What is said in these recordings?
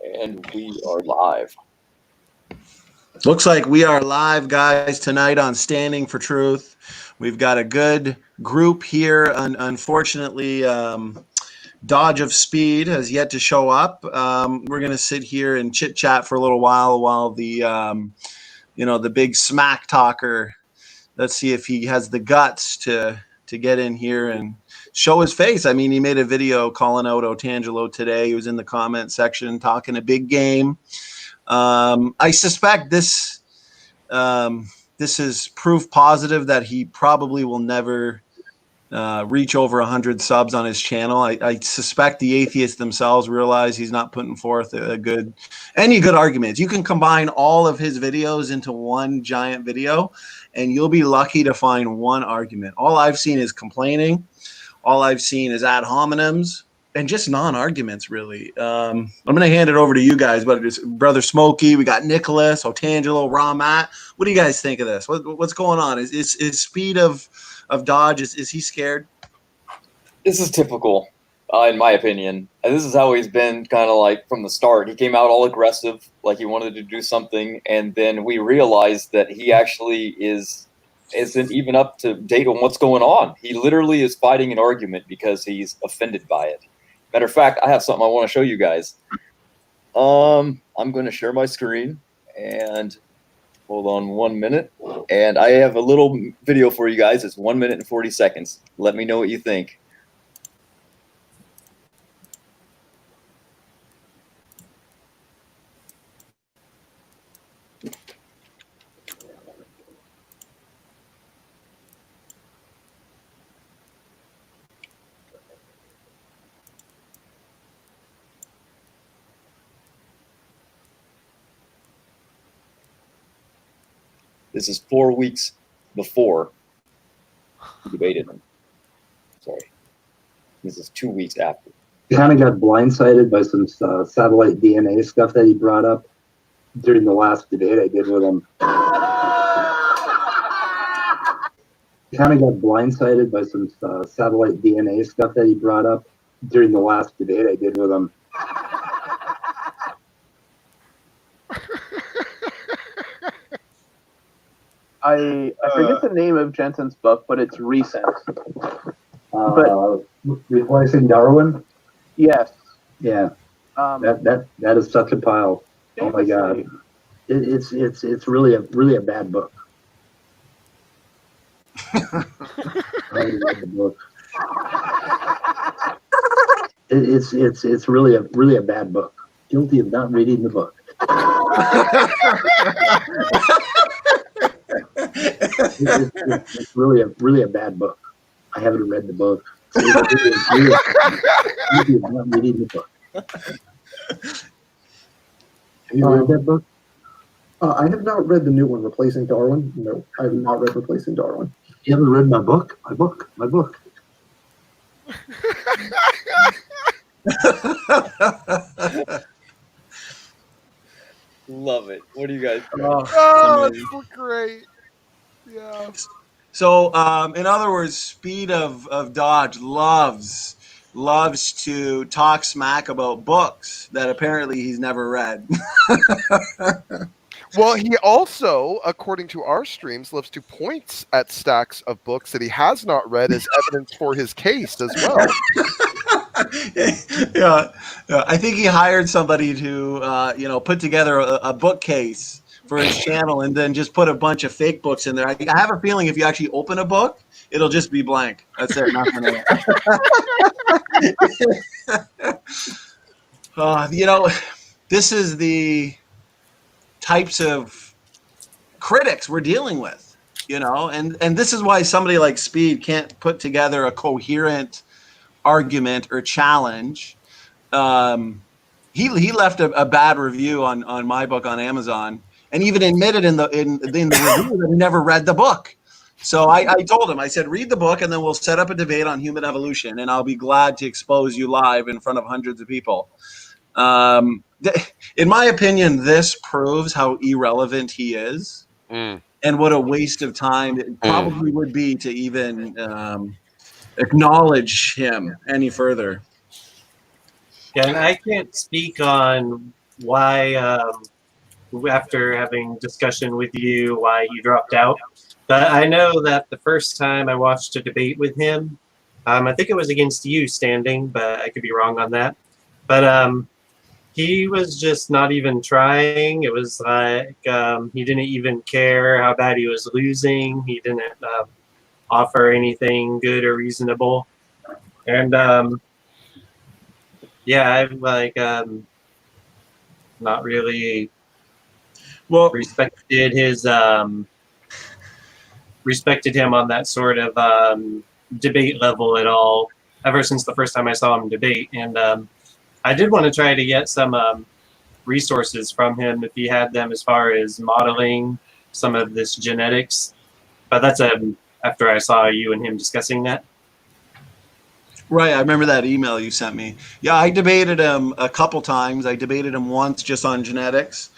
And we are live. Looks like we are live, guys, tonight on Standing for Truth. We've got a good group here. Unfortunately, Dodge of Speed has yet to show up. We're going to sit here and chit-chat for a little while the, the big smack talker, let's see if he has the guts to get in here and show his face. I mean, he made a video calling out Otangelo today. He was in the comment section talking a big game. I suspect this is proof positive that he probably will never reach over 100 subs on his channel. I suspect the atheists themselves realize he's not putting forth any good arguments. You can combine all of his videos into one giant video, and you'll be lucky to find one argument. All I've seen is complaining. All I've seen is ad hominems and just non-arguments, really. I'm going to hand it over to you guys, but it's Brother Smokey, we got Nicholas, Otangelo, Ramat. What do you guys think of this? What's going on? Is Speed of Dodge, is he scared? This is typical, in my opinion. And this is how he's been kind of like from the start. He came out all aggressive, like he wanted to do something, and then we realized that he actually isn't even up to date on what's going on. He literally is fighting an argument because he's offended by it. Matter of fact, I have something I want to show you guys. I'm going to share my screen and hold on 1 minute. And I have a little video for you guys. It's 1 minute and 40 seconds. Let me know what you think. This is 4 weeks before he debated him. Sorry. This is 2 weeks after. Kind of got blindsided by some satellite DNA stuff that he brought up during the last debate I did with him. Kind of got blindsided by some satellite DNA stuff that he brought up during the last debate I did with him. I forget the name of Jensen's book, but it's recent. Replacing Darwin? Yes. Yeah. That is such a pile. Oh my God. It's really a bad book. I haven't read the book. It's really a bad book. Guilty of not reading the book. It's really a bad book. I haven't read the book. Guilty of not reading the book. Have you read that book? I have not read the new one, Replacing Darwin. No, I have not read Replacing Darwin. You haven't read my book? My book. Love it. What do you guys think? Oh, it's so great. Yeah. So, in other words, Speed of Dodge loves to talk smack about books that apparently he's never read. Well, he also, according to our streams, loves to point at stacks of books that he has not read as evidence for his case as well. Yeah. I think he hired somebody to, put together a bookcase for his channel and then just put a bunch of fake books in there. I have a feeling if you actually open a book, it'll just be blank. That's it. Nothing else. This is the types of critics we're dealing with, and this is why somebody like Speed can't put together a coherent argument or challenge. He left a bad review on my book on Amazon, and even admitted in the review that he never read the book. So I told him, I said, read the book, and then we'll set up a debate on human evolution, and I'll be glad to expose you live in front of hundreds of people. In my opinion, this proves how irrelevant he is, and what a waste of time it probably would be to even acknowledge him any further. Yeah, and I can't speak on why, after having discussion with you, why he dropped out. But I know that the first time I watched a debate with him, I think it was against you standing, but I could be wrong on that. But he was just not even trying. It was like he didn't even care how bad he was losing. He didn't offer anything good or reasonable. And yeah, I've like not really respected his respected him on that sort of debate level at all ever since the first time I saw him debate. And I did want to try to get some resources from him if he had them as far as modeling some of this genetics. But that's after I saw you and him discussing that. Right, I remember that email you sent me. Yeah, I debated him a couple times. I debated him once just on genetics.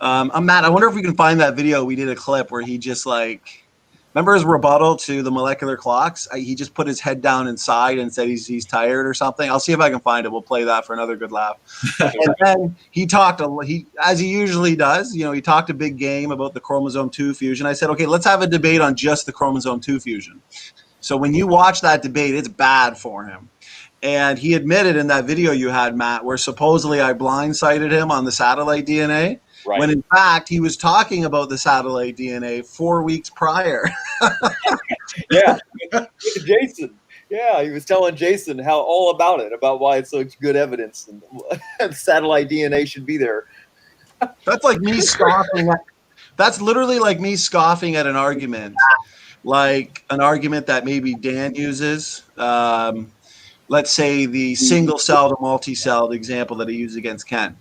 Matt, I wonder if we can find that video. We did a clip where he just like, remember his rebuttal to the molecular clocks? He just put his head down inside and said he's tired or something. I'll see if I can find it. We'll play that for another good laugh. And then he talked, as he usually does, he talked a big game about the chromosome 2 fusion. I said, okay, let's have a debate on just the chromosome 2 fusion. So when you watch that debate, it's bad for him. And he admitted in that video you had, Matt, where supposedly I blindsided him on the satellite DNA, right, when in fact he was talking about the satellite DNA 4 weeks prior. Yeah, with Jason. Yeah, he was telling Jason how all about it, about why it's such good evidence and satellite DNA should be there. That's like me scoffing. That's literally like me scoffing at an argument. Like an argument that maybe Dan uses, let's say the single-celled or multi-celled example that he used against Ken,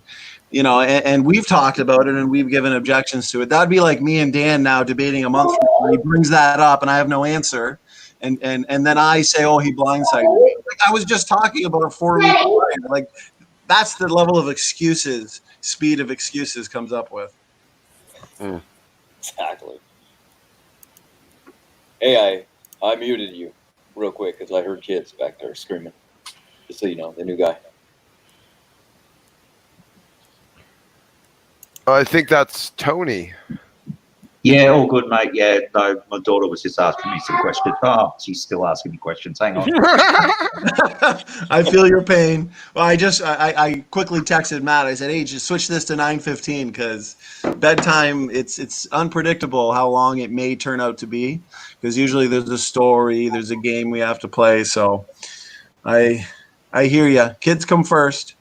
and we've talked about it and we've given objections to it. That'd be like me and Dan now debating a month from now. He brings that up and I have no answer, and then I say, oh, he blindsided me. Like, I was just talking about a 4 week period. Like, that's the level of excuses, speed of excuses comes up with. Exactly. Hey, I muted you real quick because I heard kids back there screaming. Just so you know, the new guy. I think that's Tony. Yeah, all good, mate. Yeah, no, my daughter was just asking me some questions. Oh, she's still asking me questions. Hang on. I feel your pain. Well, I quickly texted Matt. I said, hey, just switch this to 9:15 because bedtime, it's unpredictable how long it may turn out to be, because usually there's a story, there's a game we have to play. So I hear you. Kids come first.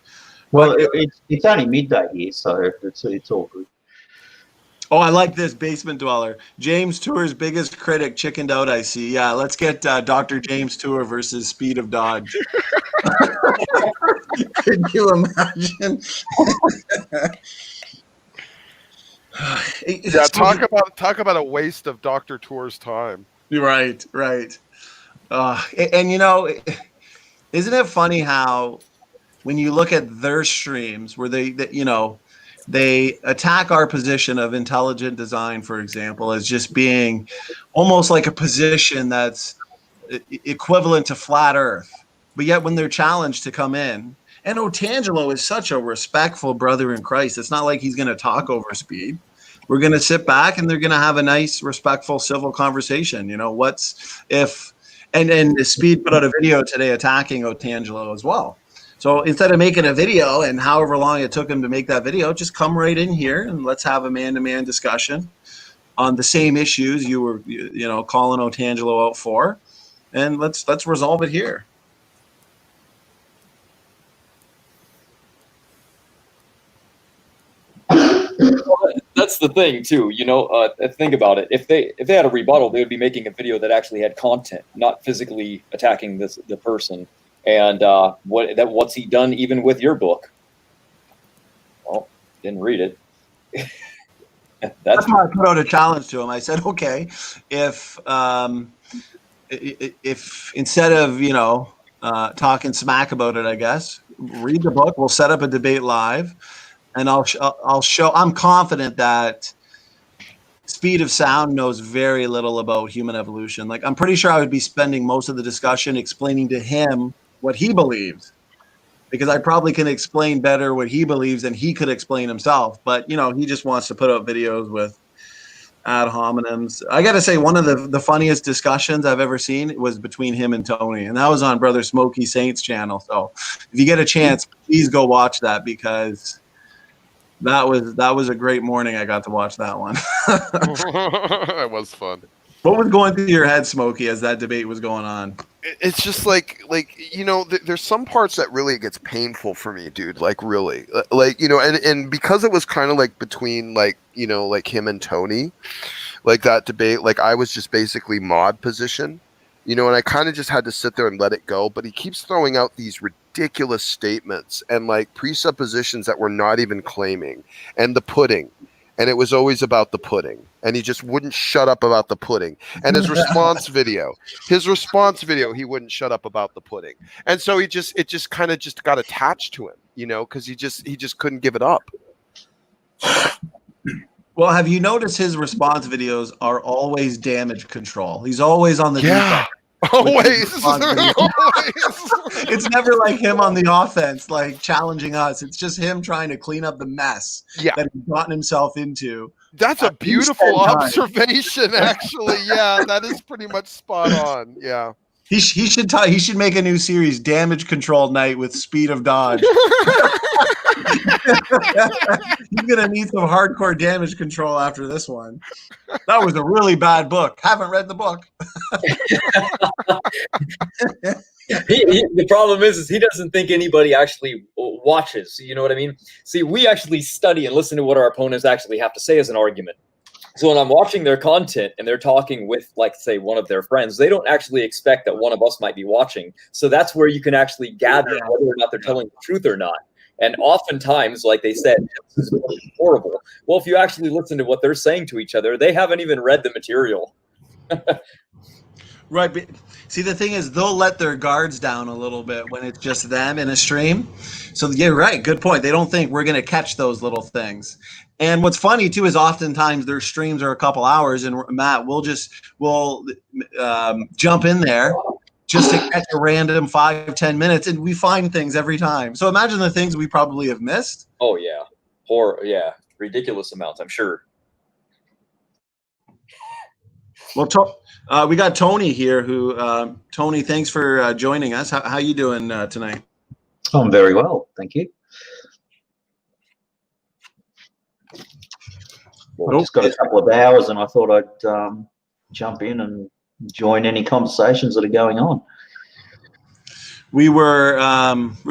Well, it's only midday here, so it's all good. Oh, I like this basement dweller. James Tour's biggest critic chickened out, I see. Yeah, let's get Dr. James Tour versus Speed of Dodge. Could you imagine? Yeah, talk about a waste of Dr. Tour's time. Right. And isn't it funny how when you look at their streams where they attack our position of intelligent design, for example, as just being almost like a position that's equivalent to flat Earth. But yet when they're challenged to come in, and Otangelo is such a respectful brother in Christ, it's not like he's going to talk over Speed. We're going to sit back and they're going to have a nice, respectful, civil conversation. And Speed put out a video today attacking Otangelo as well. So instead of making a video and however long it took him to make that video, just come right in here and let's have a man-to-man discussion on the same issues you were, calling Otangelo out for, and let's resolve it here. That's the thing too. Think about it. If they had a rebuttal, they would be making a video that actually had content, not physically attacking the person. And what's he done even with your book? Well, didn't read it. That's why I put out a challenge to him. I said, okay, if instead of talking smack about it, I guess, read the book. We'll set up a debate live, and I'll show. I'm confident that Speed of Sound knows very little about human evolution. Like, I'm pretty sure I would be spending most of the discussion explaining to him what he believes. because I probably can explain better what he believes than he could explain himself. But, you know, he just wants to put out videos with ad hominems. I got to say, one of the funniest discussions I've ever seen was between him and Tony, and that was on Brother Smokey Saint's channel. So if you get a chance, please go watch that, because that was a great morning. I got to watch that one. It was fun. What was going through your head, Smokey, as that debate was going on? It's just like you know, there's some parts that really gets painful for me, dude. Like really, like, you know, and because it was kind of like between, like, you know, like him and Tony, like that debate, like I was just basically mod position, you know, and I kind of just had to sit there and let it go. But he keeps throwing out these ridiculous statements and like presuppositions that we're not even claiming, and the pudding. And it was always about the pudding, and he just wouldn't shut up about the pudding. And his response video, he wouldn't shut up about the pudding. And so it just kind of just got attached to him, you know, because he just couldn't give it up. Well, have you noticed his response videos are always damage control? He's always on the defense. Always. It's never like him on the offense, like challenging us. It's just him trying to clean up the mess that he's gotten himself into. That's a beautiful observation, actually. Yeah, that is pretty much spot on. Yeah. He should make a new series, Damage Control Night with Speed of Dodge. He's gonna need some hardcore damage control after this one. That was a really bad book. Haven't read the book. The problem is he doesn't think anybody actually watches. You know what I mean? See, we actually study and listen to what our opponents actually have to say as an argument. So when I'm watching their content and they're talking with, like, say, one of their friends, they don't actually expect that one of us might be watching. So that's where you can actually gather whether or not they're telling the truth or not. And oftentimes, like they said, this is horrible. Well, if you actually listen to what they're saying to each other, they haven't even read the material. Right. But see, the thing is, they'll let their guards down a little bit when it's just them in a stream. So you're right. Good point. They don't think we're going to catch those little things. And what's funny too is oftentimes their streams are a couple hours, and Matt, we'll jump in there just to catch a random 5-10 minutes, and we find things every time. So imagine the things we probably have missed. Oh yeah, ridiculous amounts, I'm sure. Well, we got Tony here. Tony, thanks for joining us. How you doing tonight? I'm very well, thank you. Well, I've just got a couple of hours, and I thought I'd jump in and join any conversations that are going on. We were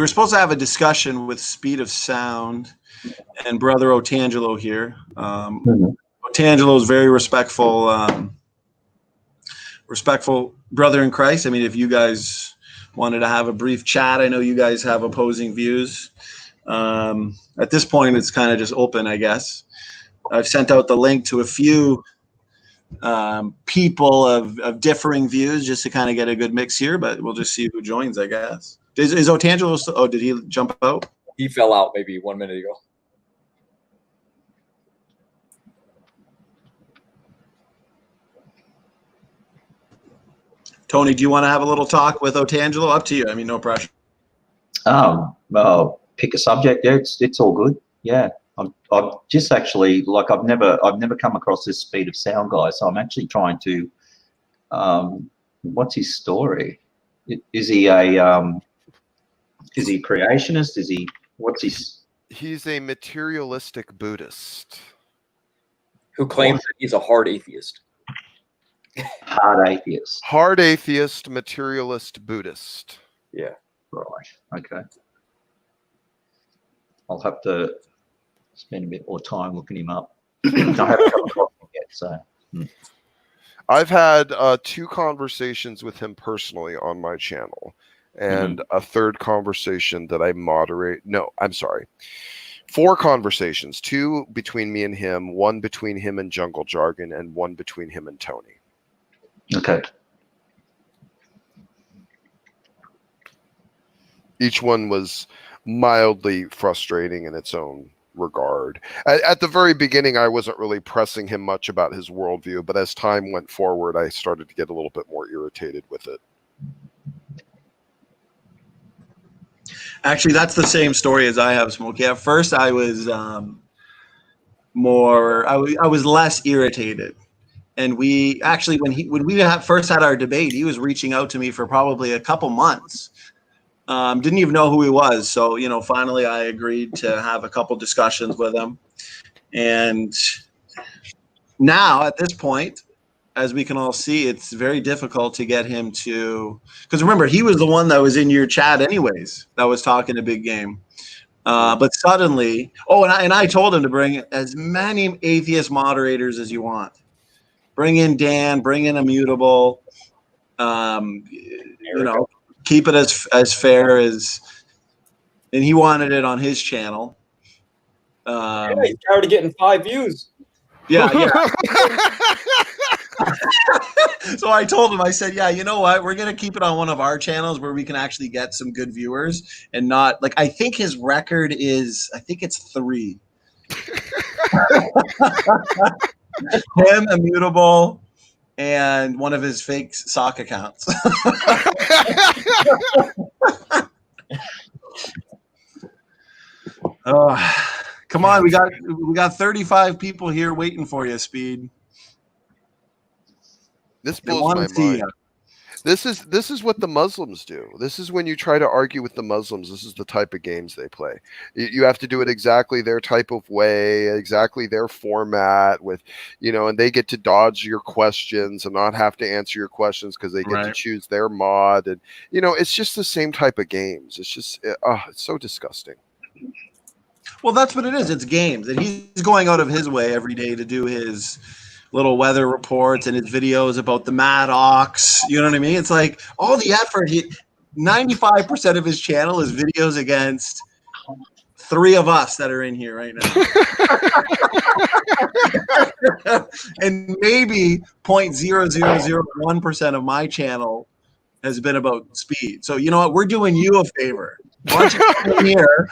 supposed to have a discussion with Speed of Sound and Brother Otangelo here. Otangelo is very respectful brother in Christ. I mean, if you guys wanted to have a brief chat, I know you guys have opposing views. At this point, it's kind of just open, I guess. I've sent out the link to a few people of differing views just to kind of get a good mix here, but we'll just see who joins, I guess. Is Otangelo still? Oh, did he jump out? He fell out maybe 1 minute ago. Tony, do you want to have a little talk with Otangelo? Up to you. I mean, no pressure. Well, pick a subject. Yeah, it's all good. Yeah. I've just actually, like, I've never come across this Speed of Sound guy, so I'm actually trying to what's his story? Is he a creationist? He's a materialistic Buddhist who claims that he's a hard atheist. Hard atheist. Hard atheist, materialist Buddhist. Yeah. Right. Okay. I'll have to spend a bit more time looking him up. I haven't come across him yet, so. I've had 2 conversations with him personally on my channel, and a third conversation that I moderate. No, I'm sorry. 4 conversations, 2 between me and him, 1 between him and Jungle Jargon, and 1 between him and Tony. Okay. Each one was mildly frustrating in its own regard. At the very beginning, I wasn't really pressing him much about his worldview, but as time went forward, I started to get a little bit more irritated with it. Actually, that's the same story as I have, Smokey. At first, I was I was less irritated. And we actually, when we first had our debate, he was reaching out to me for probably a couple months. Didn't even know who he was. So, finally I agreed to have a couple discussions with him. And now at this point, as we can all see, it's very difficult to get him to, because remember, he was the one that was in your chat anyways, that was talking a big game. But suddenly, and I told him to bring as many atheist moderators as you want. Bring in Dan, bring in Immutable, keep it as fair as, and he wanted it on his channel. He's tired of getting 5 views. Yeah. So I told him, I said, yeah, you know what? We're going to keep it on one of our channels where we can actually get some good viewers and not, like, I think his record is, I think it's 3. Him, Immutable, and one of his fake sock accounts. Come on, we got 35 people here waiting for you, Speed. This blows my mind. This is what the Muslims do. This is when you try to argue with the Muslims. This is the type of games they play. You have to do it exactly their type of way, exactly their format with, and they get to dodge your questions and not have to answer your questions because they get to choose their mod. And, it's just the same type of games. It's just, it's so disgusting. Well, that's what it is. It's games. And he's going out of his way every day to do his little weather reports and his videos about the Mad Ox. You know what I mean? It's like all the effort. 95% of his channel is videos against 3 of us that are in here right now. And maybe 0.0001% of my channel has been about Speed. So you know what? We're doing you a favor. Why don't you come in here?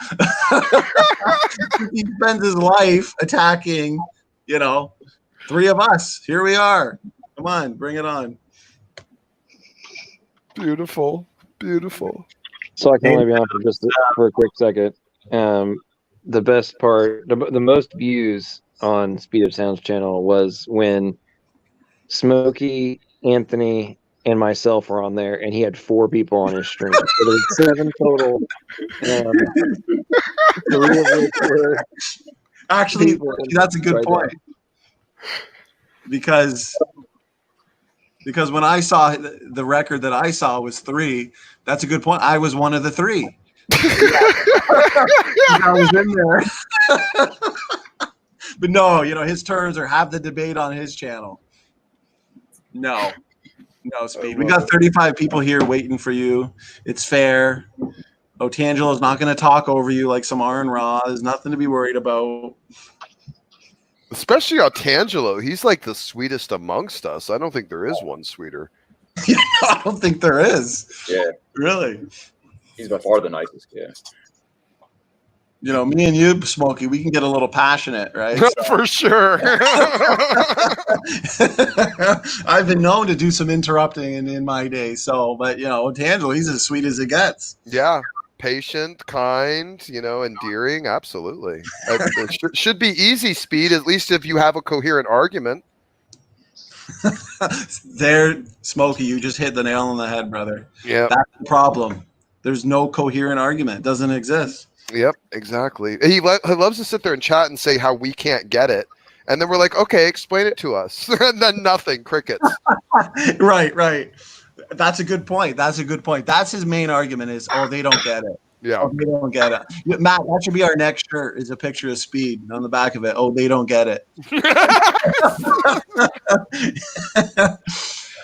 He spends his life attacking, 3 of us. Here we are. Come on, bring it on. Beautiful. So I can only be on for a quick second. The best part, the most views on Speed of Sound's channel was when Smokey, Anthony, and myself were on there, and he had 4 people on his stream. So there's 7 total. 3 of which were actually, that's a good point. Because when I saw the record that I saw was 3, that's a good point. I was one of the 3. I was in there. But no, his terms are have the debate on his channel. No, Speed. We got 35 people here waiting for you. It's fair. Otangelo's not going to talk over you like some Aaron Ra. There's nothing to be worried about. Especially Otangelo. He's like the sweetest amongst us. I don't think there is one sweeter. I don't think there is. Yeah. Really? He's by far the nicest kid. Me and you, Smokey, we can get a little passionate, right? For sure. I've been known to do some interrupting in my day. So, but, Otangelo, he's as sweet as it gets. Yeah. Patient, kind, endearing. Absolutely. It should be easy, Speed, at least if you have a coherent argument. There, Smokey, you just hit the nail on the head, brother. Yeah. That's the problem. There's no coherent argument. It doesn't exist. Yep, exactly. He loves to sit there and chat and say how we can't get it. And then we're like, okay, explain it to us. And then nothing, crickets. Right. That's a good point. That's his main argument is, they don't get it. Yeah. Oh, they don't get it. Matt, that should be our next shirt is a picture of Speed on the back of it. Oh, they don't get it.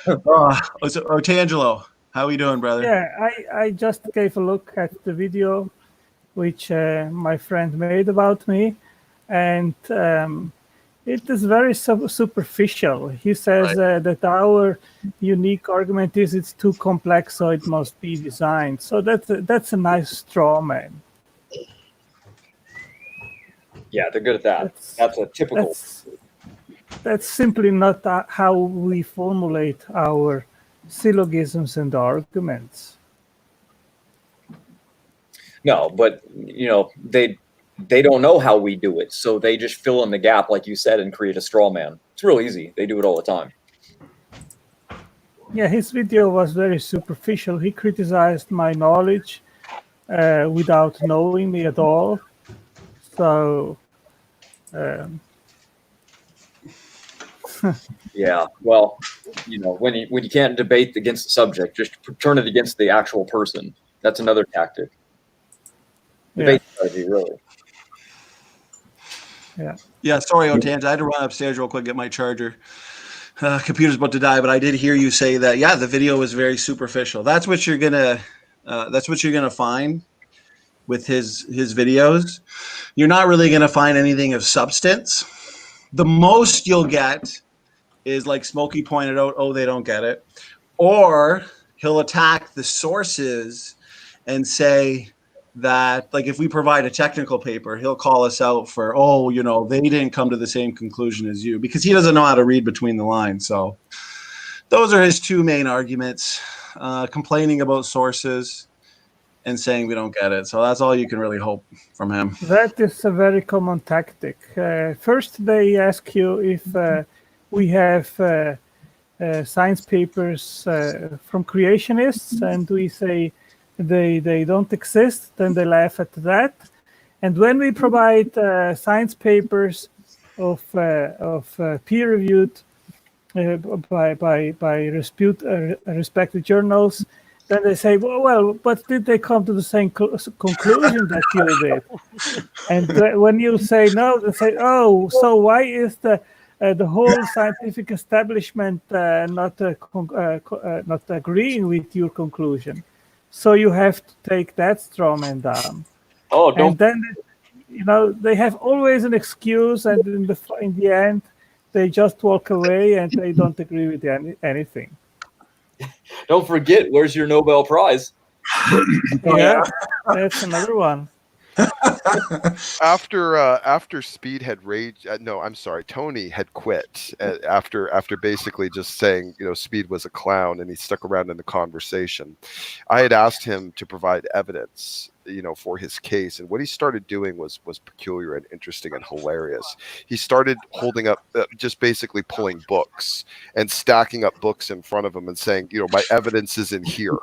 Otangelo, how are you doing, brother? Yeah, I just gave a look at the video which my friend made about me, and it is very superficial. He says that our unique argument is it's too complex, so it must be designed. So that's a nice straw man. Yeah, they're good at that. That's a typical. That's simply not how we formulate our syllogisms and arguments. No, but they don't know how we do it, so they just fill in the gap, like you said, and create a straw man. It's real easy. They do it all the time. Yeah, his video was very superficial. He criticized my knowledge without knowing me at all. So, yeah, well, when you can't debate against the subject, just turn it against the actual person. That's another tactic. Debate strategy, really. Yeah, sorry, Otanja. I had to run upstairs real quick, get my charger. Computer's about to die, but I did hear you say that. Yeah, the video was very superficial. That's what you're gonna find with his videos. You're not really gonna find anything of substance. The most you'll get is, like Smokey pointed out, oh, they don't get it, or he'll attack the sources and say that, like, if we provide a technical paper, he'll call us out for, they didn't come to the same conclusion as you, because he doesn't know how to read between the lines. So those are his two main arguments, complaining about sources and saying we don't get it. So that's all you can really hope from him. that is a very common tactic. First, they ask you if we have science papers from creationists, and we say they don't exist, then they laugh at that. And when we provide science papers of peer-reviewed by respected journals, then they say, well, but did they come to the same conclusion that you did? And when you say no, they say, oh, so why is the whole scientific establishment not agreeing with your conclusion? So you have to take that straw man down. Oh, don't. And then, they have always an excuse, and in the end, they just walk away and they don't agree with anything. Don't forget, where's your Nobel Prize? Yeah, that's another one. After Speed had raged, Tony had quit after basically just saying, Speed was a clown, and he stuck around in the conversation. I had asked him to provide evidence, for his case, and what he started doing was peculiar and interesting and hilarious. He started holding up, just basically pulling books and stacking up books in front of him and saying, my evidence is in here.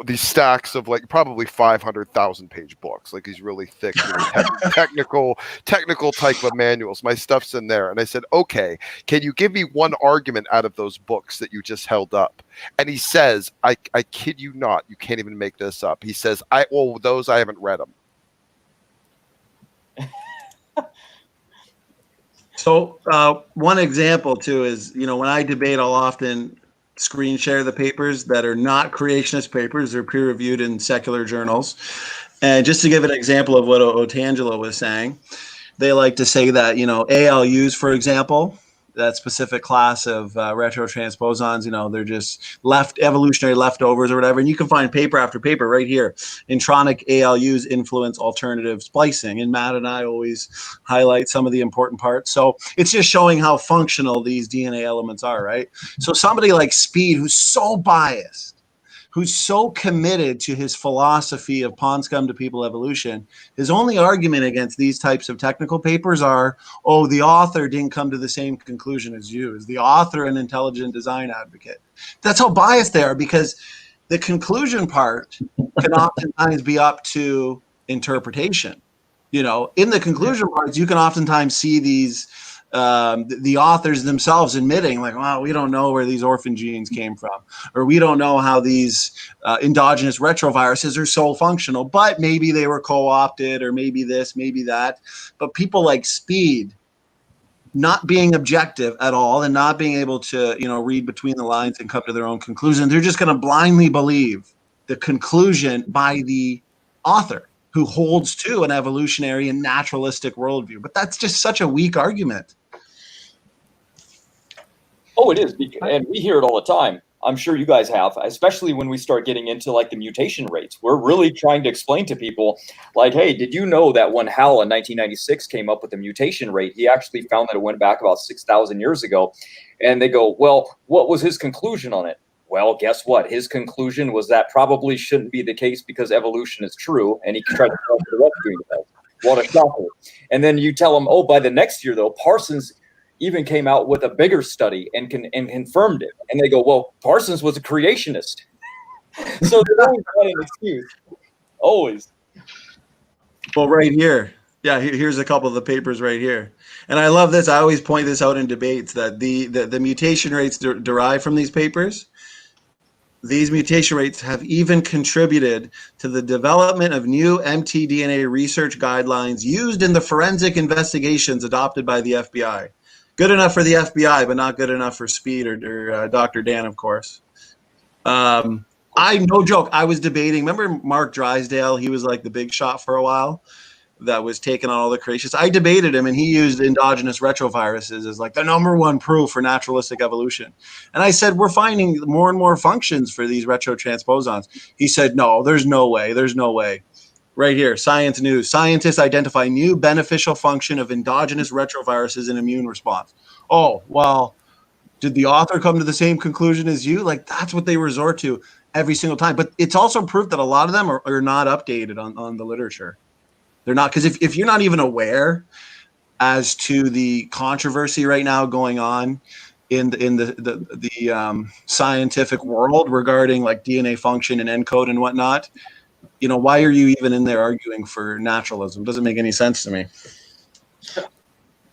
These stacks of like probably 500,000 page books, like these really thick, technical type of manuals. My stuff's in there. And I said, okay, can you give me one argument out of those books that you just held up? And he says, I kid you not, you can't even make this up. He says, those I haven't read them. So one example too is, when I debate, I'll often screen share the papers that are not creationist papers. They're peer reviewed in secular journals. And just to give an example of what Otangelo was saying, they like to say that, ALUs, for example, that specific class of retrotransposons, they're just evolutionary leftovers or whatever. And you can find paper after paper right here. Intronic ALUs influence alternative splicing. And Matt and I always highlight some of the important parts. So it's just showing how functional these DNA elements are, right? So somebody like Speed, who's so biased, who's so committed to his philosophy of pond scum to people evolution, his only argument against these types of technical papers are, the author didn't come to the same conclusion as you. Is the author an intelligent design advocate? That's how biased they are, because the conclusion part can oftentimes be up to interpretation. In the conclusion parts, you can oftentimes see these the authors themselves admitting, like, well, we don't know where these orphan genes came from, or we don't know how these endogenous retroviruses are so functional, but maybe they were co-opted, or maybe this, maybe that. But people like Speed, not being objective at all and not being able to, read between the lines and come to their own conclusion, they're just going to blindly believe the conclusion by the author, who holds to an evolutionary and naturalistic worldview. But that's just such a weak argument. Oh, it is. And we hear it all the time. I'm sure you guys have, especially when we start getting into like the mutation rates. We're really trying to explain to people, like, hey, did you know that when Hal in 1996 came up with the mutation rate, he actually found that it went back about 6,000 years ago. And they go, well, what was his conclusion on it? Well, guess what? His conclusion was that probably shouldn't be the case because evolution is true, and he tried to tell the rest doing that. What a shocker. And then you tell him, oh, by the next year, though, Parsons even came out with a bigger study and confirmed it. And they go, well, Parsons was a creationist. So there's always an excuse. Always. Well, right here. Yeah, here's a couple of the papers right here. And I love this. I always point this out in debates that the mutation rates derived from these papers, these mutation rates have even contributed to the development of new mtDNA research guidelines used in the forensic investigations adopted by the FBI. Good enough for the FBI, but not good enough for Speed or Dr. Dan, of course. No joke, I was debating. Remember Mark Drysdale? He was like the big shot for a while that was taking on all the creationists. I debated him, and he used endogenous retroviruses as like the #1 proof for naturalistic evolution. And I said, we're finding more and more functions for these retrotransposons. He said, no, there's no way. There's no way. Right here, Science News. Scientists identify new beneficial function of endogenous retroviruses in immune response. Oh, well, did the author come to the same conclusion as you? Like, that's what they resort to every single time. But it's also proof that a lot of them are not updated on the literature. They're not, because if you're not even aware as to the controversy right now going on in the scientific world regarding like DNA function and ENCODE and whatnot, why are you even in there arguing for naturalism? Doesn't make any sense to me.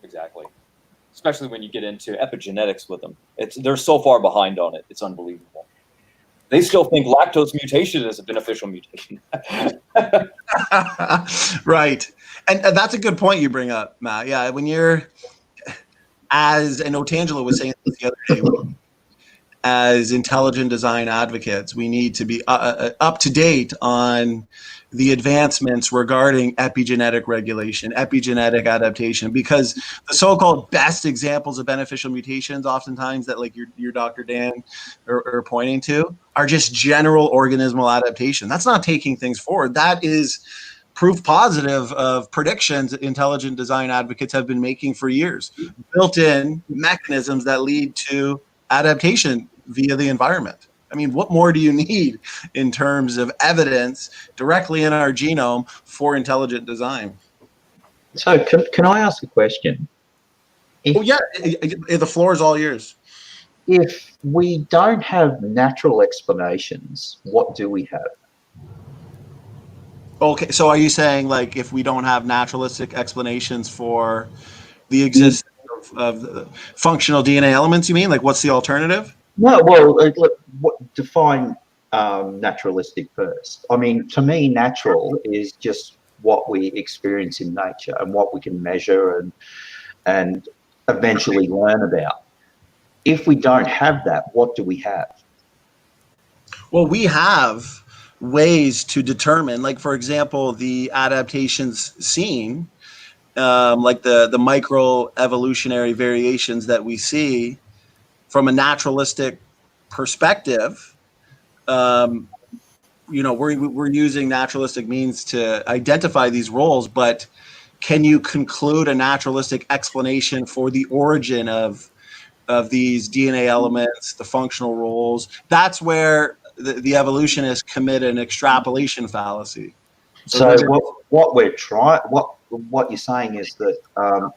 Exactly. Especially when you get into epigenetics with them. They're so far behind on it. It's unbelievable. They still think lactose mutation is a beneficial mutation. Right. And that's a good point you bring up, Matt. Yeah, when you're, and Otangelo was saying this the other day, as intelligent design advocates, we need to be up to date on the advancements regarding epigenetic regulation, epigenetic adaptation, because the so-called best examples of beneficial mutations, oftentimes that like your Dr. Dan are pointing to, are just general organismal adaptation. That's not taking things forward. That is proof positive of predictions intelligent design advocates have been making for years. Built-in mechanisms that lead to adaptation via the environment. I mean, what more do you need in terms of evidence directly in our genome for intelligent design? So can I ask a question? The floor is all yours. If we don't have natural explanations, what do we have? Okay, so are you saying like if we don't have naturalistic explanations for the existence of the functional DNA elements, you mean? Like what's the alternative? No, well, define naturalistic first. I mean, to me, natural is just what we experience in nature and what we can measure and eventually learn about. If we don't have that, what do we have? Well, we have ways to determine, like, for example, the adaptations seen, like the micro evolutionary variations that we see from a naturalistic perspective. We're using naturalistic means to identify these roles, but can you conclude a naturalistic explanation for the origin of these DNA elements, the functional roles? That's where the evolutionists commit an extrapolation fallacy. So what you're saying is that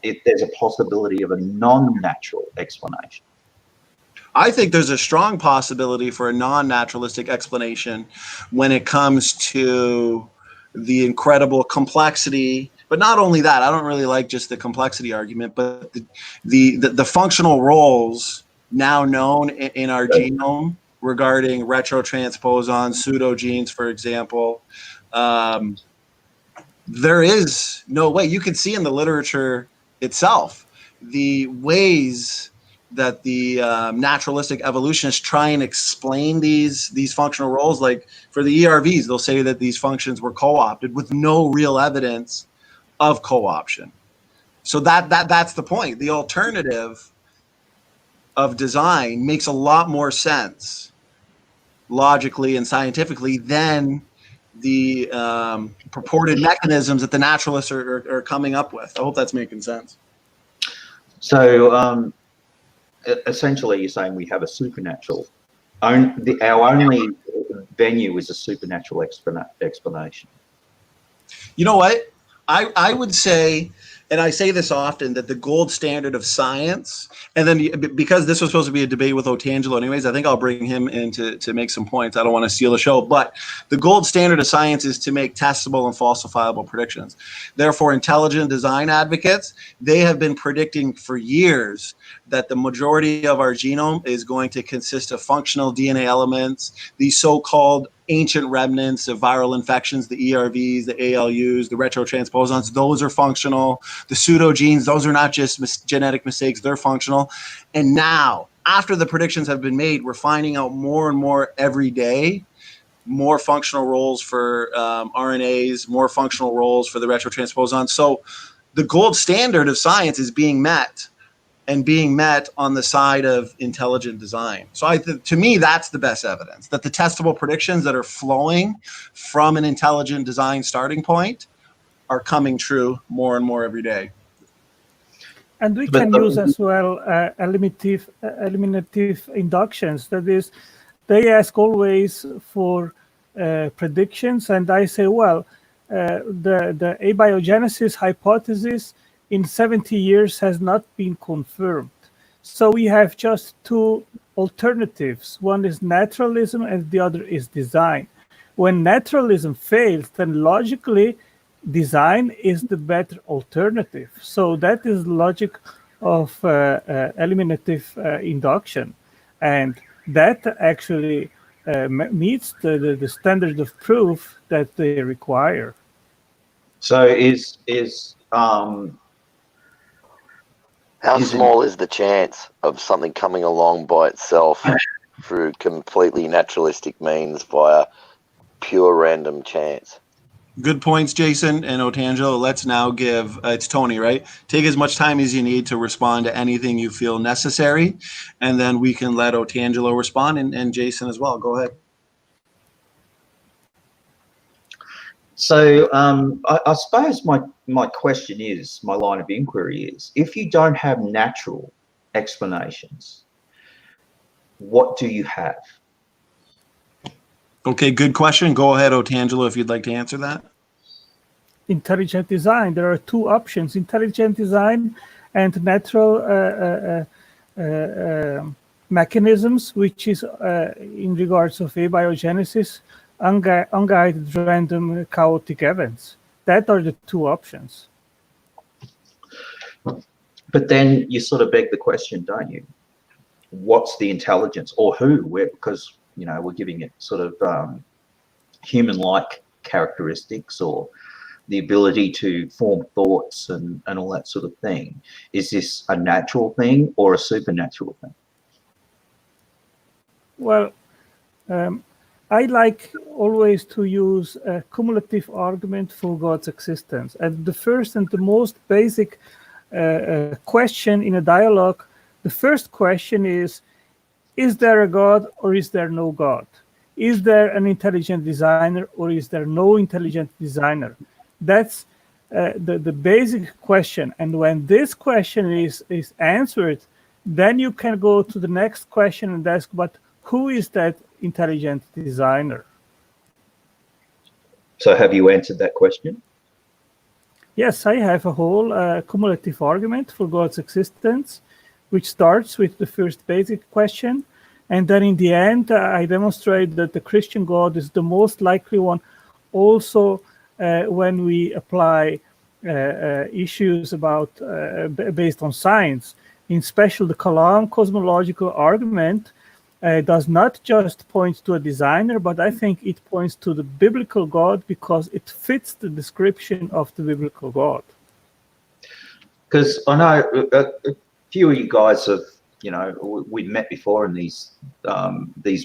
there's a possibility of a non-natural explanation. I think there's a strong possibility for a non-naturalistic explanation when it comes to the incredible complexity. But not only that, I don't really like just the complexity argument, but the functional roles now known in our genome regarding retrotransposons, pseudogenes, for example. There is no way. You can see in the literature itself the ways that the naturalistic evolutionists try and explain these functional roles. Like for the ERVs, they'll say that these functions were co-opted with no real evidence of co-option. So that's the point. The alternative of design makes a lot more sense logically and scientifically than the purported mechanisms that the naturalists are coming up with. I hope that's making sense. So essentially you're saying we have a supernatural our only venue is a supernatural explanation. You know what? I would say, and I say this often, that the gold standard of science, and then because this was supposed to be a debate with Otangelo anyways, I think I'll bring him in to make some points. I don't want to steal the show, but the gold standard of science is to make testable and falsifiable predictions. Therefore, intelligent design advocates, they have been predicting for years that the majority of our genome is going to consist of functional DNA elements, these so-called ancient remnants of viral infections, the ERVs, the ALUs, the retrotransposons, those are functional. The pseudogenes, those are not just genetic mistakes, they're functional. And now, after the predictions have been made, we're finding out more and more every day, more functional roles for RNAs, more functional roles for the retrotransposons. So the gold standard of science is being met, and being met on the side of intelligent design. So to me, that's the best evidence, that the testable predictions that are flowing from an intelligent design starting point are coming true more and more every day. And we can use as well eliminative inductions. That is, they ask always for predictions, and I say, well, the abiogenesis hypothesis in 70 years has not been confirmed. So we have just two alternatives. One is naturalism and the other is design. When naturalism fails, then logically design is the better alternative. So that is the logic of eliminative induction. And that actually meets the standard of proof that they require. So how small is the chance of something coming along by itself through completely naturalistic means via pure random chance? Good points, Jason and Otangelo. Let's now give, it's Tony, right? Take as much time as you need to respond to anything you feel necessary, and then we can let Otangelo respond, and Jason as well. Go ahead. So I suppose my question is, my line of inquiry is, if you don't have natural explanations, what do you have? Okay, good question. Go ahead, Otangelo, if you'd like to answer that. Intelligent design. There are two options, intelligent design and natural mechanisms, which is in regards of abiogenesis, unguided random chaotic events. That are the two options. But then you sort of beg the question, don't you? What's the intelligence, or who? Because, you know, we're giving it sort of human-like characteristics, or the ability to form thoughts and all that sort of thing. Is this a natural thing or a supernatural thing? Well, I like always to use a cumulative argument for God's existence. And the first and the most basic question in a dialogue, the first question is there a God or is there no God? Is there an intelligent designer or is there no intelligent designer? That's the basic question. And when this question is answered, then you can go to the next question and ask, but who is that intelligent designer? So have you answered that question? Yes, I have a whole cumulative argument for God's existence, which starts with the first basic question. And then in the end, I demonstrate that the Christian God is the most likely one. Also, when we apply issues about based on science, in special the Kalam cosmological argument does not just point to a designer, but I think it points to the biblical God because it fits the description of the biblical God. Because I know a few of you guys have, you know, we've met before in these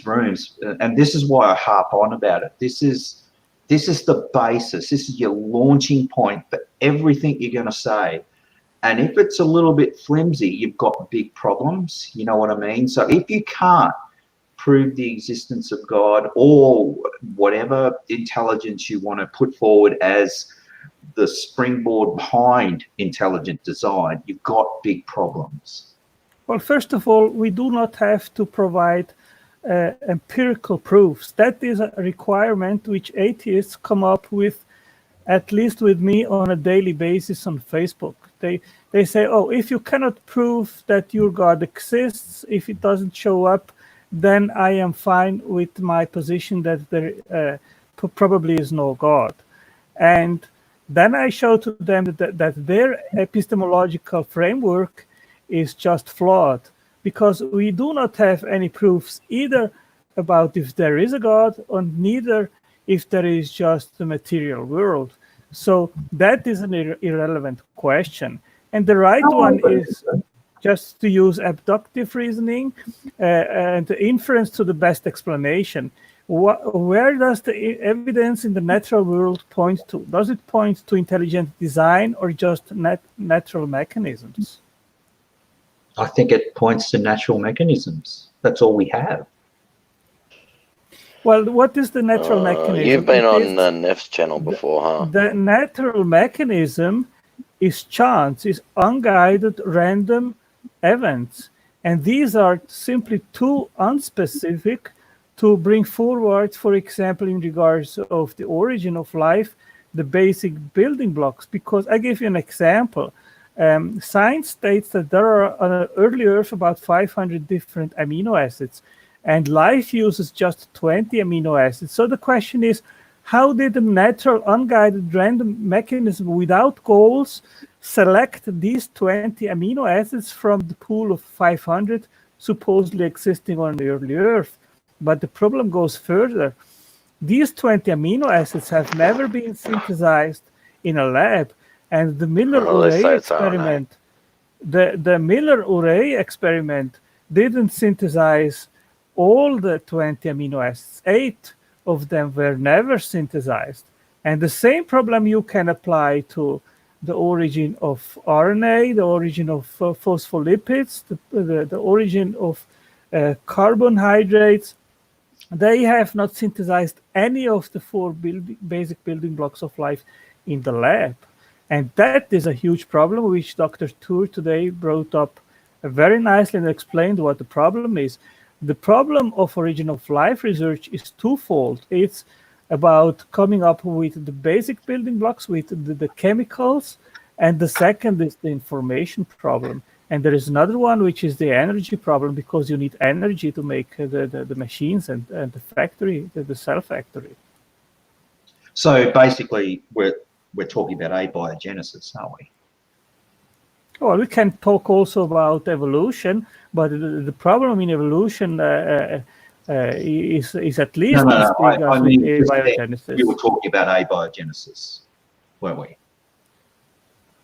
rooms, and this is why I harp on about it. This is the basis. This is your launching point for everything you're going to say. And if it's a little bit flimsy, you've got big problems. You know what I mean? So if you can't prove the existence of God or whatever intelligence you want to put forward as the springboard behind intelligent design, you've got big problems. Well, first of all, we do not have to provide empirical proofs. That is a requirement which atheists come up with, at least with me, on a daily basis on Facebook. They say, oh, if you cannot prove that your God exists, if it doesn't show up, then I am fine with my position that there probably is no God. And then I show to them that their epistemological framework is just flawed, because we do not have any proofs either about if there is a God, or neither if there is just the material world. So that is an irrelevant question. And the right one is just to use abductive reasoning and inference to the best explanation. Where does the evidence in the natural world point to? Does it point to intelligent design or just natural mechanisms? I think it points to natural mechanisms. That's all we have. Well, what is the natural mechanism? You've been on Neff's channel before, huh? The natural mechanism is chance, is unguided random events. And these are simply too unspecific to bring forward, for example, in regards of the origin of life, the basic building blocks. Because I give you an example. Science states that there are on early Earth about 500 different amino acids, and life uses just 20 amino acids. So the question is, how did a natural unguided random mechanism without goals select these 20 amino acids from the pool of 500 supposedly existing on the early Earth? But the problem goes further. These 20 amino acids have never been synthesized in a lab. And the Miller-Urey experiment, the Miller-Urey experiment didn't synthesize all the 20 amino acids. 8 of them were never synthesized. And the same problem you can apply to the origin of RNA, the origin of phospholipids, the origin of carbohydrates. They have not synthesized any of the 4 basic building blocks of life in the lab. And that is a huge problem, which Dr. Tour today brought up very nicely and explained what the problem is. The problem of origin of life research is twofold. It's about coming up with the basic building blocks, with the chemicals, and the second is the information problem. And there is another one, which is the energy problem, because you need energy to make the machines and the factory, the cell factory. So basically, we're talking about abiogenesis, aren't we? Well, we can talk also about evolution, but the problem in evolution is at least as big as abiogenesis. We were talking about abiogenesis, weren't we?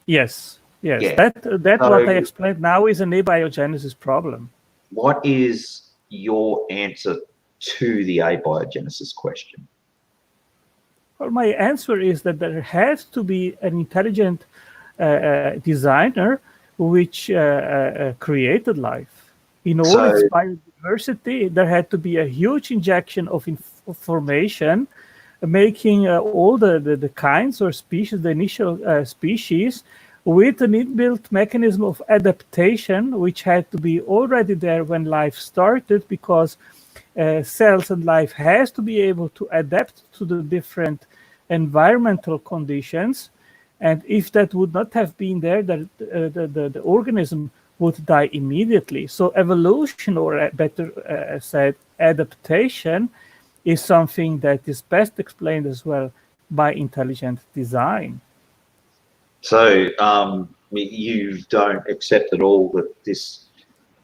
Yes. Yeah. That so, what I explained now is an abiogenesis problem. What is your answer to the abiogenesis question? Well, my answer is that there has to be an intelligent designer which created life. In all its biodiversity, there had to be a huge injection of information, making all the kinds or species, the initial species, with an inbuilt mechanism of adaptation, which had to be already there when life started, because cells and life has to be able to adapt to the different environmental conditions. And if that would not have been there, the organism would die immediately. So evolution, or better said, adaptation, is something that is best explained as well by intelligent design. So you don't accept at all that this,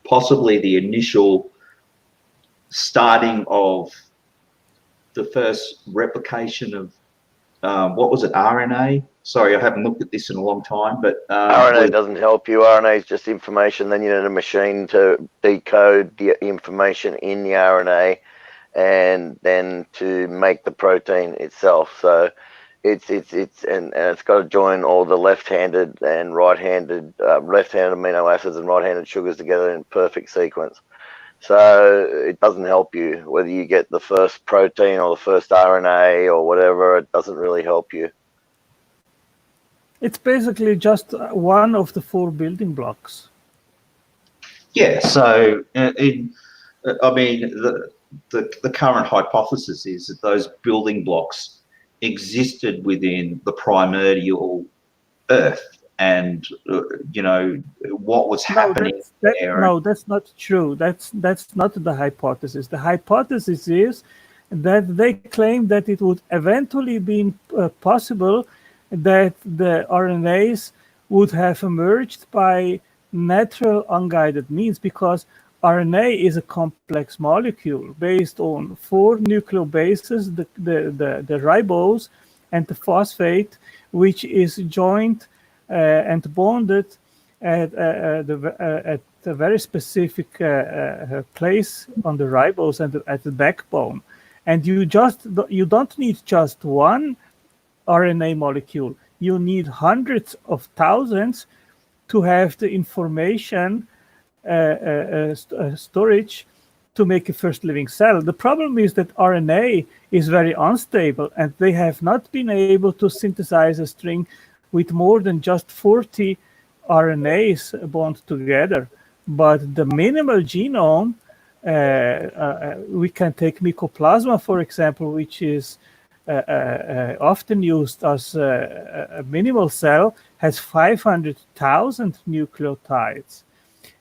possibly the initial starting of the first replication of, what was it, RNA? Sorry, I haven't looked at this in a long time, but... RNA doesn't help you. RNA is just information. Then you need a machine to decode the information in the RNA and then to make the protein itself. So it's got to join all the left-handed and right-handed, left-handed amino acids and right-handed sugars together in perfect sequence. So it doesn't help you whether you get the first protein or the first RNA or whatever. It doesn't really help you. It's basically just one of the 4 building blocks. Yeah, so I mean, the current hypothesis is that those building blocks existed within the primordial Earth, and what was happening there. No, that's not true. That's not the hypothesis. The hypothesis is that they claim that it would eventually be possible that the RNAs would have emerged by natural unguided means, because RNA is a complex molecule based on 4 nucleobases, the ribose and the phosphate, which is joined and bonded at a very specific place on the ribose and at the backbone. And you don't need just one RNA molecule. You need hundreds of thousands to have the information storage to make a first living cell. The problem is that RNA is very unstable, and they have not been able to synthesize a string with more than just 40 RNAs bond together. But the minimal genome, we can take Mycoplasma, for example, which is often used as a minimal cell, has 500,000 nucleotides.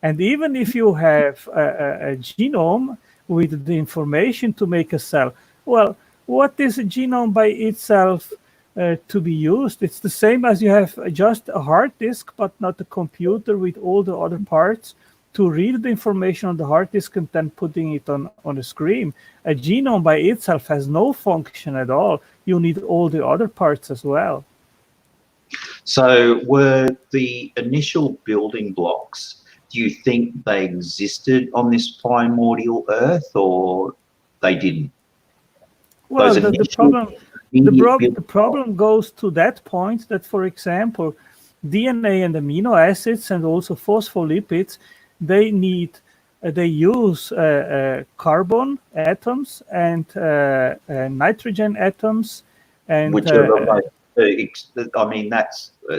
And even if you have a genome with the information to make a cell, well, what is a genome by itself to be used? It's the same as you have just a hard disk, but not a computer with all the other parts to read the information on the hard disk and then putting it on a screen. A genome by itself has no function at all. You need all the other parts as well. So were the initial building blocks, do you think they existed on this primordial Earth, or they didn't? Well, the problem goes to that point that, for example, DNA and amino acids and also phospholipids, they use carbon atoms and nitrogen atoms, and I mean,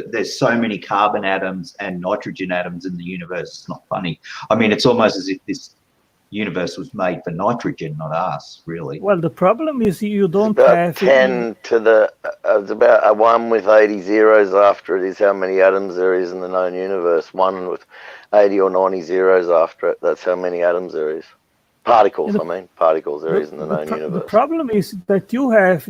there's so many carbon atoms and nitrogen atoms in the universe. It's not funny. I mean, it's almost as if this universe was made for nitrogen, not us, really. Well, the problem is you don't about have 10 to the. It's about a 1 with 80 zeros after it is how many atoms there is in the known universe. 1 with 80 or 90 zeros after it. That's how many atoms there is. Particles, particles there is in the known universe. The problem is that you have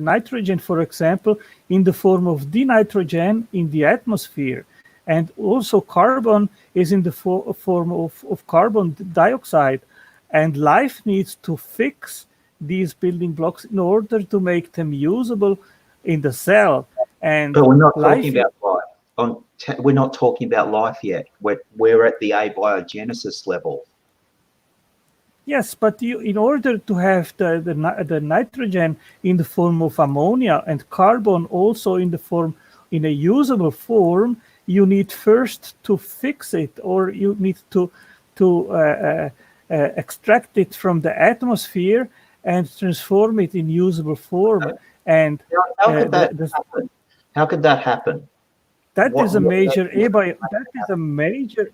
nitrogen, for example, in the form of dinitrogen in the atmosphere. And also carbon is in the form of carbon dioxide. And life needs to fix these building blocks in order to make them usable in the cell. And but we're not talking about life. We're not talking about life yet. We're at the abiogenesis level. Yes, but in order to have the nitrogen in the form of ammonia and carbon also in a usable form, you need first to fix it, or you need to extract it from the atmosphere and transform it in usable form. And how could that happen? How could that happen? That is a major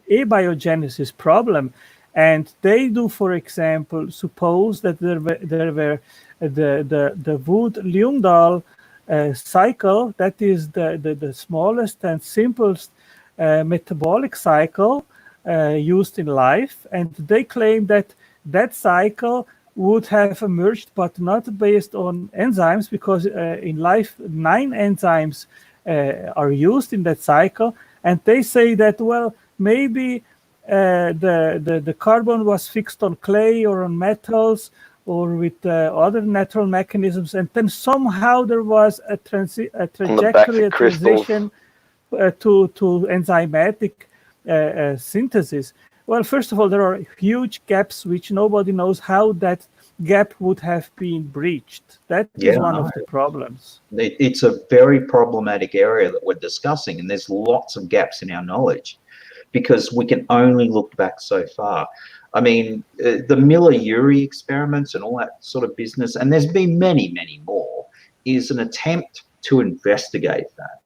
abiogenesis problem. And they do, for example, suppose that there were the Wood-Ljungdahl cycle, that is the smallest and simplest metabolic cycle used in life. And they claim that cycle would have emerged, but not based on enzymes, because in life 9 enzymes are used in that cycle. And they say that, well, maybe the carbon was fixed on clay or on metals or with other natural mechanisms, and then somehow there was a trajectory, a transition to enzymatic synthesis. Well, first of all, there are huge gaps which nobody knows how that gap would have been breached. That is one of the problems. It's a very problematic area that we're discussing, and there's lots of gaps in our knowledge, because we can only look back so far. I mean, the Miller-Urey experiments and all that sort of business, and there's been many, many more, is an attempt to investigate that.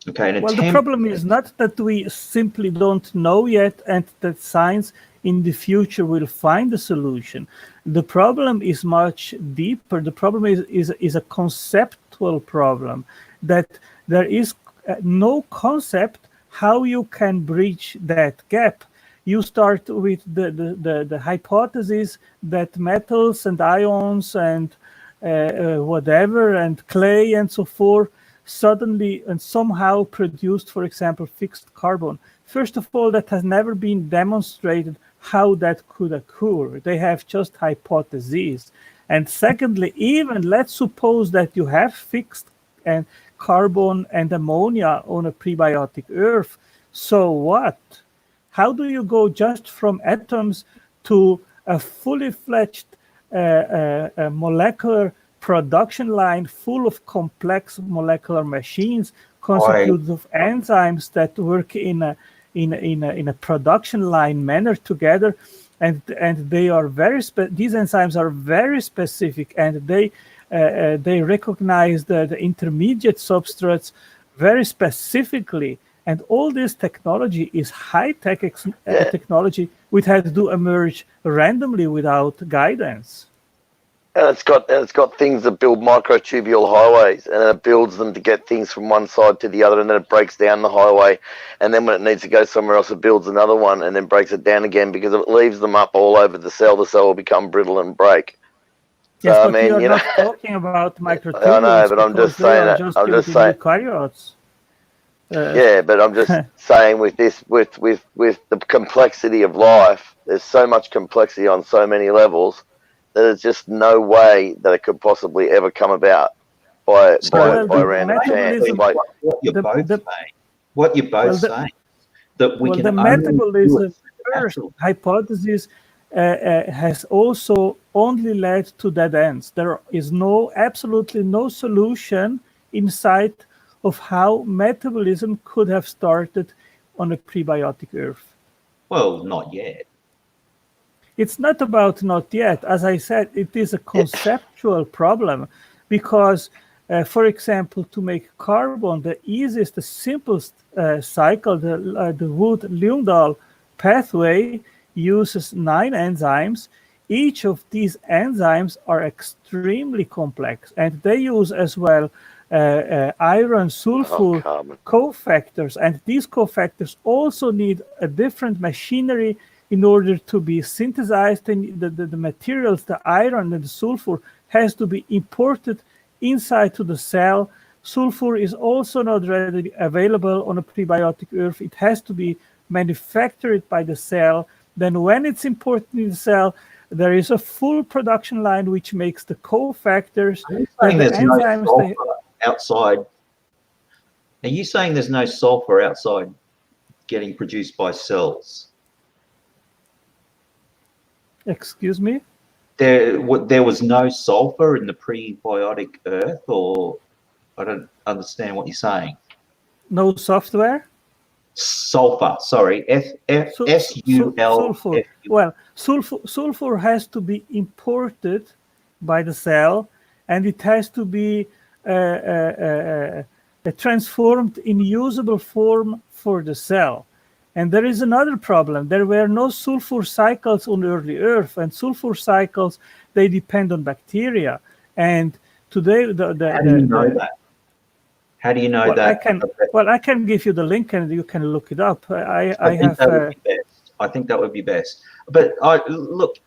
Okay. Well, the problem is not that we simply don't know yet and that science in the future we'll find a solution. The problem is much deeper. The problem is a conceptual problem, that there is no concept how you can bridge that gap. You start with the hypothesis that metals and ions and whatever and clay and so forth suddenly and somehow produced, for example, fixed carbon. First of all, that has never been demonstrated how that could occur. They have just hypotheses. And secondly, even let's suppose that you have fixed and carbon and ammonia on a prebiotic earth. So what? How do you go just from atoms to a fully fledged molecular production line full of complex molecular machines constituted of enzymes that work in a production line manner together, and they are these enzymes are very specific, and they recognize the intermediate substrates very specifically. And all this technology is high-tech technology which has to emerge randomly without guidance. And it's got things that build microtubule highways, and it builds them to get things from one side to the other, and then it breaks down the highway, and then when it needs to go somewhere else, it builds another one, and then breaks it down again, because if it leaves them up all over the cell will become brittle and break. Yes, So, but we are not talking about microtubules. I know, but I'm just saying that. I'm just saying. Eukaryotes. Yeah, but I'm just saying with the complexity of life, there's so much complexity on so many levels that there's just no way that it could possibly ever come about by random chance. What you're both saying, that we can the metabolism first hypothesis has also only led to dead ends. There is absolutely no solution in sight of how metabolism could have started on a prebiotic earth. Well, not yet. It's not about not yet. As I said, it is a conceptual problem because, for example, to make carbon, the easiest, the simplest cycle, the Wood-Ljungdahl pathway uses 9 enzymes. Each of these enzymes are extremely complex, and they use as well iron sulfur cofactors, and these cofactors also need a different machinery in order to be synthesized, and the materials, the iron and the sulfur, has to be imported inside to the cell. Sulfur is also not readily available on a prebiotic earth. It has to be manufactured by the cell. Then when it's imported in the cell, there is a full production line which makes the cofactors. Outside. Are you saying there's no sulfur outside getting produced by cells? Excuse me? There was no sulfur in the prebiotic earth, or I don't understand what you're saying. No software? Sulfur, sorry. S-U-L. Sulfur. Well, sulfur has to be imported by the cell, and it has to be transformed in usable form for the cell. And there is another problem. There were no sulfur cycles on early Earth, and sulfur cycles, they depend on bacteria. And today, How do you know that? How do you know that? I can give you the link, and you can look it up. I think that would be best. But look,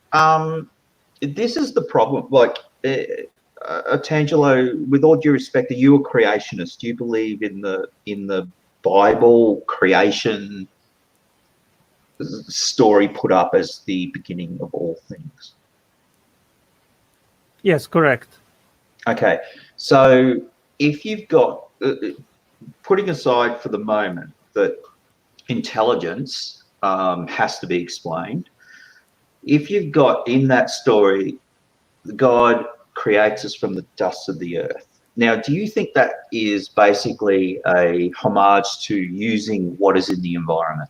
this is the problem. Like, Tangelo, with all due respect, are you a creationist? Do you believe in the Bible creation story put up as the beginning of all things? Yes, correct. Okay, so if you've got, putting aside for the moment that intelligence has to be explained, if you've got in that story, God creates us from the dust of the earth. Now, do you think that is basically a homage to using what is in the environment?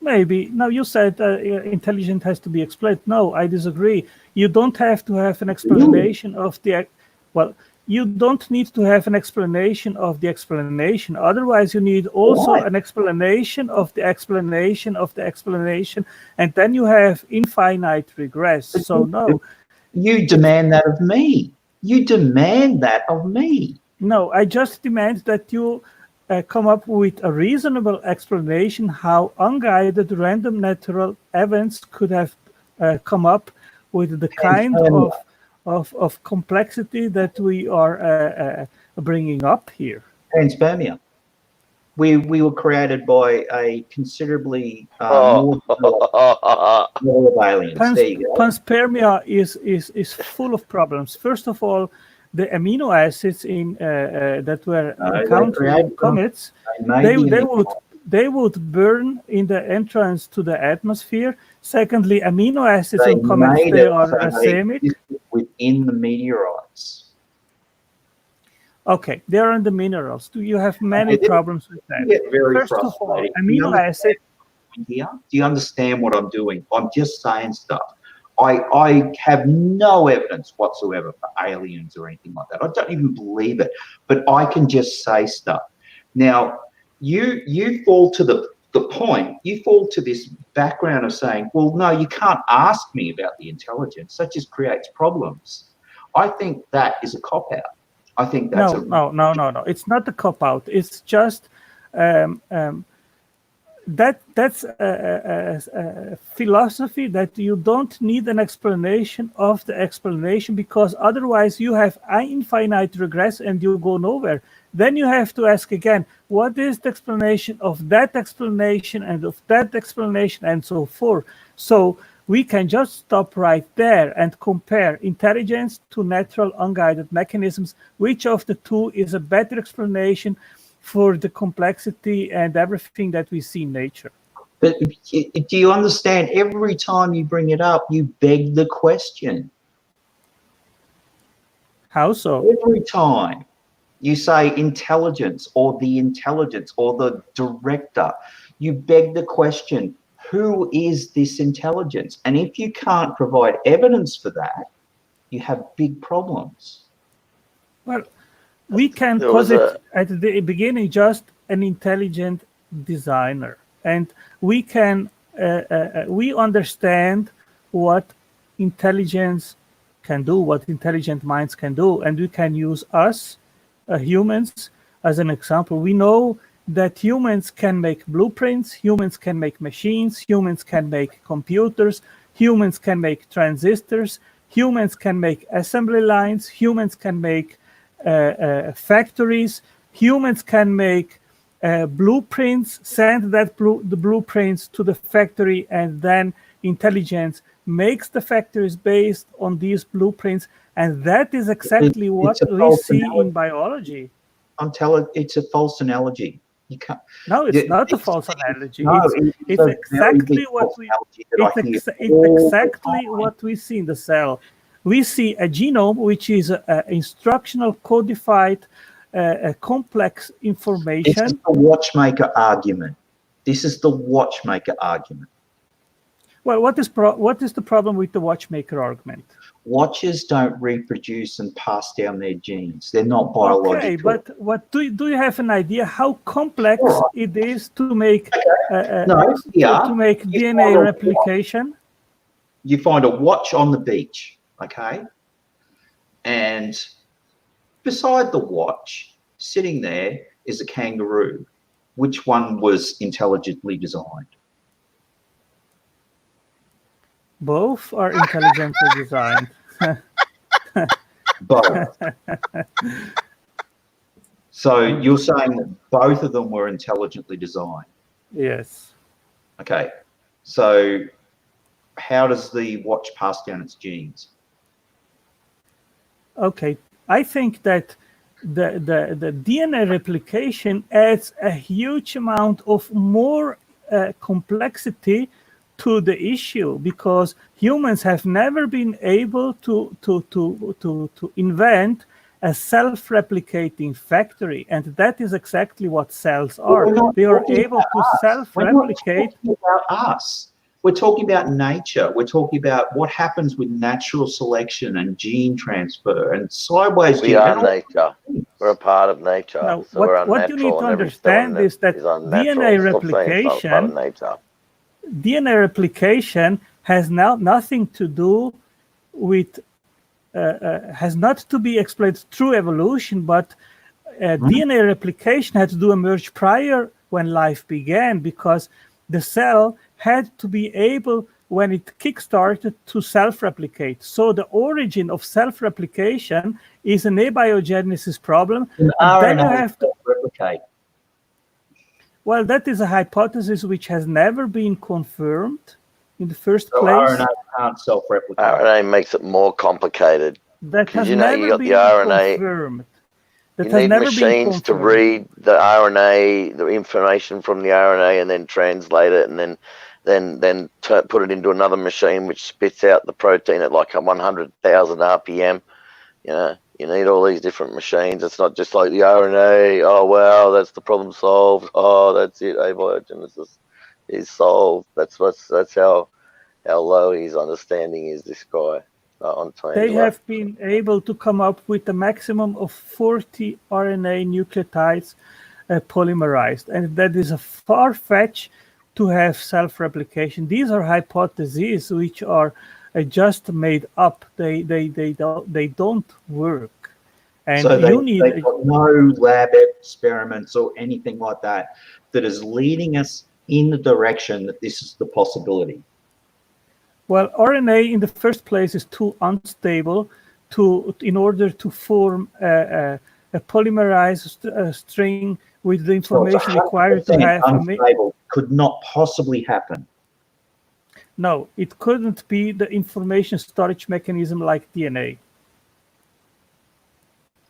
Maybe. No, you said intelligence has to be explained. No, I disagree. You don't have to have an explanation of the... Well, you don't need to have an explanation of the explanation. Otherwise, you need also an explanation of the explanation of the explanation, and then you have infinite regress. So no. You demand that of me. You demand that of me. No, I just demand that you come up with a reasonable explanation how unguided random natural events could have come up with the kind of complexity that we are bringing up here. Panspermia. We were created by a considerably more of aliens. There you go. Panspermia is full of problems. First of all, the amino acids in that were encountered in comets, they would burn in the entrance to the atmosphere. Secondly, amino acids in comets, they are racemic. Within the meteorites. Okay, they are in the minerals. Do you have many problems with that? First of all, amino acid. Here, do you understand what I'm doing? I'm just saying stuff. I have no evidence whatsoever for aliens or anything like that. I don't even believe it, but I can just say stuff. Now, you fall to the point, you fall to this background of saying, well, no, you can't ask me about the intelligence. That just creates problems. I think that is a cop-out. I think that's no. It's not a cop-out. It's just that's a philosophy that you don't need an explanation of the explanation, because otherwise you have infinite regress and you go nowhere. Then you have to ask again, what is the explanation of that explanation and of that explanation and so forth. So we can just stop right there and compare intelligence to natural unguided mechanisms. Which of the two is a better explanation for the complexity and everything that we see in nature? But do you understand? Every time you bring it up, you beg the question. How so? Every time you say intelligence or the director, you beg the question, who is this intelligence? And if you can't provide evidence for that, you have big problems. Well, we can posit at the beginning just an intelligent designer, and we can we understand what intelligence can do, what intelligent minds can do, and we can use us humans as an example. We know that humans can make blueprints, humans can make machines, humans can make computers, humans can make transistors, humans can make assembly lines, humans can make factories, humans can make blueprints, send the blueprints to the factory, and then intelligence makes the factories based on these blueprints, and that is exactly what we see in biology. I'm telling, it's a false analogy. You can't. No, it's not a false analogy. No, it's exactly what we. It's exactly what we see in the cell. We see a genome, which is an instructional codified, complex information. This is the watchmaker argument. This is the watchmaker argument. Well, what is the problem with the watchmaker argument? Watches don't reproduce and pass down their genes. They're not biological. Okay, but what do you have an idea how complex it is to make to make DNA replication? You find a watch on the beach, okay, and beside the watch, sitting there, is a kangaroo. Which one was intelligently designed? Both are intelligently designed. Both. So you're saying that both of them were intelligently designed? Yes. Okay. So how does the watch pass down its genes? Okay. I think that the DNA replication adds a huge amount of more complexity to the issue, because humans have never been able to invent a self-replicating factory, and that is exactly what cells are. They are able to self-replicate. About us. We're talking about nature. We're talking about what happens with natural selection and gene transfer and sideways We gene. are nature. We're a part of nature. Now, So we're what you need unnatural, to and every cell in understand it is that is unnatural. DNA Stop saying it's not part of replication, nature. DNA replication has now nothing to do with, has not to be explained through evolution, but DNA replication had to emerge prior when life began, because the cell had to be able, when it kickstarted, to self-replicate. So the origin of self-replication is an abiogenesis problem. And then you have to replicate. Well, that is a hypothesis which has never been confirmed in the first So place. RNA can't self-replicate. RNA makes it more complicated. That has You never got been the RNA. confirmed. That You has need never machines to been confirmed. read the RNA, the information from the RNA, and then translate it, and then put it into another machine which spits out the protein at like 100,000 RPM. You know, you need all these different machines. It's not just like the RNA. Oh wow, that's the problem solved. Oh, that's it. Abiogenesis is solved. That's how low his understanding is. This guy on They have been able to come up with a maximum of 40 RNA nucleotides polymerized, and that is a far-fetched to have self-replication. These are hypotheses which are just made up. They don't work. And so they've got no lab experiments or anything like that is leading us in the direction that this is the possibility. Well, RNA in the first place is too unstable in order to form a polymerized string with the information required to have unstable could not possibly happen. No, it couldn't be the information storage mechanism like DNA.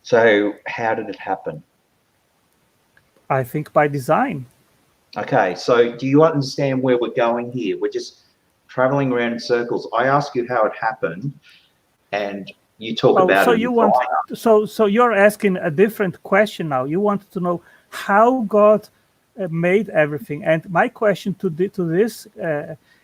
So how did it happen? I think by design. Okay, so do you understand where we're going here? We're just traveling around in circles. I ask you how it happened, and you talk about so it. So you're asking a different question now. You want to know how God made everything, and my question to this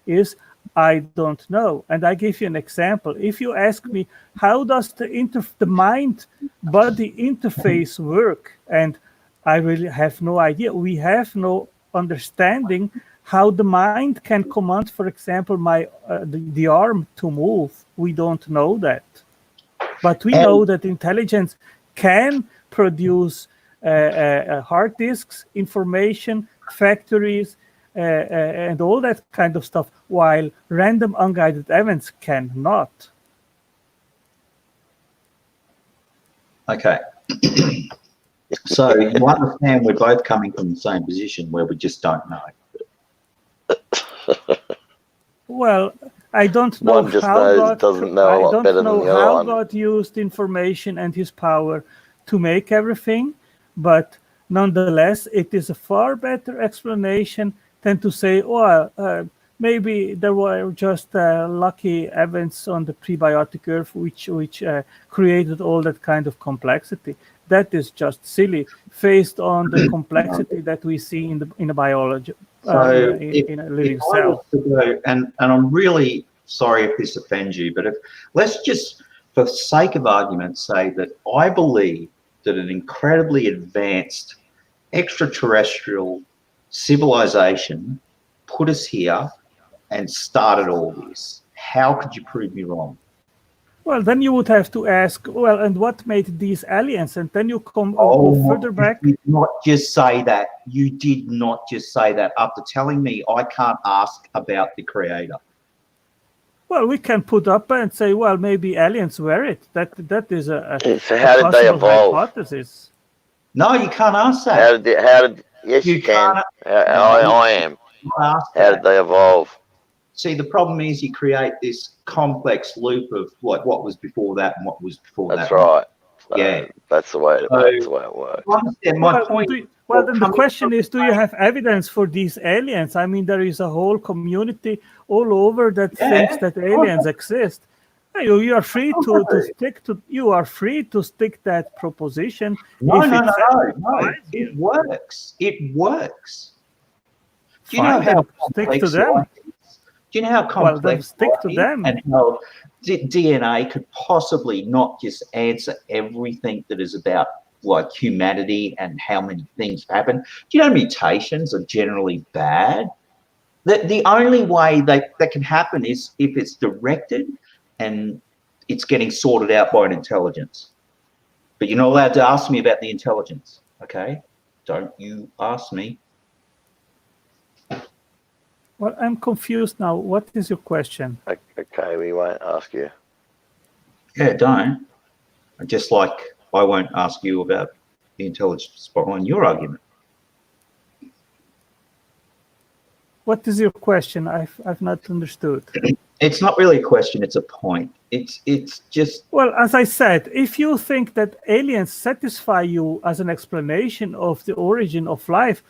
is, I don't know. And I give you an example. If you ask me, how does the mind-body interface work? And I really have no idea. We have no understanding how the mind can command, for example, the arm to move. We don't know that. But we know that intelligence can produce hard disks, information, factories, and all that kind of stuff, while random unguided events cannot. Okay. So you understand we're both coming from the same position where we just don't know. Well, I don't know One just how knows, God, doesn't know a lot better than the other one. God used information and his power to make everything, but nonetheless, it is a far better explanation than to say, well, maybe there were just lucky events on the prebiotic Earth which created all that kind of complexity. That is just silly, based on the complexity that we see in the biology, in a living cell. And I'm really sorry if this offends you, but let's just, for the sake of argument, say that I believe that an incredibly advanced extraterrestrial civilization put us here and started all this. How could you prove me wrong? Well, then you would have to ask, well, and what made these aliens? And then you go further back. You did not just say that. You did not just say that after telling me I can't ask about the creator. Well, we can put up and say, well, maybe aliens were it. That is a So how did they evolve? Hypothesis. No, you can't ask that. Yes, you can. I am. How did they evolve? See, the problem is you create this complex loop of what was before that and what was before that. That's right. So yeah, that's the way it works. My point. Well, then the question is, do you have evidence for these aliens? I mean, there is a whole community all over that thinks that aliens exist. You are free to stick that proposition. No. It works. It works. Do you know how stick to them? Do you know how complex then stick to them. and how DNA could possibly not just answer everything that is about like humanity and how many things happen? Do you know mutations are generally bad? The only way that can happen is if it's directed and it's getting sorted out by an intelligence. But you're not allowed to ask me about the intelligence, okay? Don't you ask me. Well, I'm confused now. What is your question? Okay, we won't ask you. Yeah, don't. Just like I won't ask you about the intelligence behind your argument. What is your question? I've not understood. It's not really a question, it's a point. It's just... Well, as I said, if you think that aliens satisfy you as an explanation of the origin of life,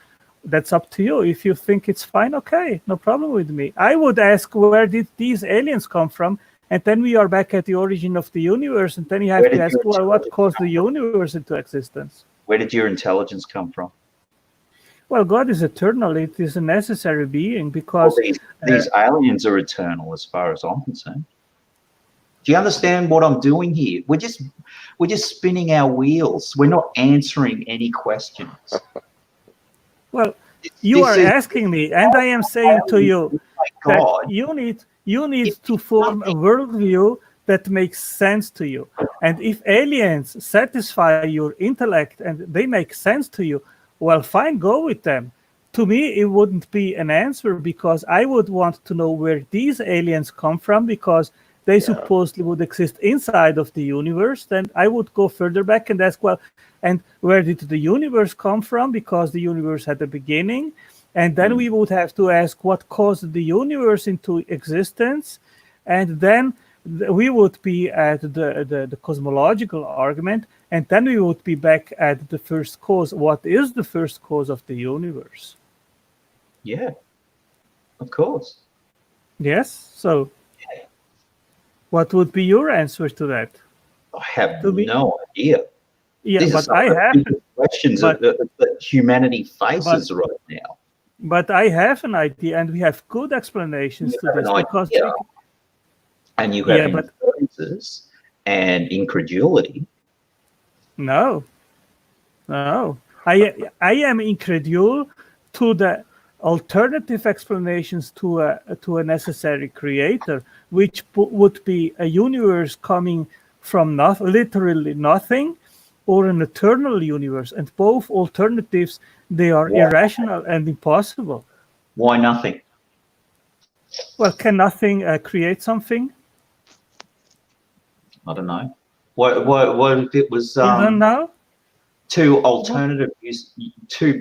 that's up to you. If you think it's fine, okay, no problem with me. I would ask, where did these aliens come from? And then we are back at the origin of the universe, and then you have to ask, well, what caused the universe into existence? Where did your intelligence come from? Well, God is eternal. It is a necessary being because... Well, these aliens are eternal as far as I'm concerned. Do you understand what I'm doing here? We're just spinning our wheels. We're not answering any questions. Well, you are asking me, and I am saying to you that you need to form a worldview that makes sense to you. And if aliens satisfy your intellect and they make sense to you, well, fine, go with them. To me, it wouldn't be an answer because I would want to know where these aliens come from because they supposedly would exist inside of the universe. Then I would go further back and ask, well, and where did the universe come from? Because the universe had a beginning. And then we would have to ask what caused the universe into existence. And then we would be at the cosmological argument. And then we would be back at the first cause. What is the first cause of the universe? Yeah, of course. Yes. So what would be your answer to that? I have no idea. Yeah, These but are I have questions that humanity faces right now. But I have an idea, and we have good explanations to this because and you have inferences and incredulity. No. I am incredule to the alternative explanations to a necessary creator, which would be a universe coming from literally nothing, or an eternal universe. And both alternatives, they are irrational and impossible. Why nothing? Well, can nothing create something? I don't know. What if it was you don't know? two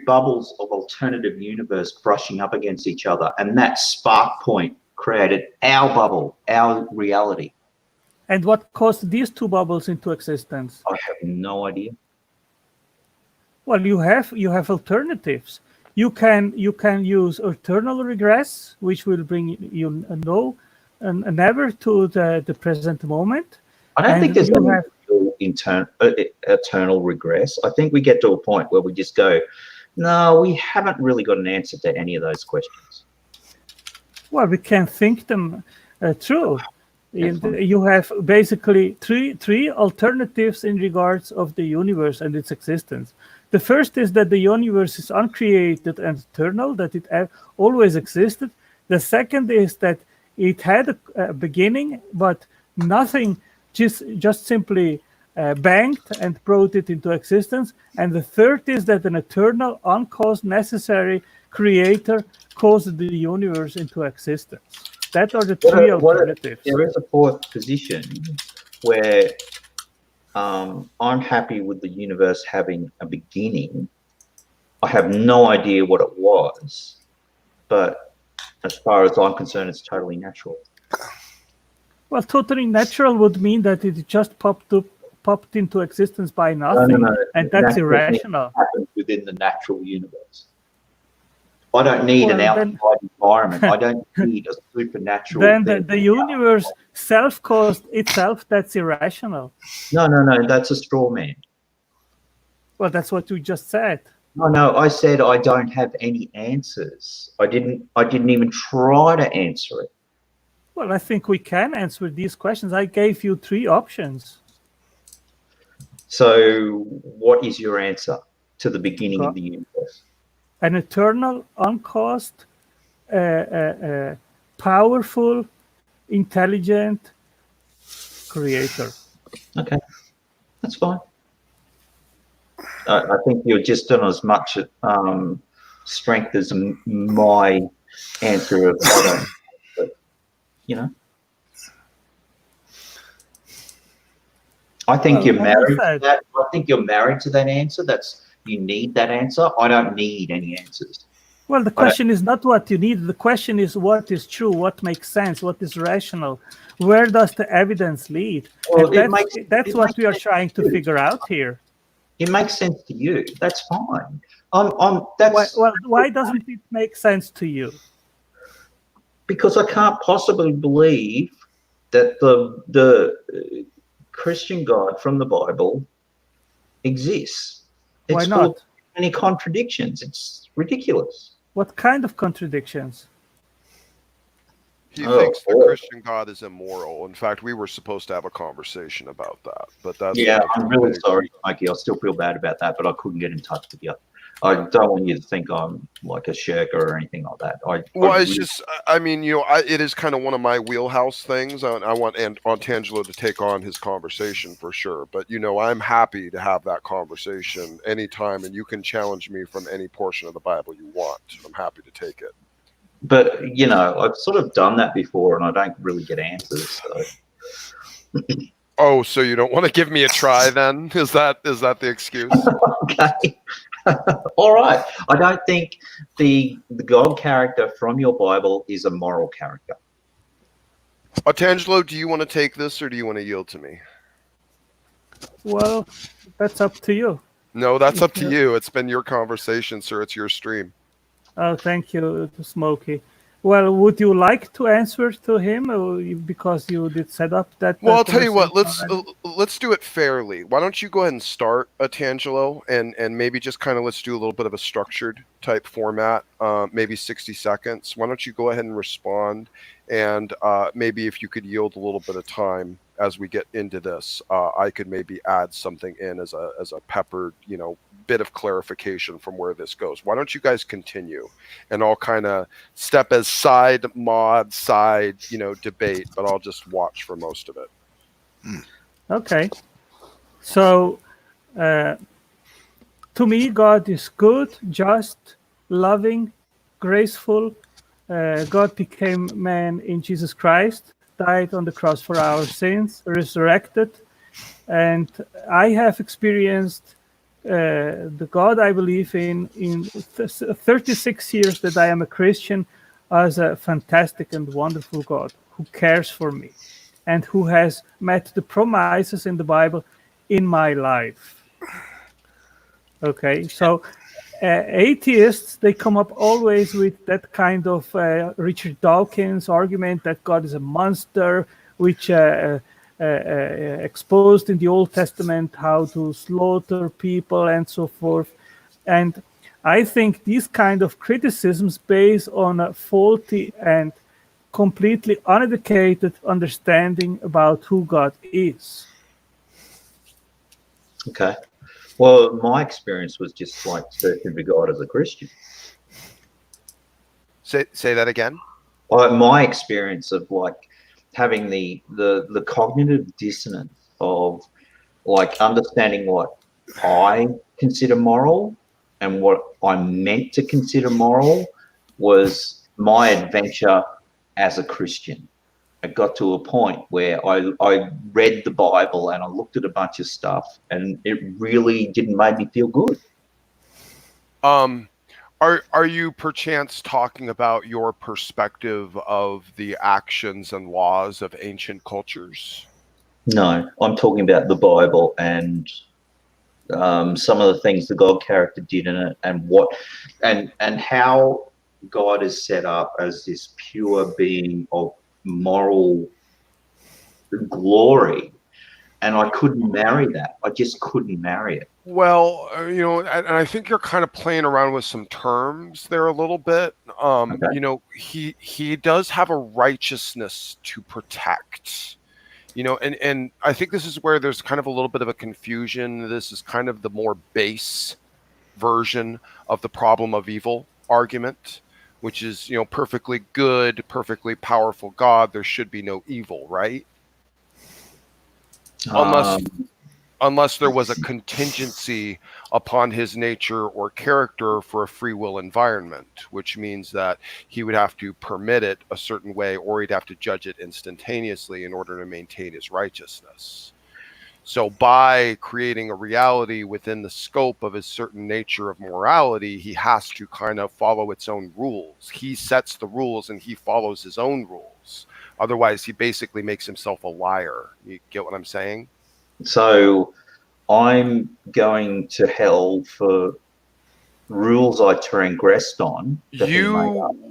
bubbles of alternative universe brushing up against each other, and that spark point created our bubble, our reality. And what caused these two bubbles into existence? I have no idea. Well, you have alternatives. You can use eternal regress, which will bring you never to the present moment. I don't think there's eternal regress. I think we get to a point where we just go, no, we haven't really got an answer to any of those questions. Well, we can think them through. You have basically three alternatives in regards of the universe and its existence. The first is that the universe is uncreated and eternal, that it always existed. The second is that it had a beginning, but nothing just simply banged and brought it into existence. And the third is that an eternal, uncaused, necessary creator caused the universe into existence. That are the three alternatives. There is a fourth position where I'm happy with the universe having a beginning. I have no idea what it was, but as far as I'm concerned, it's totally natural. Well, totally natural would mean that it just popped into existence by nothing, and that's irrational. Happens within the natural universe. I don't need an outside environment. I don't need a supernatural. Then the universe self-caused itself. That's irrational. No, that's a straw man. Well, that's what you just said. No, I said I don't have any answers. I didn't even try to answer it. Well, I think we can answer these questions. I gave you 3 options. So what is your answer to the beginning God. of the universe? An eternal, uncaused, powerful, intelligent creator. Okay, that's fine. I think you're just on as much strength as my answer of I don't, but, you know. I think Well, you're as I married to said, that. I think you're married to that answer. You need that answer. I don't need any answers. well, the question is not what you need. The question is what is true, what makes sense, what is rational. Where does the evidence lead? Well, And that's what we are trying to figure out here. It makes sense to you. That's fine. Why doesn't it make sense to you? Because I can't possibly believe that the Christian God from the Bible exists. Why It's full of not? many contradictions. It's ridiculous. What kind of contradictions? He thinks the Christian God is immoral. In fact, we were supposed to have a conversation about that, but that's I'm really sorry, Mikey. I still feel bad about that, but I couldn't get in touch with you. I don't want you to think I'm like a shirker or anything like that. It's just, I mean, it is kind of one of my wheelhouse things. I want Tangelo to take on his conversation for sure. But, I'm happy to have that conversation anytime, and you can challenge me from any portion of the Bible you want. I'm happy to take it. But, I've sort of done that before, and I don't really get answers. So. Oh, so you don't want to give me a try then? Is that the excuse? Okay. All right. I don't think the God character from your Bible is a moral character. Tangelo, do you want to take this or do you want to yield to me? Well, that's up to you. No, that's up to you. It's been your conversation, sir. It's your stream. Oh, thank you, Smokey. Well, would you like to answer to him because you did set up that? Well, I'll tell you what. Let's do it fairly. Why don't you go ahead and start, Tangelo, and maybe just kind of let's do a little bit of a structured type format, maybe 60 seconds. Why don't you go ahead and respond, and maybe if you could yield a little bit of time as we get into this, I could maybe add something in as a peppered, bit of clarification from where this goes. Why don't you guys continue, and I'll kind of step as side debate, but I'll just watch for most of it. Okay. So, to me, God is good, just, loving, graceful. God became man in Jesus Christ, died on the cross for our sins, resurrected, and I have experienced the God I believe in 36 years that I am a Christian as a fantastic and wonderful God who cares for me and who has met the promises in the Bible in my life. Okay, so atheists, they come up always with that kind of Richard Dawkins argument that God is a monster, which exposed in the Old Testament how to slaughter people and so forth. And I think these kind of criticisms based on a faulty and completely uneducated understanding about who God is. Okay. Well, my experience was just like searching for God as a Christian. Say that again. My experience of like having the cognitive dissonance of like understanding what I consider moral and what I'm meant to consider moral was my adventure as a Christian. I got to a point where I read the Bible and I looked at a bunch of stuff and it really didn't make me feel good. Are you perchance talking about your perspective of the actions and laws of ancient cultures? No, I'm talking about the Bible and some of the things the God character did in it, and what and how God is set up as this pure being of moral glory, and I couldn't marry that. I just couldn't marry it. Well, and I think you're kind of playing around with some terms there a little bit. Okay. He does have a righteousness to protect. And I think this is where there's kind of a little bit of a confusion. This is kind of the more base version of the problem of evil argument, which is, perfectly good, perfectly powerful God. There should be no evil, right? Unless there was a contingency upon his nature or character for a free will environment, which means that he would have to permit it a certain way, or he'd have to judge it instantaneously in order to maintain his righteousness. So by creating a reality within the scope of his certain nature of morality, he has to kind of follow its own rules. He sets the rules and he follows his own rules. Otherwise, he basically makes himself a liar. You get what I'm saying? So I'm going to hell for rules I transgressed on.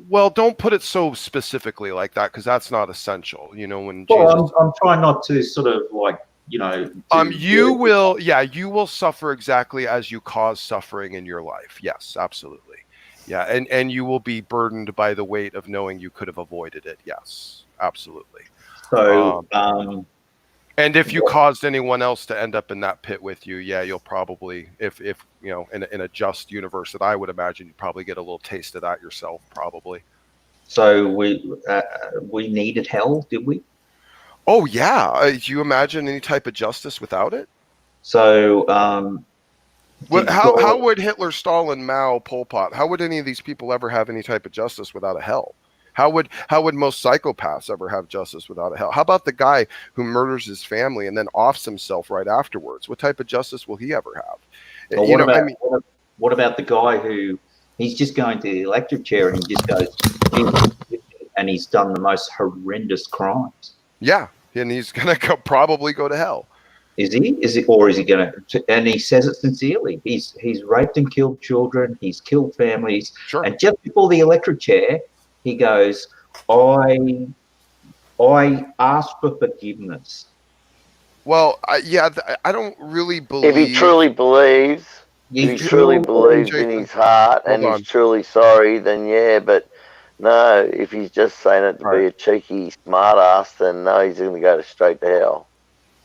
Well, don't put it so specifically like that, because that's not essential. When well, Jesus, I'm trying not to sort of like, you will suffer exactly as you cause suffering in your life. Yes, absolutely. Yeah, and you will be burdened by the weight of knowing you could have avoided it. Yes, absolutely. So, and if you caused anyone else to end up in that pit with you, yeah, you'll probably, if in a just universe that I would imagine, you'd probably get a little taste of that yourself, probably. So we needed hell, did we? Oh yeah. Do you imagine any type of justice without it? So, how would Hitler, Stalin, Mao, Pol Pot? How would any of these people ever have any type of justice without a hell? How would most psychopaths ever have justice without a hell? How about the guy who murders his family and then offs himself right afterwards? What type of justice will he ever have? What about the guy who he's just going to the electric chair and he just goes, and he's done the most horrendous crimes? Yeah, and he's gonna probably go to hell. Is he? Or is he going to? And he says it sincerely. He's raped and killed children. He's killed families. Sure. And just before the electric chair, he goes, I ask for forgiveness. Well, I don't really believe. If he truly believes, in his heart and he's truly sorry, then yeah. But no, if he's just saying it to be a cheeky smartass, then no, he's going to go straight to hell.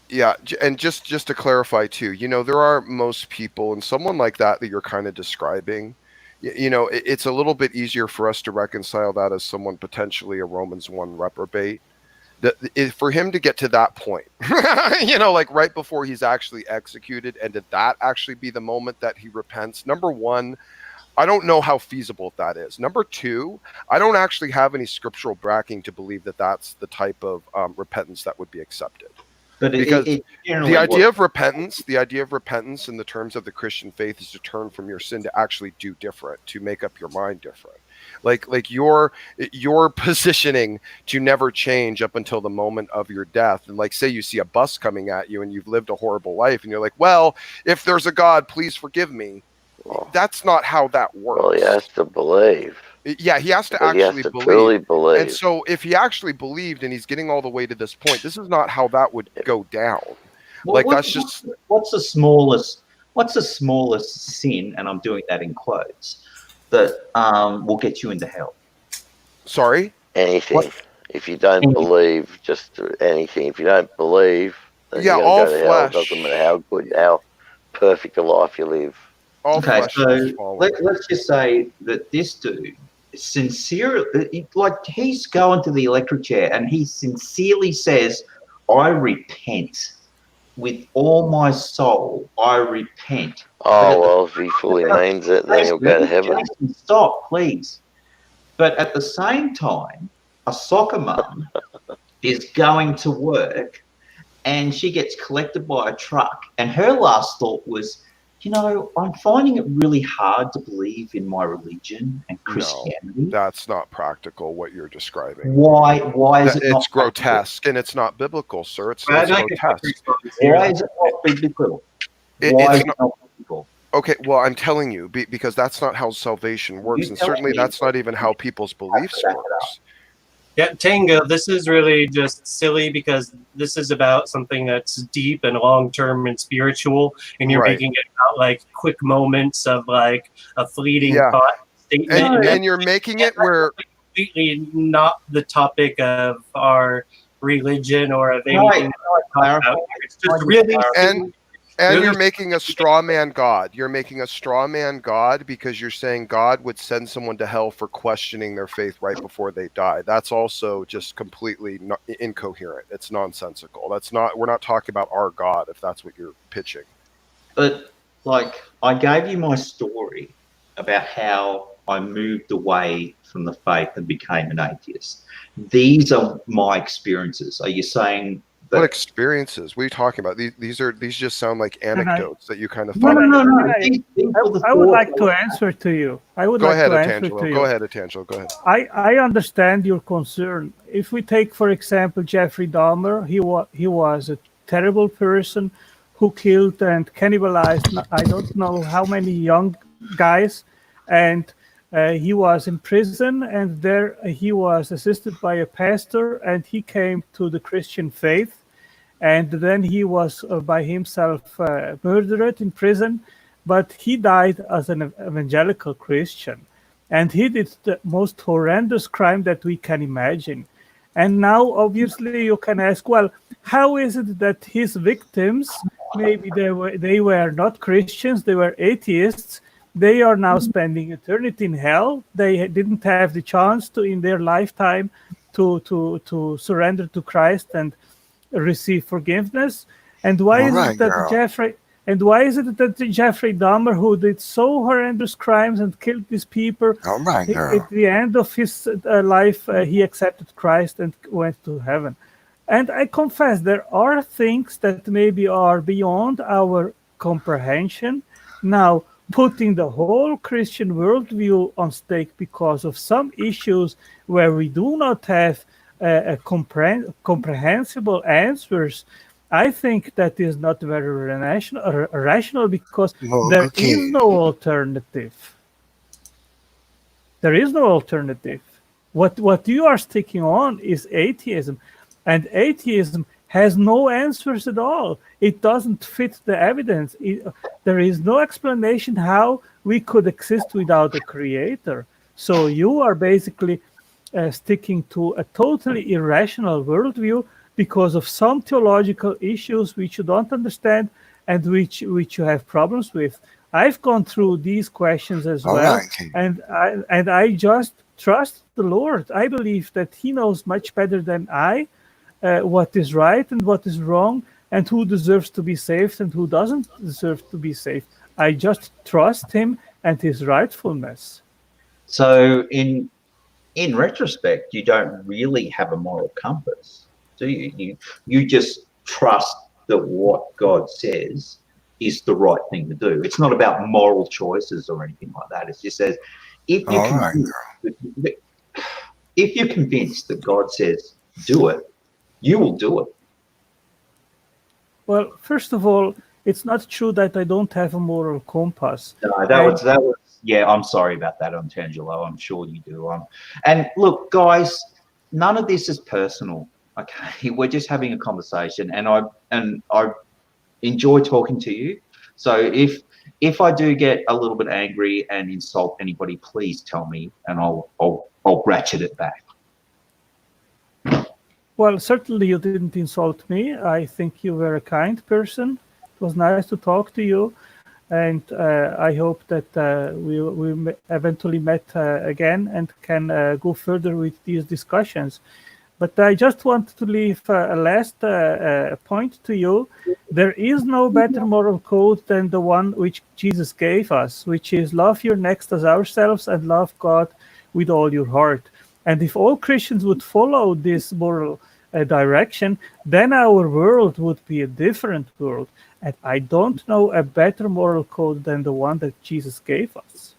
Yeah, and just to clarify too, there are most people, and someone like that you're kind of describing, it's a little bit easier for us to reconcile that as someone potentially a Romans 1 reprobate. For him to get to that point, like right before he's actually executed, and did that actually be the moment that he repents? Number one, I don't know how feasible that is. Number two, I don't actually have any scriptural backing to believe that that's the type of repentance that would be accepted. But because the idea of repentance in the terms of the Christian faith is to turn from your sin to actually do different, to make up your mind different. Like your positioning to never change up until the moment of your death. And like, say you see a bus coming at you and you've lived a horrible life and you're like, well, if there's a God, please forgive me. That's not how that works. Well, he has to believe. Yeah, he has to actually truly believe. And so if he actually believed and he's getting all the way to this point, this is not how that would go down. Well, what's the smallest sin, and I'm doing that in quotes, that will get you into hell? Sorry? Anything. If you don't believe, just anything. If you don't believe, then you're all go to flesh. Hell. Doesn't matter how good, how perfect a life you live. Okay, so let's just say that this dude sincerely, like, he's going to the electric chair and he sincerely says, I repent with all my soul. I repent. Oh, well, if he fully means it, then he'll go to heaven. Jason, stop, please. But at the same time, a soccer mum is going to work and she gets collected by a truck. And her last thought was, I'm finding it really hard to believe in my religion and Christianity. No, that's not practical, what you're describing. Why is it not It's grotesque and it's not biblical, sir. It's grotesque. Why is it not biblical? Why is it not biblical? Okay, well, I'm telling you, because that's not how salvation works, and certainly that's not even how people's beliefs works. Yeah, Tango, this is really just silly because this is about something that's deep and long-term and spiritual, and you're Right. making it about like quick moments of like a fleeting Yeah. thought statement. And you're making it where completely not the topic of our religion or of anything about. It's just really and really you're making a straw man God. You're making a straw man God because you're saying God would send someone to hell for questioning their faith right before they die. That's also just completely incoherent. It's nonsensical. That's not. We're not talking about our God if that's what you're pitching. But like, I gave you my story about how I moved away from the faith and became an atheist. These are my experiences. Are you saying that? What experiences? What are you talking about? These just sound like anecdotes that you kind of No, thought. no, no, no. I would like to answer to you. I would Go like ahead, to answer Atangelo. to you. Go ahead, Atangelo. Go ahead. I understand your concern. If we take, for example, Jeffrey Dahmer, he was a terrible person who killed and cannibalized I don't know how many young guys, and he was in prison, and there he was assisted by a pastor, and he came to the Christian faith, and then he was by himself murdered in prison, but he died as an evangelical Christian, and he did the most horrendous crime that we can imagine. And now, obviously, you can ask, well, how is it that his victims, maybe they were not Christians, they were atheists, they are now spending eternity in hell. They didn't have the chance to, in their lifetime, to surrender to Christ and receive forgiveness. And why is it that Jeffrey Dahmer, who did so horrendous crimes and killed these people, at the end of his life, he accepted Christ and went to heaven? And I confess there are things that maybe are beyond our comprehension. Now, putting the whole Christian worldview on stake because of some issues where we do not have comprehensible answers, I think that is not very rational because there is no alternative. There is no alternative. What you are sticking on is atheism, and atheism has no answers at all. It doesn't fit the evidence. There is no explanation how we could exist without a creator. So you are basically sticking to a totally irrational worldview because of some theological issues which you don't understand and which you have problems with. I've gone through these questions as well, and I just trust the Lord. I believe that He knows much better than I what is right and what is wrong, and who deserves to be saved and who doesn't deserve to be saved. I just trust Him and His rightfulness. So in retrospect, you don't really have a moral compass, do you? You just trust that what God says is the right thing to do. It's not about moral choices or anything like that. It just says, if you're convinced that God says do it, you will do it. Well, first of all, it's not true that I don't have a moral compass. No, that was yeah, I'm sorry about that, Antangelo. I'm sure you do. And look, guys, none of this is personal. Okay, we're just having a conversation, and I enjoy talking to you. So if I do get a little bit angry and insult anybody, please tell me, and I'll ratchet it back. Well, certainly you didn't insult me. I think you were a kind person. It was nice to talk to you. And I hope that we eventually met again and can go further with these discussions. But I just want to leave a last point to you. There is no better moral code than the one which Jesus gave us, which is love your next as ourselves and love God with all your heart. And if all Christians would follow this moral direction, then our world would be a different world. And I don't know a better moral code than the one that Jesus gave us.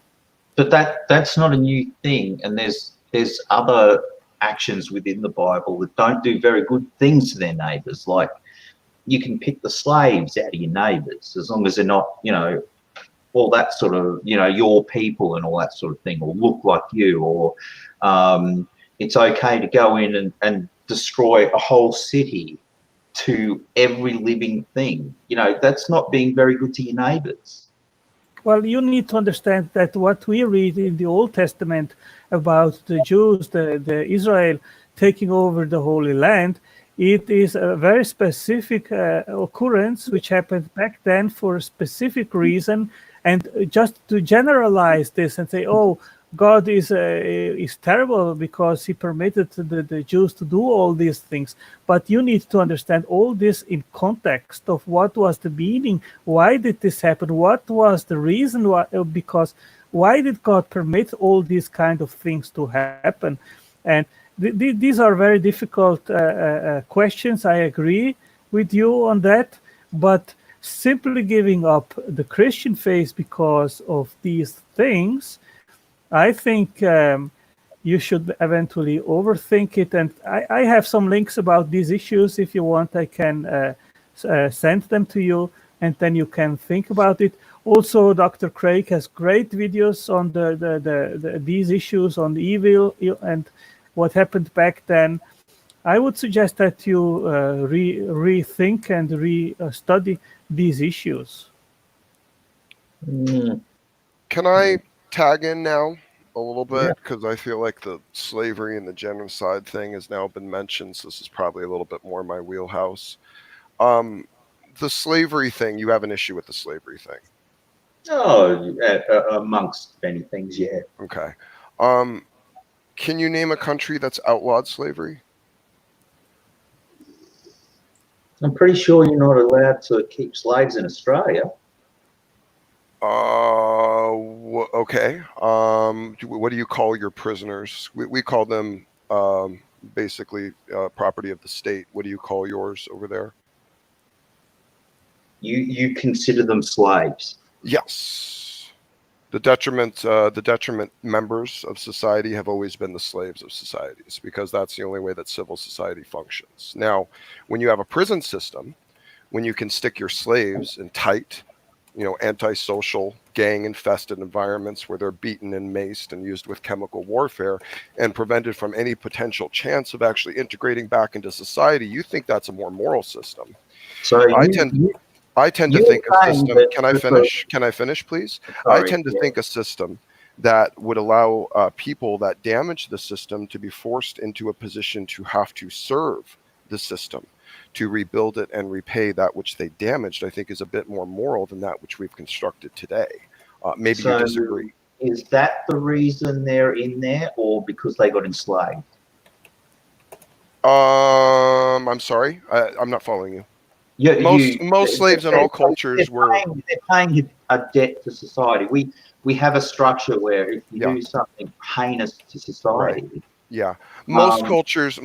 But that's not a new thing. And there's other actions within the Bible that don't do very good things to their neighbours. Like, you can pick the slaves out of your neighbours as long as they're not, all that sort of, your people and all that sort of thing, or look like you, or, it's okay to go in and destroy a whole city to every living thing. You know, that's not being very good to your neighbors. Well, you need to understand that what we read in the Old Testament about the Jews, the Israel taking over the Holy Land, it is a very specific occurrence which happened back then for a specific reason. And just to generalize this and say, oh, God is terrible because he permitted the Jews to do all these things. But you need to understand all this in context of what was the meaning, why did this happen, what was the reason why, because why did God permit all these kind of things to happen? And these are very difficult questions. I agree with you on that, but simply giving up the Christian faith because of these things, I think you should eventually overthink it. And I have some links about these issues. If you want, I can send them to you, and then you can think about it. Also, Dr. Craig has great videos on these issues, on evil and what happened back then. I would suggest that you rethink and re-study these issues. Can I tag in now a little bit? Because I feel like the slavery and the genocide thing has now been mentioned, so this is probably a little bit more my wheelhouse. The slavery thing, you have an issue with the slavery thing? Oh, amongst many things, yeah. Okay. Can you name a country that's outlawed slavery? I'm pretty sure you're not allowed to keep slaves in Australia. Okay. What do you call your prisoners? We call them basically property of the state. What do you call yours over there? You consider them slaves? Yes. The detriment members of society have always been the slaves of societies, because that's the only way that civil society functions. Now, when you have a prison system, when you can stick your slaves in tight, antisocial, gang-infested environments where they're beaten and maced and used with chemical warfare and prevented from any potential chance of actually integrating back into society, you think that's a more moral system. So I tend to think a system. Can I finish? Can I finish, please? Sorry, I tend to think a system that would allow people that damage the system to be forced into a position to have to serve the system, to rebuild it and repay that which they damaged, I think is a bit more moral than that which we've constructed today. Maybe you disagree. Is that the reason they're in there, or because they got enslaved? I'm sorry, I'm not following you. Yeah, most slaves in all cultures they're paying a debt to society. We have a structure where if you do something heinous to society, right. Yeah, most cultures,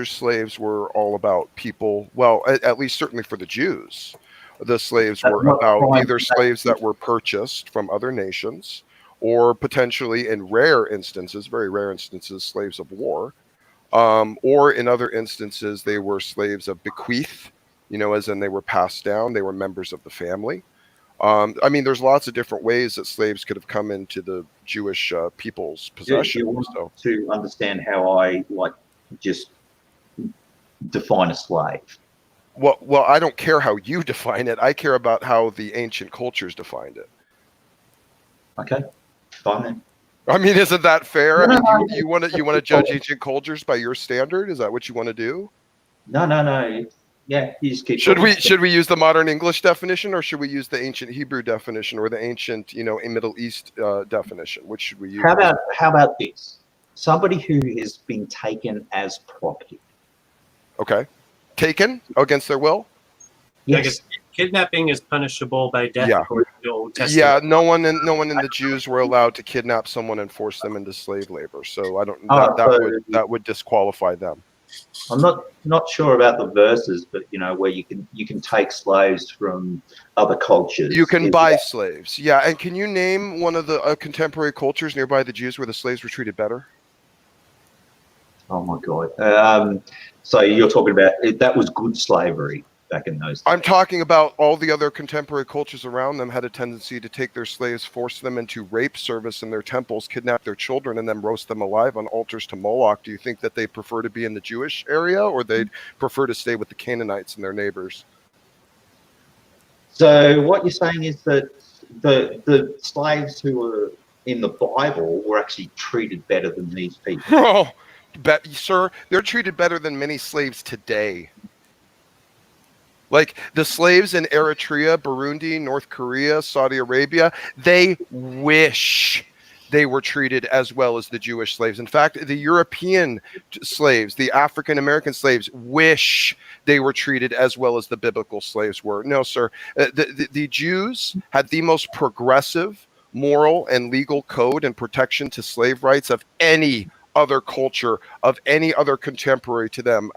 slaves were all about people. Well, at least certainly for the Jews, the slaves were about either slaves that were purchased from other nations, or potentially, in rare instances, very rare instances, slaves of war, or in other instances, they were slaves of bequeath. As in they were passed down, they were members of the family. I mean, there's lots of different ways that slaves could have come into the Jewish people's possession. You want to understand how I just define a slave? Well, I don't care how you define it. I care about how the ancient cultures defined it. Okay, fine then. I mean, isn't that fair? I mean, you want to judge ancient cultures by your standard? Is that what you want to do? No. Yeah, you just keep. Should we use the modern English definition, or should we use the ancient Hebrew definition, or the ancient Middle East definition? Which should we use? How about this? Somebody who has been taken as property. Okay, taken against their will. Yes. Kidnapping is punishable by death according to the Old Testament. Yeah, no one in the Jews were allowed to kidnap someone and force them into slave labor. So I don't. That would disqualify them. I'm not sure about the verses, but where you can take slaves from other cultures. You can buy slaves, yeah. And can you name one of the contemporary cultures nearby the Jews where the slaves were treated better? Oh my God! So you're talking about that was good slavery. back in those days. I'm talking about all the other contemporary cultures around them had a tendency to take their slaves, force them into rape service in their temples, kidnap their children, and then roast them alive on altars to Moloch. Do you think that they prefer to be in the Jewish area, or they'd prefer to stay with the Canaanites and their neighbors? So what you're saying is that the slaves who were in the Bible were actually treated better than these people. Oh, sir, they're treated better than many slaves today. Like the slaves in Eritrea, Burundi, North Korea, Saudi Arabia, they wish they were treated as well as the Jewish slaves. In fact, the European slaves, the African American slaves, wish they were treated as well as the biblical slaves were. No, sir. The Jews had the most progressive moral and legal code and protection to slave rights of any other culture, of any other contemporary to them,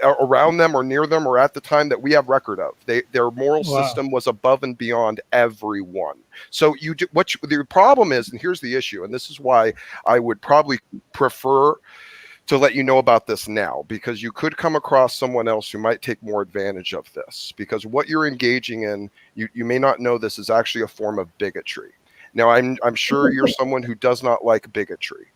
around them or near them or at the time that we have record of. Their moral system was above and beyond everyone. So the problem is, and here's the issue, and this is why I would probably prefer to let you know about this now, because you could come across someone else who might take more advantage of this, because what you're engaging in, you may not know this is actually a form of bigotry. Now, I'm sure you're someone who does not like bigotry.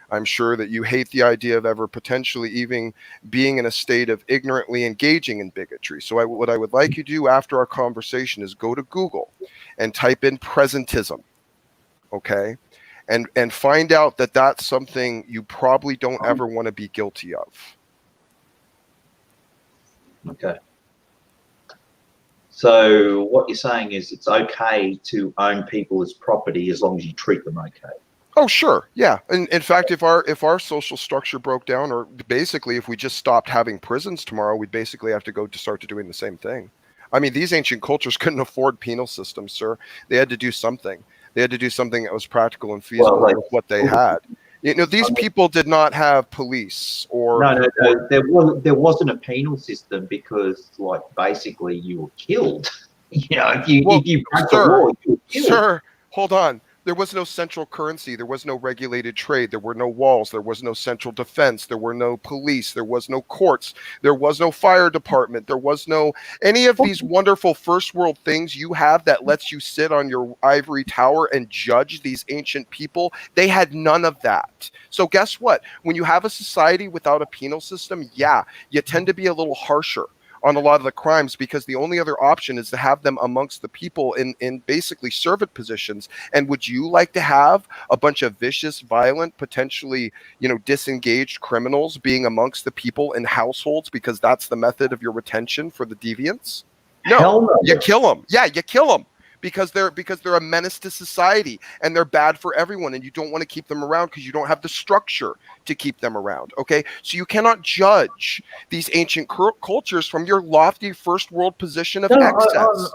I'm sure that you hate the idea of ever potentially even being in a state of ignorantly engaging in bigotry. So what I would like you to do after our conversation is go to Google and type in presentism, okay? And find out that that's something you probably don't ever want to be guilty of. Okay. So what you're saying is it's okay to own people as property as long as you treat them okay. Oh, sure. Yeah. And in fact, if our social structure broke down, or basically if we just stopped having prisons tomorrow, we'd basically have to go to start to doing the same thing. I mean, these ancient cultures couldn't afford penal systems, sir. They had to do something. They had to do something that was practical and feasible with what they had. You know, these people did not have police or... No. There wasn't a penal system because, like, basically you were killed. You know, if you broke the law, you were killed. Sir, hold on. There was no central currency. There was no regulated trade. There were no walls. There was no central defense. There were no police. There was no courts. There was no fire department. There was no any of these wonderful first world things you have that lets you sit on your ivory tower and judge these ancient people. They had none of that. So guess what? When you have a society without a penal system, yeah, you tend to be a little harsher on a lot of the crimes, because the only other option is to have them amongst the people in basically servant positions. And would you like to have a bunch of vicious, violent, potentially, disengaged criminals being amongst the people in households because that's the method of your retention for the deviants? No, you kill them. Yeah, you kill them. Because they're a menace to society and they're bad for everyone, and you don't want to keep them around because you don't have the structure to keep them around. Okay, so you cannot judge these ancient cultures from your lofty first world position of excess.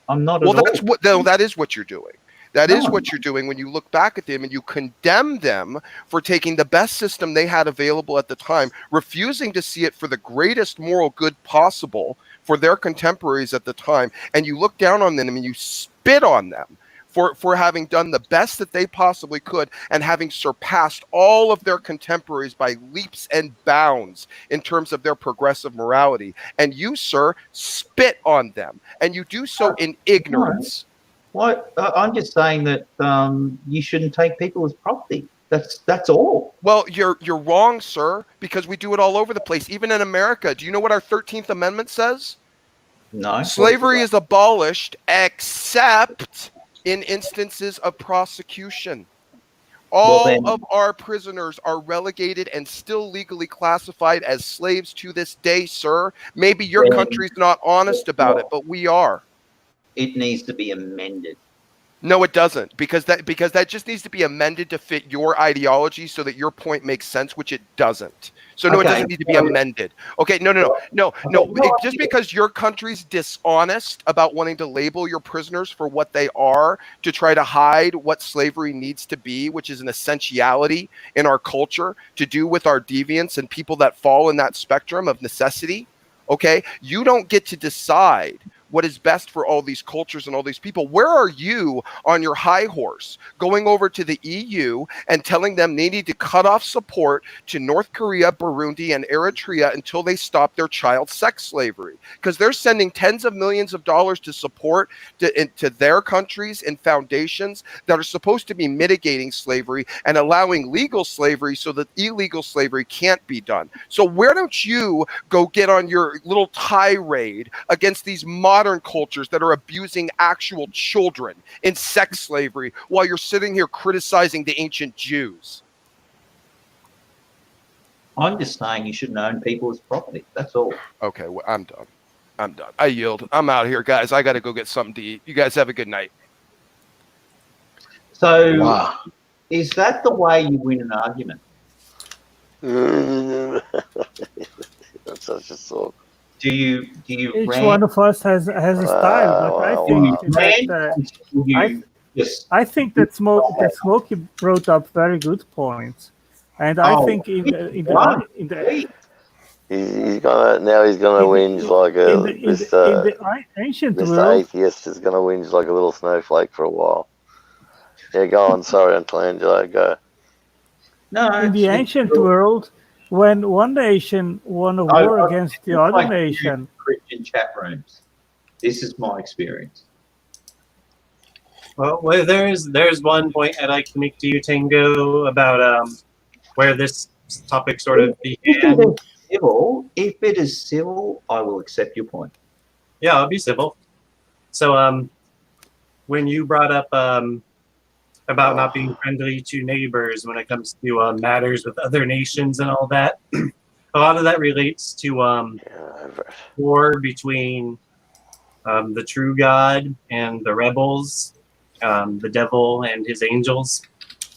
I'm not. Well, that is what you're doing. That is what you're doing when you look back at them and you condemn them for taking the best system they had available at the time, refusing to see it for the greatest moral good possible for their contemporaries at the time, and you look down on them and you spit on them for having done the best that they possibly could and having surpassed all of their contemporaries by leaps and bounds in terms of their progressive morality. And you, sir, spit on them, and you do so in ignorance. Well, I'm just saying that you shouldn't take people as property. That's all. Well, you're wrong, sir, because we do it all over the place, even in America. Do you know what our 13th Amendment says? No. Slavery is abolished except in instances of prosecution. All of our prisoners are relegated and still legally classified as slaves to this day, sir. Maybe your country's not honest about it, but we are. It needs to be amended. No, it doesn't, because that just needs to be amended to fit your ideology so that your point makes sense, which it doesn't. So no, it doesn't need to be amended. Okay, no. Just because your country's dishonest about wanting to label your prisoners for what they are to try to hide what slavery needs to be, which is an essentiality in our culture to do with our deviants and people that fall in that spectrum of necessity. Okay, you don't get to decide what is best for all these cultures and all these people. Where are you on your high horse going over to the EU and telling them they need to cut off support to North Korea, Burundi, and Eritrea until they stop their child sex slavery? Because they're sending tens of millions of dollars to support to their countries and foundations that are supposed to be mitigating slavery and allowing legal slavery so that illegal slavery can't be done. So where don't you go get on your little tirade against these modern cultures that are abusing actual children in sex slavery while you're sitting here criticizing the ancient Jews? I'm just saying you shouldn't own people as property. That's all. Okay, well, I'm done. I yield. I'm out of here, guys. I got to go get something to eat. You guys have a good night. So, Wow. is that the way you win an argument? That's such a thought. Do you Each rant? one of us has a style, but I Wow, think Do you rant? that Do you just I think that Smokey brought up very good points, and I Oh, think in the He's gonna whinge like the ancient Mr. world. Atheist is gonna whinge like a little snowflake for a while. Yeah, go on. Sorry, Uncle Angelo, go. no? In the ancient world, when one nation won a war against the other like nation, Christian chat rooms. This is my experience. Well, there's one point I'd like to make to you, Tango, about where this topic sort of began. If it is civil, I will accept your point. Yeah, I'll be civil. So, when you brought up about not being friendly to neighbors when it comes to matters with other nations and all that, a lot of that relates to war between the true God and the rebels, the devil and his angels.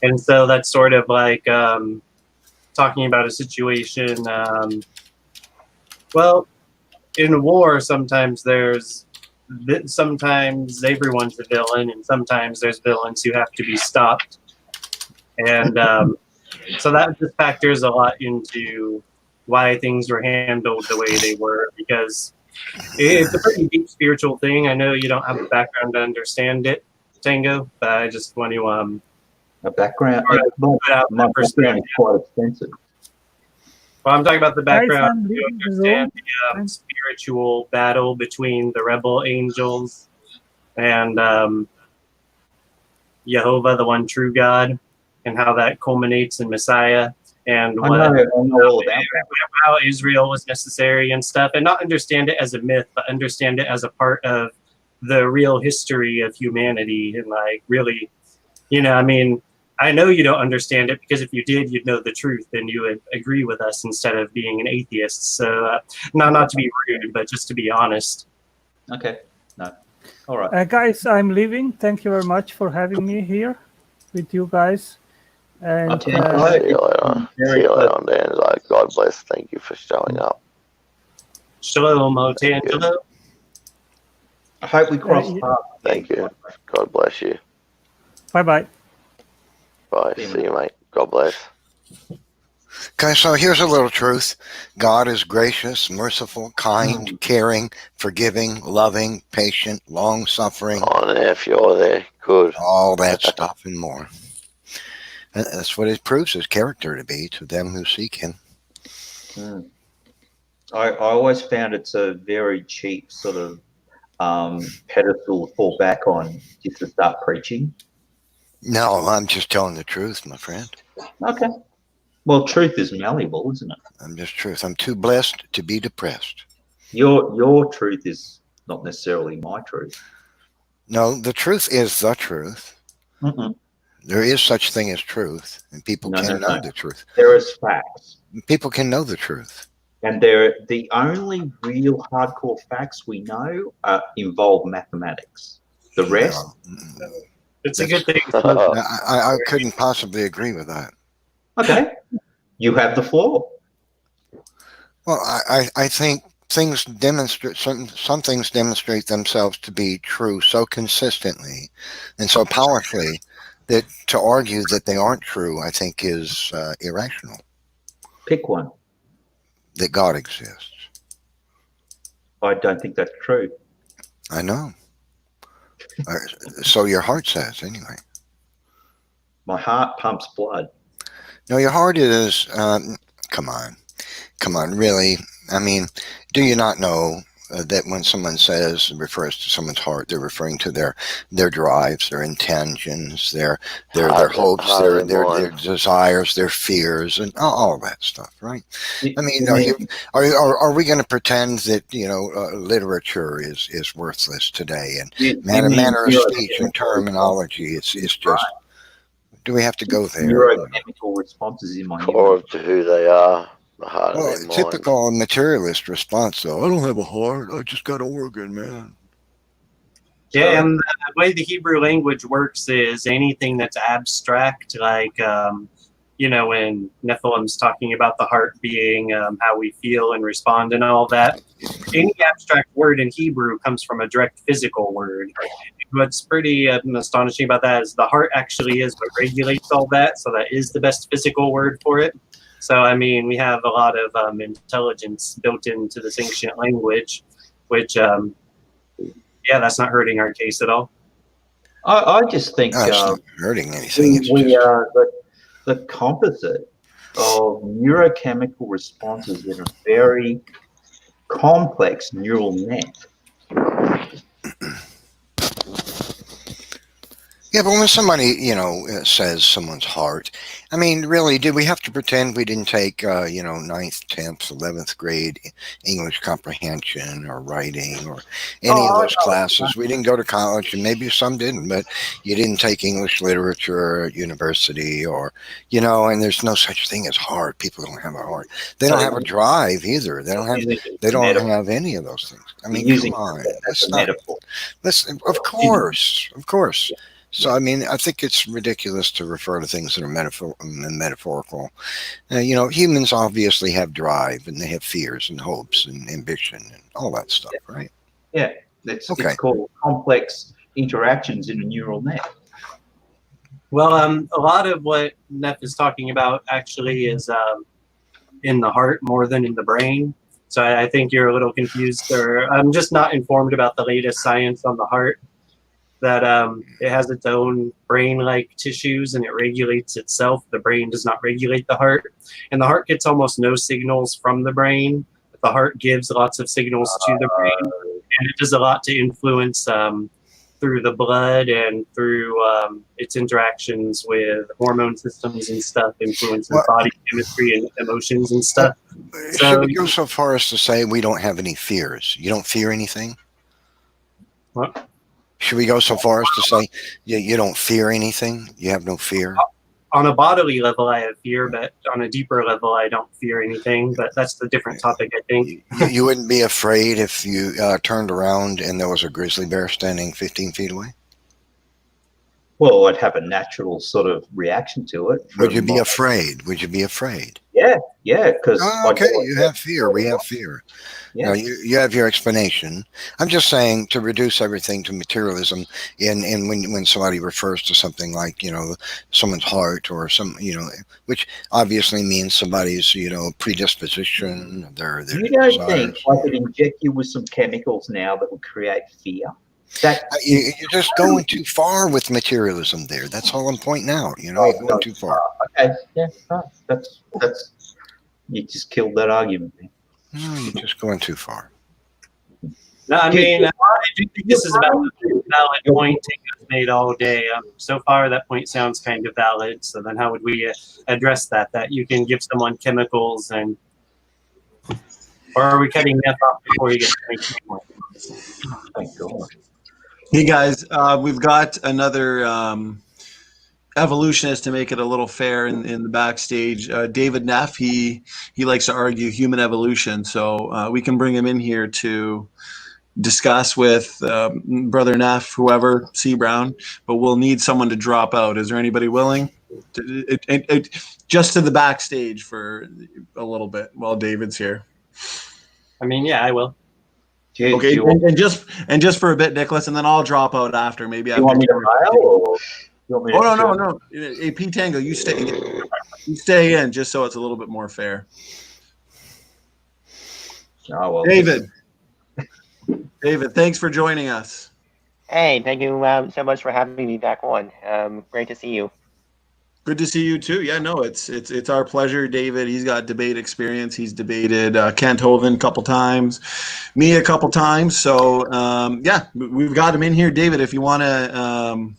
And so that's sort of like talking about a situation. Well, in a war, sometimes everyone's a villain, and sometimes there's villains who have to be stopped. And so that just factors a lot into why things were handled the way they were, because it's a pretty deep spiritual thing. I know you don't have the background to understand it, Tango, but I just want to A background. put out My the background is quite extensive. Well, I'm talking about the background Guys, to I'm understand the spiritual battle between the rebel angels and Jehovah, the one true God, and how that culminates in Messiah, and I know all about that. how Israel was necessary and stuff, and not understand it as a myth, but understand it as a part of the real history of humanity. And like, really, I mean, I know you don't understand it, because if you did, you'd know the truth and you would agree with us instead of being an atheist. So not to be rude, but just to be honest. Okay. No. All right. guys, I'm leaving. Thank you very much for having me here with you guys. And Okay. See you later. See you later, Dan. Like, God bless. Thank you for showing up. Shalom, Otangelo. I hope we cross paths. Thank you. God bless you. bye-bye. Bye. See you, mate. God bless. Okay, so here's a little truth. God is gracious, merciful, kind, caring, forgiving, loving, patient, long-suffering. On if you're there. Good. All that stuff and more. And that's what it proves his character to be to them who seek him. I always found it's a very cheap sort of pedestal to fall back on just to start preaching. No, I'm just telling the truth, my friend. Okay. Well, truth is malleable, isn't it? I'm just truth. I'm too blessed to be depressed. Your truth is not necessarily my truth. No, the truth is the truth. Mm-mm. There is such thing as truth, and people can know the truth. There is facts. People can know the truth. And the only real hardcore facts we know involve mathematics. The rest... It's a good thing. I couldn't possibly agree with that. Okay. You have the floor. Well, I think things demonstrate, some things demonstrate themselves to be true so consistently and so powerfully that to argue that they aren't true, I think, is irrational. Pick one. That God exists. I don't think that's true. I know. So your heart says, anyway. My heart pumps blood. No, your heart is. Come on, really. I mean, do you not know that when someone refers to someone's heart, they're referring to their drives, their intentions, their hopes, their desires, their fears, and all that stuff, right? I mean, are we going to pretend that literature is worthless today, and manner of speech and terminology is just? Do we have to go there? Neurochemical responses in my Core to who they are, the heart of their mind. Typical materialist response, though. I don't have a heart. I just got an organ, man. Yeah, and the way the Hebrew language works is anything that's abstract, like, when Nephilim's talking about the heart being how we feel and respond and all that, any abstract word in Hebrew comes from a direct physical word. What's pretty astonishing about that is the heart actually is what regulates all that, so that is the best physical word for it. So, I mean, we have a lot of intelligence built into this ancient language, which, that's not hurting our case at all. I just think it's not hurting anything. We are the composite of neurochemical responses in a very complex neural net. Yeah, but when somebody, says someone's heart, I mean, really, did we have to pretend we didn't take, 9th, 10th, 11th grade English comprehension or writing or any of those classes? We didn't go to college, and maybe some didn't, but you didn't take English literature at university or, and there's no such thing as heart. People don't have a heart. They don't have a drive either. They don't have any of those things. I mean, come on. Of course. So, I mean, I think it's ridiculous to refer to things that are metaphorical. Humans obviously have drive, and they have fears and hopes and ambition and all that stuff, right? Yeah, it's called complex interactions in a neural net. Well, a lot of what Neff is talking about actually is in the heart more than in the brain. So I think you're a little confused, or I'm just not informed about the latest science on the heart. That it has its own brain-like tissues and it regulates itself. The brain does not regulate the heart. And the heart gets almost no signals from the brain. But the heart gives lots of signals to the brain. And it does a lot to influence through the blood and through its interactions with hormone systems and stuff, influences body chemistry and emotions and stuff. Should we go so far as to say we don't have any fears? You don't fear anything? What? Should we go so far as to say you don't fear anything? You have no fear? On a bodily level, I have fear, but on a deeper level, I don't fear anything. But that's a different topic, I think. You wouldn't be afraid if you turned around and there was a grizzly bear standing 15 feet away? Well, I'd have a natural sort of reaction to it. Would you be afraid? Yeah, because... you have fear. We have fear. Yeah. You have your explanation. I'm just saying to reduce everything to materialism when somebody refers to something like, someone's heart or which obviously means somebody's, predisposition, their You don't think I could inject you with some chemicals now that would create fear? You're just going too far with materialism there. That's all I'm pointing out. You're going too far. Okay, yeah, that's you just killed that argument. No, you're just going too far. No, I mean, I do think this is about a valid point Tinko's made all day. So far, that point sounds kind of valid. So then how would we address that? That you can give someone chemicals and... Or are we cutting Neff off before you get to make more? Thank God. Hey guys, we've got another evolutionist to make it a little fair in the backstage. David Neff, he likes to argue human evolution, so we can bring him in here to discuss with Brother Neff, whoever, C. Brown, but we'll need someone to drop out. Is there anybody willing? Just to the backstage for a little bit while David's here. I mean, yeah, I will. Okay, and just for a bit, Nicholas, and then I'll drop out after. Maybe you want me to file, or you want me to no. Hey, P Tango, you stay in just so it's a little bit more fair. Oh, well, David. David, thanks for joining us. Hey, thank you so much for having me back on. Great to see you. Good to see you too. Yeah, no, it's our pleasure, David. He's got debate experience. He's debated Kent Hovind a couple times, me a couple times. So yeah, we've got him in here, David. If you want to,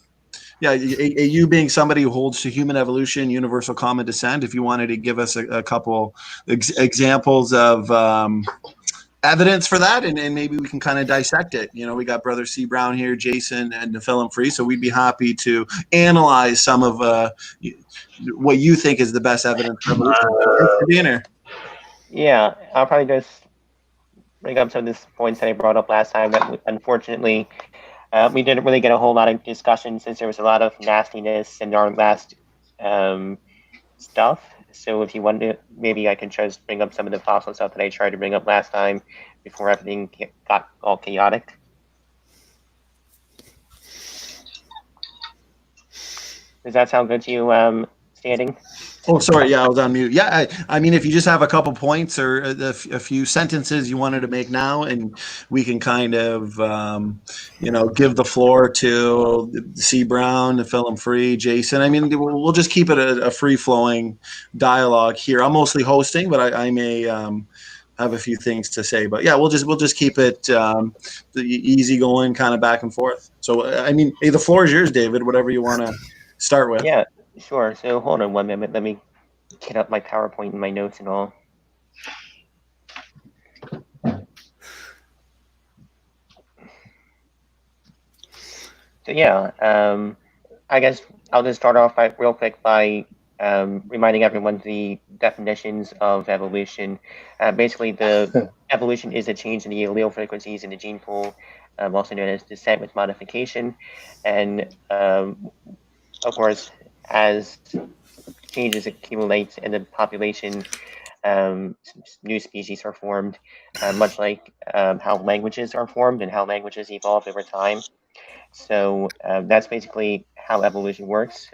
yeah, you being somebody who holds to human evolution, universal common descent, if you wanted to give us a couple examples of evidence for that, and maybe we can kind of dissect it. You know, we got Brother C. Brown here, Jason, and Nephilim Free, so we'd be happy to analyze some of what you think is the best evidence for evolution. Thanks for being here. Yeah, I'll probably just bring up some of these points that I brought up last time that unfortunately we didn't really get a whole lot of discussion since there was a lot of nastiness in our last stuff. So if you want to, maybe I can just bring up some of the fossil stuff that I tried to bring up last time before everything got all chaotic. Does that sound good to you, Standing? Oh, sorry. Yeah, I was on mute. Yeah, I mean, if you just have a couple points or a few sentences you wanted to make now, and we can kind of, give the floor to C. Brown, Nephilim Free, Jason. I mean, we'll just keep it a free-flowing dialogue here. I'm mostly hosting, but I may have a few things to say. But yeah, we'll just keep it easy going, kind of back and forth. So, I mean, hey, the floor is yours, David. Whatever you want to start with. Yeah. Sure. So hold on 1 minute. Let me get up my PowerPoint and my notes and all. So yeah, I guess I'll just start off real quick by reminding everyone the definitions of evolution. Basically, the evolution is a change in the allele frequencies in the gene pool, also known as descent with modification, and of course, as changes accumulate in the population, new species are formed, much like how languages are formed and how languages evolve over time. So that's basically how evolution works.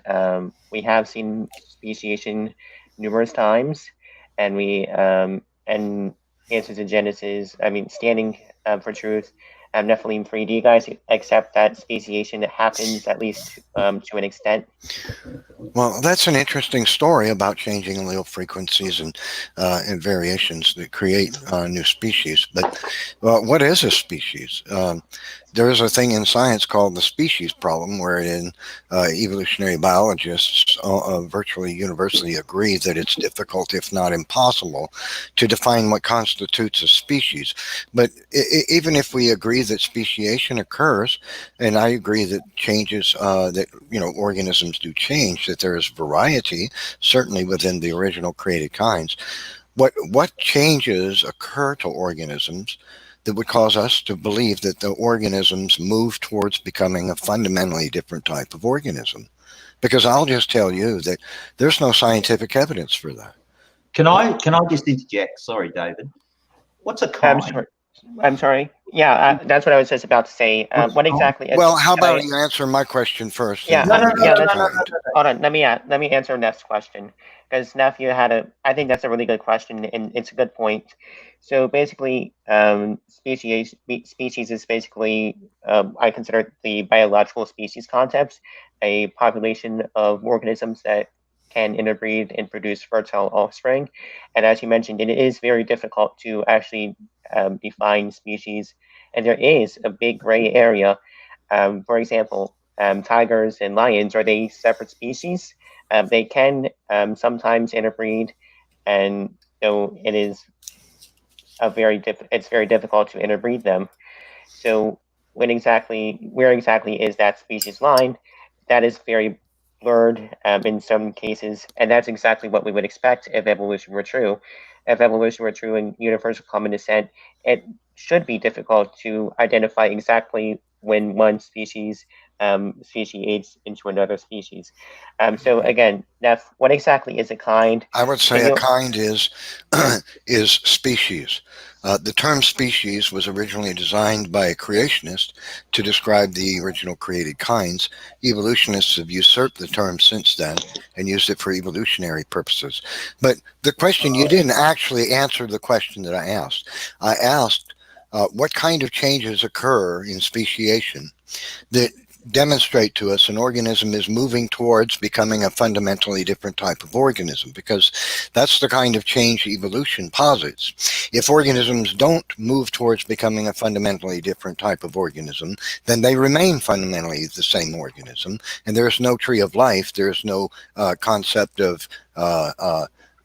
We have seen speciation numerous times, and we and Answers in Genesis. I mean, Standing for Truth. Nephilim 3D guys accept that speciation happens at least to an extent. Well, that's an interesting story about changing allele frequencies and variations that create new species. But what is a species? There is a thing in science called the species problem, wherein evolutionary biologists virtually universally agree that it's difficult, if not impossible, to define what constitutes a species. But even if we agree that speciation occurs, and I agree that changes that organisms do change, that there is variety, certainly within the original created kinds. What changes occur to organisms that would cause us to believe that the organisms move towards becoming a fundamentally different type of organism? Because I'll just tell you that there's no scientific evidence for that. Can I just interject? Sorry, David. What's a kind? I'm sorry. Yeah, that's what I was just about to say. What exactly? Well, how about you answer my question first? Yeah, hold on. Let me answer Neff's question, because Neff, I think that's a really good question, and it's a good point. So basically, species is basically I consider the biological species concept, a population of organisms that can interbreed and produce fertile offspring. And as you mentioned, it is very difficult to actually define species, and there is a big gray area. For example, tigers and lions, are they separate species? They can sometimes interbreed, and so it is it's very difficult to interbreed them. So where exactly is that species line? That is very blurred in some cases, and that's exactly what we would expect if evolution were true. If evolution were true in universal common descent, it should be difficult to identify exactly when one species speciates into another species. So again, Neff, what exactly is a kind? I would say a kind is species. The term species was originally designed by a creationist to describe the original created kinds. Evolutionists have usurped the term since then and used it for evolutionary purposes. But the question, you didn't actually answer the question that I asked. I asked, what kind of changes occur in speciation that demonstrate to us an organism is moving towards becoming a fundamentally different type of organism, because that's the kind of change evolution posits. If organisms don't move towards becoming a fundamentally different type of organism, then they remain fundamentally the same organism, and there's no tree of life, there's no concept of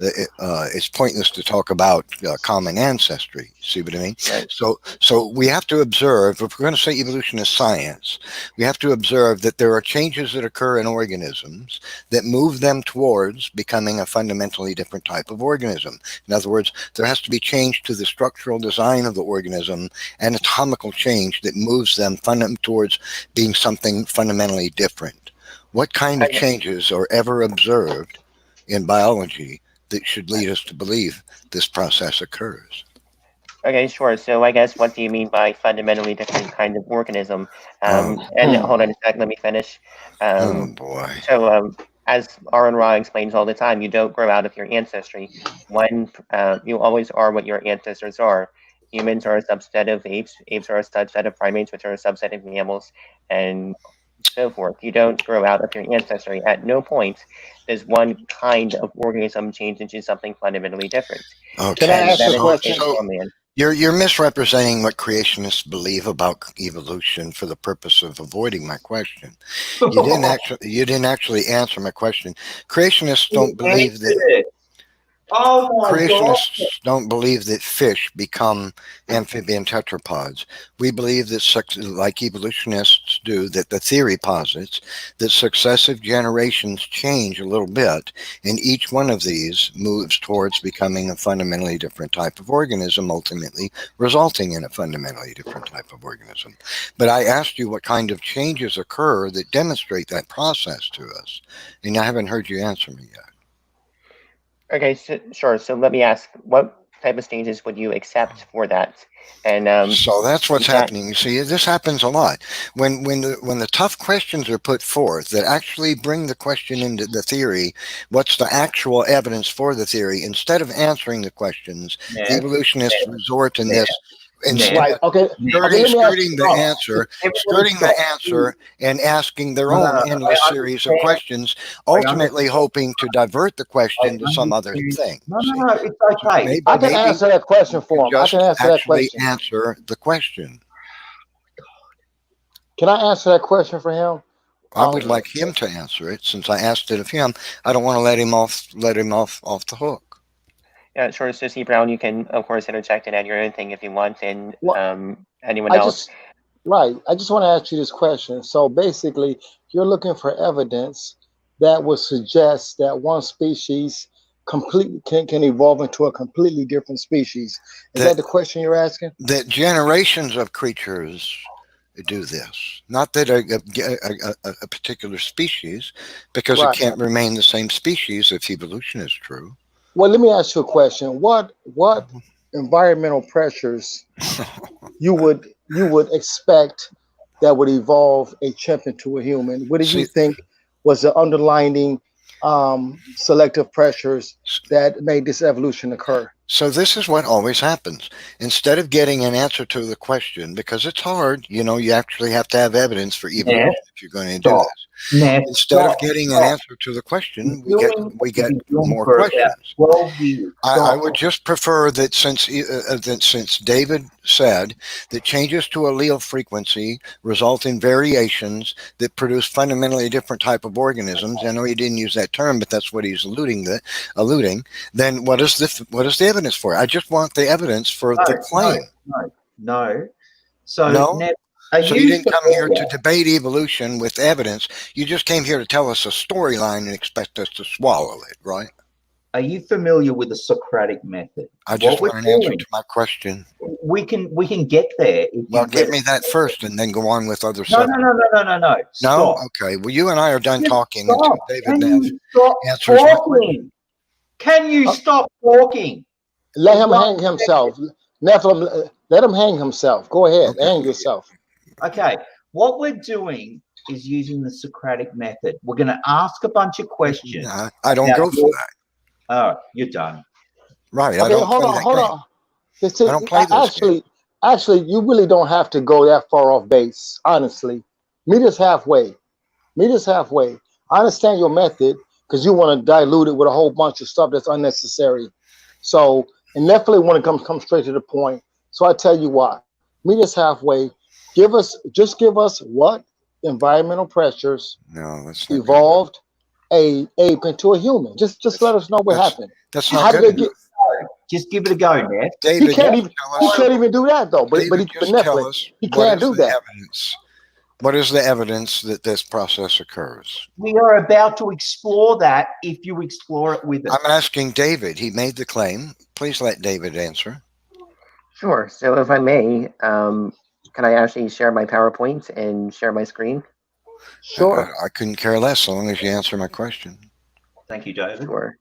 it's pointless to talk about common ancestry. See what I mean? Right. So we have to observe, if we're going to say evolution is science, we have to observe that there are changes that occur in organisms that move them towards becoming a fundamentally different type of organism. In other words, there has to be change to the structural design of the organism, anatomical change that moves them towards being something fundamentally different. What kind of changes are ever observed in biology that should lead us to believe this process occurs? Okay, sure. So I guess, what do you mean by fundamentally different kind of organism? And hold on a sec, let me finish. Oh boy. So as Aaron Ra explains all the time, you don't grow out of your ancestry. You always are what your ancestors are. Humans are a subset of apes. Apes are a subset of primates, which are a subset of mammals, and so forth. You don't grow out of your ancestry. At no point does one kind of organism change into something fundamentally different. Okay. Can I ask a question? You're misrepresenting what creationists believe about evolution for the purpose of avoiding my question. You didn't actually answer my question. Creationists don't believe that. Creationists don't believe that fish become amphibian tetrapods. We believe that, like evolutionists do, that the theory posits that successive generations change a little bit, and each one of these moves towards becoming a fundamentally different type of organism, ultimately resulting in a fundamentally different type of organism. But I asked you what kind of changes occur that demonstrate that process to us, and I haven't heard you answer me yet. Okay, so, sure. So let me ask, what type of stages would you accept for that? And so that's what's happening. You see, this happens a lot. When the tough questions are put forth that actually bring the question into the theory, what's the actual evidence for the theory? Instead of answering the questions, evolutionists resort in this. Right. Okay. Skirting the answer and asking their own endless series of questions, ultimately hoping to divert the question to some other thing. No, it's okay. I can answer that question for him. I can answer that question. Answer the question. Can I answer that question for him? I would like him to answer it, since I asked it of him. I don't want to let him off the hook. Yeah, sure. So, C. Brown, you can, of course, interject and add your own thing if you want, and anyone else. I just want to ask you this question. So, basically, you're looking for evidence that would suggest that one species completely can evolve into a completely different species. Is that the question you're asking? That generations of creatures do this, not that a particular species, because it can't remain the same species if evolution is true. Well, let me ask you a question. What environmental pressures you would expect that would evolve a chimp into a human? What do you think was the underlying selective pressures that made this evolution occur? So this is what always happens. Instead of getting an answer to the question, because it's hard, you actually have to have evidence for evolution if you're going to do this. Instead of getting an answer to the question, we get more questions. I would just prefer that since David said that changes to allele frequency result in variations that produce fundamentally different type of organisms. I know he didn't use that term, but that's what he's alluding. Then what is the evidence for it? I just want the evidence for the claim. No. So you didn't come here to debate evolution with evidence. You just came here to tell us a storyline and expect us to swallow it, right? Are you familiar with the Socratic method? I just want an answer to my question. We can get there. Well, get me that first, and then go on with other stuff. No. No? Okay. Well, you and I are done talking until David Neff answers my question. Can you stop talking? Let him hang himself. Nephilim, let him hang himself. Go ahead, hang yourself. Okay, what we're doing is using the Socratic method. We're going to ask a bunch of questions. I don't go for that. Oh, you're done. Right. Okay, hold on. I don't play those actually, actually, you really don't have to go that far off base, honestly. Meet us halfway. Meet us halfway. I understand your method because you want to dilute it with a whole bunch of stuff that's unnecessary. So, and definitely want to come straight to the point. So I tell you what, meet us halfway. Just give us what environmental pressures evolved a ape into a human. Just let us know what happened. That's How not did good they get? Just give it a go, Neff. David, He can't even do that though. But David, he just tell us he what can't is do the that. evidence. What is the evidence that this process occurs? We are about to explore that if you explore it with us. I'm asking David. He made the claim. Please let David answer. Sure. So if I may, can I actually share my PowerPoint and share my screen? Sure. I couldn't care less so long as you answer my question. Thank you, David. Sure.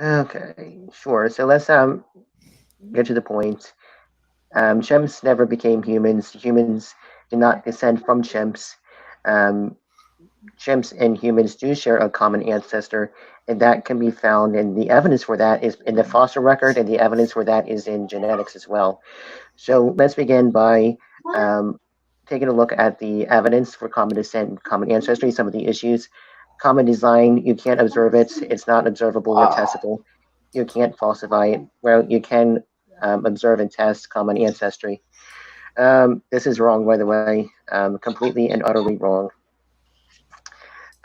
Okay, sure. So let's get to the point. Chimps never became humans. Humans did not descend from chimps. Chimps and humans do share a common ancestor, and that can be found, and the evidence for that is in the fossil record, and the evidence for that is in genetics as well. So let's begin by taking a look at the evidence for common descent and common ancestry, some of the issues. Common design, you can't observe it. It's not observable or testable. You can't falsify it. Well, you can observe and test common ancestry. This is wrong, by the way, completely and utterly wrong.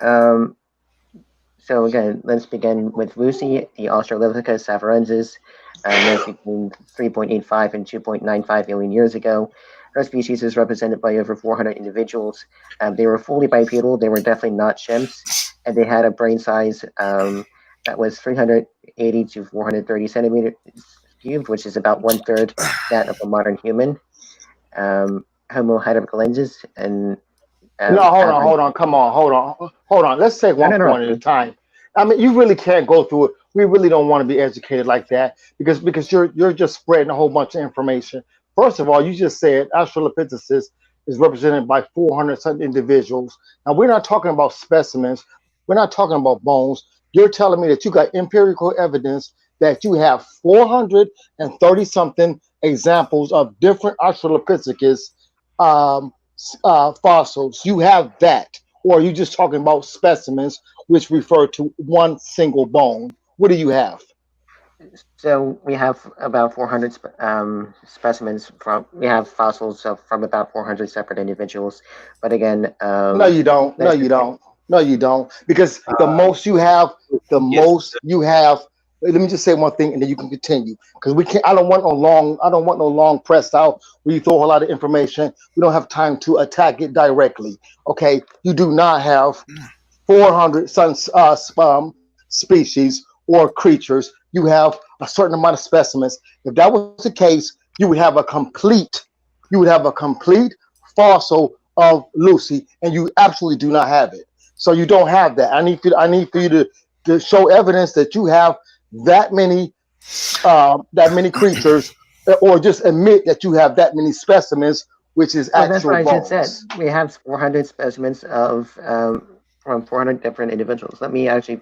So again, let's begin with Lucy, the Australopithecus afarensis, lived between 3.85 and 2.95 million years ago. Her species is represented by over 400 individuals. They were fully bipedal. They were definitely not chimps, and they had a brain size that was 380 to 430 centimeters cubed, which is about 1/3 that of a modern human. Homo heidelbergensis and No, hold on, come on, hold on. Let's take one point at a time. I mean, you really can't go through it. We really don't want to be educated like that because you're just spreading a whole bunch of information. First of all, you just said Australopithecus is represented by 400 some individuals. Now, we're not talking about specimens. We're not talking about bones. You're telling me that you got empirical evidence that you have 430 something examples of different Australopithecus fossils. You have that, or are you just talking about specimens which refer to one single bone? What do you have? So we have about 400 specimens we have fossils from about 400 separate individuals. But again, no, you don't. No, you don't. No, you don't. Because the most you have, let me just say one thing, and then you can continue. Because we can't. I don't want no long pressed out where you throw a lot of information. We don't have time to attack it directly. Okay, you do not have 400 species or creatures. You have a certain amount of specimens. If that was the case, you would have a complete fossil of Lucy, and you absolutely do not have it. So you don't have that. I need for you to show evidence that you have that many creatures, or just admit that you have that many specimens, which is actual that's what bones. I just said. We have 400 specimens of from 400 different individuals. Let me actually.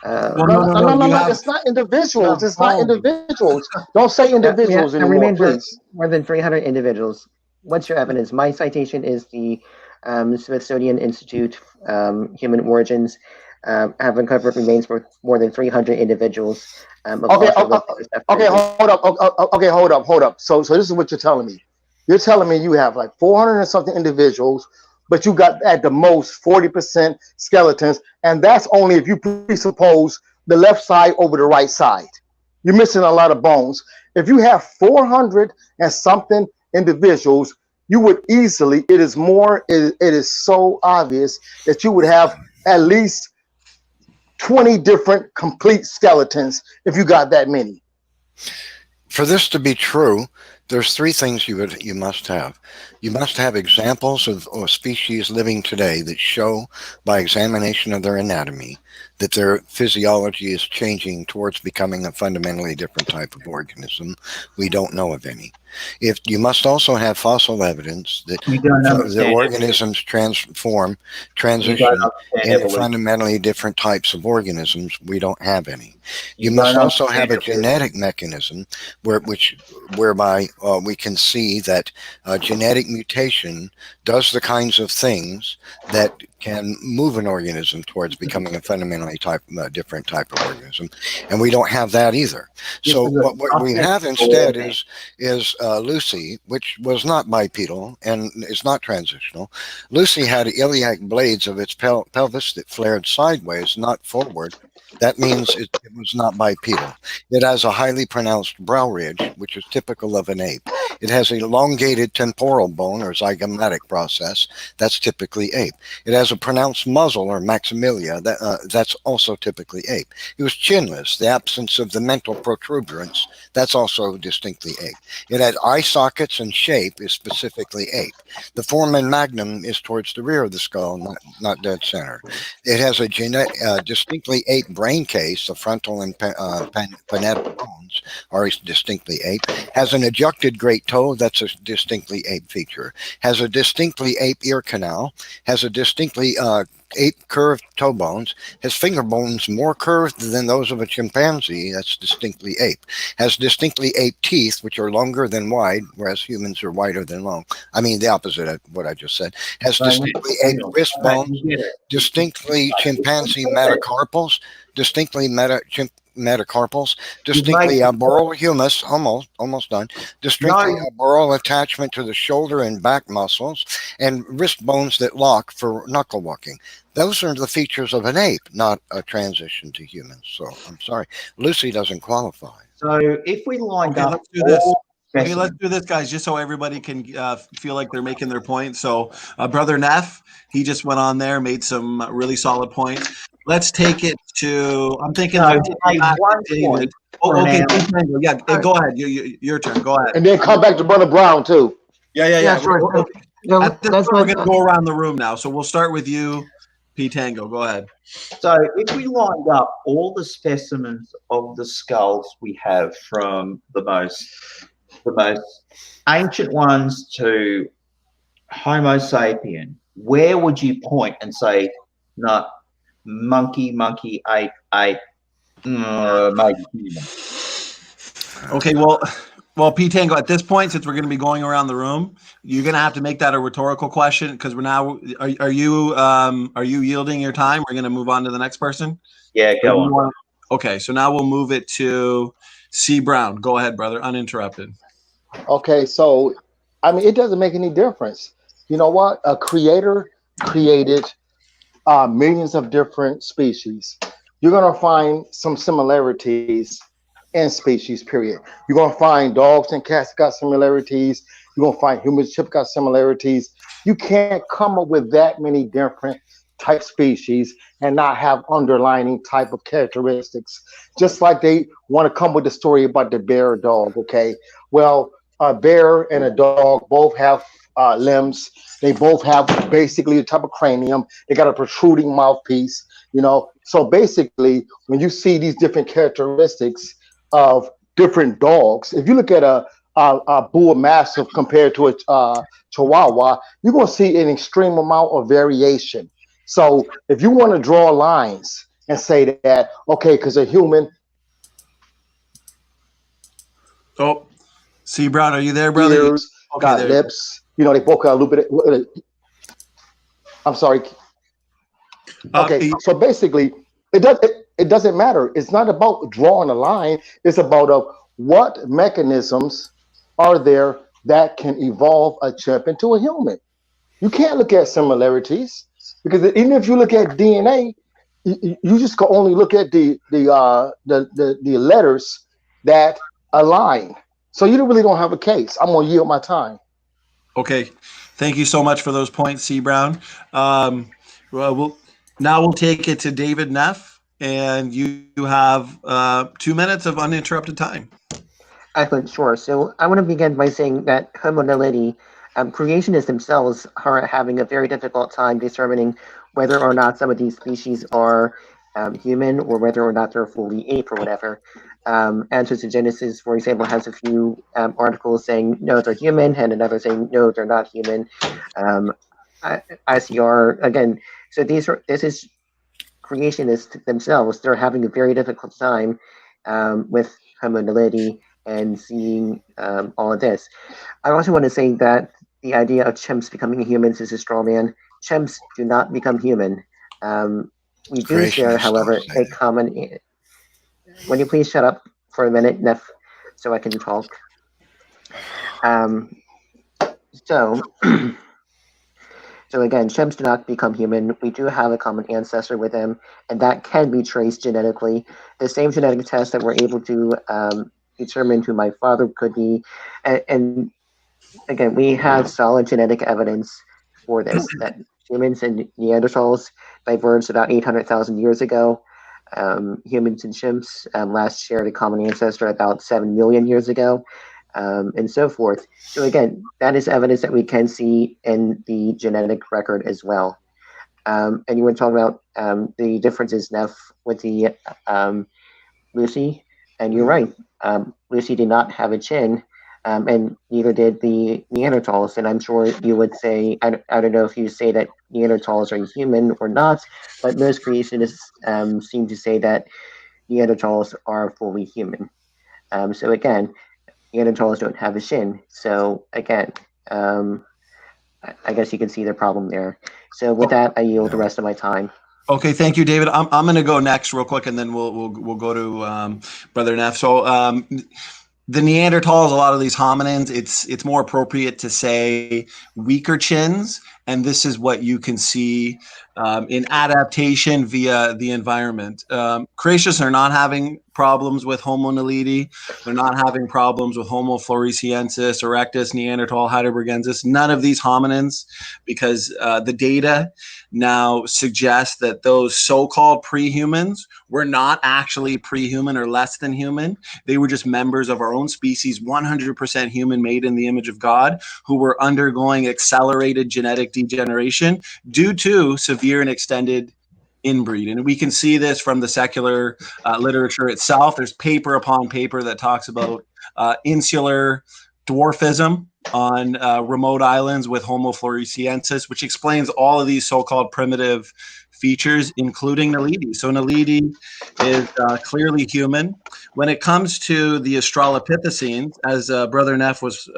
No. It's not individuals. It's not individuals. Don't say individuals anymore, please. More than 300 individuals. What's your evidence? My citation is the Smithsonian Institute Human Origins have uncovered remains for more than 300 individuals. Okay, hold up. So this is what you're telling me. You're telling me you have like 400 and something individuals, but you got at the most 40% skeletons, and that's only if you presuppose the left side over the right side. You're missing a lot of bones. If you have 400 and something individuals, you would easily, it is so obvious that you would have at least 20 different complete skeletons if you got that many. For this to be true, there's three things you must have. You must have examples of species living today that show by examination of their anatomy that their physiology is changing towards becoming a fundamentally different type of organism. We don't know of any. You must also have fossil evidence that the organisms transition into fundamentally different types of organisms. We don't have any. You must also have a genetic mechanism whereby we can see that genetic mutation does the kinds of things that can move an organism towards becoming a fundamentally different type of organism, and we don't have that either. So what we have instead is Lucy, which was not bipedal and is not transitional. Lucy had iliac blades of its pelvis that flared sideways, not forward. That means it was not bipedal. It has a highly pronounced brow ridge, which is typical of an ape. It has an elongated temporal bone or zygomatic process. That's typically ape. It has a pronounced muzzle or maximilia. That's also typically ape. It was chinless. The absence of the mental protuberance. That's also distinctly ape. It had eye sockets and shape is specifically ape. The foramen magnum is towards the rear of the skull, not dead center. It has a distinctly ape brain case. The frontal and pineal bones are distinctly ape. Has an adjuncted great toe. That's a distinctly ape feature. Has a distinctly ape ear canal. Has a distinctly ape curved toe bones. Has finger bones more curved than those of a chimpanzee. That's distinctly ape. Has distinctly ape teeth, which are longer than wide, whereas humans are wider than long. I mean, the opposite of what I just said. Has distinctly ape wrist bones. Distinctly chimpanzee metacarpals. Distinctly metacarpals, distinctly arboreal humus, almost done, distinctly arboreal attachment to the shoulder and back muscles, and wrist bones that lock for knuckle walking. Those are the features of an ape, not a transition to humans. So I'm sorry, Lucy doesn't qualify. So if we lined up, let's do this. Okay, let's do this, guys, just so everybody can feel like they're making their point. So, Brother Neff, he just went on there, made some really solid points. Let's take it to. I'm thinking. David. Oh, okay. Yeah, go ahead. Your turn. Go ahead. And then come back to Brother Brown too. Yeah. Sure. At this point, we're going to go around the room now. So we'll start with you, P. Tango. Go ahead. So if we lined up all the specimens of the skulls we have from the most ancient ones to Homo sapien, where would you point and say, no, monkey, ape, maybe human? Okay, well, P. Tango, at this point, since we're going to be going around the room, you're going to have to make that a rhetorical question because we're now. Are you yielding your time? We're going to move on to the next person. Yeah, go on. Okay, so now we'll move it to C. Brown. Go ahead, brother, uninterrupted. Okay, so I mean, it doesn't make any difference. You know what? A creator created millions of different species. You're gonna find some similarities in species, period. You're gonna find dogs and cats got similarities. You're gonna find humans, chimps got similarities. You can't come up with that many different type species and not have underlining type of characteristics. Just like they want to come with the story about the bear dog. Okay, well, a bear and a dog both have limbs. They both have basically a type of cranium. They got a protruding mouthpiece, you know. So basically, when you see these different characteristics of different dogs, if you look at a bull mastiff compared to a chihuahua, you're going to see an extreme amount of variation. So if you want to draw lines and say that, okay, because a human. Oh, C. Brown, are you there, brother? Ears, got lips. You know, they both got a little bit. I'm sorry. Okay, so basically, it doesn't matter. It's not about drawing a line. It's about what mechanisms are there that can evolve a chimp into a human. You can't look at similarities because even if you look at DNA, you just can only look at the letters that align. So you really don't have a case. I'm gonna yield my time. Okay, thank you so much for those points, C. Brown. We'll take it to David Neff, and you have 2 minutes of uninterrupted time. Excellent, sure. So I want to begin by saying that homonality, creationists themselves are having a very difficult time determining whether or not some of these species are human or whether or not they're fully ape or whatever. Answers to Genesis, for example, has a few articles saying no, they're human, and another saying no, they're not human. ICR again. So this is creationists themselves. They're having a very difficult time with homonality and seeing all of this. I also want to say that the idea of chimps becoming humans is a straw man. Chimps do not become human. We do share, however, a common. Will you please shut up for a minute, Neff, so I can talk? So again, chimps do not become human. We do have a common ancestor with them, and that can be traced genetically. The same genetic test that we're able to determine who my father could be, and again, we have solid genetic evidence for this, that humans and Neanderthals diverged about 800,000 years ago. Humans and chimps last shared a common ancestor about 7 million years ago, and so forth. So again, that is evidence that we can see in the genetic record as well. And you were talking about the differences, Neff, with the Lucy, and you're right. Lucy did not have a chin, and neither did the Neanderthals. And I'm sure you would say, I don't know if you say that Neanderthals are human or not, but most creationists seem to say that Neanderthals are fully human. So again, Neanderthals don't have a shin. So again, I guess you can see the problem there. So with that, I yield the rest of my time. Okay, thank you, David. I'm going to go next real quick, and then we'll go to Brother Neff. So the Neanderthals, a lot of these hominins, it's more appropriate to say weaker chins, and this is what you can see in adaptation via the environment. Creationists are not having problems with Homo naledi. They're not having problems with Homo floresiensis, erectus, Neanderthal, heidelbergensis, none of these hominins, because the data now suggests that those so-called pre-humans were not actually pre-human or less than human. They were just members of our own species, 100% human, made in the image of God, who were undergoing accelerated genetic degeneration due to severe and extended inbreed. And we can see this from the secular literature itself. There's paper upon paper that talks about insular dwarfism on remote islands with Homo floresiensis, which explains all of these so-called primitive features, including Naledi. So Naledi is clearly human. When it comes to the Australopithecines, as Brother Neff was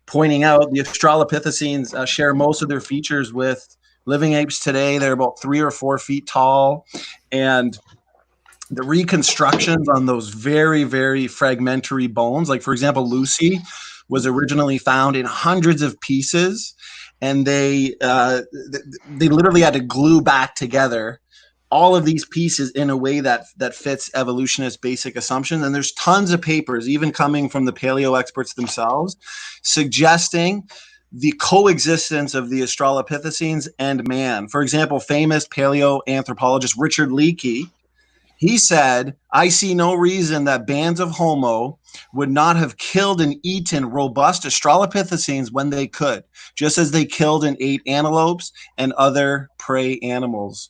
pointing out, the Australopithecines share most of their features with living apes today. They're about 3 or 4 feet tall, and the reconstructions on those very, very fragmentary bones, like for example, Lucy was originally found in hundreds of pieces, and they literally had to glue back together all of these pieces in a way that fits evolutionist basic assumptions. And there's tons of papers, even coming from the paleo experts themselves, suggesting the coexistence of the Australopithecines and man. For example, famous paleoanthropologist Richard Leakey, he said, "I see no reason that bands of Homo would not have killed and eaten robust Australopithecines when they could, just as they killed and ate antelopes and other prey animals."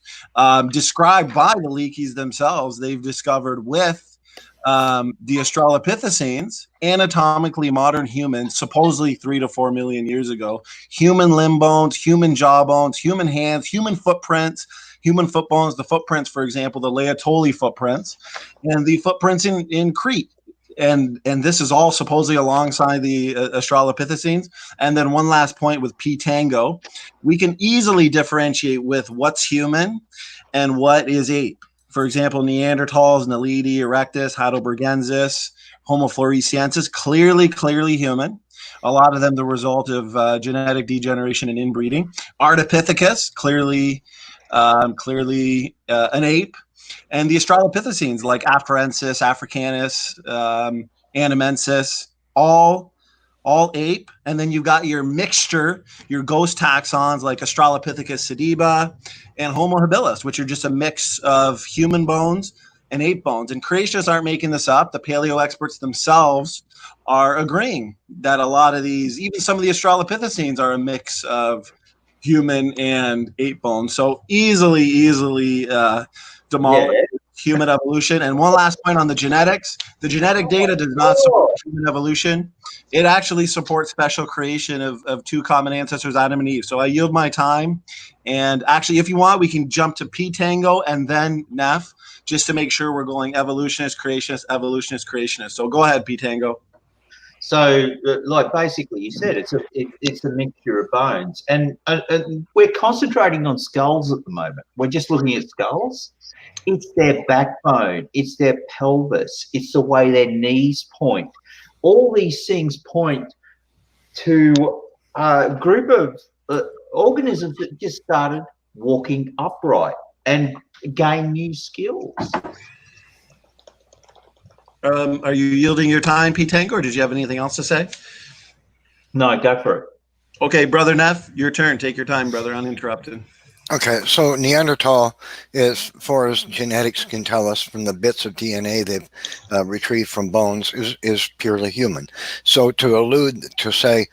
Described by the Leakeys themselves, they've discovered with the Australopithecines, anatomically modern humans, supposedly 3 to 4 million years ago, human limb bones, human jaw bones, human hands, human footprints, human foot bones, the footprints, for example, the Laetoli footprints, and the footprints in Crete. And this is all supposedly alongside the Australopithecines. And then one last point with P. Tango, we can easily differentiate with what's human and what is ape. For example, Neanderthals, Naledi, erectus, heidelbergensis, Homo floresiensis, clearly human. A lot of them the result of genetic degeneration and inbreeding. Ardipithecus, clearly an ape. And the Australopithecines like Afarensis, Africanus, Animensis, all ape. And then you've got your mixture, your ghost taxons like Australopithecus sediba and Homo habilis, which are just a mix of human bones and ape bones. And creationists aren't making this up. The paleo experts themselves are agreeing that a lot of these, even some of the Australopithecines, are a mix of human and ape bones. So easily demolish human evolution. And one last point on the genetics. The genetic data does not support human evolution. It actually supports special creation of 2 common ancestors, Adam and Eve. So I yield my time. And actually, if you want, we can jump to P. Tango and then Neff just to make sure we're going evolutionist, creationist, evolutionist, creationist. So go ahead, P Tango. So, like basically, you said it's a mixture of bones, and we're concentrating on skulls at the moment. We're just looking at skulls. It's their backbone, it's their pelvis, it's the way their knees point. All these things point to a group of organisms that just started walking upright and gain new skills. Are you yielding your time, P Tango, or did you have anything else to say? No, go for it. Okay, Brother Neff, your turn. Take your time, brother, uninterrupted. Okay, so Neanderthal, as far as genetics can tell us from the bits of DNA they've retrieved from bones, is purely human. So to allude to say,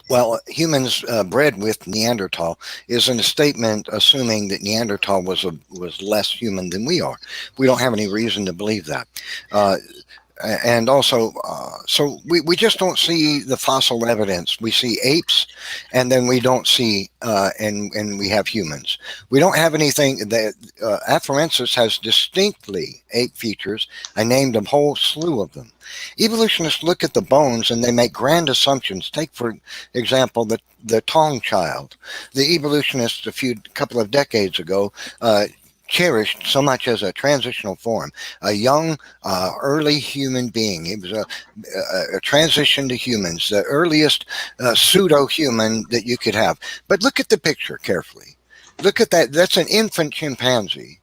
well, humans bred with Neanderthal is a statement assuming that Neanderthal was less human than we are. We don't have any reason to believe that. And also, so we just don't see the fossil evidence. We see apes, and then we don't see, and we have humans. We don't have anything that Afarensis has distinctly ape features. I named a whole slew of them. Evolutionists look at the bones and they make grand assumptions. Take, for example, the Tong child. The evolutionists a couple of decades ago cherished so much as a transitional form, a young, early human being. It was a transition to humans, the earliest pseudo-human that you could have. But look at the picture carefully. Look at that. That's an infant chimpanzee,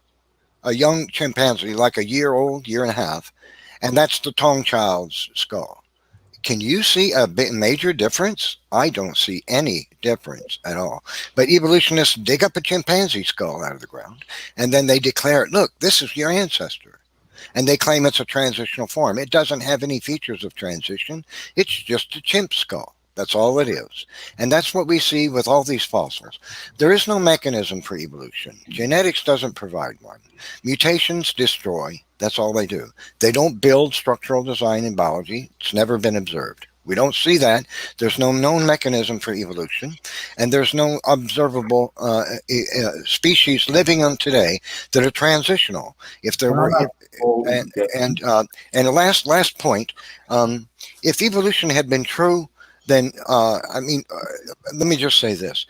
a young chimpanzee, like a year old, year and a half, and that's the Tong child's skull. Can you see a major difference? I don't see any difference at all. But evolutionists dig up a chimpanzee skull out of the ground, and then they declare, look, this is your ancestor. And they claim it's a transitional form. It doesn't have any features of transition. It's just a chimp skull. That's all it is. And that's what we see with all these fossils. There is no mechanism for evolution. Genetics doesn't provide one. Mutations destroy. That's all they do. They don't build structural design in biology. It's never been observed. We don't see that. There's no known mechanism for evolution, and there's no observable species living on today that are transitional. If there were, and the last point, if evolution had been true, then let me just say this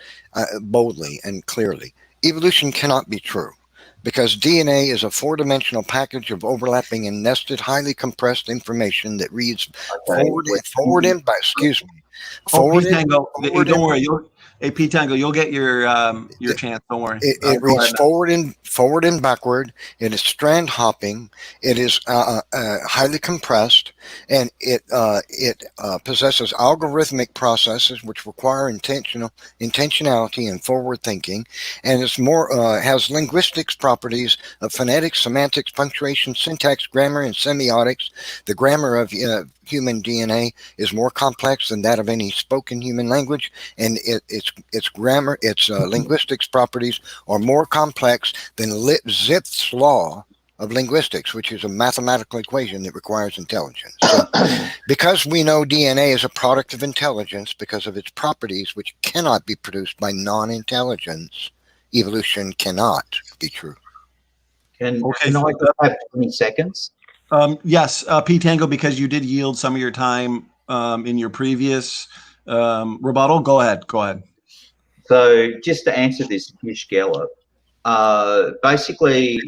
boldly and clearly: evolution cannot be true. Because DNA is a four-dimensional package of overlapping and nested, highly compressed information that reads forward and back. Excuse me. Forward. P Tango, don't worry. P Tango, you'll get your chance. Don't worry. It reads forward and backward. It is strand hopping. It is highly compressed, and it possesses algorithmic processes which require intentionality and forward thinking, and it's more has linguistics properties of phonetics, semantics, punctuation, syntax, grammar, and semiotics. The grammar of human DNA is more complex than that of any spoken human language, and its grammar, its linguistics properties are more complex than Zipf's law of linguistics, which is a mathematical equation that requires intelligence. So, because we know DNA is a product of intelligence because of its properties, which cannot be produced by non-intelligence, evolution cannot be true. Can I have 20 seconds? Yes, P Tango, because you did yield some of your time in your previous rebuttal. Go ahead. So just to answer this Fish Gallop, basically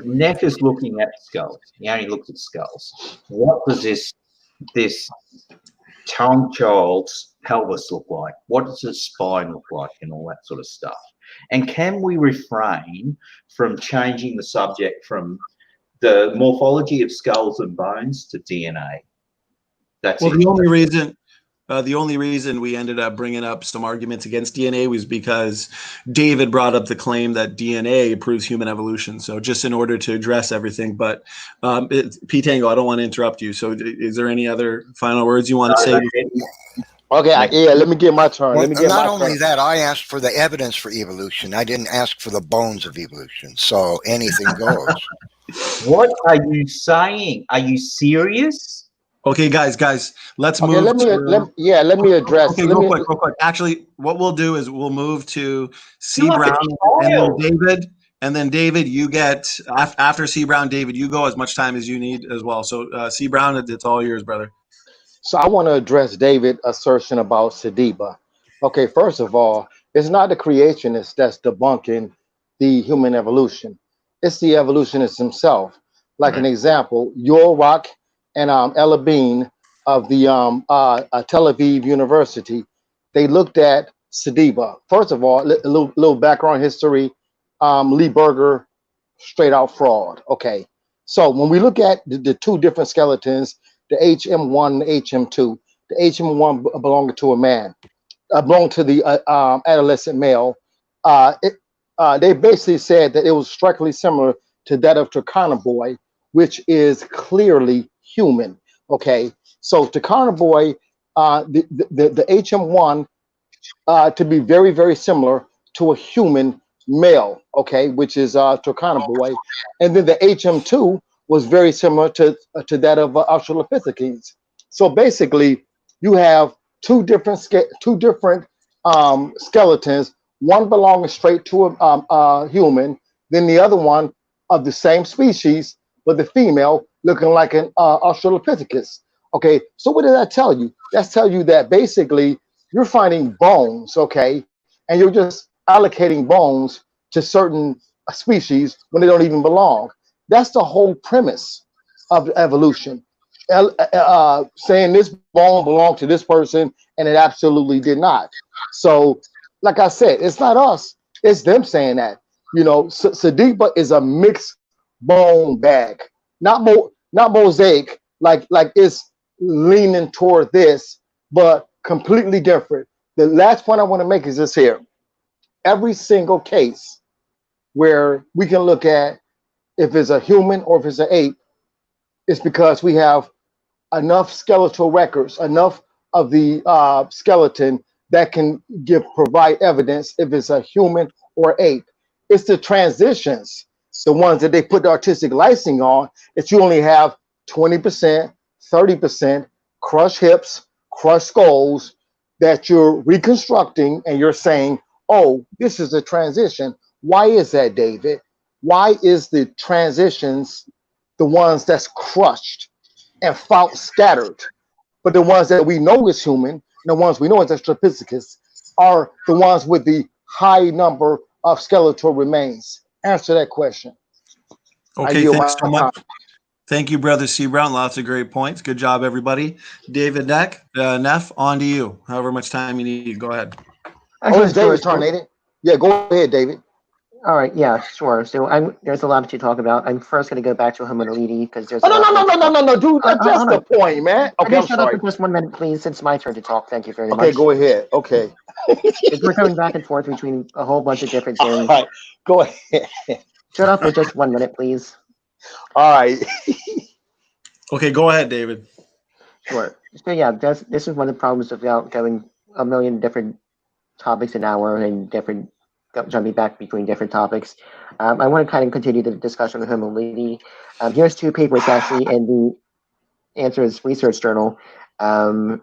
Neff is looking at skulls. He only looks at skulls. What does this Tong child's pelvis look like? What does his spine look like, and all that sort of stuff? And can we refrain from changing the subject from the morphology of skulls and bones to DNA? That's well, the only reason we ended up bringing up some arguments against DNA was because David brought up the claim that DNA proves human evolution. So just in order to address everything, but P Tango, I don't want to interrupt you. So is there any other final words you want to say? Okay, yeah, let me get my turn. Well, not only that, I asked for the evidence for evolution. I didn't ask for the bones of evolution. So anything goes. What are you saying? Are you serious? Okay, guys, let's move. Let me address. Okay, real quick. Actually, what we'll do is we'll move to C. Brown and then And then David, you get after C Brown. David, you go as much time as you need as well. So C Brown, it's all yours, brother. So I want to address David's assertion about Sadiba. Okay, first of all, it's not the creationist that's debunking the human evolution. It's the evolutionist himself. Like an example, Yorok and Ella Bean of the Tel Aviv University, they looked at Sadiba. First of all, a little background history. Lee Berger, straight out fraud. Okay, so when we look at the two different skeletons, the HM1 and the HM2. The HM1 belonged to a man, belonged to the adolescent male. They basically said that it was strikingly similar to that of Turkana Boy, which is clearly human. Okay, so Turkana Boy, the HM1 to be very, very similar to a human male, okay, which is Turkana Boy. And then the HM2 was very similar to that of Australopithecines. So basically, you have two different skeletons, one belonging straight to a human, then the other one of the same species, but the female looking like an Australopithecus. Okay, so what did that tell you? That's tell you that basically you're finding bones, okay, and you're just allocating bones to certain species when they don't even belong. That's the whole premise of evolution. Saying this bone belonged to this person and it absolutely did not. So, like I said, it's not us, it's them saying that. You know, Sadiba is a mixed bone bag, not mosaic, like it's leaning toward this, but completely different. The last point I want to make is this here. Every single case where we can look at if it's a human or if it's an ape, it's because we have enough skeletal records, enough of the skeleton that can provide evidence if it's a human or ape. It's the transitions, the ones that they put the artistic licensing on, that you only have 20%, 30% crushed hips, crushed skulls that you're reconstructing and you're saying, oh, this is a transition. Why is that, David? Why is the transitions the ones that's crushed and scattered? But the ones that we know is human, the ones we know is Australopithecus, are the ones with the high number of skeletal remains. Answer that question. Okay, thanks so much. Thank you, brother C. Brown. Lots of great points. Good job, everybody. David Neff, on to you. However much time you need, go ahead. Oh, it's David's turn, ain't it? Yeah, go ahead, David. All right, yeah, sure. So there's a lot to talk about. I'm first going to go back to Homo naledi because there's. No, dude. That's the point, man. Okay, I'm shut sorry. up for just 1 minute, please. It's my turn to talk. Thank you very much. Okay, go ahead. Okay. We're going back and forth between a whole bunch of different things. All right, go ahead. Shut up for just 1 minute, please. All right. Okay, go ahead, David. Sure. So yeah, this is one of the problems of going a million different topics an hour and jumping back between different topics. I want to kind of continue the discussion on Homo naledi. Here's two papers actually in the Answers Research Journal. Homo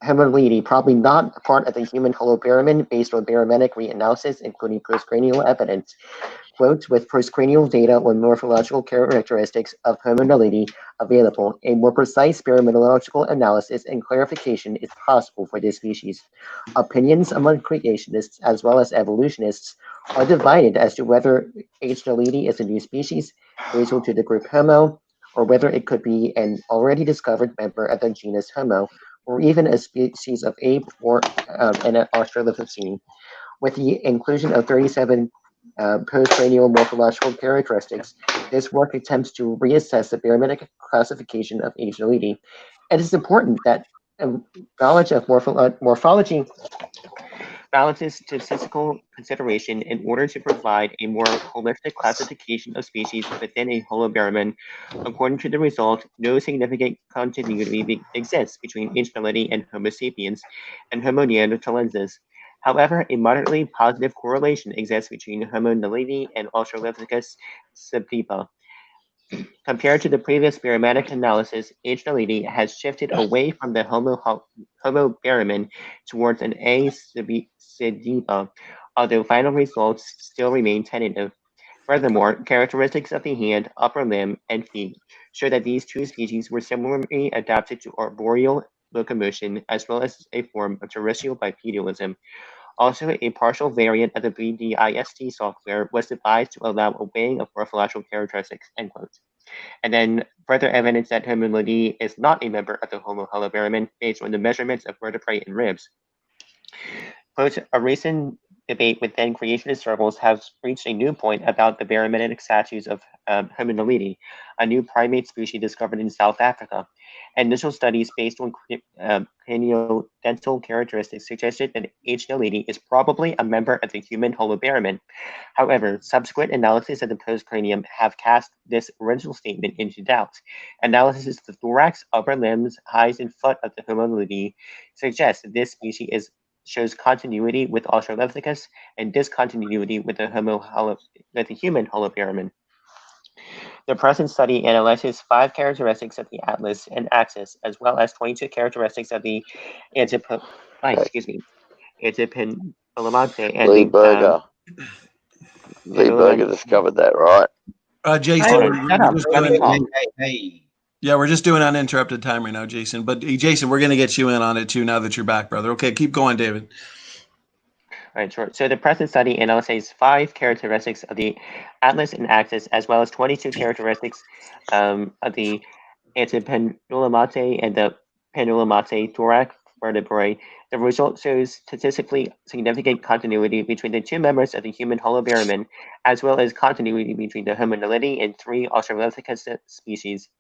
naledi, probably not part of the human holobaromen based on barometric reanalysis, including postcranial evidence. Quotes, with postcranial data on morphological characteristics of Homo naledi available, a more precise barometrological analysis and clarification is possible for this species. Opinions among creationists as well as evolutionists are divided as to whether H. naledi is a new species, basal to the group Homo, or whether it could be an already discovered member of the genus Homo, or even a species of ape or an Australopithecine. With the inclusion of 37 postcranial morphological characteristics, this work attempts to reassess the barometric classification of H. naledi. It is important that knowledge of morphology balances statistical consideration in order to provide a more holistic classification of species within a holobaromen. According to the result, no significant continuity exists between H. naledi and Homo sapiens and Homo neanderthalensis. However, a moderately positive correlation exists between Homo naledi and Australopithecus subtipa. Compared to the previous barometric analysis, H. naledi has shifted away from the Homo baromen towards an A. sediba. although final results still remain tentative. Furthermore, characteristics of the hand, upper limb, and feet show that these two species were similarly adapted to arboreal locomotion as well as a form of terrestrial bipedalism. Also, a partial variant of the BDIST software was devised to allow a weighing of morphological characteristics, end quote. And then further evidence that hominidity is not a member of the Homo holobaramon based on the measurements of vertebrae and ribs. Quote, a recent debate within creationist circles has reached a new point about the barometric statues of hominidity, a new primate species discovered in South Africa. Initial studies based on craniodental characteristics suggested that H. naledi is probably a member of the human holobaramon. However, subsequent analysis of the postcranium have cast this original statement into doubt. Analysis of the thorax, upper limbs, eyes, and foot of the hominidity suggests that this species shows continuity with Australopithecus and discontinuity with the human holobaramon. The present study analyzes 5 characteristics of the atlas and axis, as well as 22 characteristics of the Antipolymate and Lee Berger. Lee Berger discovered that, right? Jason, Hey. Yeah, we're just doing uninterrupted time right now, Jason. But Jason, we're going to get you in on it too now that you're back, brother. Okay, keep going, David. All right, sure. So the present study analyzes 5 characteristics of the atlas and axis, as well as 22 characteristics of the Antipolymate and the Penulomate thorax vertebrae. The result shows statistically significant continuity between the 2 members of the human holobaramon, as well as continuity between the hominidity and 3 Australopithecus species,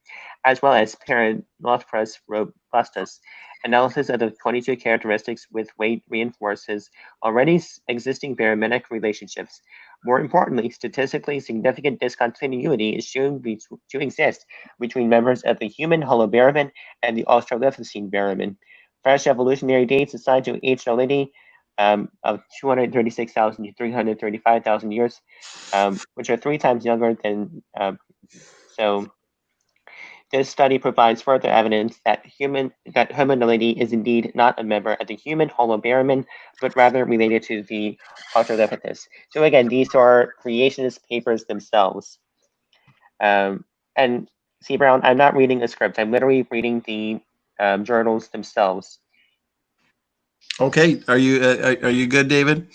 as well as Paranorthropus robustus. Analysis of the 22 characteristics with weight reinforces already existing barometric relationships. More importantly, statistically significant discontinuity is shown to exist between members of the human holobaramon and the Australopithecine baramon. Fresh evolutionary dates assigned to H. naledi of 236,000 to 335,000 years, which are 3 times younger than so. This study provides further evidence that hominidity is indeed not a member of the human holobaramon, but rather related to the Australopithecus. So again, these are creationist papers themselves. And C. Brown, I'm not reading a script. I'm literally reading the journals themselves. Okay, are you good, David?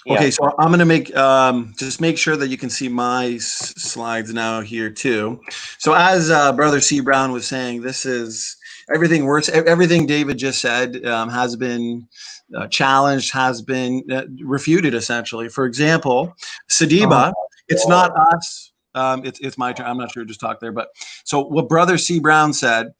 Yeah. Okay, so I'm going to make just make sure that you can see my slides now here too. So as Brother C. Brown was saying, this is everything everything David just said has been challenged, has been refuted essentially. For example, Sadiba, it's not us. It's my turn. I'm not sure who just talked there, but so what Brother C. Brown said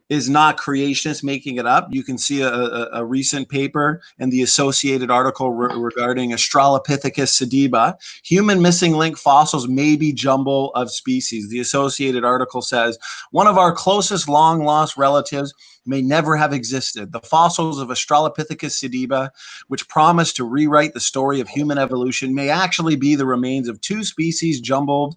is not creationists making it up. You can see a recent paper and the associated article regarding Australopithecus sediba. Human missing link fossils may be jumble of species. The associated article says, one of our closest long lost relatives may never have existed. The fossils of Australopithecus sediba, which promise to rewrite the story of human evolution, may actually be the remains of 2 species jumbled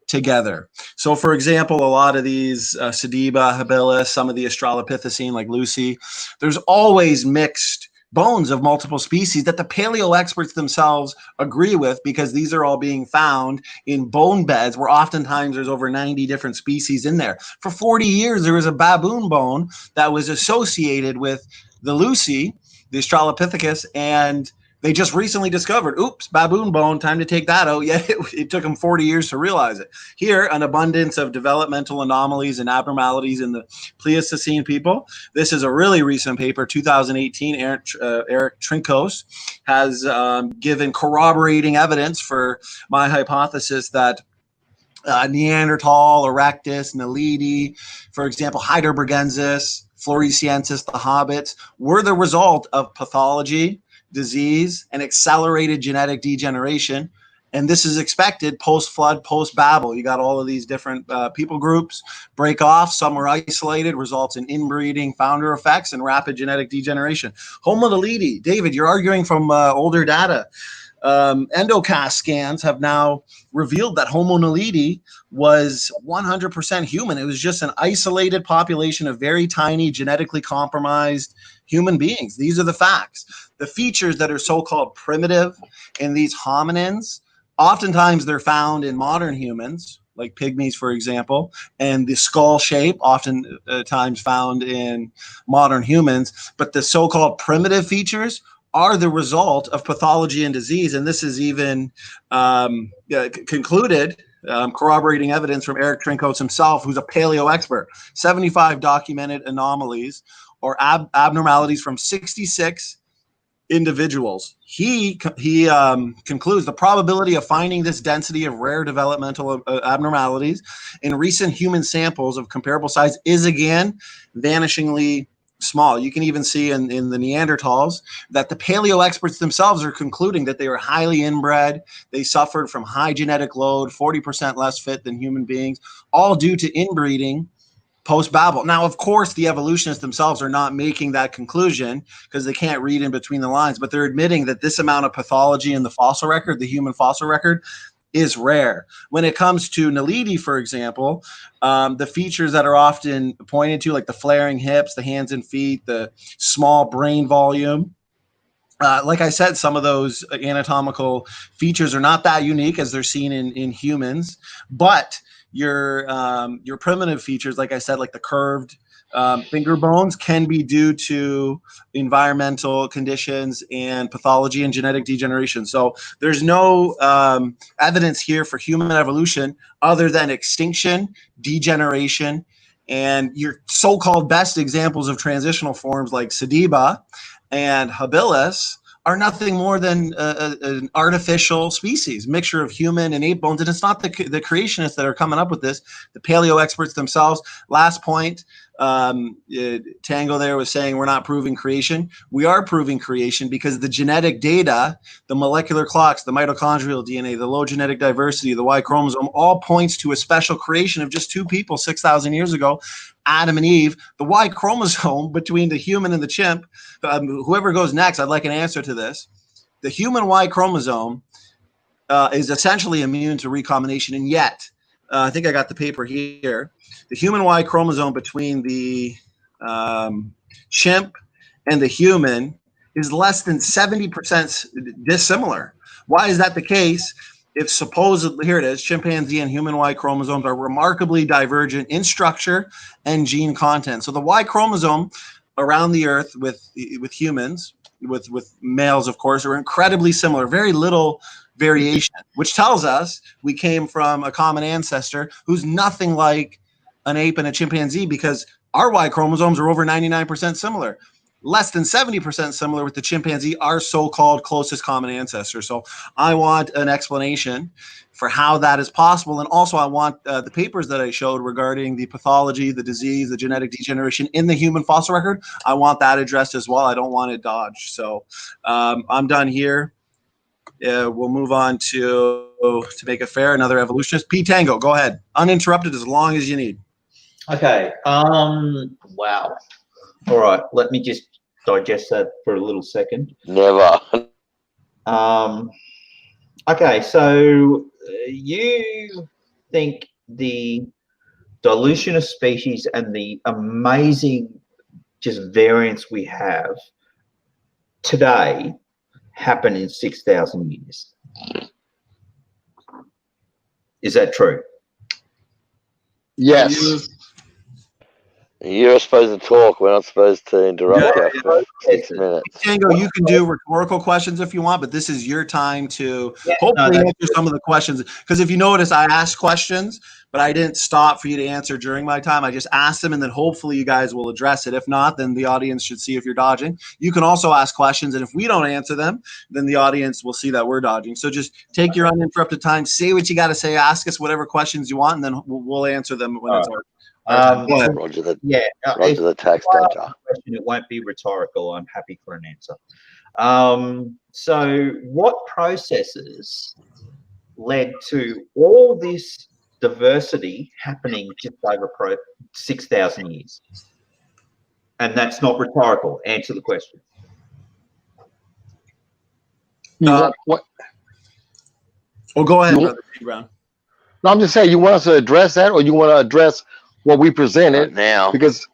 together. So, for example, a lot of these Sediba, habilis, some of the Australopithecine, like Lucy, there's always mixed bones of multiple species that the paleo experts themselves agree with, because these are all being found in bone beds where oftentimes there's over 90 different species in there. For 40 years, there was a baboon bone that was associated with the Lucy, the Australopithecus, and they just recently discovered, oops, baboon bone, time to take that out. Yet it took them 40 years to realize it. Here, an abundance of developmental anomalies and abnormalities in the Pleistocene people. This is a really recent paper, 2018. Eric Trinkos has given corroborating evidence for my hypothesis that Neanderthal, Erectus, Naledi, for example, Heidelbergensis, Floresiensis, the hobbits, were the result of pathology, disease, and accelerated genetic degeneration. And this is expected post-flood, post-Babel. You got all of these different people groups break off. Some are isolated, results in inbreeding, founder effects, and rapid genetic degeneration. Homo naledi, David, you're arguing from older data. endocast scans have now revealed that Homo naledi was 100% human. It was just an isolated population of very tiny, genetically compromised human beings. These are the facts. The features that are so-called primitive in these hominins, oftentimes they're found in modern humans, like pygmies, for example, and the skull shape, often times found in modern humans. But the so-called primitive features are the result of pathology and disease. And this is even concluded, corroborating evidence from Eric Trinkos himself, who's a paleo expert. 75 documented anomalies or abnormalities from 66 individuals. He concludes the probability of finding this density of rare developmental abnormalities in recent human samples of comparable size is again vanishingly small. You can even see in the Neanderthals that the paleo experts themselves are concluding that they were highly inbred. They suffered from high genetic load, 40% less fit than human beings, all due to inbreeding post-Babel. Now, of course, the evolutionists themselves are not making that conclusion because they can't read in between the lines, but they're admitting that this amount of pathology in the fossil record, the human fossil record, is rare. When it comes to Naledi, for example, the features that are often pointed to, like the flaring hips, the hands and feet, the small brain volume, like I said, some of those anatomical features are not that unique as they're seen in humans, but your primitive features, like I said, like the curved finger bones, can be due to environmental conditions and pathology and genetic degeneration. So there's no evidence here for human evolution other than extinction, degeneration, and your so-called best examples of transitional forms like Sediba and habilis are nothing more than an artificial species, mixture of human and ape bones. And it's not the creationists that are coming up with this, the paleo experts themselves. Last point, Tango there was saying we're not proving creation. We are proving creation because the genetic data, the molecular clocks, the mitochondrial DNA, the low genetic diversity, the Y chromosome, all points to a special creation of just two people 6,000 years ago, Adam and Eve. The Y chromosome between the human and the chimp, whoever goes next, I'd like an answer to this. The human Y chromosome is essentially immune to recombination, and yet, I think I got the paper here, the human Y chromosome between the chimp and the human is less than 70% dissimilar. Why is that the case? If supposedly, here it is, chimpanzee and human Y chromosomes are remarkably divergent in structure and gene content. So the Y chromosome around the earth with humans, with males, of course, are incredibly similar, very little variation, which tells us we came from a common ancestor who's nothing like an ape and a chimpanzee, because our Y chromosomes are over 99% similar. Less than 70% similar with the chimpanzee, our so-called closest common ancestor. So I want an explanation for how that is possible. And also I want the papers that I showed regarding the pathology, the disease, the genetic degeneration in the human fossil record. I want that addressed as well. I don't want it dodged. So I'm done here. We'll move on to make it fair, another evolutionist. P Tango, go ahead. Uninterrupted as long as you need. Okay. Wow. All right. Let me just digest that for a little second. Never. Okay. So you think the dilutionist species and the amazing just variance we have today happen in 6,000 years. Is that true? Yes. You're supposed to talk. We're not supposed to interrupt you for 6 minutes. Tango, you can do rhetorical questions if you want, but this is your time to hopefully answer some of the questions. Because if you notice, I asked questions, but I didn't stop for you to answer during my time. I just asked them, and then hopefully you guys will address it. If not, then the audience should see if you're dodging. You can also ask questions, and if we don't answer them, then the audience will see that we're dodging. So just take your uninterrupted time, say what you got to say, ask us whatever questions you want, and then we'll answer them when it's our Roger the tax data. Question, it won't be rhetorical. I'm happy for an answer. So what processes led to all this diversity happening just over 6,000 years? And that's not rhetorical. Answer the question. Oh, go ahead, You- Brother T. Brown. No, I'm just saying, you want us to address that, or you want to address what we presented? Now, Because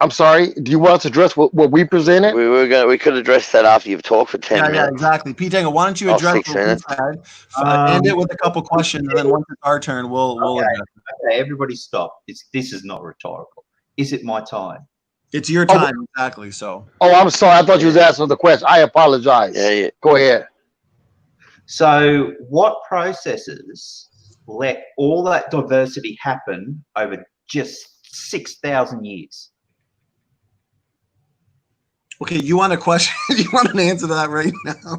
I'm sorry, do you want us to address what we presented? we could address that after you've talked for 10 Yeah, minutes. exactly. Pete Tango, why don't you Oh, address 6 what we minutes. said, end it with a couple questions, and then once it's our turn, we'll address it. Okay, everybody stop. This is not rhetorical. Is it my time? It's your time, exactly. So. Oh, I'm sorry. I thought you was asking the question. I apologize. Yeah. Go ahead. So, what processes let all that diversity happen over just 6,000 years? Okay, you want a question? You want an answer to that right now?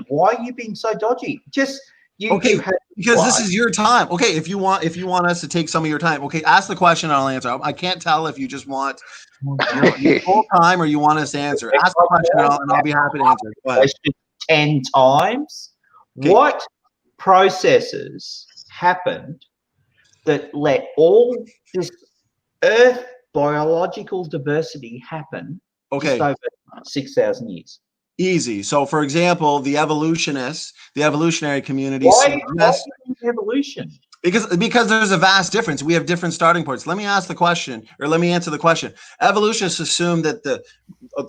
Why are you being so dodgy? Just because this is your time. Okay, if you want us to take some of your time, okay, ask the question and I'll answer. I can't tell if you just want your full time or you want us to answer. Ask the question and I'll be happy to answer. Go ahead. 10 times. Okay. What processes happened that let all this Earth biological diversity happen just over 6,000 years? Easy. So, for example, the evolutionists, the evolutionary community. Why evolution? Because there's a vast difference. We have different starting points. Let me ask the question, or let me answer the question. Evolutionists assume that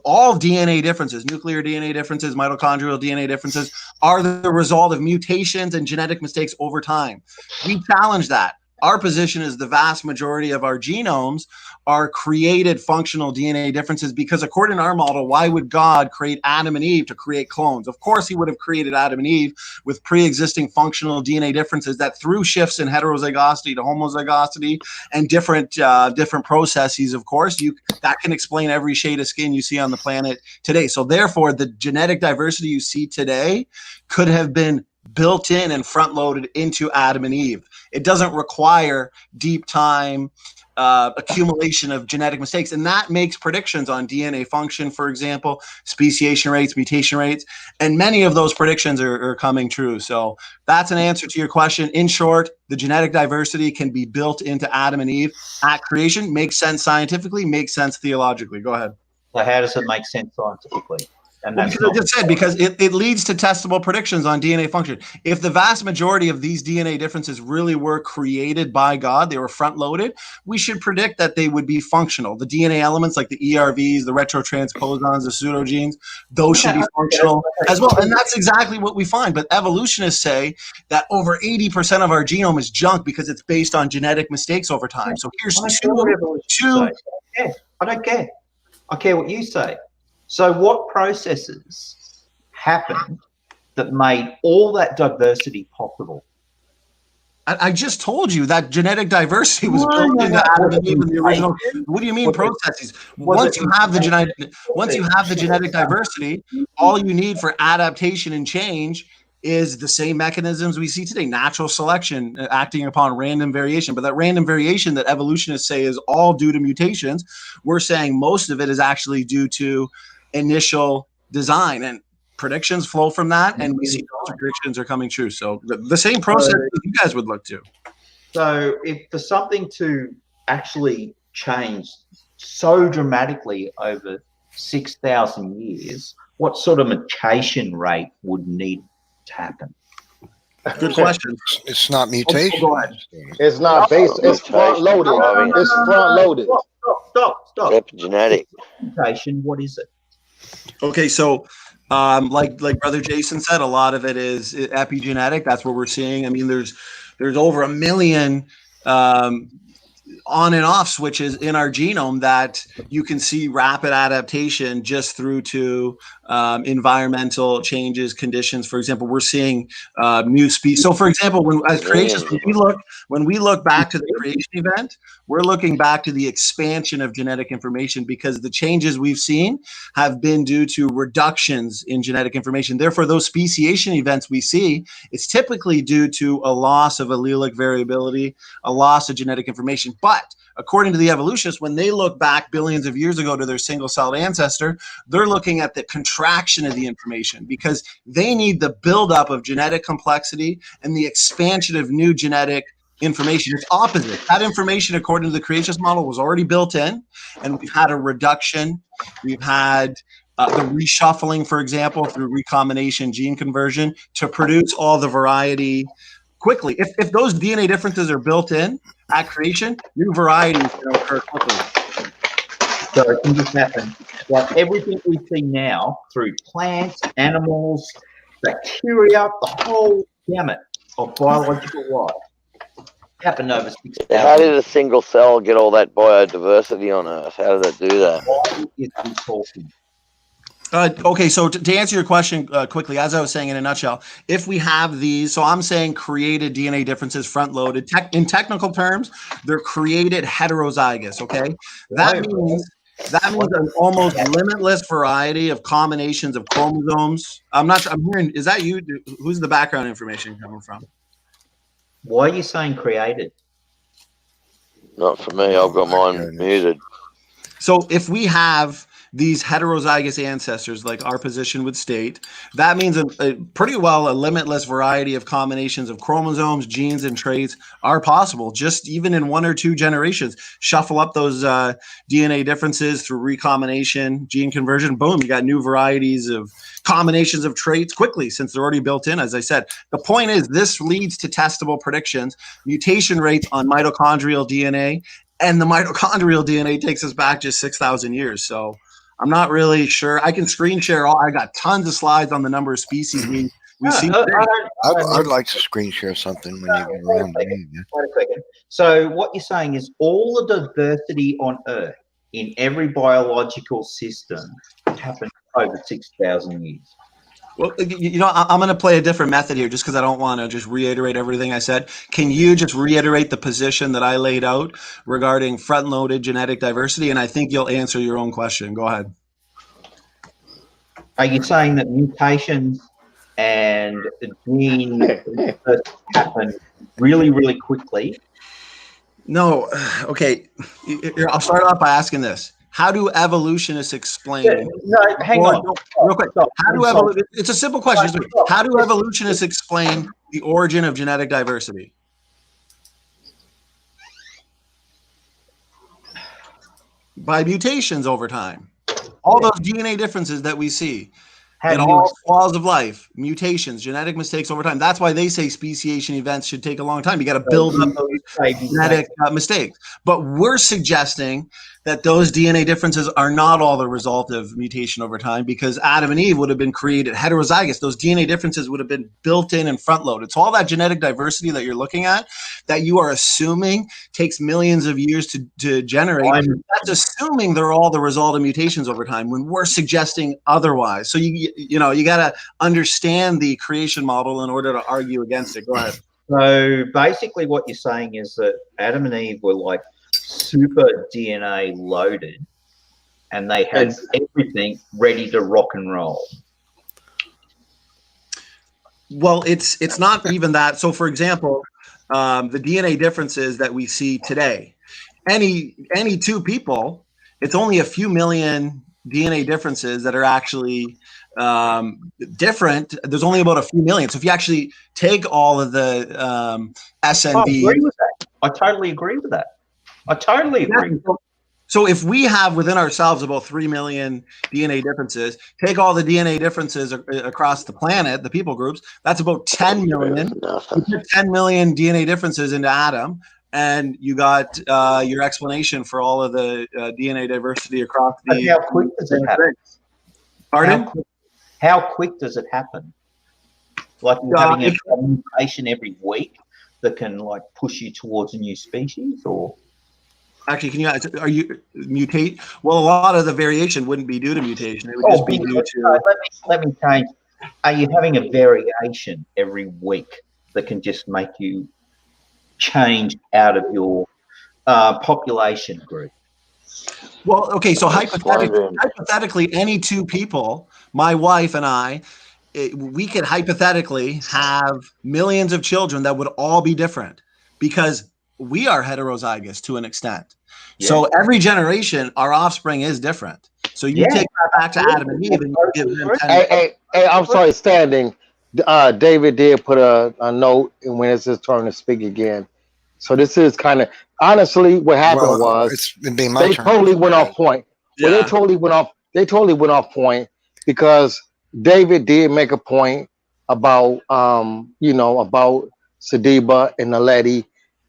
all DNA differences, nuclear DNA differences, mitochondrial DNA differences, are the result of mutations and genetic mistakes over time. We challenge that. Our position is the vast majority of our genomes are created functional DNA differences because according to our model, why would God create Adam and Eve to create clones? Of course, he would have created Adam and Eve with pre-existing functional DNA differences that through shifts in heterozygosity to homozygosity and different processes, of course, that can explain every shade of skin you see on the planet today. So therefore, the genetic diversity you see today could have been built in and front-loaded into Adam and Eve. It doesn't require deep time accumulation of genetic mistakes. And that makes predictions on DNA function, for example, speciation rates, mutation rates, and many of those predictions are coming true. So that's an answer to your question. In short, the genetic diversity can be built into Adam and Eve at creation. Makes sense scientifically, makes sense theologically. Go ahead. So how does it make sense scientifically? And Well, because I just said, because it leads to testable predictions on DNA function. If the vast majority of these DNA differences really were created by God, they were front-loaded, we should predict that they would be functional. The DNA elements like the ERVs, the retrotransposons, the pseudogenes, those should be functional as well. And that's exactly what we find. But evolutionists say that over 80% of our genome is junk because it's based on genetic mistakes over time. So here's two. I don't care. I care what you say. So what processes happened that made all that diversity possible? I just told you that genetic diversity was built into Adam and Eve in the original. What do you mean processes? Once you have the genetic diversity, all you need for adaptation and change is the same mechanisms we see today, natural selection acting upon random variation. But that random variation that evolutionists say is all due to mutations, we're saying most of it is actually due to initial design, and predictions flow from that, and we see those predictions are coming true. So the same process that you guys would look to. So if for something to actually change so dramatically over 6,000 years, what sort of mutation rate would need to happen? Good question. It's not mutation. Oh, go ahead. It's not based. It's front loaded. It's front loaded. Stop. Epigenetic. Mutation. What is it? Okay, so like Brother Jason said, a lot of it is epigenetic. That's what we're seeing. I mean, there's over 1 million on and off switches in our genome that you can see rapid adaptation just through to environmental changes, conditions. For example, we're seeing new species. So, for example, when we look back to the creation event, we're looking back to the expansion of genetic information because the changes we've seen have been due to reductions in genetic information. Therefore, those speciation events we see, it's typically due to a loss of allelic variability, a loss of genetic information. But according to the evolutionists, when they look back billions of years ago to their single-celled ancestor, they're looking at the contraction of the information because they need the buildup of genetic complexity and the expansion of new genetic information. It's opposite. That information, according to the creationist model, was already built in, and we've had a reduction. We've had the reshuffling, for example, through recombination gene conversion to produce all the variety quickly. If those DNA differences are built in at creation, new varieties can occur quickly. So it can just happen. Like everything we see now through plants, animals, bacteria, the whole gamut of biological life happened over 6,000. How did a single cell get all that biodiversity on Earth? How did it do that? Why is we talking? Okay, so to answer your question quickly, as I was saying in a nutshell, if we have these, so I'm saying created DNA differences front-loaded. In technical terms, they're created heterozygous, okay? That means an almost limitless variety of combinations of chromosomes. I'm not sure, I'm hearing, is that you? Who's the background information coming from? Why are you saying created? Not for me, I've got mine muted. So if we have these heterozygous ancestors, like our position would state, that means a pretty well a limitless variety of combinations of chromosomes, genes, and traits are possible. Just even in 1 or 2 generations, shuffle up those DNA differences through recombination, gene conversion, boom, you got new varieties of combinations of traits quickly, since they're already built in, as I said. The point is, this leads to testable predictions, mutation rates on mitochondrial DNA, and the mitochondrial DNA takes us back just 6,000 years. So I'm not really sure. I can screen share I got tons of slides on the number of species we see. I'd like to screen share something when you get around. Wait a second. So what you're saying is all the diversity on Earth in every biological system happened over 6,000 years. Well, you know, I'm going to play a different method here just because I don't want to just reiterate everything I said. Can you just reiterate the position that I laid out regarding front-loaded genetic diversity? And I think you'll answer your own question. Go ahead. Are you saying that mutations and gene happen really, really quickly? No. Okay. I'll start off by asking this. How do evolutionists explain? No, hang on. Real quick. It's a simple question. How do evolutionists explain the origin of genetic diversity? By mutations over time. All those DNA differences that we see in all laws of life, mutations, genetic mistakes over time. That's why they say speciation events should take a long time. You got to build up those genetic mistakes. But we're suggesting that those DNA differences are not all the result of mutation over time, because Adam and Eve would have been created heterozygous. Those DNA differences would have been built in and front-loaded. So all that genetic diversity that you're looking at, that you are assuming takes millions of years to generate, that's assuming they're all the result of mutations over time, when we're suggesting otherwise. So you know, you got to understand the creation model in order to argue against it. Go ahead. So basically what you're saying is that Adam and Eve were like super DNA loaded, and they had everything ready to rock and roll. Well, it's not even that. So, for example, the DNA differences that we see today, any 2 people, it's only a few million DNA differences that are actually different. There's only about a few million. So if you actually take all of the SNV, I agree with that. I totally agree with that. I totally agree. So if we have within ourselves about 3 million DNA differences, take all the DNA differences across the planet, the people groups, that's about 10 million. You put 10 million DNA differences into Adam, and you got your explanation for all of the DNA diversity across the. How quick does it happen? Pardon? How quick does it happen? Like you're having a mutation every week that can like push you towards a new species, or? Actually, are you mutate? Well, a lot of the variation wouldn't be due to mutation. It would just be due to. Let me change. Are you having a variation every week that can just make you change out of your population group? Well, okay, so hypothetically, any 2 people, my wife and I, we could hypothetically have millions of children that would all be different, because we are heterozygous to an extent. Yeah. So every generation, our offspring is different. So you take that back to Adam and Eve, and you give them 10. Hey, I'm sorry, standing. David did put a note, and when it's his turn to speak again. So this is kind of, honestly, what happened was they totally went off point. Yeah. Well, they totally went off they totally went off point because David did make a point about about Sadiba and Naledi.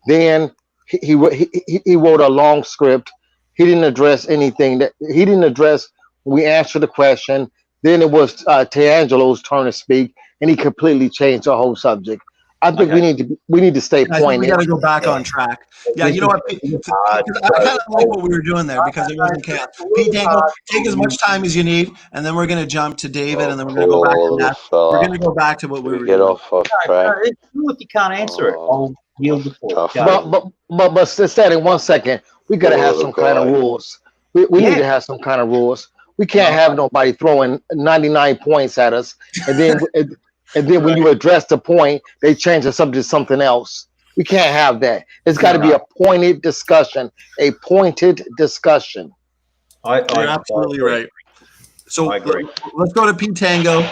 Then he wrote a long script. He didn't address anything that he didn't address. We answered the question. Then it was Teangelo's turn to speak, and he completely changed the whole subject. I think we need to stay I think we pointed. got to go back on track. Yeah, you know what? I kind of like what we were doing there because it wasn't chaos. Pete Dangle, take as much time as you need, and then we're going to jump to David, and then we're going to go back to Matt. We're going to go back to what we were get doing. off track. If you can't answer it, I'll yield the floor. But Steady, 1 second. We got to have some kind of rules. We need to have some kind of rules. We can't have nobody throwing 99 points at us, and then when you address the point, they change the subject to something else. We can't have that. It's got to be a pointed discussion. A pointed discussion. You're absolutely right. So let's go to Pete Tango.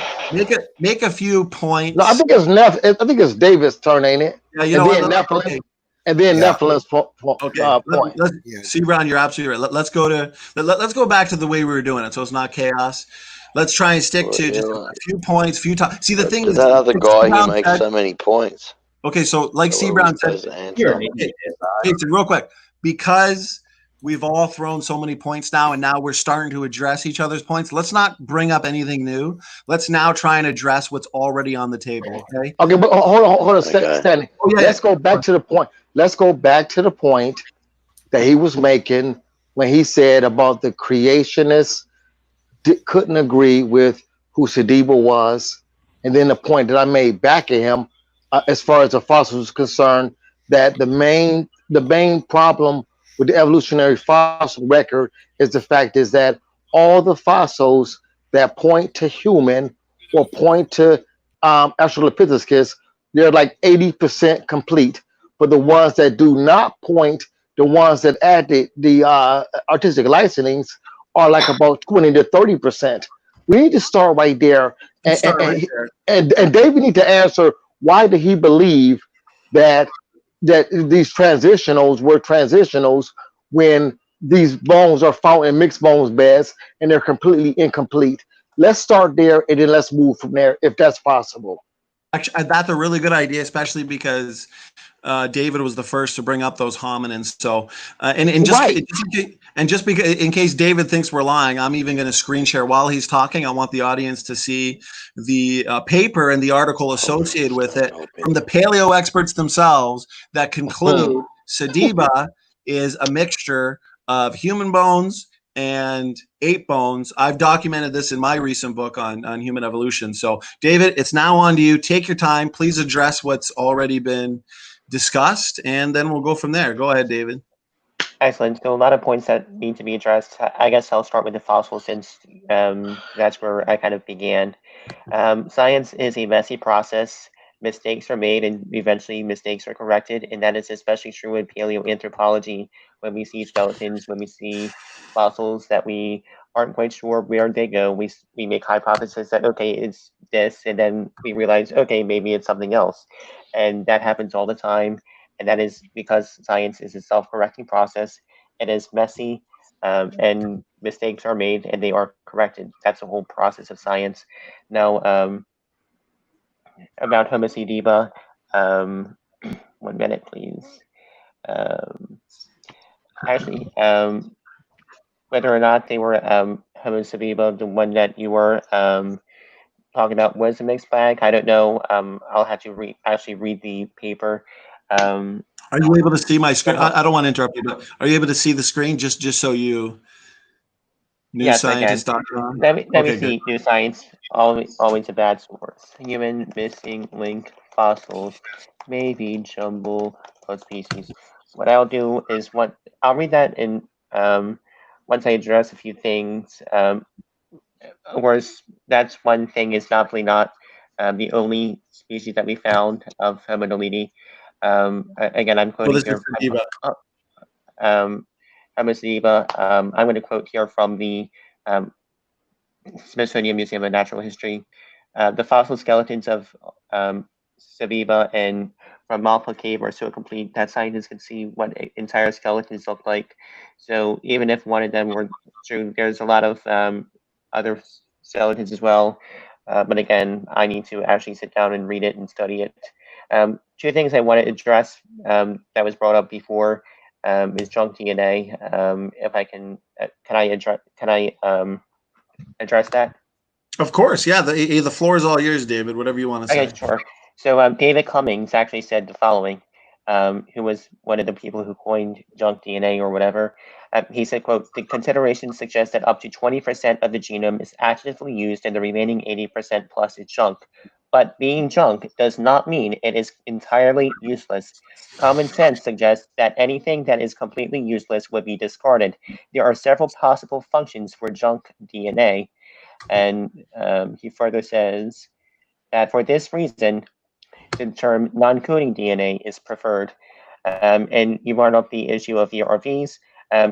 Make a few points. No, I think it's David's turn, ain't it? Yeah, you know what? And then Nephilim's point. C Brown, you're absolutely right. Let's go back to the way we were doing it, so it's not chaos. Let's try and stick to just a few points, few times. See, the thing is, that other guy, he makes so many points. Okay, so like C Brown said, real quick, because we've all thrown so many points now, and now we're starting to address each other's points. Let's not bring up anything new. Let's now try and address what's already on the table. Okay. Okay, but hold on, Stanley. Let's go back to the point. Let's go back to the point that he was making when he said about the creationists couldn't agree with who Sadiba was, and then the point that I made back at him, as far as the fossils is concerned, that the main problem with the evolutionary fossil record is the fact is that all the fossils that point to human or point to Australopithecus, they're like 80% complete. But the ones that do not point, the ones that add the artistic licensings are like about 20 to 30%. We need to start right there. And David need to answer, why did he believe that these transitionals were transitionals when these bones are found in mixed bones beds and they're completely incomplete? Let's start there and then let's move from there if that's possible. Actually, that's a really good idea, especially because David was the first to bring up those hominins. So, just because, in case David thinks we're lying, I'm even going to screen share while he's talking. I want the audience to see the paper and the article associated with it from the paleo experts themselves that conclude Sadiba is a mixture of human bones and ape bones. I've documented this in my recent book on human evolution. So, David, it's now on to you. Take your time. Please address what's already been discussed, and then we'll go from there. Go ahead, David. Excellent. So a lot of points that need to be addressed. I guess I'll start with the fossils since that's where I kind of began. Science is a messy process. Mistakes are made and eventually mistakes are corrected. And that is especially true in paleoanthropology. When we see skeletons, when we see fossils that we aren't quite sure where they go, we make hypotheses that, okay, it's this. And then we realize, okay, maybe it's something else. And that happens all the time. And that is because science is a self-correcting process. It is messy, and mistakes are made and they are corrected. That's the whole process of science. Now, about Homo Sadiba, 1 minute, please. Actually, whether or not they were Homo Sadiba, the one that you were talking about was a mixed bag, I don't know. I'll have to actually read the paper. Are you able to see my screen? I don't want to interrupt you, but are you able to see the screen just so you? NewScientist.com. Let me see. New Science, always a bad source. Human missing link fossils, maybe jumble of species. What I'll do is I'll read that in once I address a few things. Of course, that's one thing. Is definitely not the only species that we found of Homo naledi. Again, I'm quoting here. Homo Sadiba. I'm going to quote here from the Smithsonian Museum of Natural History. The fossil skeletons of Sadiba and Ramalpa Cave are so complete that scientists can see what entire skeletons look like. So even if one of them were true, there's a lot of other skeletons as well. But again, I need to actually sit down and read it and study it. Two things I want to address that was brought up before is junk DNA. If I can I address that? Of course, yeah. The floor is all yours, David. Whatever you want to say. Okay, sure. So David Cummings actually said the following, who was one of the people who coined junk DNA or whatever. He said, quote, "The consideration suggests that up to 20% of the genome is actively used and the remaining 80% plus is junk. But being junk does not mean it is entirely useless. Common sense suggests that anything that is completely useless would be discarded. There are several possible functions for junk DNA." And he further says that for this reason, the term non-coding DNA is preferred. And you brought up the issue of ERVs.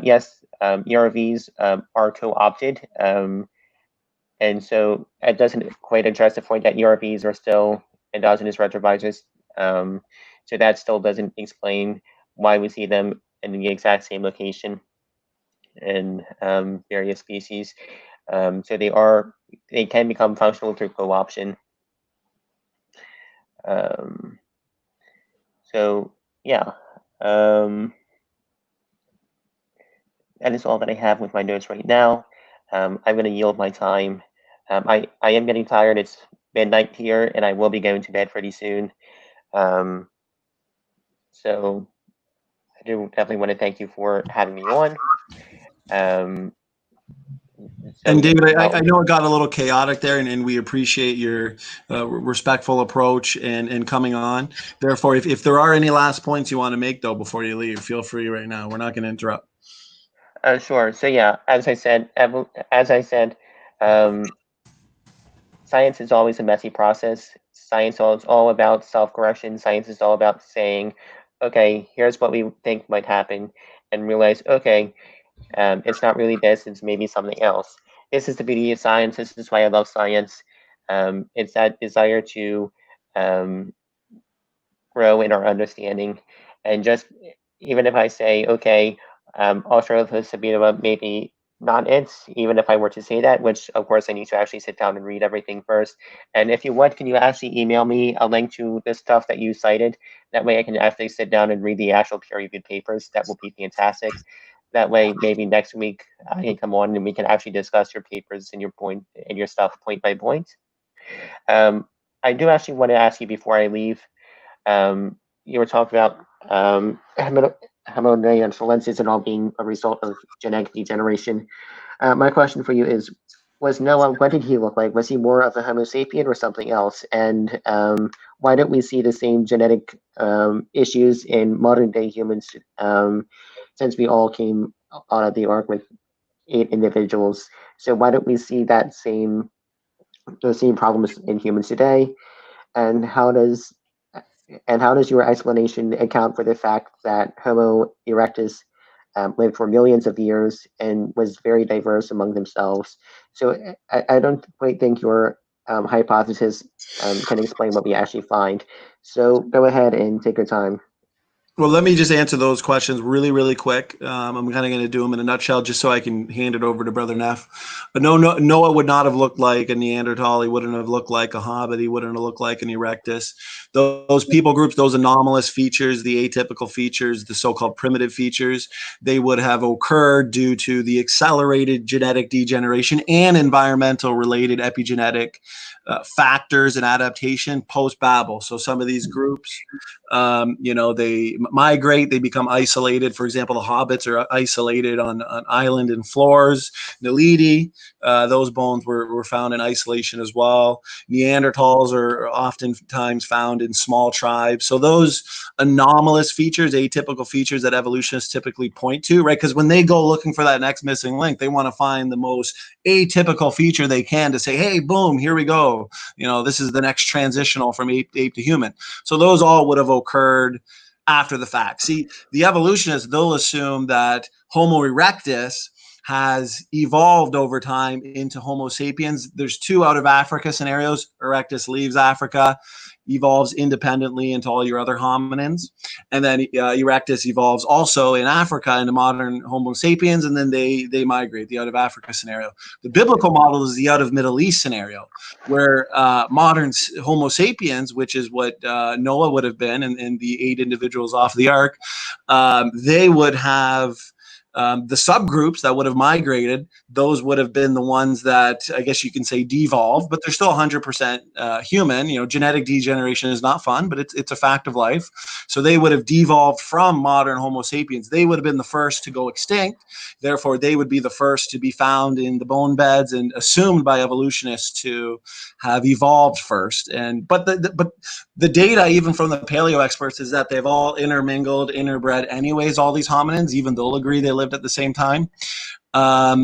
Yes, ERVs are co-opted. And so it doesn't quite address the point that ERVs are still endogenous retrovisors. So that still doesn't explain why we see them in the exact same location in various species. So they can become functional through co-option. So yeah, that is all that I have with my notes right now. I'm going to yield my time. I am getting tired. It's midnight here, and I will be going to bed pretty soon. So I do definitely want to thank you for having me on. And David, I know it got a little chaotic there, and we appreciate your respectful approach and coming on. Therefore, if there are any last points you want to make, though, before you leave, feel free right now. We're not going to interrupt. Sure. So yeah, as I said, science is always a messy process. Science is all about self-correction. Science is all about saying, okay, here's what we think might happen, and realize, okay, it's not really this, it's maybe something else. This is the beauty of science. This is why I love science. It's that desire to grow in our understanding. And just, even if I say, okay, Australopithecus sabina maybe not it, even if I were to say that, which of course I need to actually sit down and read everything first. And if you want, can you actually email me a link to the stuff that you cited? That way I can actually sit down and read the actual peer-reviewed papers. That will be fantastic. That way, maybe next week I can come on and we can actually discuss your papers and your point and your stuff point by point. I do actually want to ask you before I leave. You were talking about homoneanderthalensis and all being a result of genetic degeneration. My question for you is: was Noah? What did he look like? Was he more of a Homo sapien or something else? And why don't we see the same genetic issues in modern day humans? Since we all came out of the ark with 8 individuals, so why don't we see those same problems in humans today? And how does your explanation account for the fact that Homo erectus lived for millions of years and was very diverse among themselves? So I don't quite think your hypothesis can explain what we actually find. So go ahead and take your time. Well, let me just answer those questions really, really quick. I'm kind of going to do them in a nutshell just so I can hand it over to Brother Neff. But Noah would not have looked like a Neanderthal. He wouldn't have looked like a Hobbit. He wouldn't have looked like an Erectus. Those people groups, those anomalous features, the atypical features, the so-called primitive features, they would have occurred due to the accelerated genetic degeneration and environmental related epigenetic factors and adaptation post-Babel. So some of these groups, they migrate, they become isolated. For example, the hobbits are isolated on island and floors. Naledi, those bones were found in isolation as well. Neanderthals are oftentimes found in small tribes. So those anomalous features, atypical features that evolutionists typically point to, right? Because when they go looking for that next missing link, they want to find the most atypical feature they can to say, hey, boom, here we go. This is the next transitional from ape to human. So those all would have occurred after the fact. See, the evolutionists, they'll assume that Homo erectus has evolved over time into Homo sapiens. There's 2 out of Africa scenarios. Erectus leaves Africa, evolves independently into all your other hominins, and then Erectus evolves also in Africa into modern Homo sapiens, and then they migrate, the out of Africa scenario. The biblical model is the out of Middle East scenario, where modern Homo sapiens, which is what Noah would have been, and the 8 individuals off the ark, they would have the subgroups that would have migrated. Those would have been the ones that, I guess you can say, devolved, but they're still 100% human. You know, genetic degeneration is not fun, but it's a fact of life. So they would have devolved from modern Homo sapiens. They would have been the first to go extinct. Therefore, they would be the first to be found in the bone beds and assumed by evolutionists to have evolved first. But the data, even from the paleo experts, is that they've all intermingled, interbred anyways, all these hominins, even they'll agree they lived at the same time. What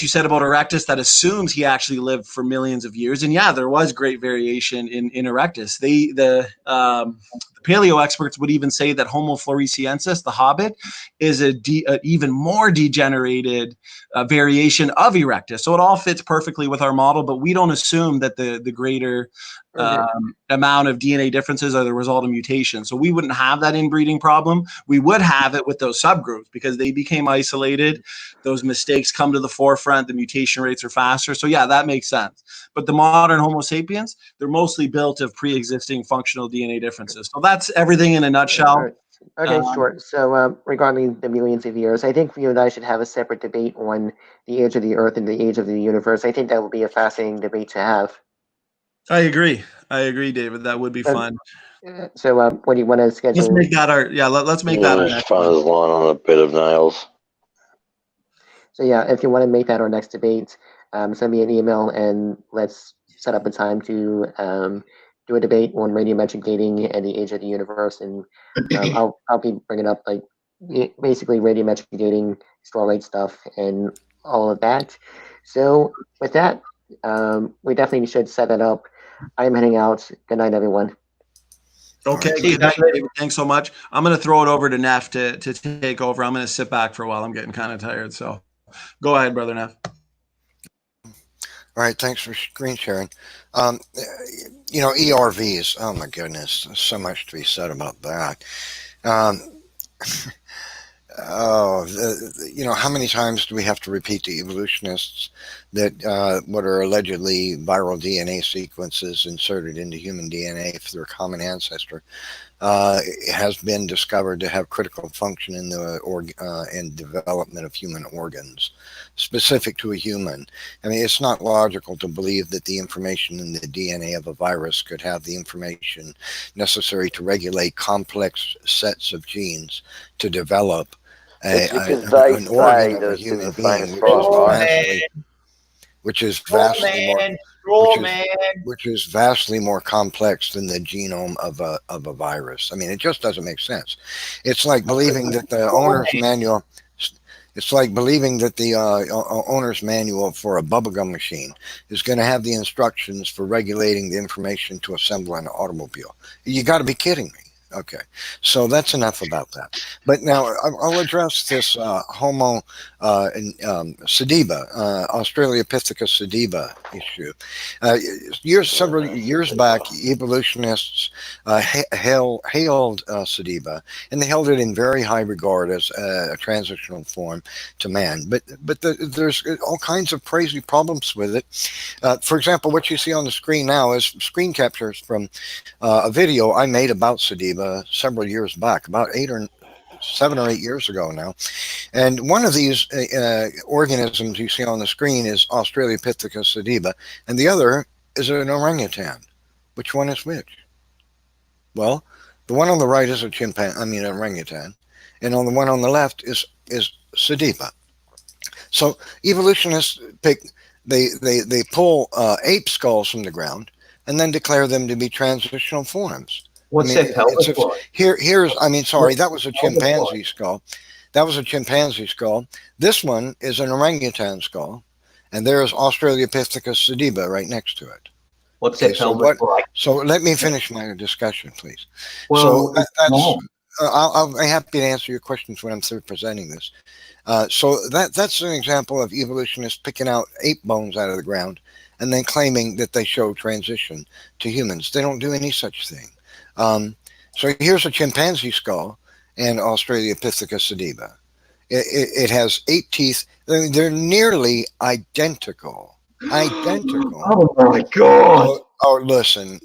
you said about Erectus, that assumes he actually lived for millions of years. And yeah, there was great variation in Erectus. The paleo experts would even say that Homo floresiensis, the hobbit, is a even more degenerated variation of Erectus. So it all fits perfectly with our model, but we don't assume that the greater amount of DNA differences are the result of mutation. So we wouldn't have that inbreeding problem. We would have it with those subgroups because they became isolated. Those mistakes come to the forefront. The mutation rates are faster. So yeah, that makes sense. But the modern Homo sapiens, they're mostly built of pre-existing functional DNA differences. So that's everything in a nutshell. Okay, sure. So regarding the millions of years, I think you and I should have a separate debate on the age of the Earth and the age of the universe. I think that would be a fascinating debate to have. I agree, David. That would be fun. So what do you want to schedule? Let's make that our let's make that our next fun one. as lying on a bed of nails. So yeah, if you want to make that our next debate, send me an email and let's set up a time to do a debate on radiometric dating and the age of the universe, and I'll be bringing up like basically radiometric dating, starlight stuff, and all of that. So with that, we definitely should set that up. I'm heading out. Good night, everyone. Okay, good night, David. Thanks so much. I'm going to throw it over to Neff to take over. I'm going to sit back for a while. I'm getting kind of tired. So go ahead, Brother Neff. All right, thanks for screen sharing. You know, ERVs, oh my goodness, there's so much to be said about that. You know, how many times do we have to repeat to evolutionists that what are allegedly viral DNA sequences inserted into human DNA through a common ancestor has been discovered to have critical function in the in development of human organs specific to a human. I mean, it's not logical to believe that the information in the DNA of a virus could have the information necessary to regulate complex sets of genes to develop an organ of a human being, which is vastly more complex than the genome of a virus. I mean, it just doesn't make sense. It's like believing that the owner's manual. It's like believing that the owner's manual for a bubblegum machine is going to have the instructions for regulating the information to assemble an automobile. You got to be kidding me. Okay, so that's enough about that. But now I'll address this Homo sediba, Australopithecus sediba issue. Several years back, evolutionists hailed sediba, and they held it in very high regard as a transitional form to man. But there's all kinds of crazy problems with it. For example, what you see on the screen now is screen captures from a video I made about sediba several years back, about 7 or 8 years ago now. And one of these organisms you see on the screen is Australopithecus sediba, and the other is an orangutan. Which one is which? Well, the one on the right is an orangutan, and on the one on the left is sediba. So evolutionists they pull ape skulls from the ground and then declare them to be transitional forms. What's that pelvic line? That was a chimpanzee skull. That was a chimpanzee skull. This one is an orangutan skull, and there's Australopithecus sediba right next to it. What's that pelvic line? So let me finish my discussion, please. Well, I'll be happy to answer your questions when I'm through presenting this. So that's an example of evolutionists picking out ape bones out of the ground and then claiming that they show transition to humans. They don't do any such thing. So here's a chimpanzee skull in Australopithecus sediba. It has 8 teeth. They're nearly identical. Identical. Oh my God. Oh, listen,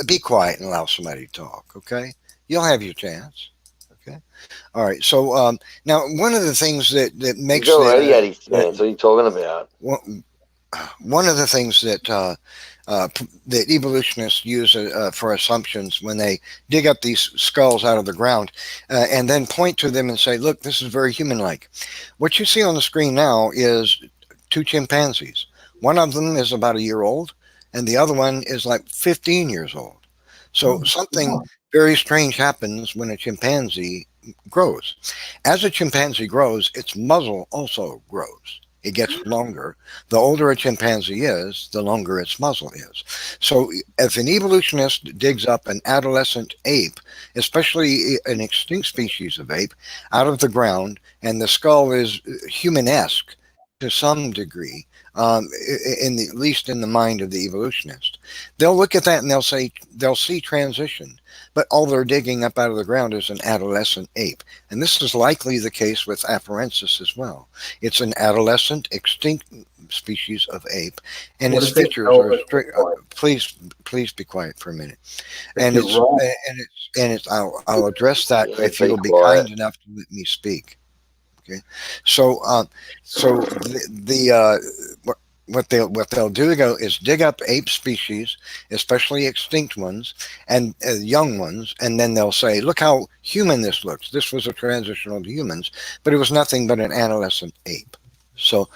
be quiet and allow somebody to talk, okay? You'll have your chance. Okay. All right. So now one of the things that makes He's already at his chance. What are you talking about? One of the things that that evolutionists use for assumptions when they dig up these skulls out of the ground and then point to them and say, look, this is very human-like. What you see on the screen now is 2 chimpanzees. One of them is about a year old, and the other one is like 15 years old. So something very strange happens when a chimpanzee grows. As a chimpanzee grows, its muzzle also grows. It gets longer. The older a chimpanzee is, the longer its muzzle is. So if an evolutionist digs up an adolescent ape, especially an extinct species of ape, out of the ground, and the skull is humanesque to some degree, at least in the mind of the evolutionist, they'll look at that and they'll see transition. But all they're digging up out of the ground is an adolescent ape. And this is likely the case with Afarensis as well. It's an adolescent extinct species of ape. And its features are strict. Please be quiet for a minute. I'll address that if you'll be kind enough to let me speak. Okay. So what they'll do is dig up ape species, especially extinct ones and young ones, and then they'll say, look how human this looks. This was a transitional to humans, but it was nothing but an adolescent ape. So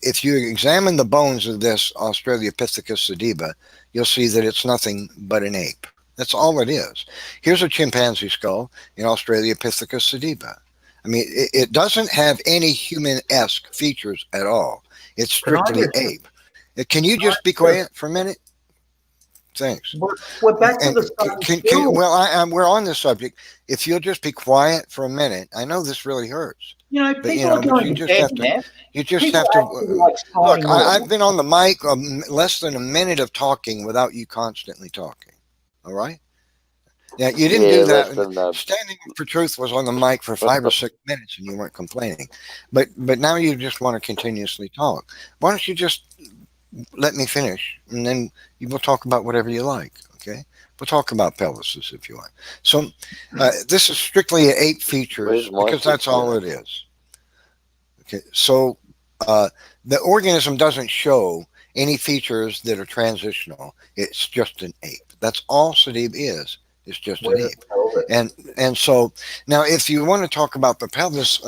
if you examine the bones of this Australopithecus sediba, you'll see that it's nothing but an ape. That's all it is. Here's a chimpanzee skull in Australopithecus sediba. I mean, it doesn't have any human-esque features at all. It's strictly ape. Can you just be quiet for a minute? Thanks. We're back to the we're on this subject. If you'll just be quiet for a minute, I know this really hurts. But you just have to. You just have to. Look, I've been on the mic less than a minute of talking without you constantly talking. All right. Yeah, you didn't do that. Standing Up for Truth was on the mic for 5 or 6 minutes, and you weren't complaining. But now you just want to continuously talk. Why don't you just let me finish, and then you will talk about whatever you like. Okay, we'll talk about pelvises if you want. So this is strictly 8 features because that's all it is. Okay, so the organism doesn't show any features that are transitional. It's just an ape. That's all Sediba is. It's just an ape. And so now if you want to talk about the pelvis,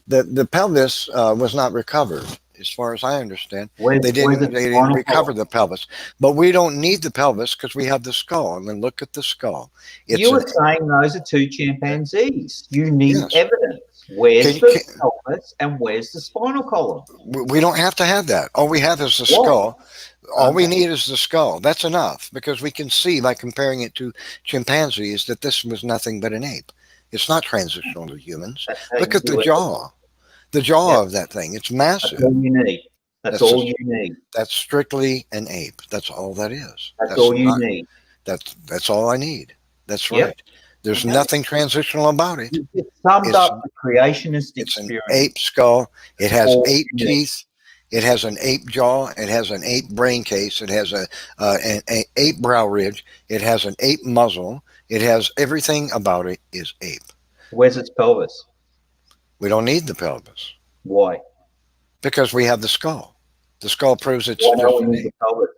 the pelvis was not recovered as far as I understand. They didn't recover the pelvis. But we don't need the pelvis because we have the skull. And then look at the skull. You were saying those are 2 chimpanzees. You need evidence. Where's the pelvis and where's the spinal column? We don't have to have that. All we have is the skull. All we need is the skull. That's enough because we can see by comparing it to chimpanzees that this was nothing but an ape. It's not transitional to humans. Look at the jaw. The jaw of that thing. It's massive. That's all you need. That's all you need. That's strictly an ape. That's all that is. That's all you need. That's all I need. That's right. There's nothing transitional about it. It summed up the creationist experience. An ape skull. It has 8 teeth. It has an ape jaw. It has an ape brain case. It has an ape brow ridge. It has an ape muzzle. It has everything about it is ape. Where's its pelvis? We don't need the pelvis. Why? Because we have the skull. The skull proves it's just an ape.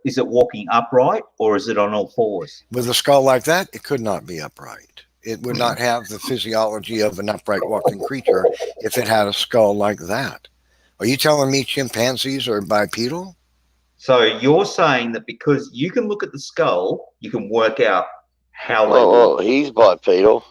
Is it walking upright or is it on all fours? With a skull like that, it could not be upright. It would not have the physiology of an upright walking creature if it had a skull like that. Are you telling me chimpanzees are bipedal? So you're saying that because you can look at the skull, you can work out how they walk. He's bipedal.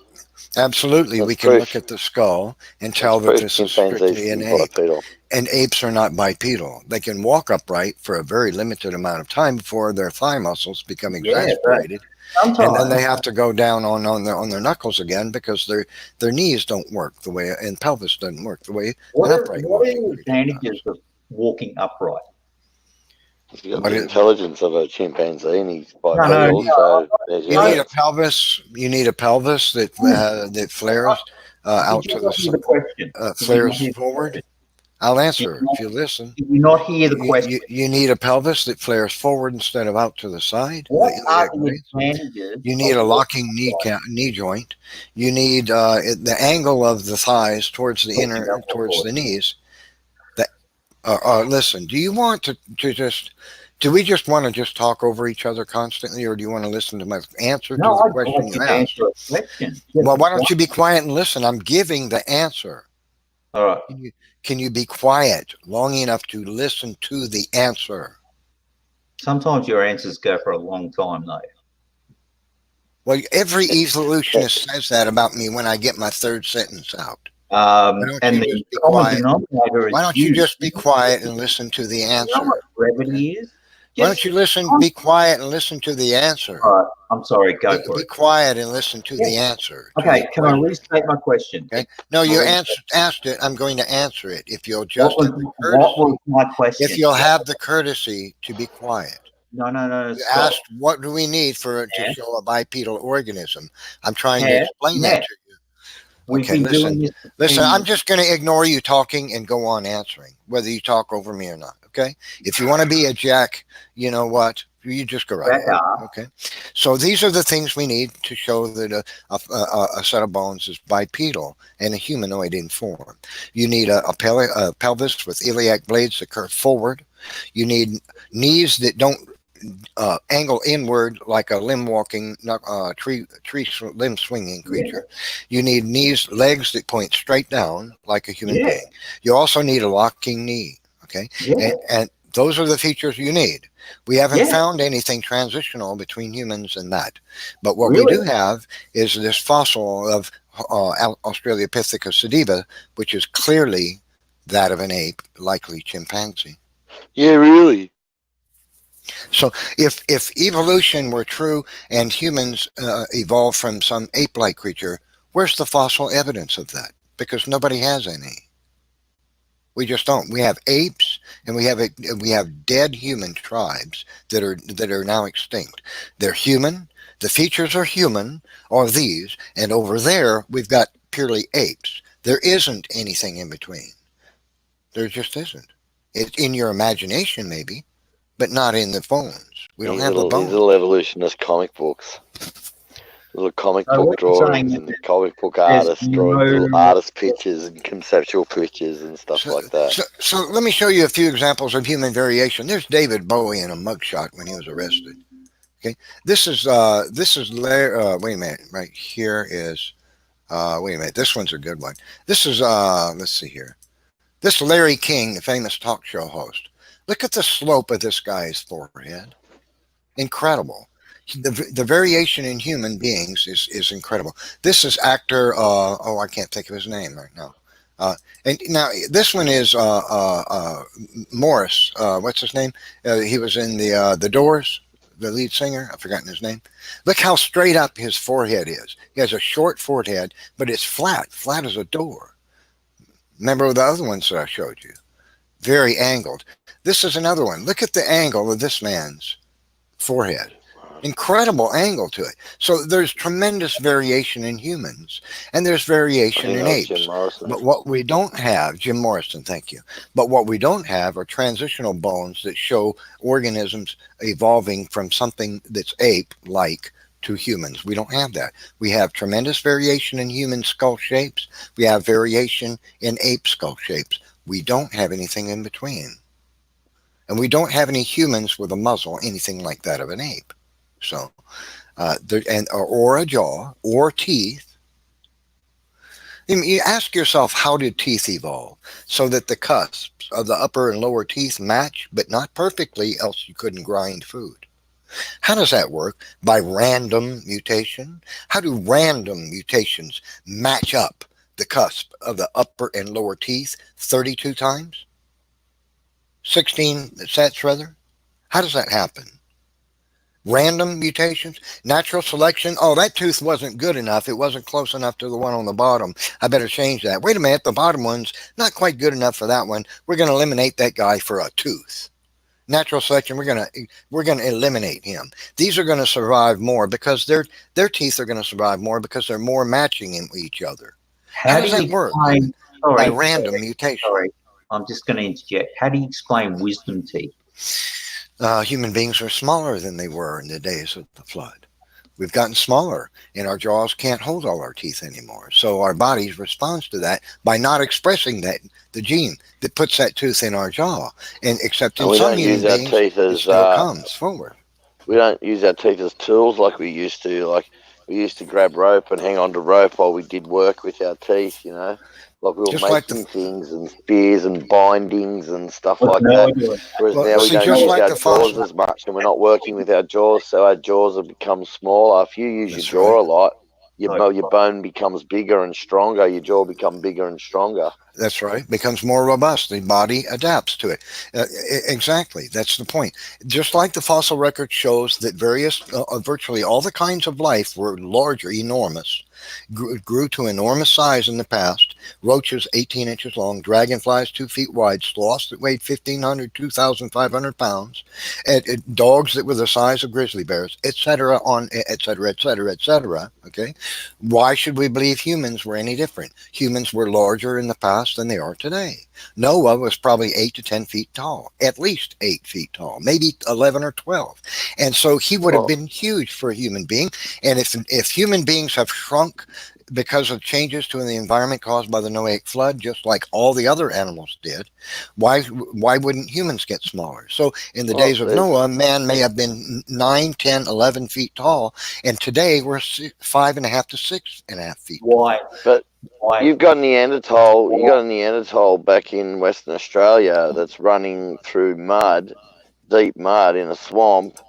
Absolutely. We can look at the skull and tell that this is strictly an ape. And apes are not bipedal. They can walk upright for a very limited amount of time before their thigh muscles become exasperated. and then they have to go down on their knuckles again because their knees don't work the way, and pelvis doesn't work the way an What upright are walking the creature advantages of walking upright? He's got What the is- intelligence of a chimpanzee, and he's bipedal, No, so there's You your need a answer. pelvis. You need a pelvis that flares out Did to you not hear the question? flares forward. I'll answer if you listen. Did you not hear the question? You need a pelvis that flares forward instead of out to the side. What the are iliac the blades. advantages? You need a locking knee joint. You need the angle of the thighs towards the knees. That listen. Do you want to just? Do we just want to just talk over each other constantly, or do you want to listen to my answer to the question you asked? Well, why don't you be quiet and listen? I'm giving the answer. All right. Can you be quiet long enough to listen to the answer? Sometimes your answers go for a long time, though. Well, every evolutionist says that about me when I get my third sentence out. And the common denominator is Why don't you just be quiet and listen to the answer? You know what brevity is? Why don't you be quiet and listen to the answer? All right, I'm sorry, go for Be it. quiet and listen to the answer. Okay, can I restate my question? Okay. No, you asked it. I'm going to answer it. If you'll just What was my question? if you'll have the courtesy to be quiet. No. You asked, what do we need to show a bipedal organism? I'm trying to explain that to you. Okay, listen, I'm just going to ignore you talking and go on answering, whether you talk over me or not, okay? If you want to be a jack, you know what? You just go right ahead, okay? So these are the things we need to show that a set of bones is bipedal and a humanoid in form. You need a pelvis with iliac blades that curve forward. You need knees that don't angle inward like a limb walking tree limb swinging creature. You need legs that point straight down like a human being. You also need a locking knee, okay? And those are the features you need. We haven't found anything transitional between humans and that, but what we do have is this fossil of Australopithecus sediba, which is clearly that of an ape, likely chimpanzee. Yeah, really. So if evolution were true and humans evolved from some ape-like creature, where's the fossil evidence of that? Because nobody has any. We just don't. We have apes, and we have dead human tribes that are now extinct. They're human. The features are human, or these, and over there we've got purely apes. There isn't anything in between. There just isn't. It's in your imagination, maybe, but not in the bones. We don't have the bones. These little evolutionist comic books. Little comic book drawings and comic book artists drawing little artist pictures and conceptual pictures and stuff like that. So let me show you a few examples of human variation. There's David Bowie in a mugshot when he was arrested. Okay, this is wait a minute. Right here is wait a minute. This one's a good one. This is let's see here. This Larry King, the famous talk show host. Look at the slope of this guy's forehead. Incredible. The variation in human beings is incredible. This is actor, I can't think of his name right now. And now this one is Morris. What's his name? He was in the Doors, the lead singer. I've forgotten his name. Look how straight up his forehead is. He has a short forehead, but it's flat as a door. Remember the other ones that I showed you? Very angled. This is another one. Look at the angle of this man's forehead. Incredible angle to it. So there's tremendous variation in humans, and there's variation in apes. But what we don't have, Jim Morrison, thank you. But what we don't have are transitional bones that show organisms evolving from something that's ape-like to humans. We don't have that. We have tremendous variation in human skull shapes. We have variation in ape skull shapes. We don't have anything in between. And we don't have any humans with a muzzle, anything like that of an ape. So, or a jaw, or teeth. You ask yourself, how did teeth evolve? So that the cusps of the upper and lower teeth match, but not perfectly, else you couldn't grind food. How does that work? By random mutation? How do random mutations match up the cusp of the upper and lower teeth 32 times? 16 sets, rather? How does that happen? Random mutations, natural selection. Oh, that tooth wasn't good enough. It wasn't close enough to the one on the bottom. I better change that. Wait a minute, the bottom one's not quite good enough for that one. We're going to eliminate that guy for a tooth. Natural selection, we're gonna eliminate him. These are going to survive more because their teeth are going to survive more because they're more matching in each other. How does that work? By random mutation. Sorry, I'm just going to interject. How do you explain wisdom teeth? Human beings are smaller than they were in the days of the flood. We've gotten smaller, and our jaws can't hold all our teeth anymore. So our bodies responds to that by not expressing that the gene that puts that tooth in our jaw. And except in some human beings, it still comes forward. We don't use our teeth as tools like we used to. Like we used to grab rope and hang on to rope while we did work with our teeth. You know, like we were Just making things and spears and bindings and stuff like that. Whereas now we don't use our jaws as much, and we're not working with our jaws, so our jaws have become smaller. If you use your jaw a lot, your bone becomes bigger and stronger. Your jaw becomes bigger and stronger. That's right. Becomes more robust. The body adapts to it. Exactly. That's the point. Just like the fossil record shows that virtually all the kinds of life were larger, enormous, grew to enormous size in the past. Roaches 18 inches long, dragonflies 2 feet wide, sloths that weighed 1,500, 2,500 pounds, dogs that were the size of grizzly bears, etc. etc. etc. etc. Okay, why should we believe humans were any different? Humans were larger in the past than they are today. Noah was probably 8 to 10 feet tall, at least 8 feet tall, maybe 11 or 12, and so he would have been huge for a human being. And if human beings have shrunk because of changes to the environment caused by the Noahic flood, just like all the other animals did, why wouldn't humans get smaller? So in the days of Noah, man may have been 9, 10, 11 feet tall, and today we're 5.5 to 6.5 feet. Why? But you've got Neanderthal. You got a Neanderthal back in Western Australia that's running through mud, deep mud in a swamp,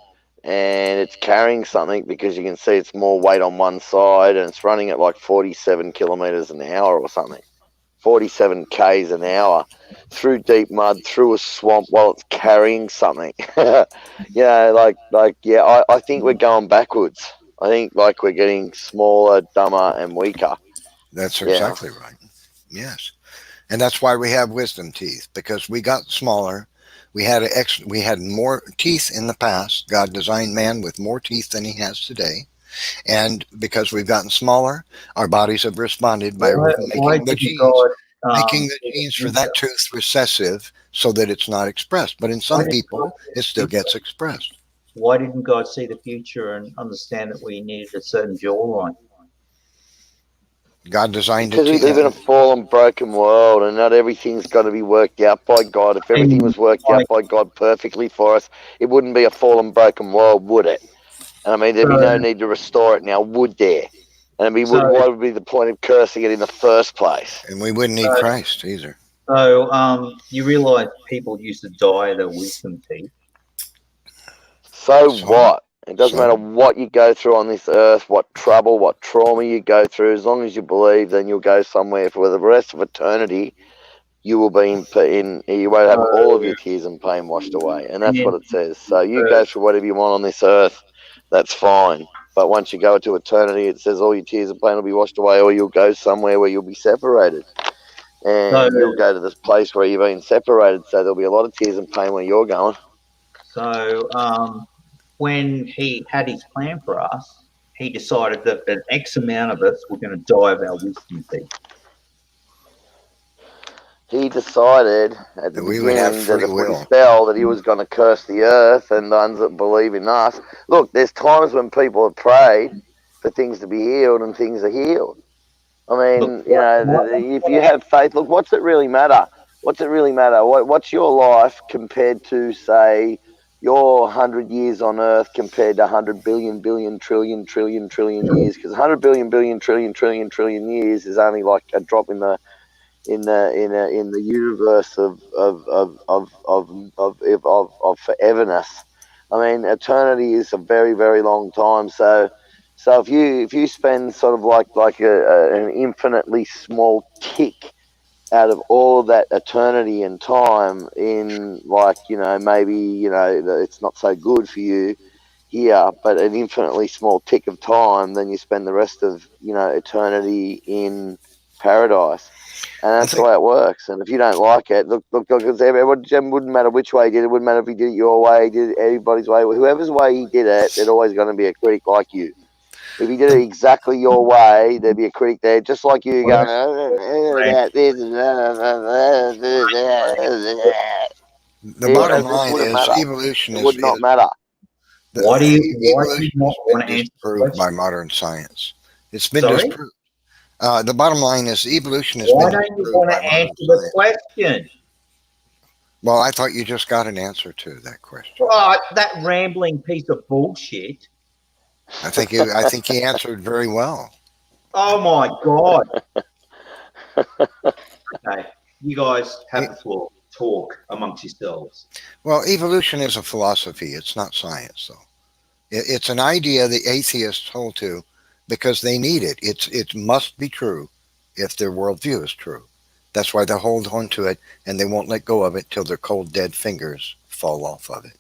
and it's carrying something because you can see it's more weight on one side, and it's running at like 47 kilometers an hour or something, 47 k's an hour through deep mud, through a swamp while it's carrying something. I think we're going backwards. I think like we're getting smaller, dumber, and weaker. That's exactly right. Yes, and that's why we have wisdom teeth, because we got smaller. We had more teeth in the past. God designed man with more teeth than he has today. And because we've gotten smaller, our bodies have responded by making the genes for that tooth recessive so that it's not expressed. But in some people, it still gets expressed. Why didn't God see the future and understand that we needed a certain jawline? God designed it because we live in a fallen, broken world, and not everything's got to be worked out by God. If everything was worked out by God perfectly for us, it wouldn't be a fallen, broken world, would it? And I mean, there'd be no need to restore it now, would there? And I mean, what would be the point of cursing it in the first place? And we wouldn't need Christ either. So, you realise people used to dye their wisdom teeth. So what? It doesn't matter what you go through on this earth, what trouble, what trauma you go through. As long as you believe, then you'll go somewhere for the rest of eternity. You will be you won't have all of your tears and pain washed away. And that's what it says. So you go through whatever you want on this earth, that's fine. But once you go to eternity, it says all your tears and pain will be washed away, or you'll go somewhere where you'll be separated. And you'll go to this place where you've been separated. So there'll be a lot of tears and pain where you're going. So, when he had his plan for us, he decided that an X amount of us were going to die of our wisdom teeth. He decided at the beginning that if we fell, that he was going to curse the earth and the ones that believe in us. Look, there's times when people have prayed for things to be healed and things are healed. I mean, if you have faith, look, what's it really matter? What's it really matter? What's your life compared to, say, your 100 years on Earth compared to 100 billion, billion, trillion years? Because 100 billion, billion, trillion years is only like a drop in the universe of foreverness. I mean, eternity is a very, very long time. So if you spend sort of like an infinitely small tick out of all of that eternity and time in maybe it's not so good for you, here, but an infinitely small tick of time, then you spend the rest of eternity in paradise. And that's the way it works. And if you don't like it, look, it wouldn't matter which way he did it. It wouldn't matter if he did it your way, he did it everybody's way. Whoever's way he did it, there's always going to be a critic like you. If he did it exactly your way, there'd be a critic there, just like you going, The bottom it line wouldn't is matter. evolution It would not is matter. Why do you not evolution want has to been answer the disproved by question? modern science. It's been Sorry? disproved. The bottom line is evolution has Why been don't you disproved want by to modern answer the science. question? Well, I thought you just got an answer to that question. Oh, that rambling piece of bullshit. I think he answered very well. Oh my God. Okay, you guys have the floor. Talk amongst yourselves. Well, evolution is a philosophy. It's not science, though. It's an idea the atheists hold to because they need it. It must be true if their worldview is true. That's why they hold on to it and they won't let go of it till their cold, dead fingers fall off of it.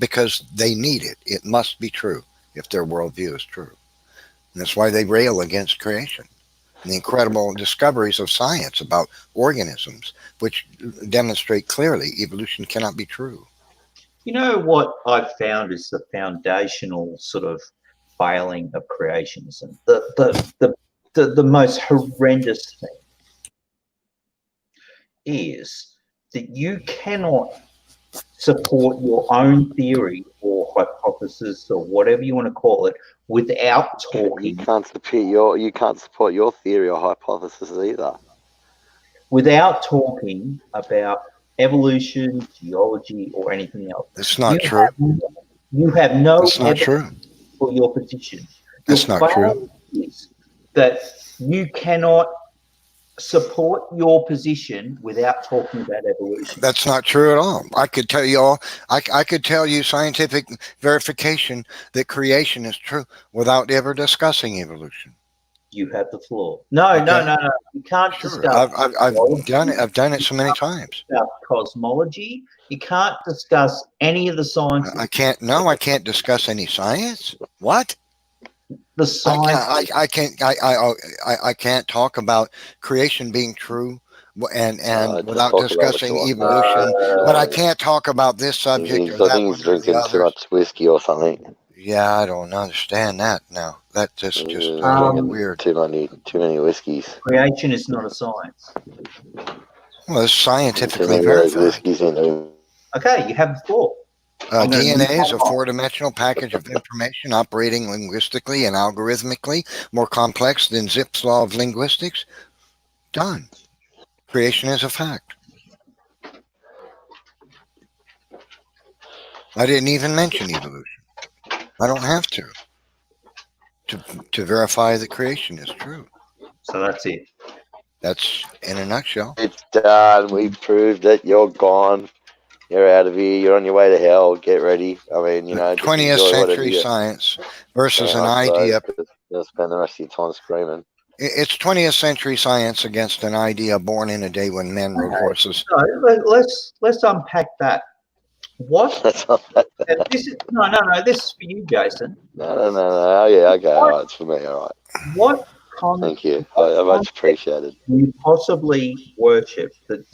Because they need it. It must be true if their worldview is true. And that's why they rail against creation. And the incredible discoveries of science about organisms, which demonstrate clearly evolution cannot be true. You know what I've found is the foundational sort of failing of creationism. The most horrendous thing is that you cannot support your own theory or hypothesis or whatever you want to call it without talking. You can't support your theory or hypothesis either. Without talking about evolution, geology, or anything else. That's not true. You have no That's not true. for your position. That's not true. Is that you cannot support your position without talking about evolution. That's not true at all. I could tell you all. I could tell you scientific verification that creation is true without ever discussing evolution. You have the floor. No. You can't discuss. I've done it. I've done it so many times. Cosmology. You can't discuss any of the science. I can't. No, I can't discuss any science. What? The science. I can't talk about creation being true and without discussing evolution. But I can't talk about this subject or that I think he's drinking too much whiskey or something. Yeah, I don't understand that now. That just weird. Too many whiskeys. Creation is not a science. Well, it's scientifically verified. Okay, you have the floor. DNA is a four-dimensional package of information operating linguistically and algorithmically, more complex than Zipf's law of linguistics. Done. Creation is a fact. I didn't even mention evolution. I don't have to verify that creation is true. So that's it. That's in a nutshell. It's done. We've proved it. You're gone. You're out of here. You're on your way to hell. Get ready. I mean, 20th century science versus an idea. You'll spend the rest of your time screaming. It's 20th century science against an idea born in a day when men rode horses. No, let's unpack that. What? This is for you, Jason. No. Oh, yeah, okay. All right, it's for me. All right. What kind Thank you. I much appreciated. You possibly worship the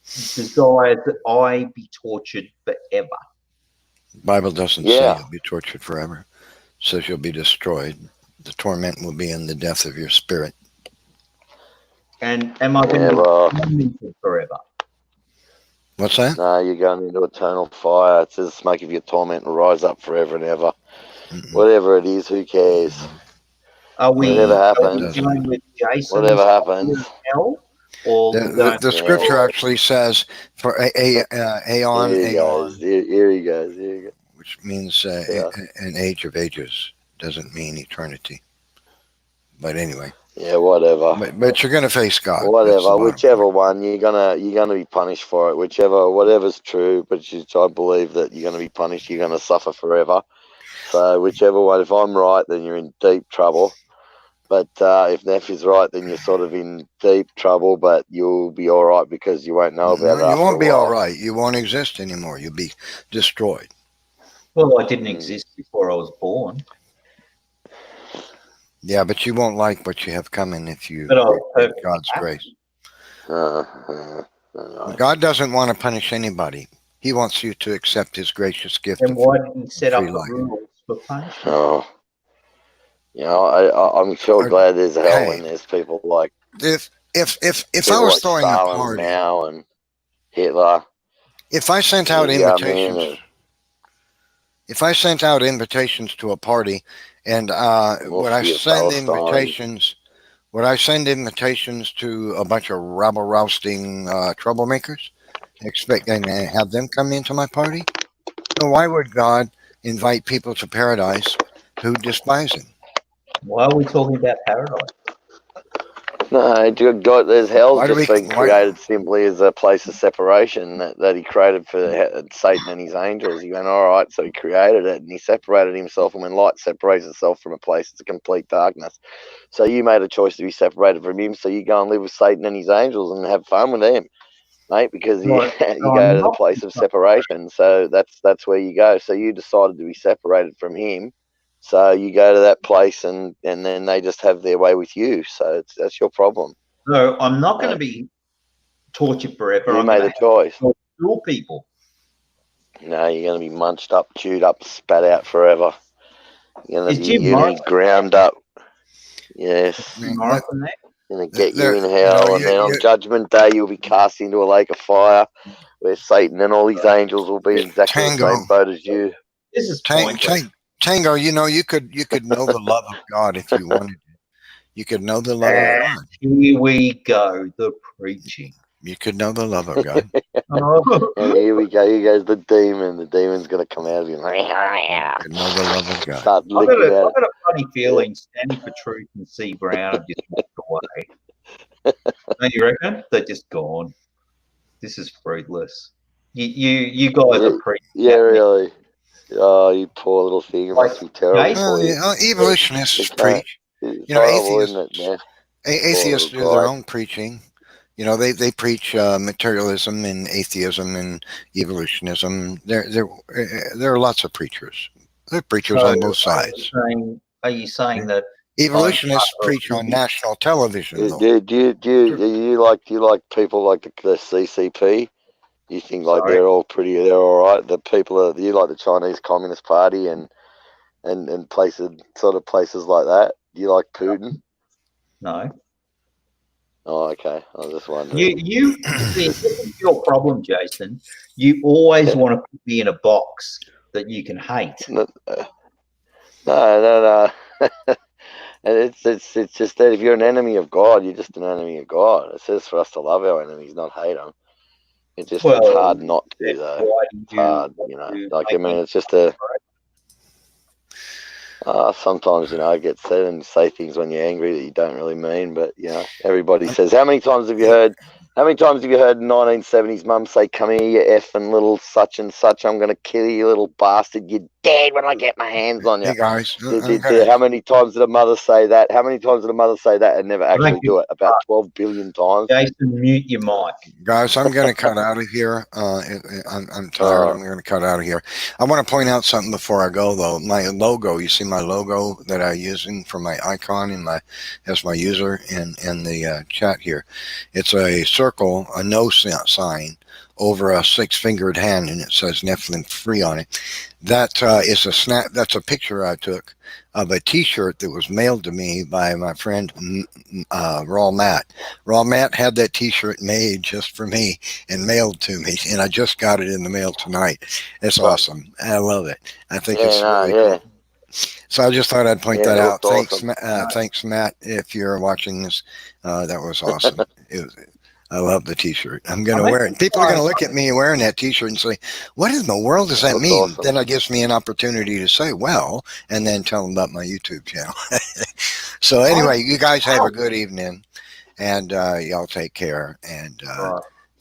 desire that I be tortured forever. The Bible doesn't say you'll be tortured forever. It says you'll be destroyed. The torment will be in the death of your spirit. And am I going to be tormented forever? What's that? No, you're going into eternal fire. It says the smoke of your torment will rise up forever and ever. Whatever it is, who cares? Whatever happens. With Jason whatever happens. Hell, the scripture actually says for aeon. Here he goes. Which means an age of ages. Doesn't mean eternity. But anyway. Yeah, whatever. But you're going to face God. Whatever, whichever one you're gonna be punished for it. Whatever's true, but I believe that you're going to be punished. You're going to suffer forever. So whichever one. If I'm right, then you're in deep trouble. But if Neff is right, then you're sort of in deep trouble. But you'll be all right because you won't know about it. You won't be all right. You won't exist anymore. You'll be destroyed. Well, I didn't exist before I was born. Yeah, but you won't like what you have coming if you But I was get perfectly God's happy. grace. God doesn't want to punish anybody. He wants you to accept his gracious gift Then of why did he set up free the life. rules for punishment? Oh, you know, I'm sure glad there's a hell when Hey, there's people like if I people was like throwing a Stalin party, now and Hitler. if I sent out You know what I invitations, mean? if I sent out invitations to a party, and would I Mufti of send Palestine. invitations to a bunch of rabble rousting troublemakers, expecting to have them come into my party? So why would God invite people to paradise who despise him? Why are we talking about paradise? No, God, there's hell Why do just we? been created simply as a place of separation that he created for Satan and his angels. He went, all right, so he created it and he separated himself. And when light separates itself from a place, it's a complete darkness. So you made a choice to be separated from him. So you go and live with Satan and his angels and have fun with them, mate, because you, you go to the place of separation. So that's where you go. So you decided to be separated from him. So you go to that place and then they just have their way with you. So that's your problem. No, I'm not going to be tortured forever. You I'm made going a to choice. kill people. No, you're going to be munched up, chewed up, spat out forever. You're going to be ground up. Yes. Morrison there? Going to get you in hell, and then on Judgment Day you'll be cast into a lake of fire, where Satan and all his angels will be in exactly the same boat as you. This is Tango, you know, you could know the love of God if you wanted to. You could know the love of God. Here we go, the preaching. You could know the love of God. And here we go. Here goes the demon. The demon's going to come out of him. You could know the love of God. Start I've licking got at a funny feeling standing for truth and see brown have just walked away. Don't you reckon? They're just gone. This is fruitless. You guys are preaching. Yeah, really. Oh, you poor little thing. It must be terrible for you. Evolutionists preach. It's You know, horrible, isn't it? atheists do their own preaching. You know, they preach materialism and atheism and evolutionism. There are lots of preachers. There are preachers on both sides. Are you saying that Evolutionists preach on national television, though. Do you like people like the CCP? You think like they're all right? The people you like the Chinese Communist Party and places like that. Do you like Putin? No. Oh, okay. I was just wondering. You see, this is your problem, Jason. You always want to put me in a box that you can hate. No. And it's just that if you're an enemy of God, you're just an enemy of God. It says for us to love our enemies, not hate them. It's hard not to, though. It's hard, you know. Like, I mean, it's just sometimes, you know, I get said and say things when you're angry that you don't really mean, but, you know, everybody says, how many times have you heard 1970s mum say, come here, you effing little such and such, I'm going to kill you, little bastard, you're dead when I get my hands on you. Hey, guys. How many times did a mother say that? How many times did a mother say that and never actually do it? About 12 billion times. Jason, mute your mic. Guys, I'm going to cut out of here. I'm tired. I'm going to cut out of here. I want to point out something before I go, though. My logo, you see my logo that I'm using for my icon as my user in the chat here. It's a circle, a no sign over a 6-fingered hand, and it says Nephilim free on it. That is that's a picture I took of a t-shirt that was mailed to me by my friend Raw Matt. Raw Matt had that t-shirt made just for me and mailed to me, and I just got it in the mail tonight. It's awesome. I love it. I think it's really cool. So I just thought I'd point that out. Thanks, awesome. Thanks, Matt, if you're watching this. That was awesome. I love the t-shirt. I'm going to wear it. People are going to look at me wearing that t-shirt and say, what in the world does that mean? Awesome. Then it gives me an opportunity to say, well, and then tell them about my YouTube channel. So anyway, you guys have a good evening, and y'all take care. And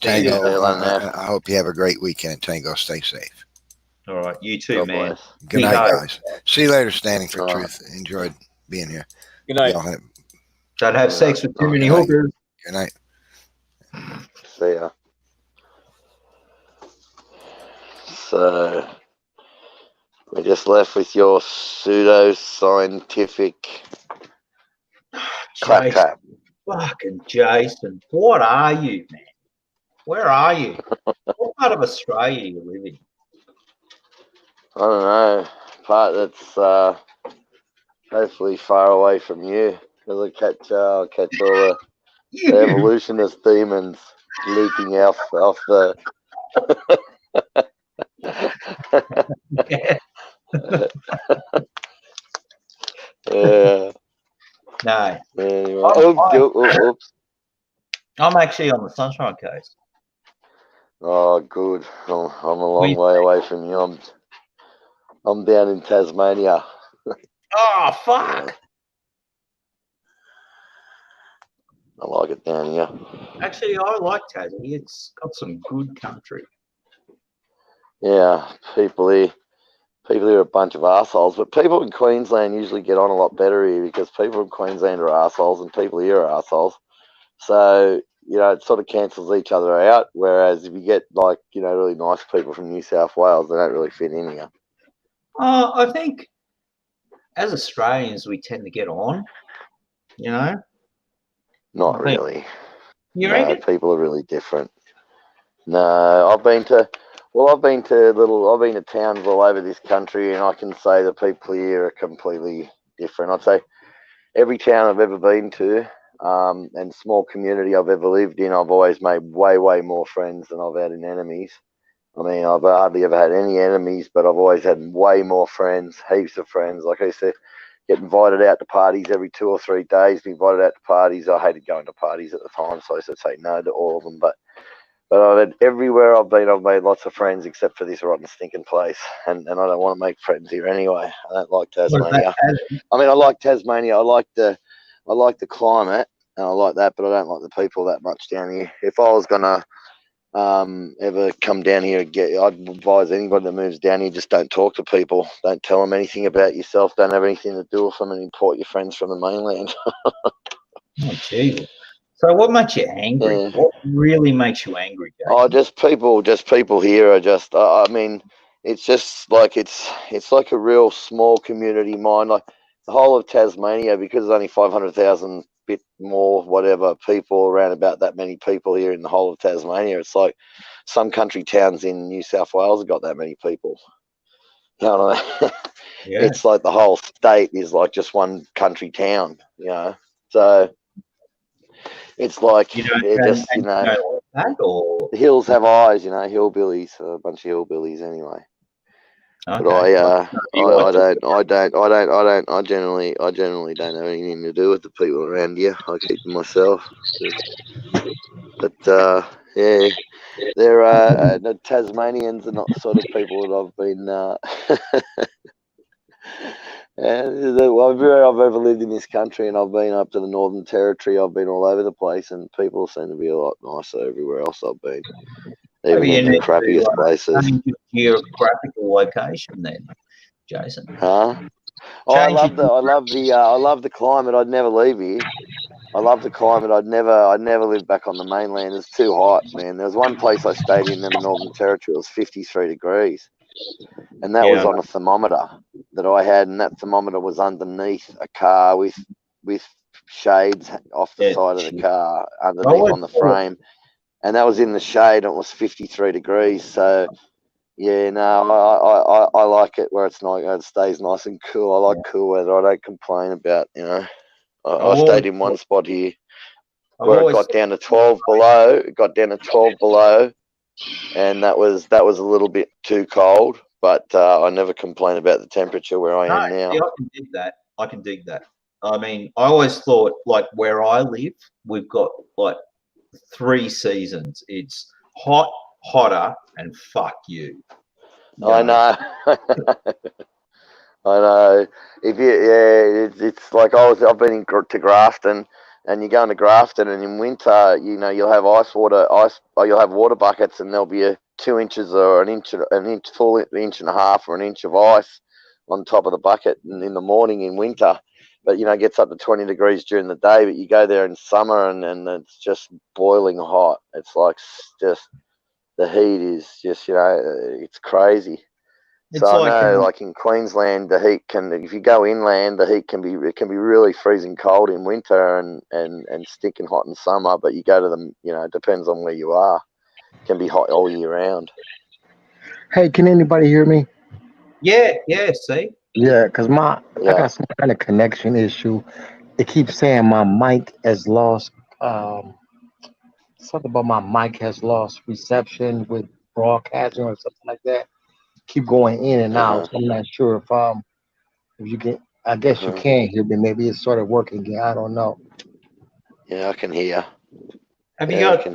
Tango, I hope you have a great weekend. Tango, stay safe. All right. You too, man. Good night, guys. See you later, Standing for Truth. Enjoyed being here. Good night. Don't have sex with too many hookers. Good night. See ya. So We're just left with your pseudo-scientific claptrap. Fucking Jason, what are you, man? Where are you? What part of Australia are you living? I don't know. Part that's hopefully far away from you. I'll catch all the evolutionist demons leaping off the. Yeah. No. Anyway. Oops. I'm actually on the Sunshine Coast. Oh, good. I'm a long way away from you. I'm down in Tasmania. Oh, fuck. I like it down here. Actually, I like Tassie. It's got some good country. Yeah, people here are a bunch of assholes, but people in Queensland usually get on a lot better here because people in Queensland are assholes and people here are assholes. So, it sort of cancels each other out. Whereas if you get really nice people from New South Wales, they don't really fit in here. I think as Australians, we tend to get on, Not really. You No, reckon? people are really different. No, I've been to towns all over this country, and I can say the people here are completely different. I'd say every town I've ever been to, and small community I've ever lived in, I've always made way, way more friends than I've had in enemies. I mean, I've hardly ever had any enemies, but I've always had way more friends, heaps of friends. Like I said, get invited out to parties every 2 or 3 days, be invited out to parties. I hated going to parties at the time, so I used to say no to all of them. But I've had, everywhere I've been, I've made lots of friends except for this rotten stinking place. And I don't want to make friends here anyway. I don't like Tasmania. I mean, I like Tasmania. I like the climate and I like that, but I don't like the people that much down here. If I was gonna ever come down here, I'd advise anybody that moves down here, just don't talk to people. Don't tell them anything about yourself. Don't have anything to do with them, and import your friends from the mainland. Oh, gee. So what makes you angry? Yeah. What really makes you angry, Jason? Oh, just people here are just, I mean, it's just like, it's like a real small community mind. Like the whole of Tasmania, because there's only 500,000 bit more, whatever, people, around about that many people here in the whole of Tasmania. It's like some country towns in New South Wales have got that many people. You know what I mean? Yeah. It's like the whole state is like just one country town, so it's like the hills have eyes, hillbillies, a bunch of hillbillies anyway. Okay. But I generally don't have anything to do with the people around here. I keep to myself. But yeah, the Tasmanians are not the sort of people that I've been. Everywhere I've ever lived in this country, and I've been up to the Northern Territory, I've been all over the place, and people seem to be a lot nicer everywhere else I've been. Even in the crappiest places. Geographical location, then, Jason. Huh? Oh, I love the climate. I'd never leave here. I love the climate. I'd never live back on the mainland. It's too hot, man. There was one place I stayed in the Northern Territory. It was 53 degrees. And that was on a thermometer that I had, and that thermometer was underneath a car with shades off the side of the car, underneath on the frame. And that was in the shade, and it was 53 degrees. So, yeah, no, I like it where it's nice, it stays nice and cool. I like cool weather. I don't complain about, I stayed in one spot here where it got down to 12 below. It got down to 12 below. And that was a little bit too cold, but I never complain about the temperature where I am now. Yeah, I can dig that. I mean, I always thought, like, where I live, we've got like 3 seasons. It's hot, hotter, and fuck you. I know. I know. It's like I've been to Grafton. And you're going to Grafton, and in winter, you'll have you'll have water buckets, and there'll be 2 inches or an full inch and a half or an inch of ice on top of the bucket in the morning in winter. But it gets up to 20 degrees during the day. But you go there in summer, and it's just boiling hot. It's like just the heat is just it's crazy. So I know, like in Queensland, the heat can. If you go inland, the heat can be really freezing cold in winter and stinking hot in summer. But you go to them, it depends on where you are. It can be hot all year round. Hey, can anybody hear me? Yeah, see? Yeah, because I got some kind of connection issue. It keeps saying my mic has lost, um, something about my mic has lost reception with broadcasting or something like that. Keep going in and out. So I'm not sure if you can, I guess you can hear me. Maybe it started working again. I don't know. Yeah, I can hear. Have you got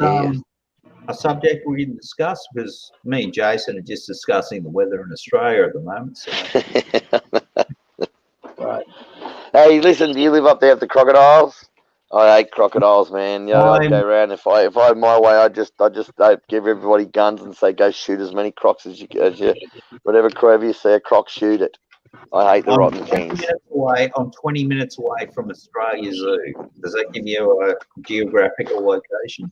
a subject we can discuss? Because me and Jason are just discussing the weather in Australia at the moment. So. Right. Hey, listen, do you live up there at the crocodiles? I hate crocodiles, man. I'd go around if I had my way. I'd give everybody guns and say go shoot as many crocs as you whatever you see a croc, shoot it. I hate the rotten things. I'm 20 minutes away from Australia Zoo. Does that give you a geographical location?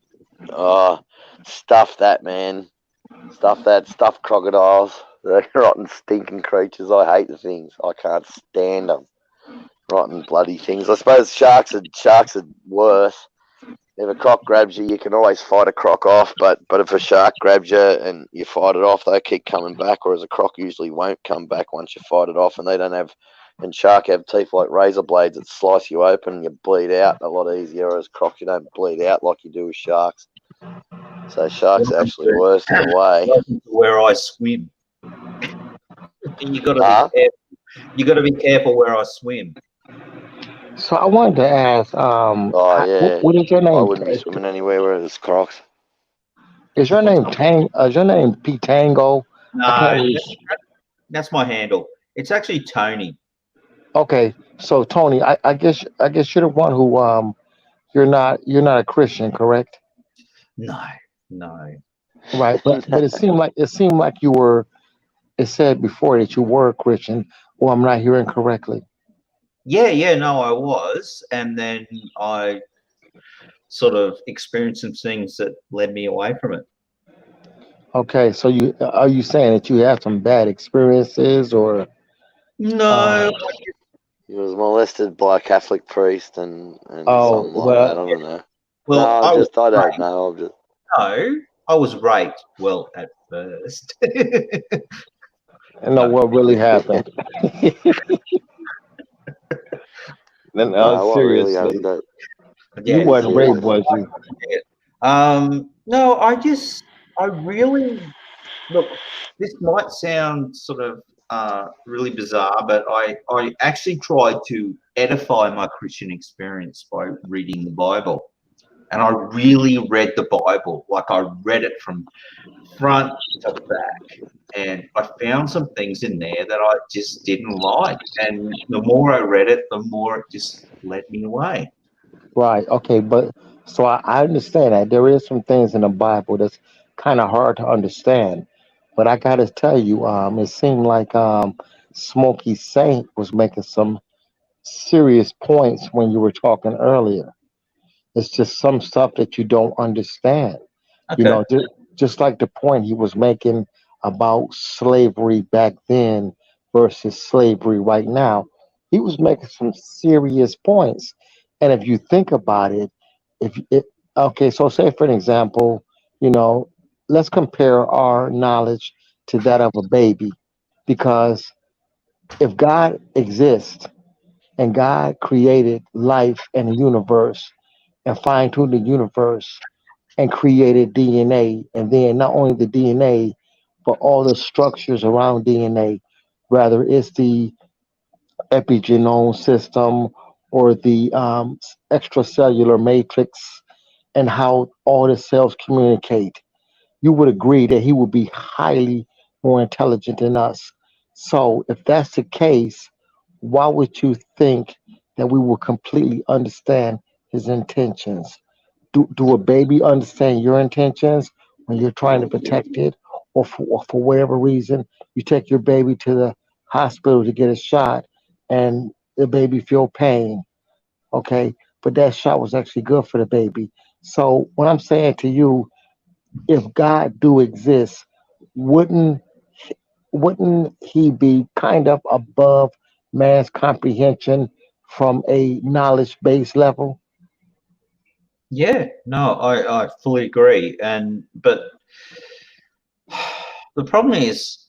Oh, stuff that, man. Stuff crocodiles. They're rotten, stinking creatures. I hate the things. I can't stand them. Rotten, bloody things. I suppose sharks are worse. If a croc grabs you, you can always fight a croc off. But if a shark grabs you and you fight it off, they keep coming back. Whereas a croc usually won't come back once you fight it off. And they don't have. And shark have teeth like razor blades that slice you open and you bleed out a lot easier. Whereas crocs, you don't bleed out like you do with sharks. So sharks are actually worse in a way. Where I swim. You got to be careful. You got to be careful where I swim. So I wanted to ask, what is your name? I wouldn't be swimming anywhere where there's crocs. Is your name Is your name P Tango? No, that's my handle. It's actually Tony. Okay, so Tony, I guess you're the one who you're not a Christian, correct? No. Right, but it seemed like you were. It said before that you were a Christian. Well, I'm not hearing correctly. Yeah, no, I was, and then I sort of experienced some things that led me away from it. Okay, so are you saying that you had some bad experiences, or no? He was molested by a Catholic priest and something like that. I don't know. Well, I don't know. No, I was raped. Well, at first. I know what really happened. What really seriously, happened? you wasn't raped, was you? No, I really look. This might sound sort of really bizarre, but I actually tried to edify my Christian experience by reading the Bible. And I really read the Bible, like I read it from front to back. And I found some things in there that I just didn't like. And the more I read it, the more it just led me away. Right. Okay. But so I understand that there is some things in the Bible that's kind of hard to understand. But I got to tell you, it seemed like Smokey Saint was making some serious points when you were talking earlier. It's just some stuff that you don't understand. You know, just like the point he was making about slavery back then versus slavery right now. He was making some serious points. And if you think about it, if it okay, so say for an example, you know, let's compare our knowledge to that of a baby. Because if God exists and God created life and the universe and fine-tuned the universe and created DNA, and then not only the DNA, but all the structures around DNA, whether it's the epigenome system or the extracellular matrix, and how all the cells communicate. You would agree that he would be highly more intelligent than us. So, if that's the case, why would you think that we will completely understand his intentions? Do a baby understand your intentions when you're trying to protect it, or for whatever reason you take your baby to the hospital to get a shot and the baby feel pain, okay, but that shot was actually good for the baby. So what I'm saying to you, if God do exist, wouldn't wouldn't he be kind of above man's comprehension from a knowledge based level? Yeah, no, I fully agree. But the problem is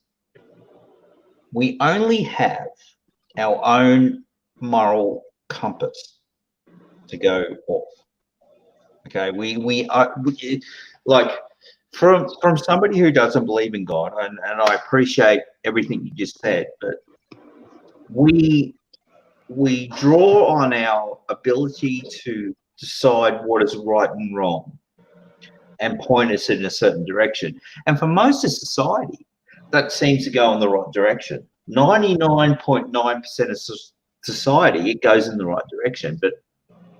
we only have our own moral compass to go off. Okay, we like from somebody who doesn't believe in God, and I appreciate everything you just said, but we draw on our ability to decide what is right and wrong and point us in a certain direction. And for most of society, that seems to go in the right direction. 99.9% of society, it goes in the right direction, but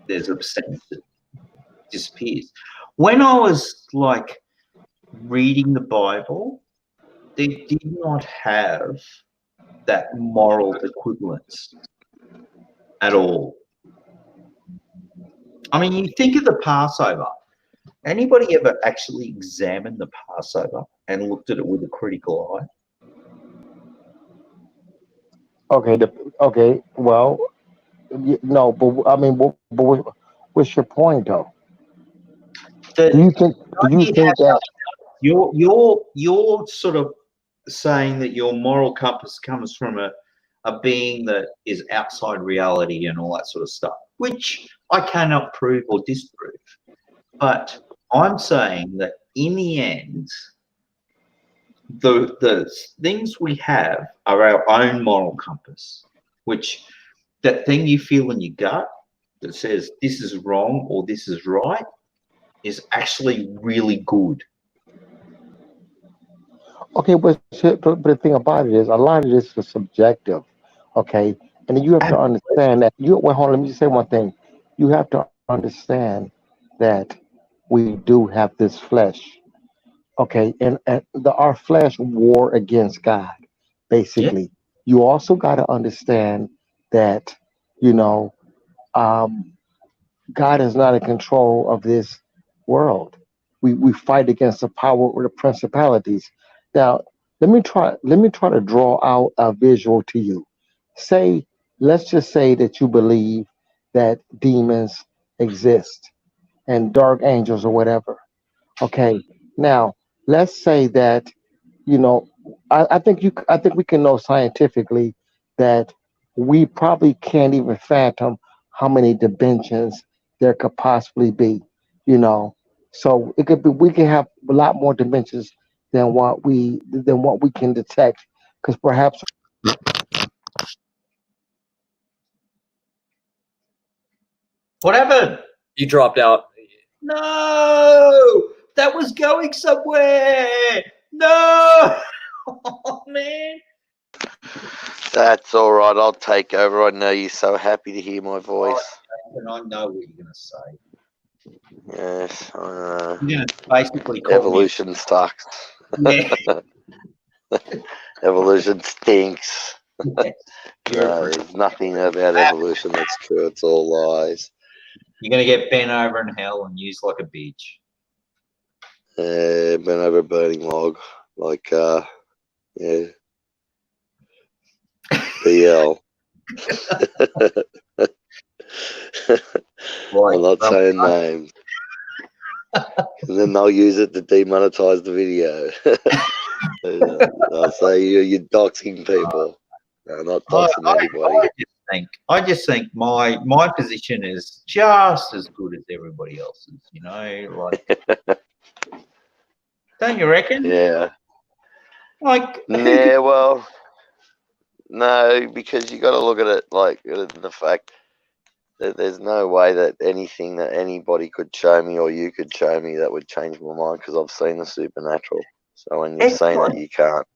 there's a percentage that disappears. When I was like reading the Bible, they did not have that moral equivalence at all. I mean, you think of the Passover. Anybody ever actually examined the Passover and looked at it with a critical eye? Okay. Well, no, but I mean, what's your point though? Do you think that you're sort of saying that your moral compass comes from a being that is outside reality and all that sort of stuff, which I cannot prove or disprove. But I'm saying that in the end, the things we have are our own moral compass, which that thing you feel in your gut that says this is wrong or this is right is actually really good. Okay, but the thing about it is, a lot of this is subjective. Okay, and you have to understand that. Well, hold on. Let me just say one thing. You have to understand that we do have this flesh. Okay, and our flesh war against God. Basically, you also got to understand that you know um, God is not in control of this world. We fight against the power or the principalities. Now, let me try to draw out a visual to you. Say, let's just say that you believe that demons exist and dark angels or whatever. Okay. Now, let's say that you know, I think we can know scientifically that we probably can't even fathom how many dimensions there could possibly be. You know, so it could be we can have a lot more dimensions than what we can detect, because perhaps. What happened? You dropped out. No, that was going somewhere. No, oh, man. That's all right. I'll take over. I know you're so happy to hear my voice. And I know what you're going to say. Yes, I know. You're going to basically call Evolution sucks. Yeah. Evolution stinks. Yeah. No, there's nothing about evolution that's true. It's all lies. You're going to get bent over in hell and used like a bitch. Been over a burning log. Like, yeah. BL. I'm not saying names. And then they'll use it to demonetize the video. They'll say you're doxing people. No, not doxing anybody. I just think my position is just as good as everybody else's, you know, like don't you reckon? Yeah. Like yeah, well, no, because you got to look at it like the fact that there's no way that anything that anybody could show me or you could show me that would change my mind, because I've seen the supernatural. So when you're saying that, you can't.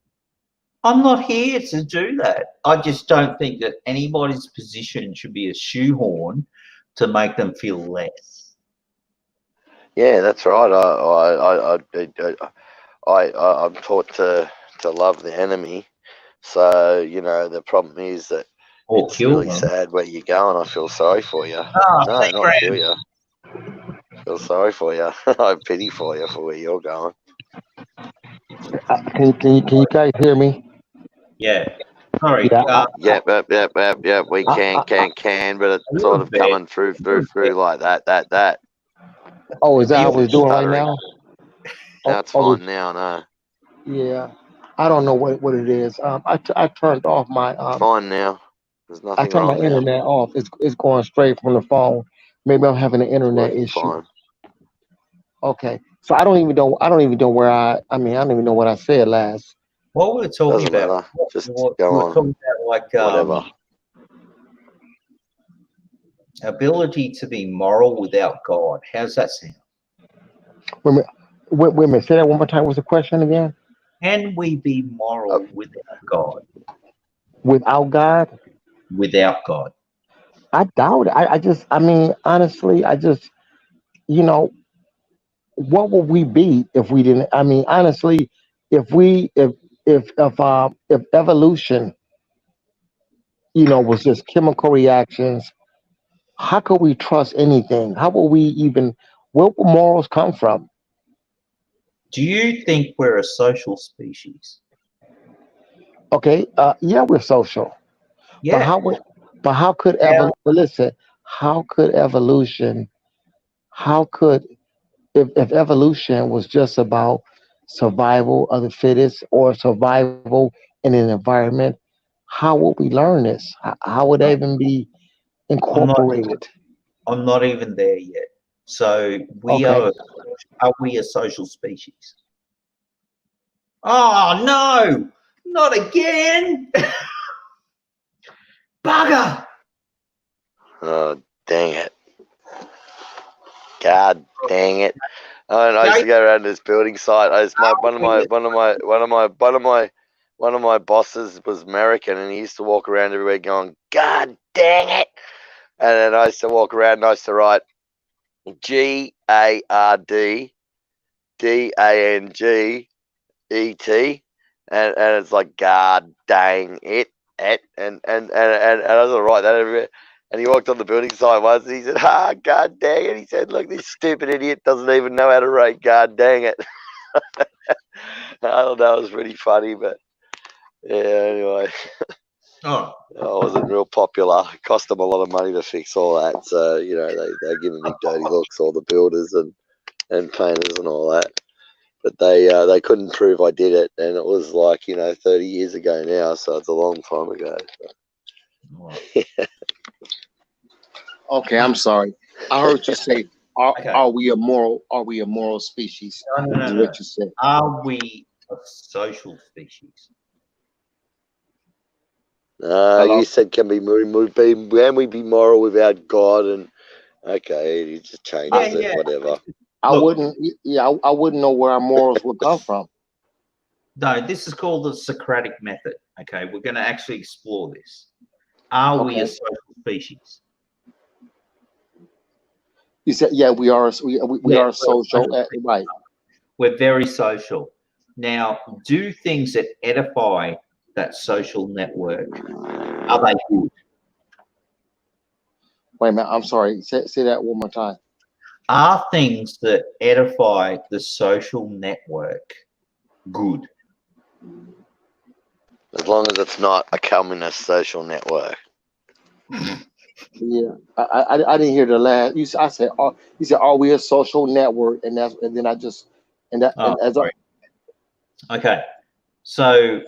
I'm not here to do that. I just don't think that anybody's position should be a shoehorn to make them feel less. Yeah, that's right. I'm taught to love the enemy. So, you know, the problem is that it's really sad where you're going. I feel sorry for you. No, not kill you. I feel sorry for you. I have pity for you for where you're going. Can you guys hear me? Yeah. Sorry. Yeah. Yep. We can, but it's sort of coming through like that. Oh, is that how it's doing right now? No, it's fine now. No. Yeah, I don't know what it is. I turned off my It's fine now. There's I nothing turned my wrong now. internet off. It's going straight from the phone. Maybe I'm having an internet Working issue. fine. Okay, so I don't even know where I mean, I don't even know what I said last. What we're talking Doesn't about, matter. Just go we're on. talking about like Whatever. ability to be moral without God. How's that sound? Wait a minute. Say that one more time. What's the question again? Can we be moral without God? Without God? Without God. I doubt it. I mean, honestly, you know, what would we be if we didn't? I mean, honestly, if evolution, was just chemical reactions, how could we trust anything? How will we even? Where will morals come from? Do you think we're a social species? Okay, yeah, we're social, Yeah. but how could listen? How could evolution? How could if evolution was just about survival of the fittest or survival in an environment, how would we learn this? How would that even be incorporated? I'm not even there yet. So are we a social species? Oh no, not again. Bugger. Oh, dang it. God dang it. I used to go around this building site. One of my bosses was American, and he used to walk around everywhere going, God dang it. And then I used to walk around and I used to write GARDDANGET. And it's like, God dang it. And I was to write that everywhere. And he walked on the building site once and he said, God dang it. He said, look, this stupid idiot doesn't even know how to write God dang it. I thought that was pretty funny, but yeah, anyway. Oh. I wasn't real popular. It cost them a lot of money to fix all that. So, they're giving me dirty looks, all the builders and painters and all that. But they couldn't prove I did it. And it was like, 30 years ago now. So it's a long time ago. So. Okay, I'm sorry. I heard you say, "Are we a moral species?" No. Is what you said. Are we a social species? You said can we be moral without God? And okay, you just changes it, whatever. I wouldn't know where our morals would come from. No, this is called the Socratic method. Okay, we're going to actually explore this. Are we a social species? You said, yeah, we are. We are social, right? We're very social. Now, do things that edify that social network, are they good? Wait a minute. I'm sorry. Say that one more time. Are things that edify the social network good? As long as it's not a communist social network. Yeah, I didn't hear the last. You said, are we a social network? And then okay. So,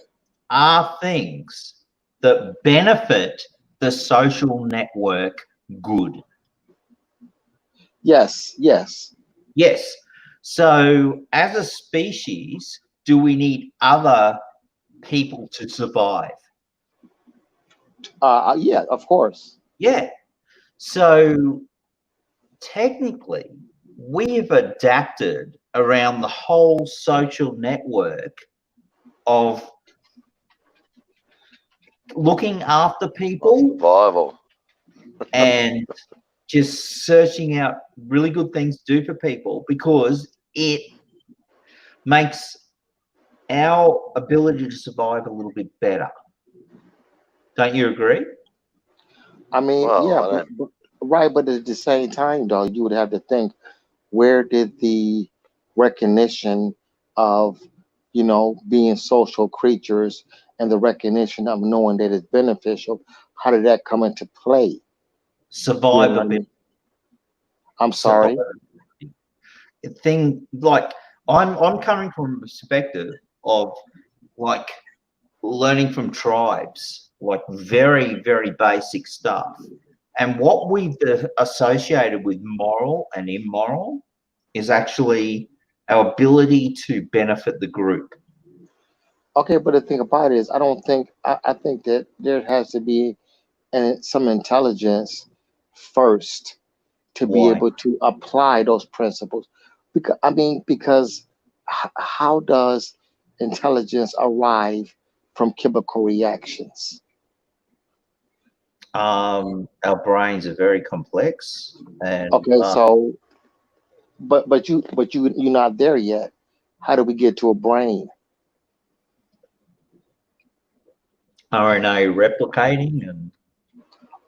are things that benefit the social network good? Yes. Yes. So, as a species, do we need other people to survive? Yeah, of course. Yeah. So, technically, we've adapted around the whole social network of looking after people, survival, and just searching out really good things to do for people, because it makes our ability to survive a little bit better. Don't you agree? I mean, but right, but at the same time, though, you would have to think, where did the recognition of, being social creatures and the recognition of knowing that it's beneficial, how did that come into play? You know what I Survivability. mean? I'm sorry. Thing like I'm coming from a perspective of like learning from tribes, like very, very basic stuff. And what we've associated with moral and immoral is actually our ability to benefit the group. Okay, but the thing about it is, I think that there has to be some intelligence first to be Why? able to apply those principles. Because how does intelligence arrive from chemical reactions? Our brains are very complex, and Okay, so you're not there yet. How do we get to a brain? RNA replicating and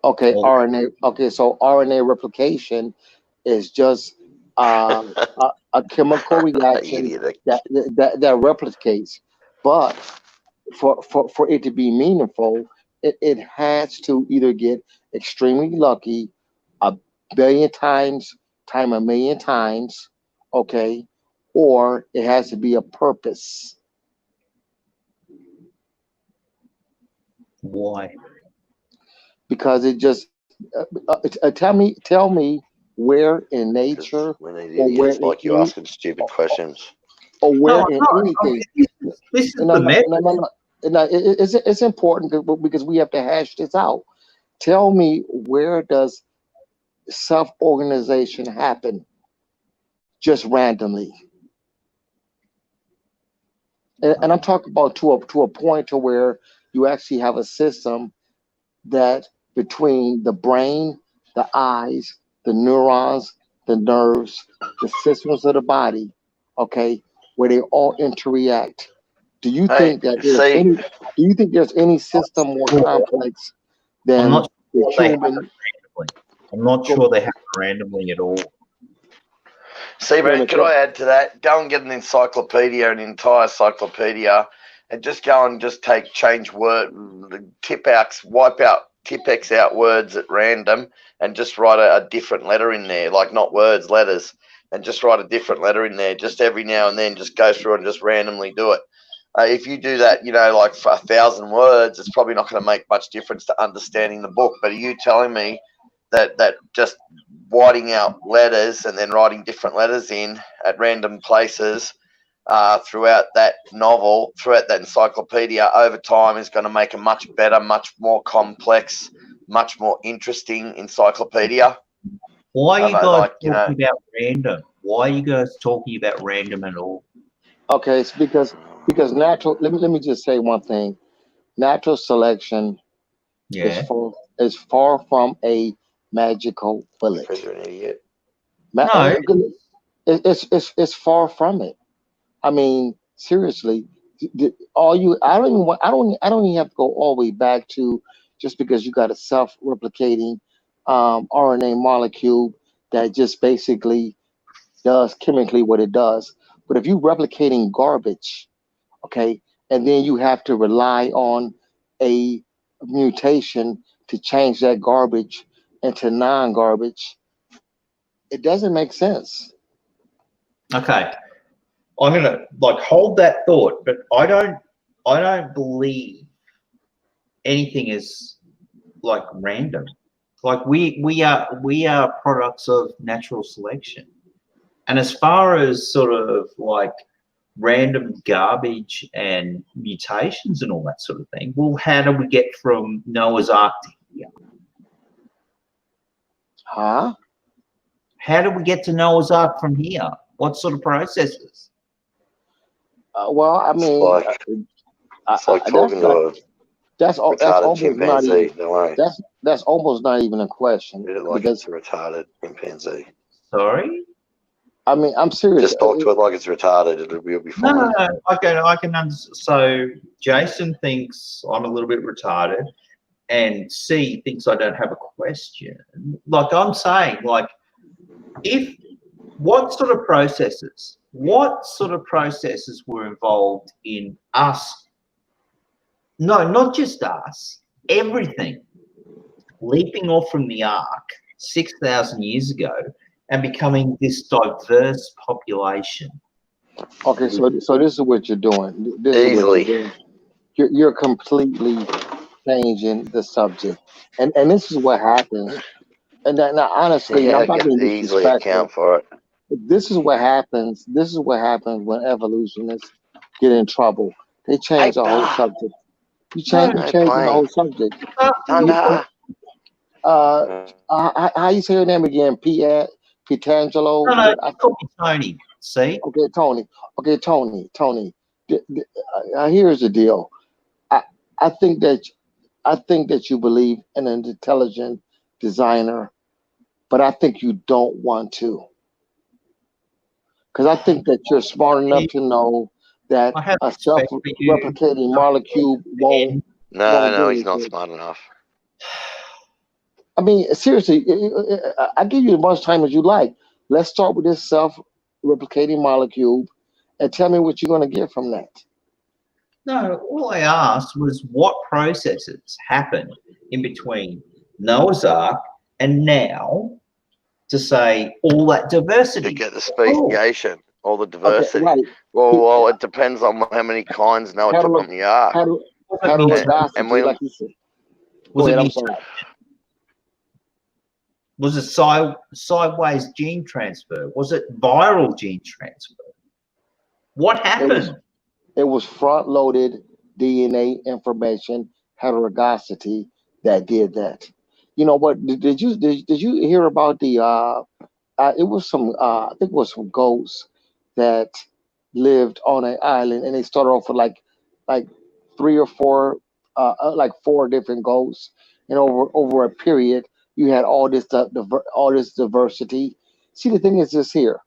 Okay, RNA. Okay, so RNA replication is just a chemical reaction that replicates. But for it to be meaningful, it has to either get extremely lucky, a billion times, time a million times, okay, or it has to be a purpose. Why? Because it just tell me where in nature We need or where idiots like you asking stupid questions. or where No, in no, anything. this is No, the method. no, it's important because we have to hash this out. Tell me, where does self-organization happen just randomly? And I'm talking about to a point to where you actually have a system that between the brain, the eyes, the neurons, the nerves, the systems of the body, okay, where they all interact. Do you think that do you think there's any system more complex I'm than not the sure they happen human? randomly. I'm not sure they happen randomly at all. See, man, could I add to that? Go and get an encyclopedia, an entire encyclopedia, and just go and just change word, wipe out Tipex out words at random, and just write a different letter in there, like not words, letters, and just write a different letter in there. Just every now and then, just go through and just randomly do it. If you do that, like for 1,000 words, it's probably not going to make much difference to understanding the book. But are you telling me that just whiting out letters and then writing different letters in at random places throughout that novel, throughout that encyclopedia over time is going to make a much better, much more complex, much more interesting encyclopedia? Why are you guys talking about random? Why are you guys talking about random at all? Okay, it's because natural. Let me just say one thing. Natural selection is far from a magical bullet. Because you're an idiot. No. It's far from it. I mean, seriously, I don't even have to go all the way back to just because you got a self-replicating RNA molecule that just basically does chemically what it does. But if you're replicating garbage, okay, and then you have to rely on a mutation to change that garbage into non-garbage, it doesn't make sense. Okay, I'm gonna hold that thought, but I don't believe anything is random. We are products of natural selection, and as far as sort of random garbage and mutations and all that sort of thing, well, how do we get from Noah's Ark to here? Huh? How do we get to Noah's Ark from here? What sort of processes? Well, I mean, it's like talking to a retarded chimpanzee. Don't worry. That's almost not even a question. It's a retarded chimpanzee. Sorry? I mean, I'm serious. Just talk to it like it's retarded. We'll be fine. No. I can understand. So Jason thinks I'm a little bit retarded, and C thinks I don't have a question. I'm saying, what sort of processes were involved in us No, not just us. Everything leaping off from the ark 6,000 years ago and becoming this diverse population. Okay, so this is what you're doing. This is what you're doing. You're completely changing the subject, and this is what happens. And now, honestly, Yeah, I'm I not can being easily disrespectful. account for it. This is what happens. This is what happens when evolutionists get in trouble. They change the whole subject. You changing the whole subject. Thunder. How you say your name again? Pietangelo? No, call me Tony. See? Okay, Tony. Okay, Tony. Here's the deal. I think that you believe in an intelligent designer, but I think you don't want to. Because I think that you're smart enough to know that a self-replicating molecule won't. No, he's not smart enough. I mean, seriously, I give you as much time as you like. Let's start with this self-replicating molecule and tell me what you're going to get from that. No, all I asked was what processes happened in between Noah's Ark and now to say all that diversity. To get the speciation, all the diversity. Okay, right. Well, it depends on how many kinds Noah took on the ark. And we, like you said. Was it sideways gene transfer? Was it viral gene transfer? What happened? It was front-loaded DNA information heterogynity that did that. You know what? Did you hear about the? It was some. I think it was some goats that lived on an island, and they started off with like 3 or 4, like 4 different goats, and over a period, you had all this diversity. See, the thing is this here.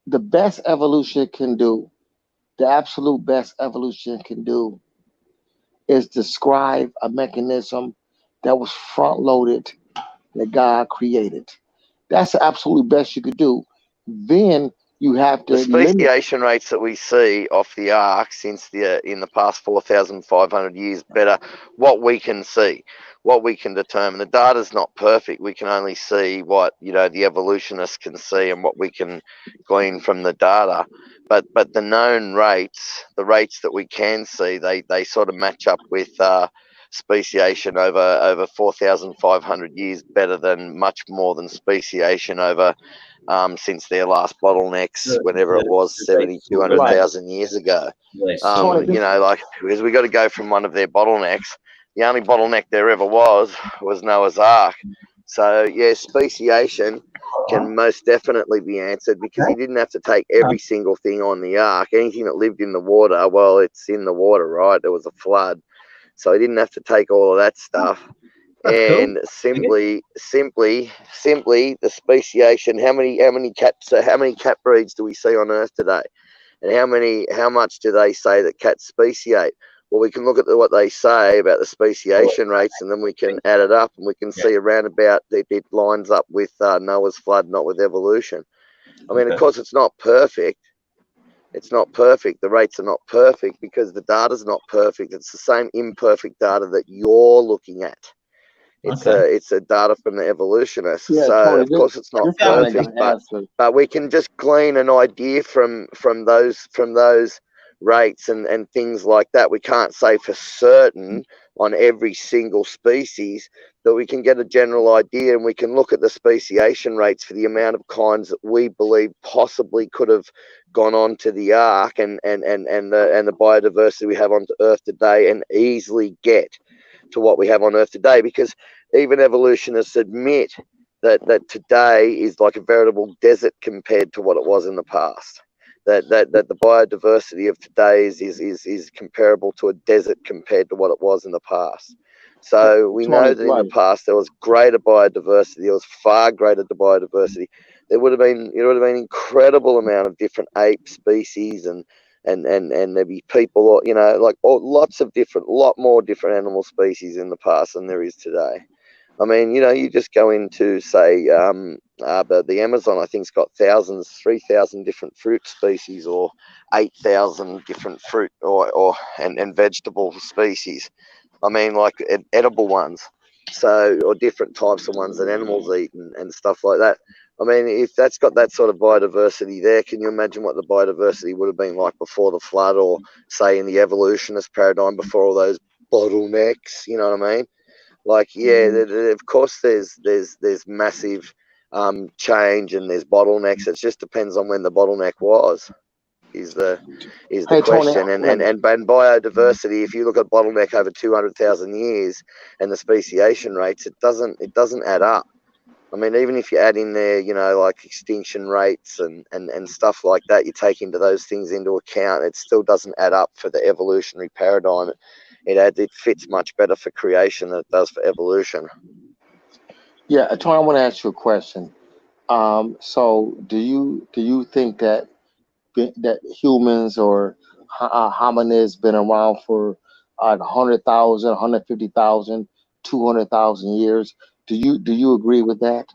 The best evolution can do. The absolute best evolution can do is describe a mechanism that was front-loaded that God created. That's the absolute best you could do. Then you have to the speciation rates that we see off the ark since in the past 4,500 years better what we can see, what we can determine. The data's not perfect. We can only see what the evolutionists can see and what we can glean from the data. But the known rates, the rates that we can see, they sort of match up with speciation over 4,500 years better than much more than speciation over since their last bottlenecks, whenever it was 200,000 years ago. Because we got to go from one of their bottlenecks. The only bottleneck there ever was Noah's Ark. So yeah, speciation can most definitely be answered because he didn't have to take every single thing on the ark. Anything that lived in the water, well, it's in the water, right? There was a flood, so he didn't have to take all of that stuff. And simply the speciation. How many cat breeds do we see on Earth today? And how much do they say that cats speciate? Well, we can look at what they say about the speciation rates, and then we can add it up, and we can see around about it lines up with Noah's flood, not with evolution. I mean, of course, it's not perfect. It's not perfect. The rates are not perfect because the data's not perfect. It's the same imperfect data that you're looking at. It's a data from the evolutionists. Yeah, so Tony, of course it's not perfect, but we can just glean an idea from those rates and things like that. We can't say for certain on every single species, but we can get a general idea, and we can look at the speciation rates for the amount of kinds that we believe possibly could have gone on to the ark and the biodiversity we have on Earth today, and easily get to what we have on Earth today, because even evolutionists admit that today is like a veritable desert compared to what it was in the past. That the biodiversity of today is comparable to a desert compared to what it was in the past. So we know that in the past there was greater biodiversity. There was far greater biodiversity. It would have been incredible amount of different ape species and there'd be people, lot more different animal species in the past than there is today. I mean, you know, you just go into, say, the Amazon, I think, has got 3,000 different fruit species, or 8,000 different fruit and vegetable species. I mean, like edible ones, so, or different types of ones that animals eat and stuff like that. I mean, if that's got that sort of biodiversity there, can you imagine what the biodiversity would have been like before the flood, or say in the evolutionist paradigm before all those bottlenecks? You know what I mean? Like, yeah, of course, there's massive change, and there's bottlenecks. It just depends on when the bottleneck was. Is the question. Tony, And biodiversity, if you look at bottleneck over 200,000 years and the speciation rates, it doesn't add up. I mean, even if you add in there, you know, like extinction rates and stuff like that, you take into those things into account, it still doesn't add up for the evolutionary paradigm. It fits much better for creation than it does for evolution. Yeah, Tony, I want to ask you a question. So do you think that humans or hominids been around for 100,000, 150,000, 200,000 years? Do you agree with that?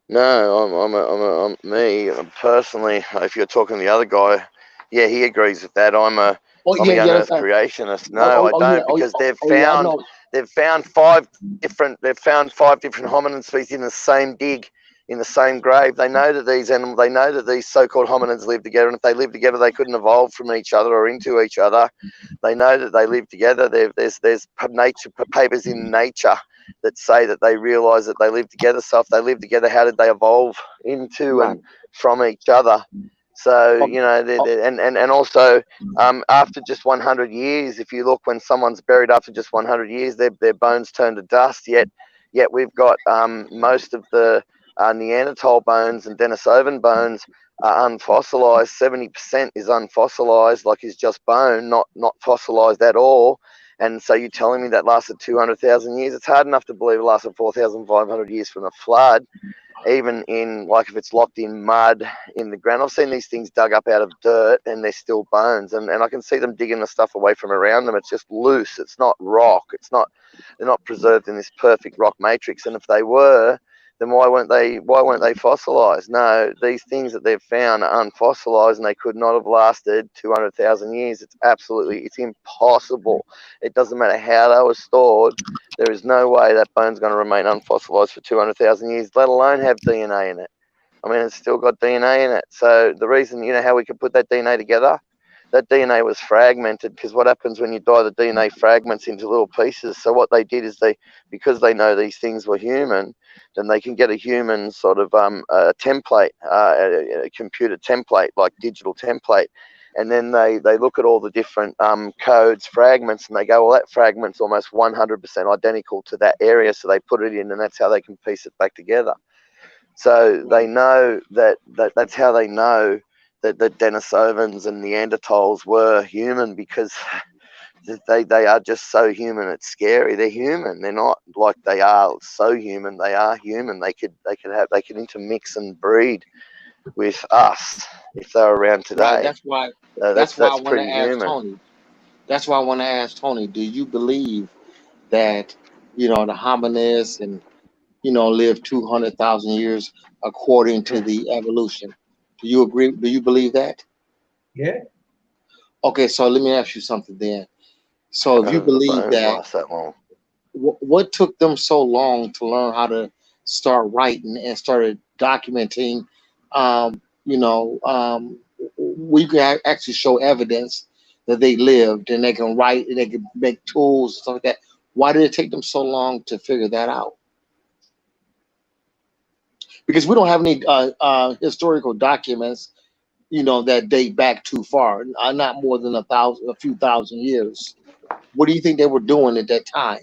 No, me personally. If you're talking to the other guy, yeah, he agrees with that. I'm a unearthed creationist. No, I don't, because they've found five different hominin species in the same dig, in the same grave. They know that these animals, they know that these so-called hominids live together, and if they live together, they couldn't evolve from each other or into each other. They know that they live together. There's nature papers in Nature that say that they realize that they live together. So if they live together, how did they evolve into and from each other? So, you know, and also after just 100 years, if you look, when someone's buried after just 100 years, their bones turn to dust. Yet we've got most of the Neanderthal bones and Denisovan bones are unfossilized. 70% is unfossilized, like is just bone, not fossilized at all. And so you're telling me that lasted 200,000 years? It's hard enough to believe it lasted 4,500 years from the flood, even in, like, if it's locked in mud in the ground. I've seen these things dug up out of dirt and they're still bones. And I can see them digging the stuff away from around them. It's just loose. It's not rock. They're not preserved in this perfect rock matrix. And if they were, then why weren't they fossilized? No, these things that they've found are unfossilized, and they could not have lasted 200,000 years. It's impossible. It doesn't matter how they were stored. There is no way that bone's going to remain unfossilized for 200,000 years, let alone have DNA in it. I mean, it's still got DNA in it. So the reason, you know how we could put that DNA together? That DNA was fragmented, because what happens when you die, the DNA fragments into little pieces. So what they did is because they know these things were human, then they can get a human sort of a template, a computer template, like digital template. And then they look at all the different codes, fragments, and they go, well, that fragment's almost 100% identical to that area. So they put it in, and that's how they can piece it back together. So they know that's how they know that the Denisovans and Neanderthals were human, because they are just so human. It's scary. They're human. They're not like they are so human. They are human. They could intermix and breed with us if they were around today. Right, that's why I want to ask Tony. That's why I want to ask Tony. Do you believe that, you know, the hominids and, you know, live 200,000 years according to the evolution? Do you agree? Do you believe that? Yeah. Okay, so let me ask you something then. So if you believe that, what took them so long to learn how to start writing and started documenting? We can actually show evidence that they lived, and they can write, and they can make tools and stuff like that. Why did it take them so long to figure that out? Because we don't have any historical documents, you know, that date back too far, not more than a few thousand years. What do you think they were doing at that time?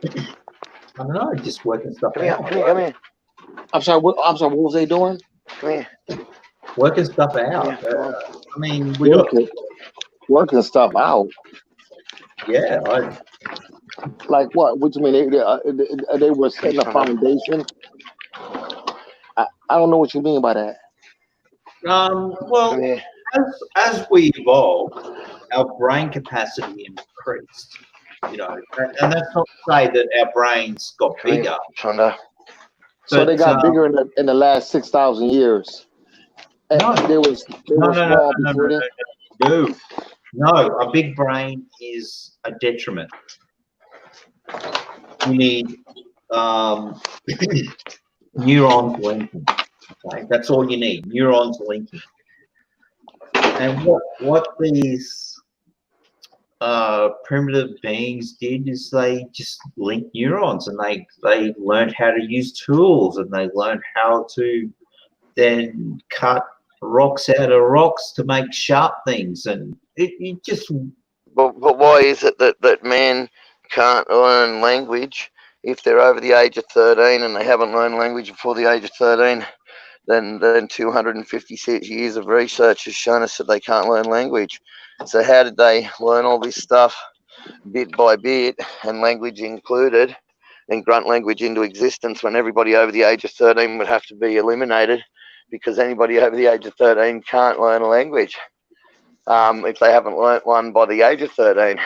I don't know, just working stuff out. Come here. I'm sorry. What was they doing? Come here. Working stuff out. I mean, working stuff out. Yeah. Like what? What do you mean? They were setting a foundation. I don't know what you mean by that. Well, as we evolved, our brain capacity increased. You know, and that's not to say that our brains got bigger. So they But, got bigger in the last 6,000 years. No, they were small before then. No, a big brain is a detriment. You need neurons linking. Okay? That's all you need, neurons linking. And what these primitive beings did is they just linked neurons, and they learned how to use tools, and they learned how to then cut rocks out of rocks to make sharp things, and it just. But why is it that man can't learn language if they're over the age of 13 and they haven't learned language before the age of 13? Then 256 years of research has shown us that they can't learn language. So how did they learn all this stuff bit by bit, and language included, and grunt language into existence, when everybody over the age of 13 would have to be eliminated, because anybody over the age of 13 can't learn a language if they haven't learnt one by the age of 13.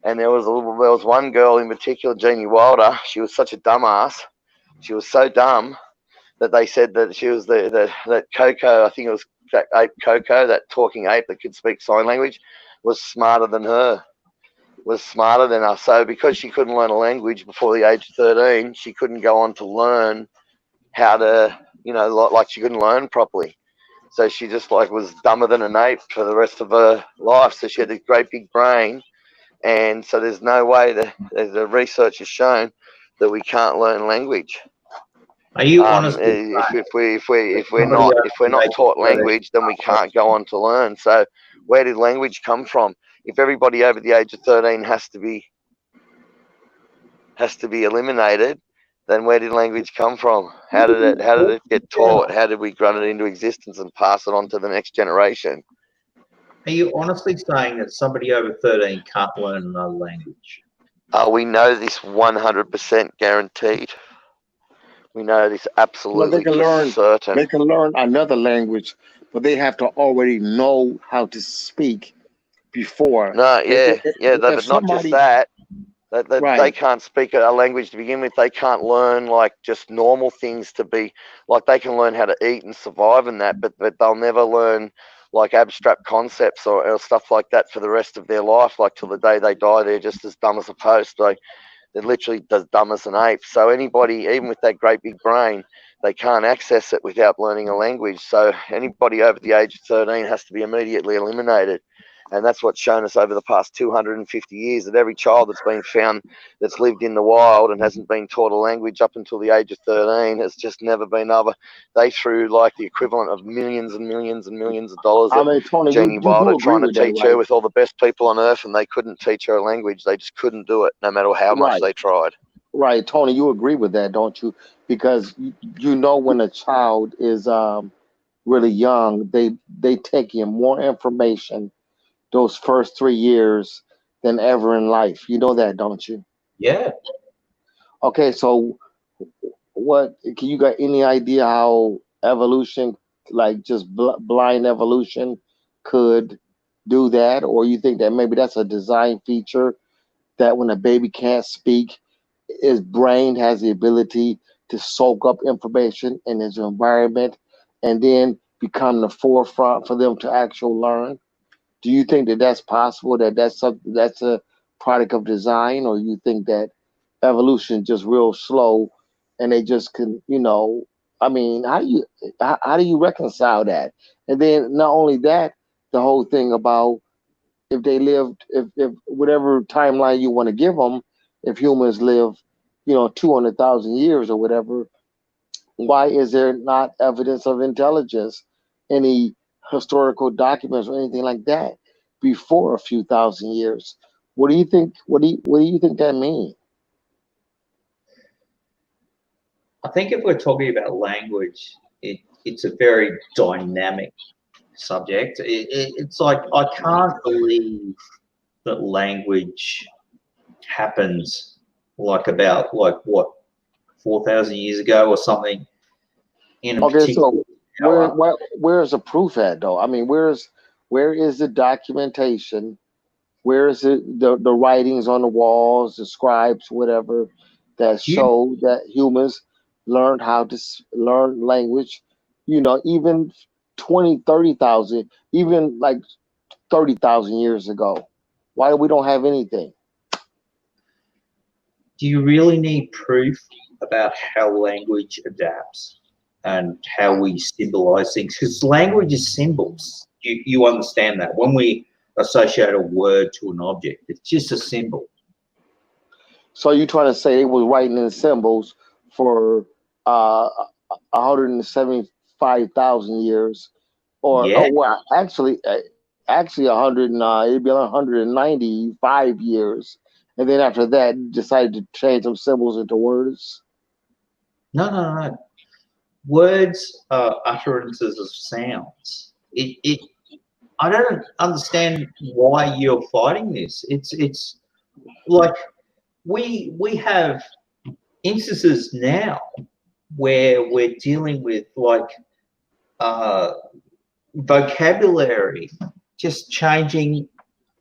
And there was one girl in particular, Jeannie Wilder. She was such a dumbass. She was so dumb that they said that she was that Coco, I think it was that ape Coco, that talking ape that could speak sign language, was smarter than her. Was smarter than us. So because she couldn't learn a language before the age of 13, she couldn't go on to learn how to, like she couldn't learn properly. So she just was dumber than an ape for the rest of her life. So she had this great big brain, and so there's no way that, as the research has shown, that we can't learn language. Are you honest? If we're not taught language, then we can't go on to learn. So where did language come from? If everybody over the age of 13 has to be eliminated, then where did language come from? How did it get taught? How did we grunt it into existence and pass it on to the next generation? Are you honestly saying that somebody over 13 can't learn another language? We know this 100% guaranteed. We know this absolutely certain. They can learn another language, but they have to already know how to speak before. No, but not just that. Right. They can't speak a language to begin with. They can't learn just normal things to be they can learn how to eat and survive and that, but they'll never learn abstract concepts or stuff like that for the rest of their life. Till the day they die, they're just as dumb as a post. They're literally as dumb as an ape. So anybody, even with that great big brain, they can't access it without learning a language. So anybody over the age of 13 has to be immediately eliminated. And that's what's shown us over the past 250 years, that every child that's been found that's lived in the wild and hasn't been taught a language up until the age of 13 has just never been over. They threw the equivalent of millions and millions and millions of dollars at Tony, Jeannie Wilder, trying to teach her right? with all the best people on earth, and they couldn't teach her a language. They just couldn't do it, no matter how much they tried. Right, Tony, you agree with that, don't you? Because when a child is really young, they take in more information those first 3 years than ever in life. You know that, don't you? Yeah. Okay, so you got any idea how evolution, just blind evolution, could do that? Or you think that maybe that's a design feature, that when a baby can't speak, his brain has the ability to soak up information in his environment and then become the forefront for them to actually learn? Do you think that that's possible, that's a product of design, or you think that evolution is just real slow and they just can, how do you reconcile that? And then not only that, the whole thing about if they lived, if whatever timeline you want to give them, if humans live, 200,000 years or whatever, why is there not evidence of intelligence, any historical documents or anything like that before a few thousand years? What do you think? What do you think that means? I think if we're talking about language, it's a very dynamic subject. It's I can't believe that language happens about 4,000 years ago or something. So where's the proof at, though? I mean, where is the documentation Where is it? The writings on the walls, the scribes, whatever, that show that humans learned how to learn language. You know, even 20, 30,000, even like 30,000 years ago. Why we don't have anything? Do you really need proof about how language adapts and how we symbolize things? Because language is symbols. You understand that. When we associate a word to an object, it's just a symbol. So you're trying to say they was writing in symbols for 175,000 years, or Yeah. well, actually 100. It'd be 195 years, and then after that, decided to change some symbols into words. No. Words are utterances of sounds. I don't understand why you're fighting this. It's like we have instances now where we're dealing with like vocabulary just changing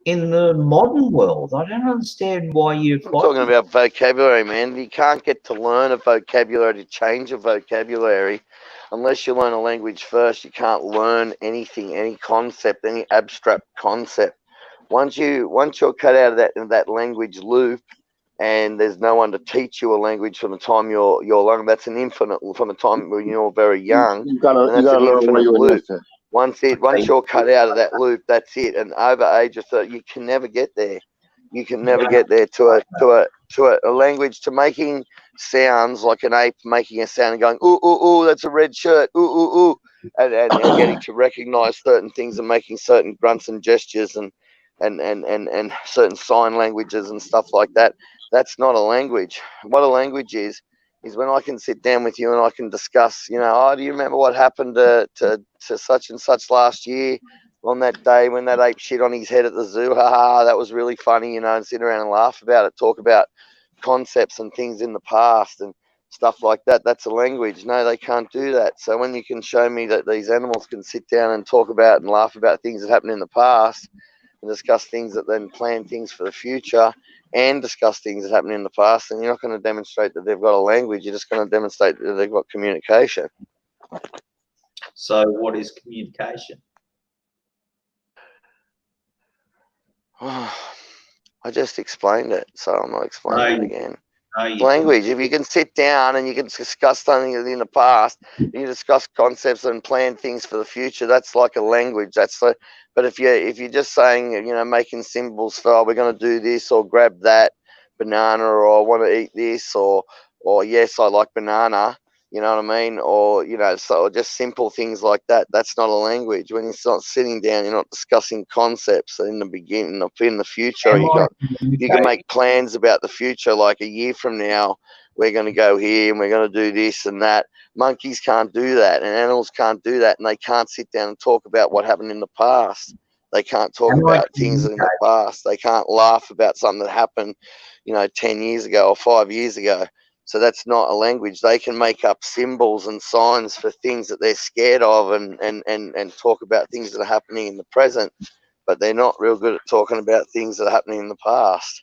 in the modern world. I don't understand why you're I'm talking about vocabulary, man. You can't get to learn a vocabulary, to change a vocabulary, unless you learn a language first. You can't learn anything, any concept, any abstract concept. Once you're cut out of that language loop, and there's no one to teach you a language from the time you're young. That's an infinite from the time when you're very young. You gotta and that's an learn where infinite you're loop. infant. Once you're cut out of that loop, that's it. And over age of 30, you can never get there. You can never get there to a language, to making sounds like an ape making a sound and going ooh ooh ooh, that's a red shirt, ooh ooh ooh, and getting to recognize certain things and making certain grunts and gestures and certain sign languages and stuff like that. That's not a language. What a language is when I can sit down with you and I can discuss, you know, oh, do you remember what happened to such and such last year on that day when that ape shit on his head at the zoo? Ha, that was really funny, you know, and sit around and laugh about it, talk about concepts and things in the past and stuff like that. That's a language. No, they can't do that. So when you can show me that these animals can sit down and talk about and laugh about things that happened in the past and discuss things that then plan things for the future and discuss things that happened in the past, and you're not going to demonstrate that they've got a language. You're just going to demonstrate that they've got communication. So what is communication? I just explained it, so I'm not explaining it again. No, Language. If you can sit down and you can discuss something in the past, you discuss concepts and plan things for the future. That's like a language. That's like, but if you're just saying, you know, making symbols for, oh, we're going to do this or grab that banana, or I want to eat this, or yes, I like banana. You know what I mean? Or, you know, so just simple things like that. That's not a language. When you're not sitting down, you're not discussing concepts in the beginning, in the future. You can make plans about the future, like a year from now, we're going to go here and we're going to do this and that. Monkeys can't do that, and animals can't do that, and they can't sit down and talk about what happened in the past. They can't talk about things in the past. They can't laugh about something that happened, you know, 10 years ago or 5 years ago. So that's not a language. They can make up symbols and signs for things that they're scared of and talk about things that are happening in the present, but they're not real good at talking about things that are happening in the past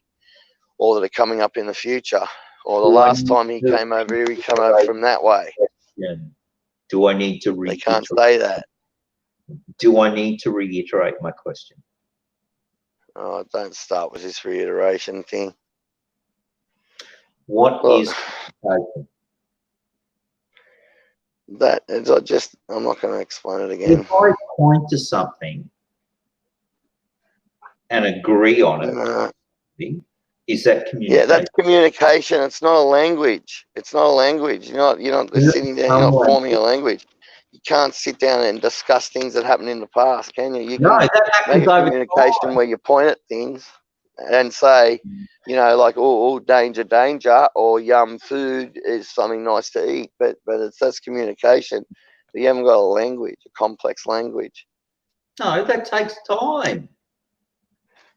or that are coming up in the future. Or the last time he came over here, he came over from that way. Yeah. Do I need to They can't say that. Do I need to reiterate my question? Oh, don't start with this reiteration thing. What is communication? That is I'm not going to explain it again. If I point to something and agree on it, is that communication? Yeah, that's communication. It's not a language. It's not a language. You're not sitting down. You're not forming a language. You can't sit down and discuss things that happened in the past, can you? You can make a communication where you point at things and say, you know, like, oh, danger, danger, or yum, food is something nice to eat. But that's communication. But you haven't got a language, a complex language. No, that takes time.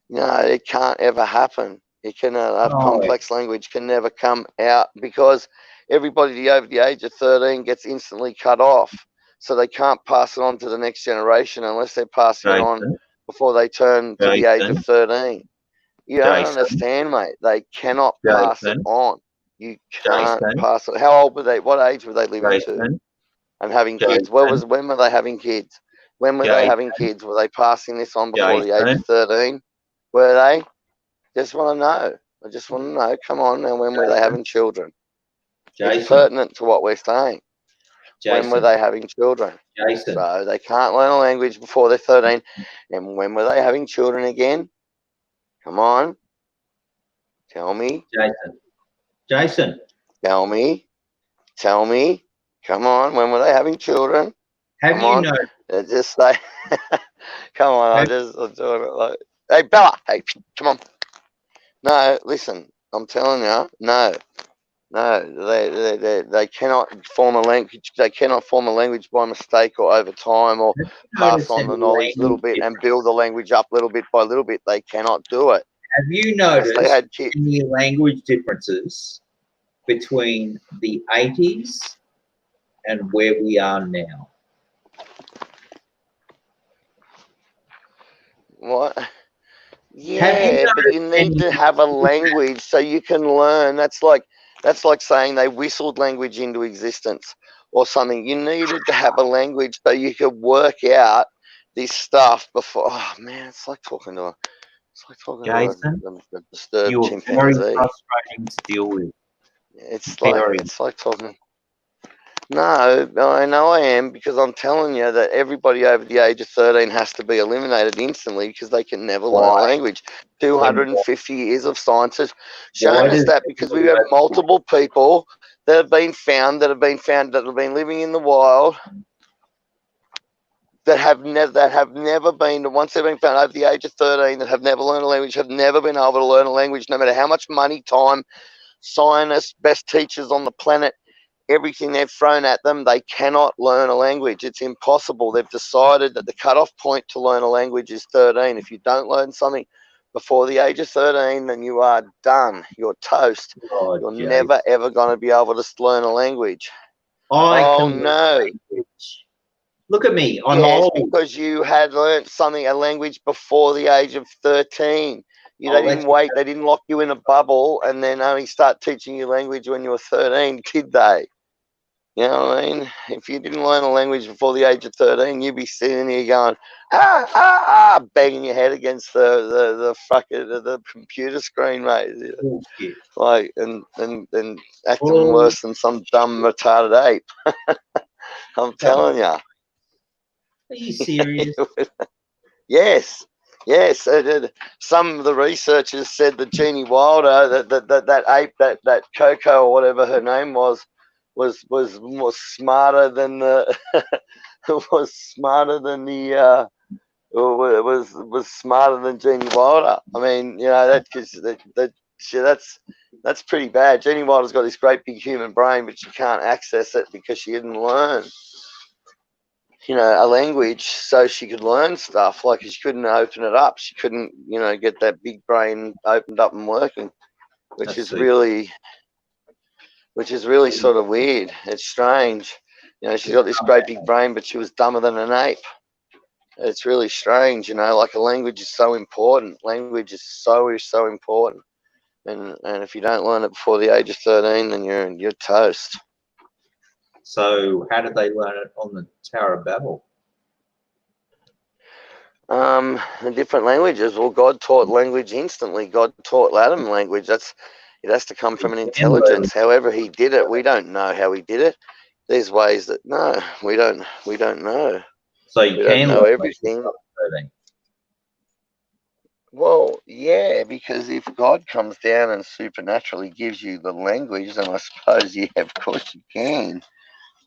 No, it can't ever happen. It cannot. Complex language can never come out because everybody over the age of 13 gets instantly cut off. So they can't pass it on to the next generation unless they're passing it on before they turn to the age of 13. Jason. don't understand, mate. They cannot pass it Jason. on. You can't Jason. pass it. How old were they? What age were they living to Jason. and having Jason. kids? When were they having kids? When were they having kids? Were they passing this on before the age Jason. of 13? Were they? Just want to know. I just want to know. Come on now. When were they having children? Jason. It's pertinent to what we're saying. When were Jason. they having children? Jason. So they can't learn a language before they're 13. And when were they having children again? Come on. Tell me. Jason. Jason. Tell me. Tell me. Come on. When were they having children? Have Come you on. noticed? Just say. Come on. I'm doing it like. Hey, Bella. Hey, come on. No, listen. I'm telling you. No. No, they cannot form a language. They cannot form a language by mistake or over time or pass on the knowledge a little bit and build the language up little bit by little bit. They cannot do it. Have you noticed any language differences between the 80s and where we are now? What? Yeah, but you need to have a language so you can learn. That's like saying they whistled language into existence or something. You needed to have a language so you could work out this stuff before. Oh man, it's like talking to a Jason, disturbed you are very chimpanzee. frustrating to deal with. It's like talking. No, I know I am, because I'm telling you that everybody over the age of 13 has to be eliminated instantly because they can never learn a language. 250 years of science has shown us that, because we have multiple people that have been found that have been living in the wild that have never been, once they've been found over the age of 13, that have never learned a language, have never been able to learn a language, no matter how much money, time, scientists, best teachers on the planet, everything they've thrown at them, they cannot learn a language. It's impossible. They've decided that the cutoff point to learn a language is 13. If you don't learn something before the age of 13, then you are done. You're toast. You're never, ever going to be able to learn a language. Oh, no. Look at me. I'm yes, old. because you had learnt a language before the age of 13. They didn't wait. They didn't lock you in a bubble and then only start teaching you language when you were 13, did they? You know what I mean? If you didn't learn a language before the age of 13, you'd be sitting here going, banging your head against the computer screen, mate. Like, and acting worse than some dumb retarded ape. I'm telling you. Are you serious? Yes. Yes, some of the researchers said that Jeannie Wilder, that ape, that Coco or whatever her name was more smarter than the was smarter than the was smarter than Jeannie Wilder. I mean, you know, that's pretty bad. Jeannie Wilder's got this great big human brain, but she can't access it because she didn't learn, you know, a language so she could learn stuff. Like, she couldn't open it up. She couldn't, you know, get that big brain opened up and working, which is really sort of weird. It's strange. You know, she's got this great big brain, but she was dumber than an ape. It's really strange, you know, like a language is so important. Language is so important. And if you don't learn it before the age of 13, then you're toast. So how did they learn it on the Tower of Babel? The different languages. Well, God taught language instantly. God taught Adam language. It has to come from an intelligence. However he did it, we don't know how he did it. There's ways that we don't know. So you don't know everything. Well, yeah, because if God comes down and supernaturally gives you the language, then I suppose, yeah, of course you can.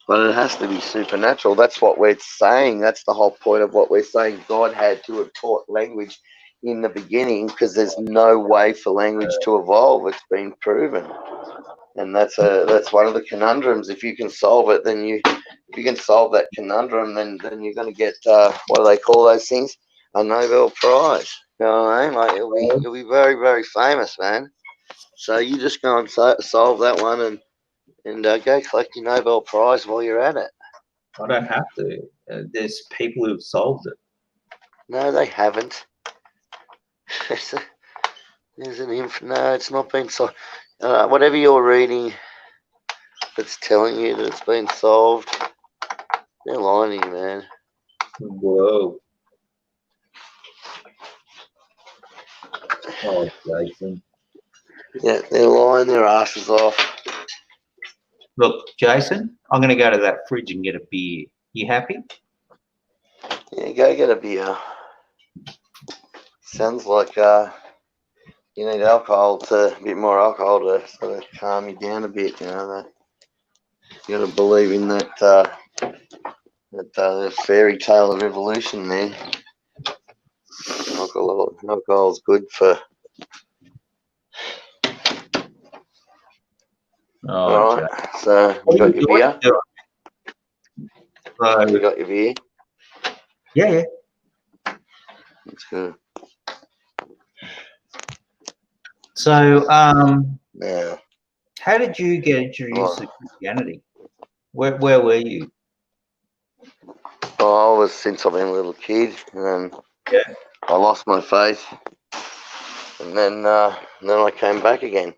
But it has to be supernatural. That's what we're saying. That's the whole point of what we're saying. God had to have taught language in the beginning, because there's no way for language to evolve. It's been proven. And that's one of the conundrums. If you can solve it, then if you can solve that conundrum, then you're going to get, what do they call those things? A Nobel Prize. You know what I mean? Like, you'll be very, very famous, man. So you just go and solve that one and go collect your Nobel Prize while you're at it. I don't have to. There's people who've solved it. No, they haven't. There's an no, it's not been solved. Whatever you're reading that's telling you that it's been solved, they're lying to you, man. Whoa. Oh, Jason. Yeah, they're lying their asses off. Look, Jason, I'm going to go to that fridge and get a beer. You happy? Yeah, go get a beer. Sounds like you need a bit more alcohol to sort of calm you down a bit. You know, you got to believe in that the fairy tale of evolution, man. Alcohol's good for. All right, so you got your beer. You got your beer. Yeah. That's good. So, yeah. How did you get introduced to Christianity? Where were you? Well, I was since I've been a little kid, and I lost my faith, and then I came back again.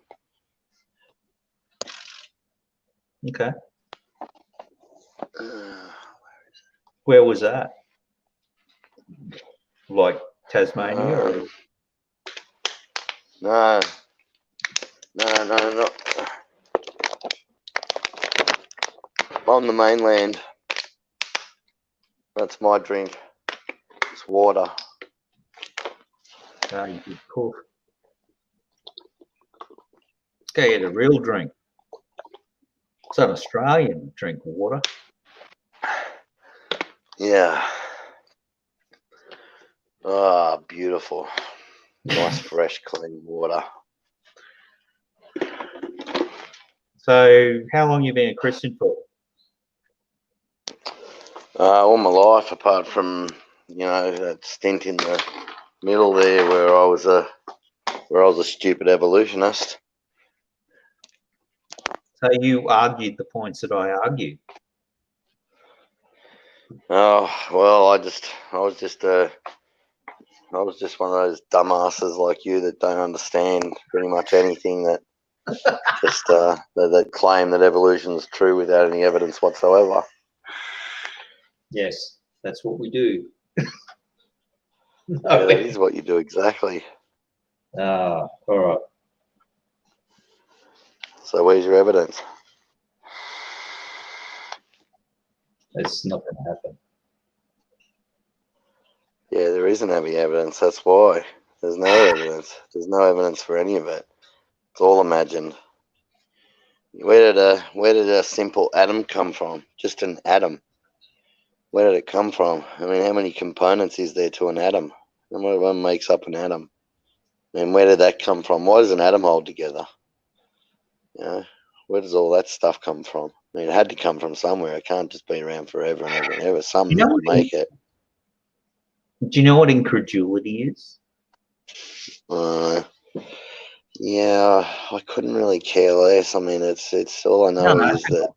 Okay. Where was that? Like Tasmania? Or? No, not on the mainland. That's my drink. It's water. Oh, you good cook. Let's go get a real drink. It's an Australian drink, water. Yeah. Ah, beautiful. Nice, fresh, clean water. So, how long you been a Christian for? All my life, apart from that stint in the middle there, where I was a stupid evolutionist. So you argued the points that I argued. Oh well, I was just one of those dumbasses like you that don't understand pretty much anything that just that claim that evolution is true without any evidence whatsoever. Yes, that's what we do. Yeah, that is what you do exactly. All right. So where's your evidence? It's not going to happen. Yeah, there isn't any evidence. That's why. There's no evidence. There's no evidence for any of it. It's all imagined. Where did a simple atom come from? Just an atom. Where did it come from? I mean, how many components is there to an atom? And what makes up an atom? And where did that come from? Why does an atom hold together? You know, where does all that stuff come from? I mean, it had to come from somewhere. It can't just be around forever and ever and ever. Something would make it. Do you know what incredulity is? Yeah, I couldn't really care less. I mean, it's all I know is that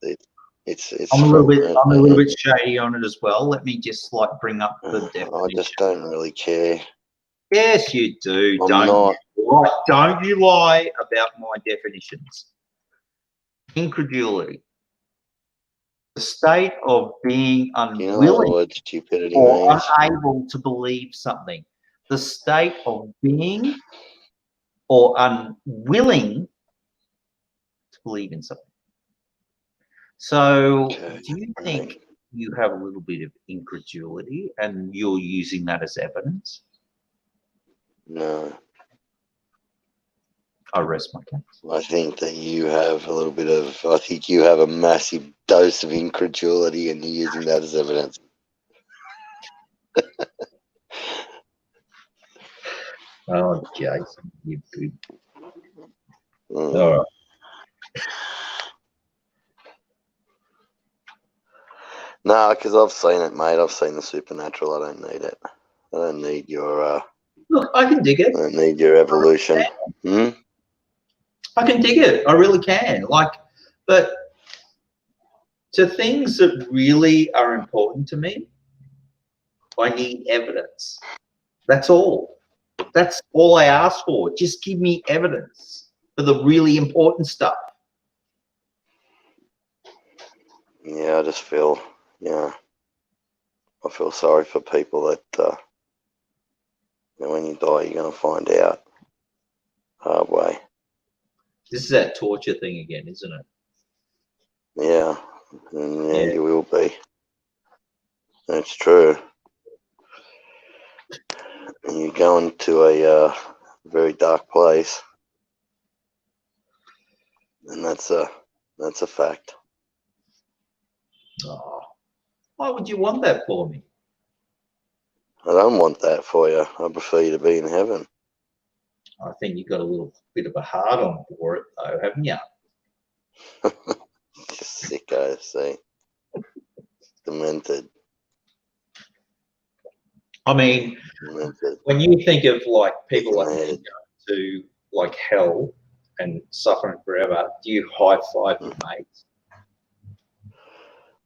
it's. I'm a little bit shady on it as well. Let me just bring up the definition. I just don't really care. Yes, you do. I'm not. Don't you lie about my definitions. Incredulity. The state of being unwilling or unable to believe something. The state of being or unwilling to believe in something. So, do you think you have a little bit of incredulity and you're using that as evidence? No. I rest my case. I think that you have a little bit of. I think you have a massive dose of incredulity, and you're using that as evidence. Oh, Jason, you good. All right. No, because I've seen it, mate. I've seen the supernatural. I don't need it. I don't need your. Look, I can dig it. I don't need your evolution. I can dig it. I really can. But to things that really are important to me, I need evidence. That's all. That's all I ask for. Just give me evidence for the really important stuff. Yeah, I just feel, I feel sorry for people that when you die, you're going to find out hard way. This is that torture thing again, isn't it? Yeah, and you will be. That's true. And you go into a very dark place, and that's a fact. Oh, why would you want that for me? I don't want that for you. I prefer you to be in heaven. I think you've got a little bit of a hard on for it, though, haven't you? Sicko, see. Demented. I mean, when you think of like people like me going to like hell and suffering forever, do you high five your mates?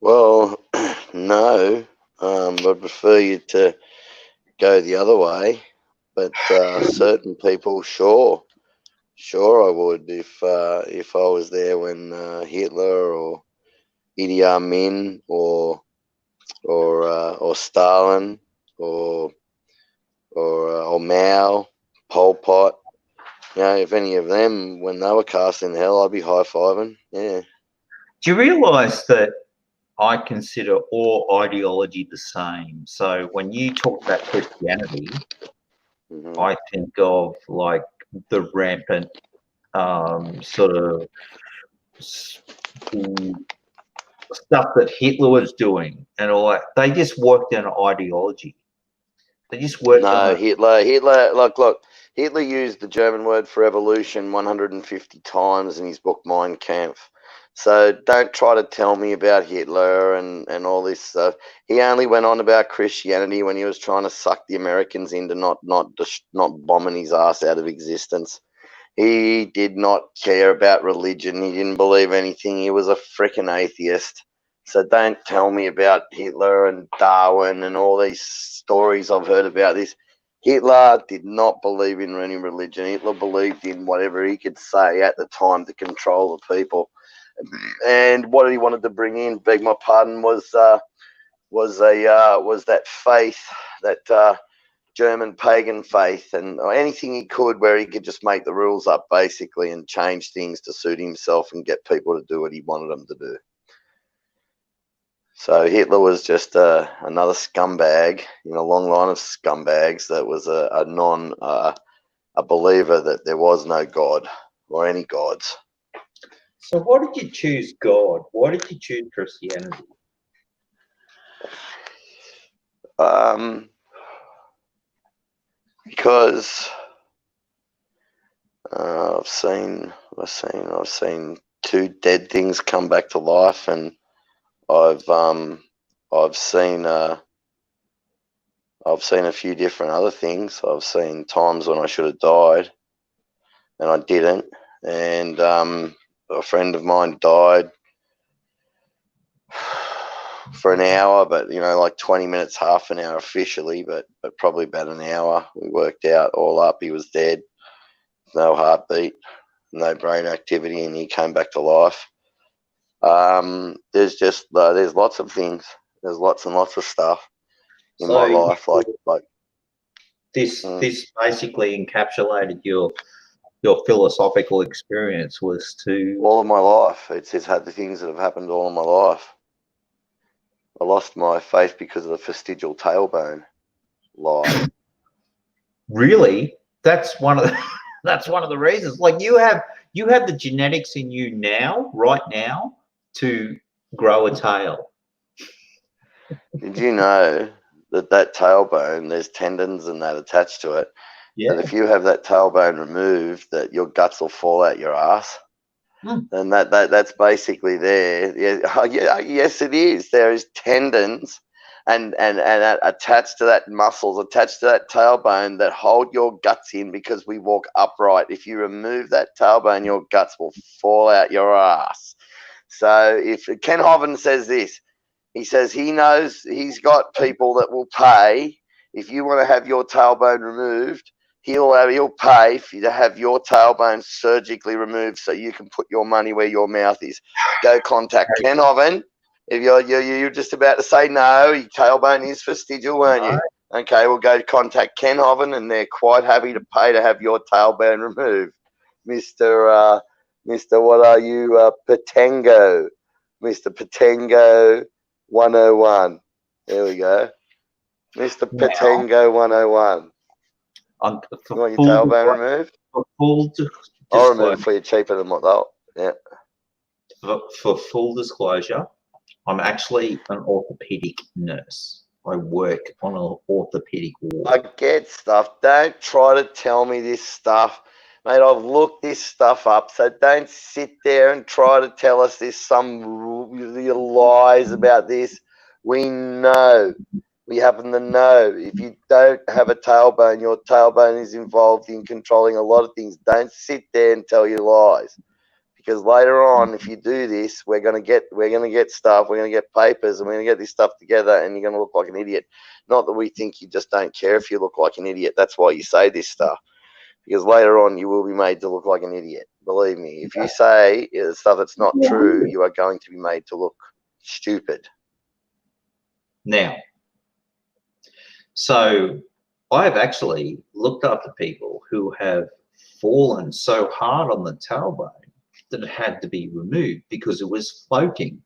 Well, no. I prefer you to go the other way, but certain people, sure I would. If I was there when Hitler or Idi Amin or Stalin or Mao, Pol Pot, if any of them, when they were cast in hell, I'd be high fiving. Yeah. Do you realise that I consider all ideology the same? So when you talk about Christianity, I think of like the rampant sort of stuff that Hitler was doing and all that. They just worked on ideology. They just worked on Hitler, look, Hitler used the German word for evolution 150 times in his book Mein Kampf. So don't try to tell me about Hitler and all this stuff. He only went on about Christianity when he was trying to suck the Americans into not bombing his ass out of existence. He did not care about religion. He didn't believe anything. He was a freaking atheist. So don't tell me about Hitler and Darwin and all these stories I've heard about this. Hitler did not believe in any religion. Hitler believed in whatever he could say at the time to control the people. And what he wanted to bring in, beg my pardon, was that faith, that German pagan faith, and anything he could where he could just make the rules up basically and change things to suit himself and get people to do what he wanted them to do. So Hitler was just another scumbag in a long line of scumbags that was a believer that there was no God or any gods. So why did you choose God? Why did you choose Christianity? Because I've seen two dead things come back to life, and I've seen a few different other things. I've seen times when I should have died and I didn't, and a friend of mine died for an hour, but like 20 minutes, half an hour officially, but probably about an hour. We worked out all up. He was dead, no heartbeat, no brain activity, and he came back to life. There's lots of things. There's lots and lots of stuff in my life, like this basically encapsulated your philosophical experience was to all of my life. It's had the things that have happened all of my life. I lost my faith because of the vestigial tailbone lie. Really? That's one of the reasons. Like you have the genetics in you now, right now, to grow a tail. Did you know that tailbone, there's tendons and that attached to it? Yeah. That if you have that tailbone removed, that your guts will fall out your ass. And that's basically there. Yeah, yes, it is. There is tendons and attached to that muscles, attached to that tailbone that hold your guts in because we walk upright. If you remove that tailbone, your guts will fall out your ass. So if Ken Hovind says this, he says he knows he's got people that will pay if you want to have your tailbone removed he'll pay for you to have your tailbone surgically removed so you can put your money where your mouth is. Go contact Ken Hovind. If you're just about to say no, your tailbone is fastigial, weren't you? Okay, we'll go contact Ken Hovind, and they're quite happy to pay to have your tailbone removed, Mr. What are you, Patengo, Mr. Patengo 101. There we go, Mr. Patengo 101. You want your tailbone removed? I'll remove it for you cheaper than what they'll. Yeah. For full disclosure, I'm actually an orthopedic nurse. I work on an orthopedic ward. I get stuff. Don't try to tell me this stuff. Mate, I've looked this stuff up, so don't sit there and try to tell us there's some lies about this. We know. We happen to know. If you don't have a tailbone, your tailbone is involved in controlling a lot of things. Don't sit there and tell you lies. Because later on, if you do this, we're gonna get stuff, we're gonna get papers, and we're gonna get this stuff together, and you're gonna look like an idiot. Not that we think you just don't care if you look like an idiot. That's why you say this stuff. Because later on, you will be made to look like an idiot. Believe me. If you say stuff that's not true, you are going to be made to look stupid. Now, so I've actually looked up to people who have fallen so hard on the tailbone that it had to be removed because it was floating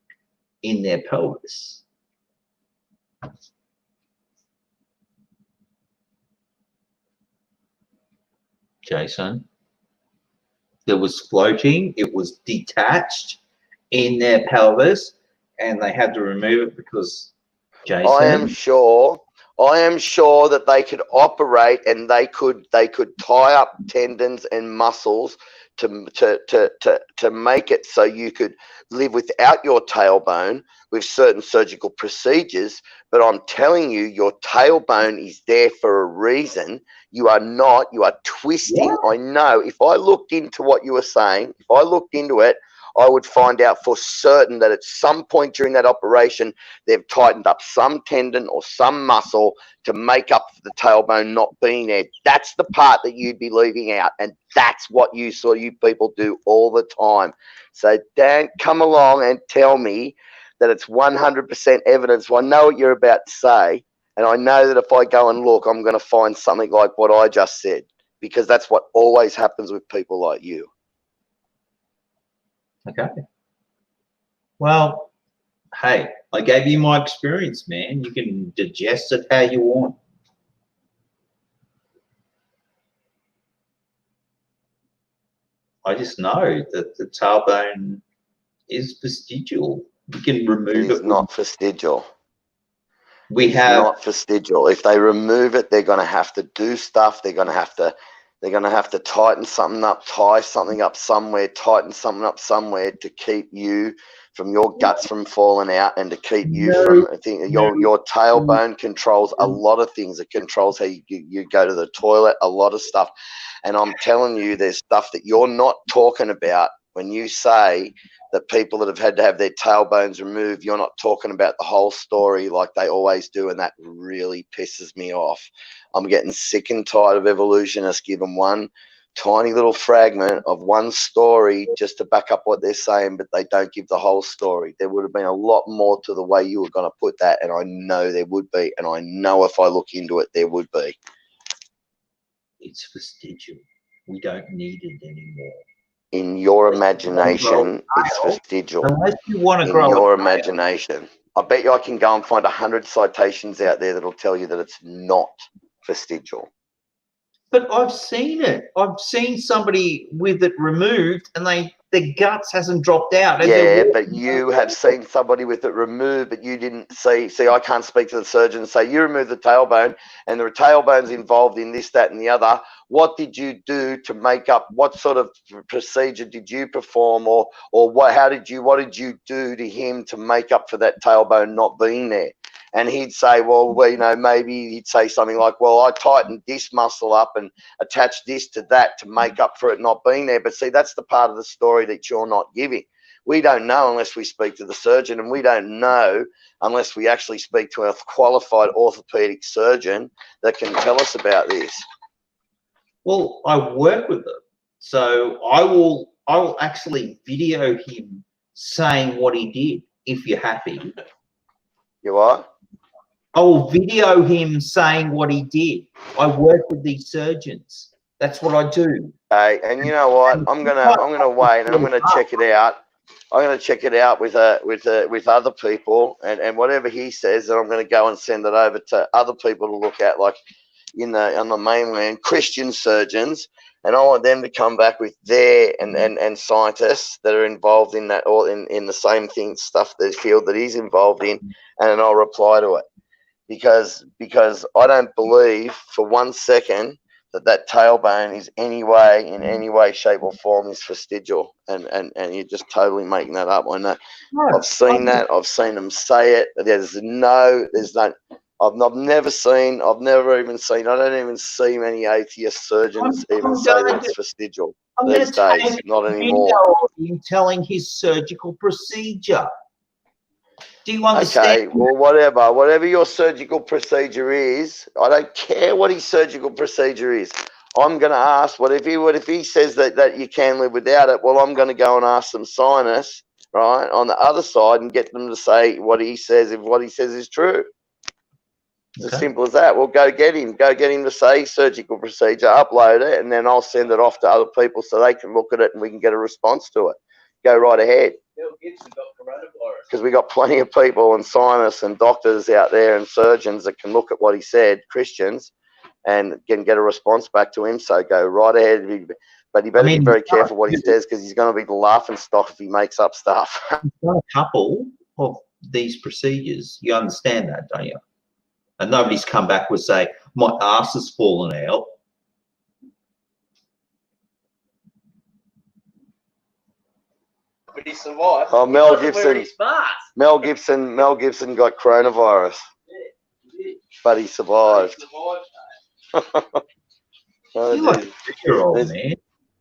in their pelvis. Jason, it was floating, it was detached in their pelvis, and they had to remove it because Jason. I am sure that they could operate and they could tie up tendons and muscles to make it so you could live without your tailbone with certain surgical procedures. But I'm telling you, your tailbone is there for a reason. You are twisting. I know. If I looked into what you were saying, if I looked into it, I would find out for certain that at some point during that operation, they've tightened up some tendon or some muscle to make up for the tailbone not being there. That's the part that you'd be leaving out, and that's what you people do all the time. So don't come along and tell me that it's 100% evidence. Well, I know what you're about to say, and I know that if I go and look, I'm going to find something like what I just said, because that's what always happens with people like you. Okay. Well, hey, I gave you my experience, man. You can digest it how you want. I just know that the tailbone is vestigial. You can remove it. It's not vestigial. It's not vestigial. If they remove it, they're going to have to do stuff. They're going to have to tighten something up, tie something up somewhere, tighten something up somewhere to keep you from your guts from falling out, and to keep you from your tailbone controls a lot of things. It controls how you go to the toilet, a lot of stuff. And I'm telling you, there's stuff that you're not talking about when you say that people that have had to have their tailbones removed, you're not talking about the whole story like they always do, and that really pisses me off. I'm getting sick and tired of evolutionists giving one tiny little fragment of one story just to back up what they're saying, but they don't give the whole story. There would have been a lot more to the way you were going to put that, and I know there would be, and I know if I look into it, there would be. It's vestigial. We don't need it anymore. In your imagination, it's vestigial. Unless you want to grow in your imagination. I bet you I can go and find 100 citations out there that'll tell you that it's not vestigial. But I've seen it. I've seen somebody with it removed, and their guts hasn't dropped out. Yeah, but you have seen somebody with it removed, but you didn't see. See, I can't speak to the surgeon and say, you removed the tailbone, and the tailbone's involved in this, that, and the other. What did you do to make up? What sort of procedure did you perform, or what did you do to him to make up for that tailbone not being there? And he'd say, well, maybe he'd say something like, well, I tightened this muscle up and attached this to that to make up for it not being there. But see, that's the part of the story that you're not giving. We don't know unless we speak to the surgeon, and we don't know unless we actually speak to a qualified orthopedic surgeon that can tell us about this. Well, I work with them, so I will actually video him saying what he did. If you're happy, You what? I will video him saying what he did. I work with these surgeons. That's what I do. Hey, and you know what? I'm gonna wait and I'm gonna check it out. I'm gonna check it out with other people, and whatever he says, then I'm gonna go and send it over to other people to look at, like on the mainland, Christian surgeons, and I want them to come back with their and scientists that are involved in that, or in the same thing, stuff, the field that he's involved in, and then I'll reply to it, because I don't believe for 1 second that tailbone is in any way, shape or form is vestigial, and you're just totally making that up. I know. I've seen that. I've seen them say it. There's no. I've never even seen. I don't even see many atheist surgeons even say that it's vestigial these days. Not anymore. You telling his surgical procedure. Do you understand? Okay, well, whatever your surgical procedure is, I don't care what his surgical procedure is. I'm going to ask, what if he says that you can live without it? Well, I'm going to go and ask some scientists, right, on the other side, and get them to say what he says, if what he says is true. It's as simple as that. Well, go get him to say surgical procedure, upload it, and then I'll send it off to other people so they can look at it and we can get a response to it. Go right ahead. Because we got plenty of people and scientists and doctors out there and surgeons that can look at what he said, Christians, and can get a response back to him. So go right ahead. But he better be very careful what he says, because he's going to be the laughing stock if he makes up stuff. He's done a couple of these procedures. You understand that, don't you? And nobody's come back with say, my ass has fallen out. But he survived. Oh, Mel Gibson got coronavirus, but he survived.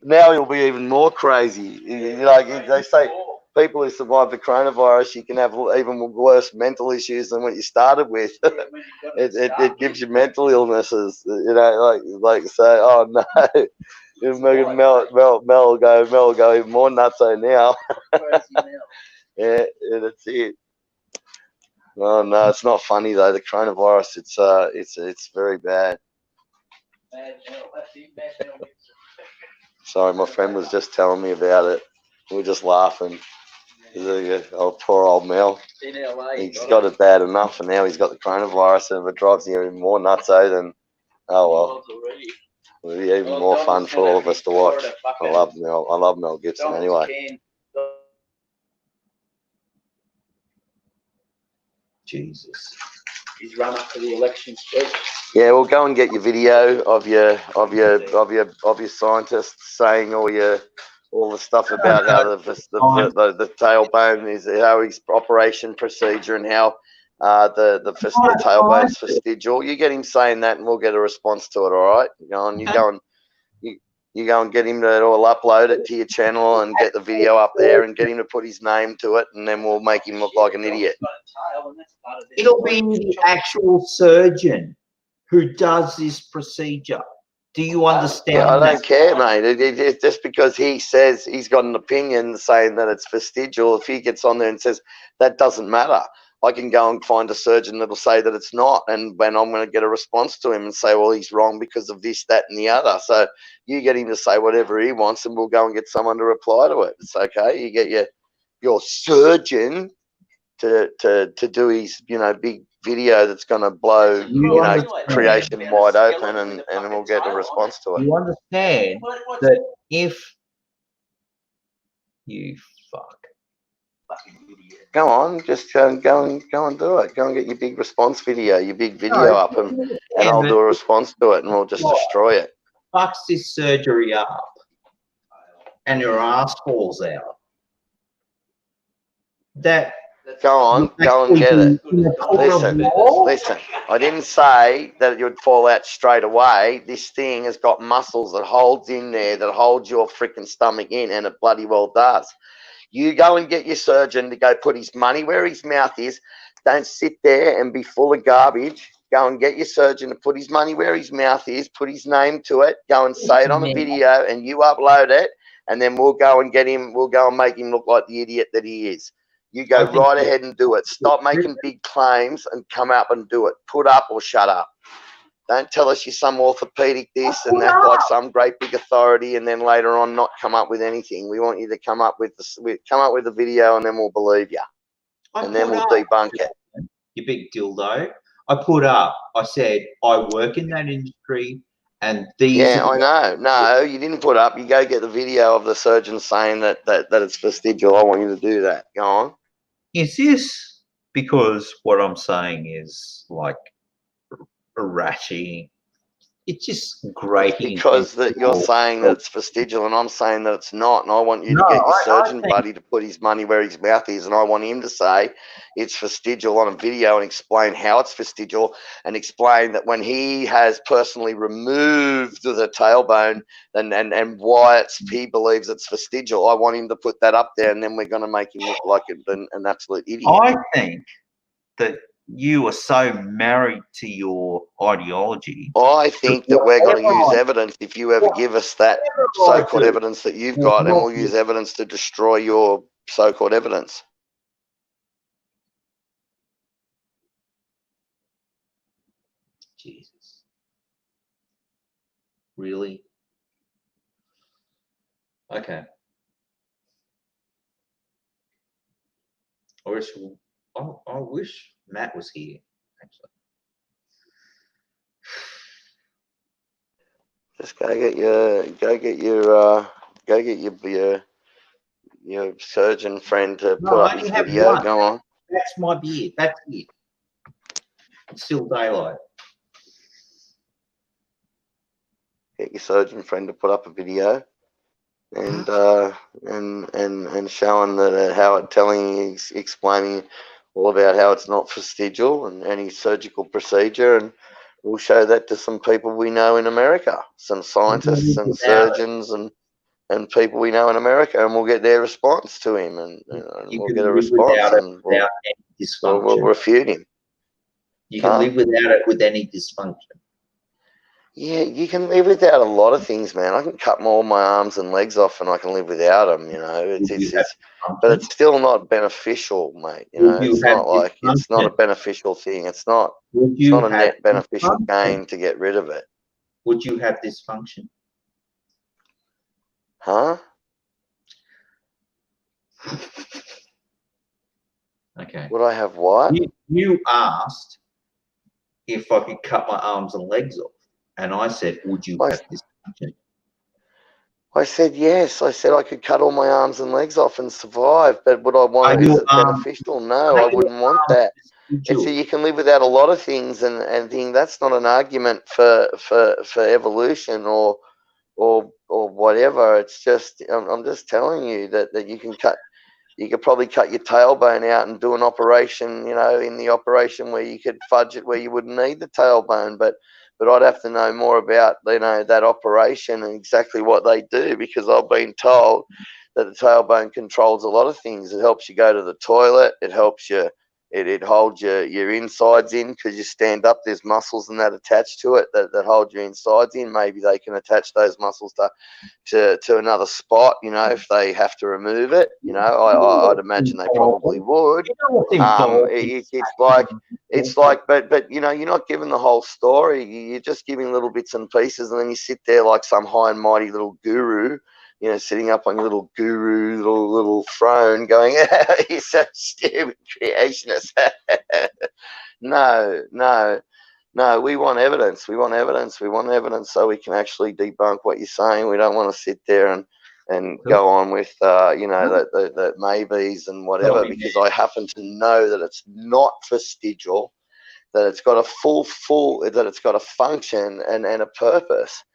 Now he'll be even more crazy. They say people who survive the coronavirus, you can have even worse mental issues than what you started with. It gives you mental illnesses. Like say, oh no. Mel will go even more nutso now. Yeah, that's it. Oh no, it's not funny though. The coronavirus, it's very bad. Sorry, my friend was just telling me about it. We were just laughing. Oh, poor old Mel. He's got it bad enough, and now he's got the coronavirus, and if it drives you even more nutso, then oh well. It'll be even more fun for all of us to watch. I love Mel Gibson anyway. Jesus. He's run up to the election speech. Yeah, well, go and get your video of your scientists saying all the stuff about how the tailbone is, how his operation procedure, and how the tailbone's vestigial. You get him saying that, and we'll get a response to it. All right, you go and get him to all upload it to your channel and get the video up there and get him to put his name to it, and then we'll make him look like an idiot. It'll be the actual surgeon who does this procedure. Do you understand? Yeah, I don't care, mate. It's just because he says he's got an opinion saying that it's vestigial. If he gets on there and says that doesn't matter, I can go and find a surgeon that'll say that it's not, and when I'm going to get a response to him and say, well, he's wrong because of this, that, and the other. So you get him to say whatever he wants, and we'll go and get someone to reply to it. It's okay. You get your surgeon to do his big video that's going to blow creation wide open, and we'll get a response to it. You understand that if you Go on, just go and do it. Go and get your big response video, up, and I'll do a response to it, and we'll just destroy it. Fucks this surgery up, and your ass falls out. Go and get it. Listen. I didn't say that it would fall out straight away. This thing has got muscles that holds in there, that holds your freaking stomach in, and it bloody well does. You go and get your surgeon to go put his money where his mouth is. Don't sit there and be full of garbage. Go and get your surgeon to put his money where his mouth is, put his name to it, go and say it on a video, and you upload it, and then we'll go and get him, we'll go and make him look like the idiot that he is. You go right ahead and do it. Stop making big claims and come up and do it. Put up or shut up. Don't tell us you're some orthopedic this and that, like some great big authority, and then later on not come up with anything. We want you to come up with the video, and then we'll believe you, and then we'll debunk it. You big dildo. I put up. I said I work in that industry, and these. Yeah, I know. No, you didn't put up. You go get the video of the surgeon saying that it's vestigial. I want you to do that. Go on. Is this because what I'm saying is like ratty? It's just grating. Because that you're saying that it's vestigial, and I'm saying that it's not, and I want you to get your surgeon buddy to put his money where his mouth is, and I want him to say it's vestigial on a video and explain how it's vestigial, and explain that when he has personally removed the tailbone and why he believes it's vestigial. I want him to put that up there, and then we're going to make him look like an absolute idiot. I think that you are so married to your ideology. I think that we're going to use evidence if you ever give us that so-called evidence that you've got, and we'll use evidence to destroy your so-called evidence. Jesus. Really? Okay. I wish Matt was here, actually. Just go get your surgeon friend to put up his video. Go on. That's my beard. That's it. It's still daylight. Get your surgeon friend to put up a video, and showing that how it explaining all about how it's not vestigial and any surgical procedure, and we'll show that to some people we know in America, some scientists and surgeons and people we know in America, and we'll get their response to him, and we'll get a response, and we'll refute him. You can live without it with any dysfunction. Yeah, you can live without a lot of things, man. I can cut all my arms and legs off, and I can live without them. You know, but it's still not beneficial, mate. You know, it's not like it's not a beneficial thing. It's not a net beneficial gain to get rid of it. Would you have dysfunction? Huh? Okay. Would I have what? You asked if I could cut my arms and legs off. And I said, would you have dysfunction? I said yes. I said I could cut all my arms and legs off and survive, but would I want it? Is it beneficial? No, I wouldn't want that. So you can live without a lot of things, and that's not an argument for evolution or whatever. It's just I'm just telling you that you can cut. You could probably cut your tailbone out and do an operation, you know, in the operation where you could fudge it where you wouldn't need the tailbone, but I'd have to know more about, you know, that operation and exactly what they do, because I've been told that the tailbone controls a lot of things. It helps you go to the toilet. It helps you. It holds your insides in, because you stand up. There's muscles and that attached to it that hold your insides in. Maybe they can attach those muscles to another spot. You know, if they have to remove it. You know, I'd imagine they probably would. It's like, but you know, you're not giving the whole story. You're just giving little bits and pieces, and then you sit there like some high and mighty little guru. You know, sitting up on your little guru, little throne, going, "You're so stupid, creationist." No. We want evidence. We want evidence so we can actually debunk what you're saying. We don't want to sit there and go on with, you know, the maybes and whatever, because I happen to know that it's not vestigial, that it's got a that it's got a function and a purpose.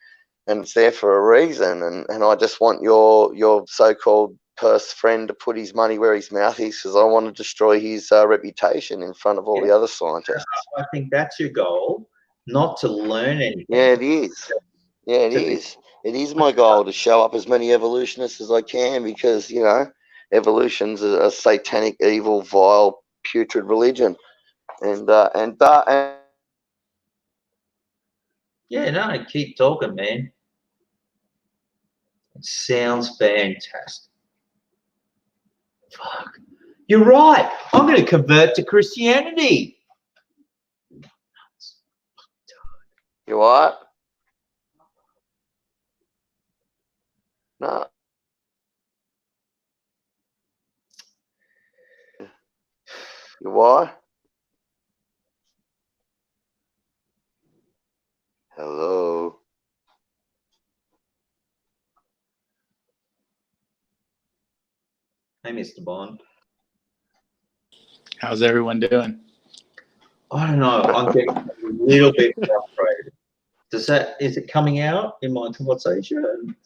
And it's there for a reason, and I just want your so-called purse friend to put his money where his mouth is, because I want to destroy his reputation in front of all the other scientists. I think that's your goal, not to learn anything. Yeah, it is. Yeah, it is. It is my goal to show up as many evolutionists as I can, because, you know, evolution's a satanic, evil, vile, putrid religion, and Yeah, no, keep talking, man. It sounds fantastic. Fuck. You're right. I'm going to convert to Christianity. You what? No. You what? Hello. Hey, Mr. Bond. How's everyone doing? I don't know. I'm getting a little bit frustrated. Is it coming out in my conversation?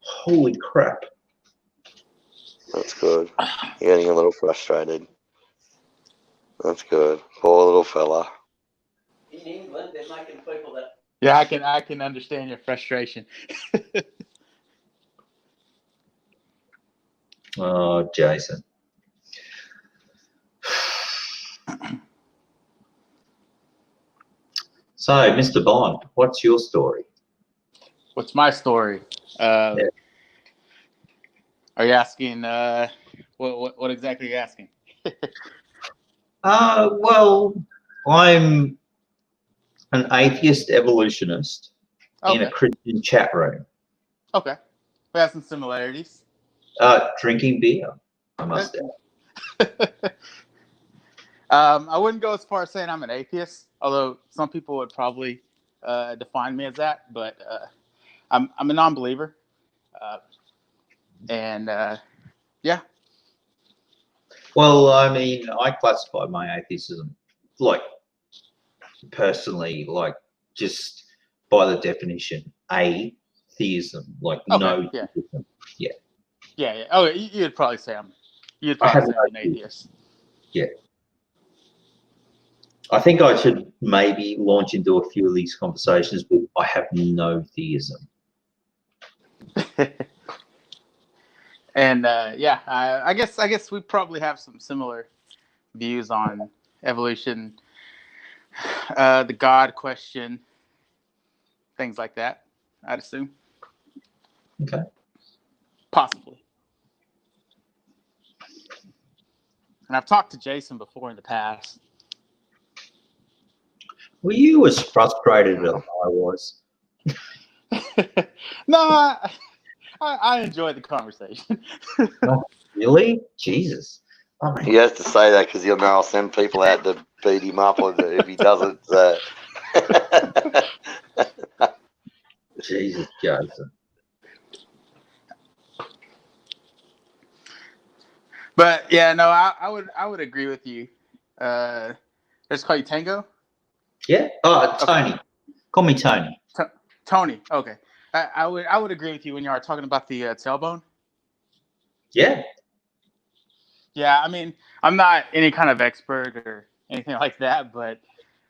Holy crap. That's good. You're getting a little frustrated. That's good. Poor little fella. In England, they're making people that. Yeah, I can understand your frustration. Oh, Jason. So, Mr. Bond, what's your story? What's my story? Yeah. Are you asking? What exactly are you asking? Well, I'm an atheist evolutionist in a Christian chat room. Okay, we have some similarities. Drinking beer, I must add. I wouldn't go as far as saying I'm an atheist, although some people would probably define me as that. But I'm a non-believer, and yeah. Well, I mean, I classify my atheism, like, personally, like, just by the definition, atheism, like, no theism. Yeah. Yeah. Oh, you'd probably say I'm an atheist. Yeah. I think I should maybe launch into a few of these conversations with I have no theism. And yeah, I guess we probably have some similar views on evolution, the God question, things like that. I'd assume. Okay. Possibly. And I've talked to Jason before in the past. Were you as frustrated as I was? No, I enjoyed the conversation. Really? Jesus. Oh, he has to say that because he'll know I'll send people out to beat him up if he doesn't. Jesus, Jason. But yeah, no, I would agree with you. Let's call you Tango. Yeah. Oh, Tony. Okay. Call me Tony. Tony. Okay. I would agree with you when you are talking about the tailbone. Yeah. Yeah, I mean, I'm not any kind of expert or anything like that, but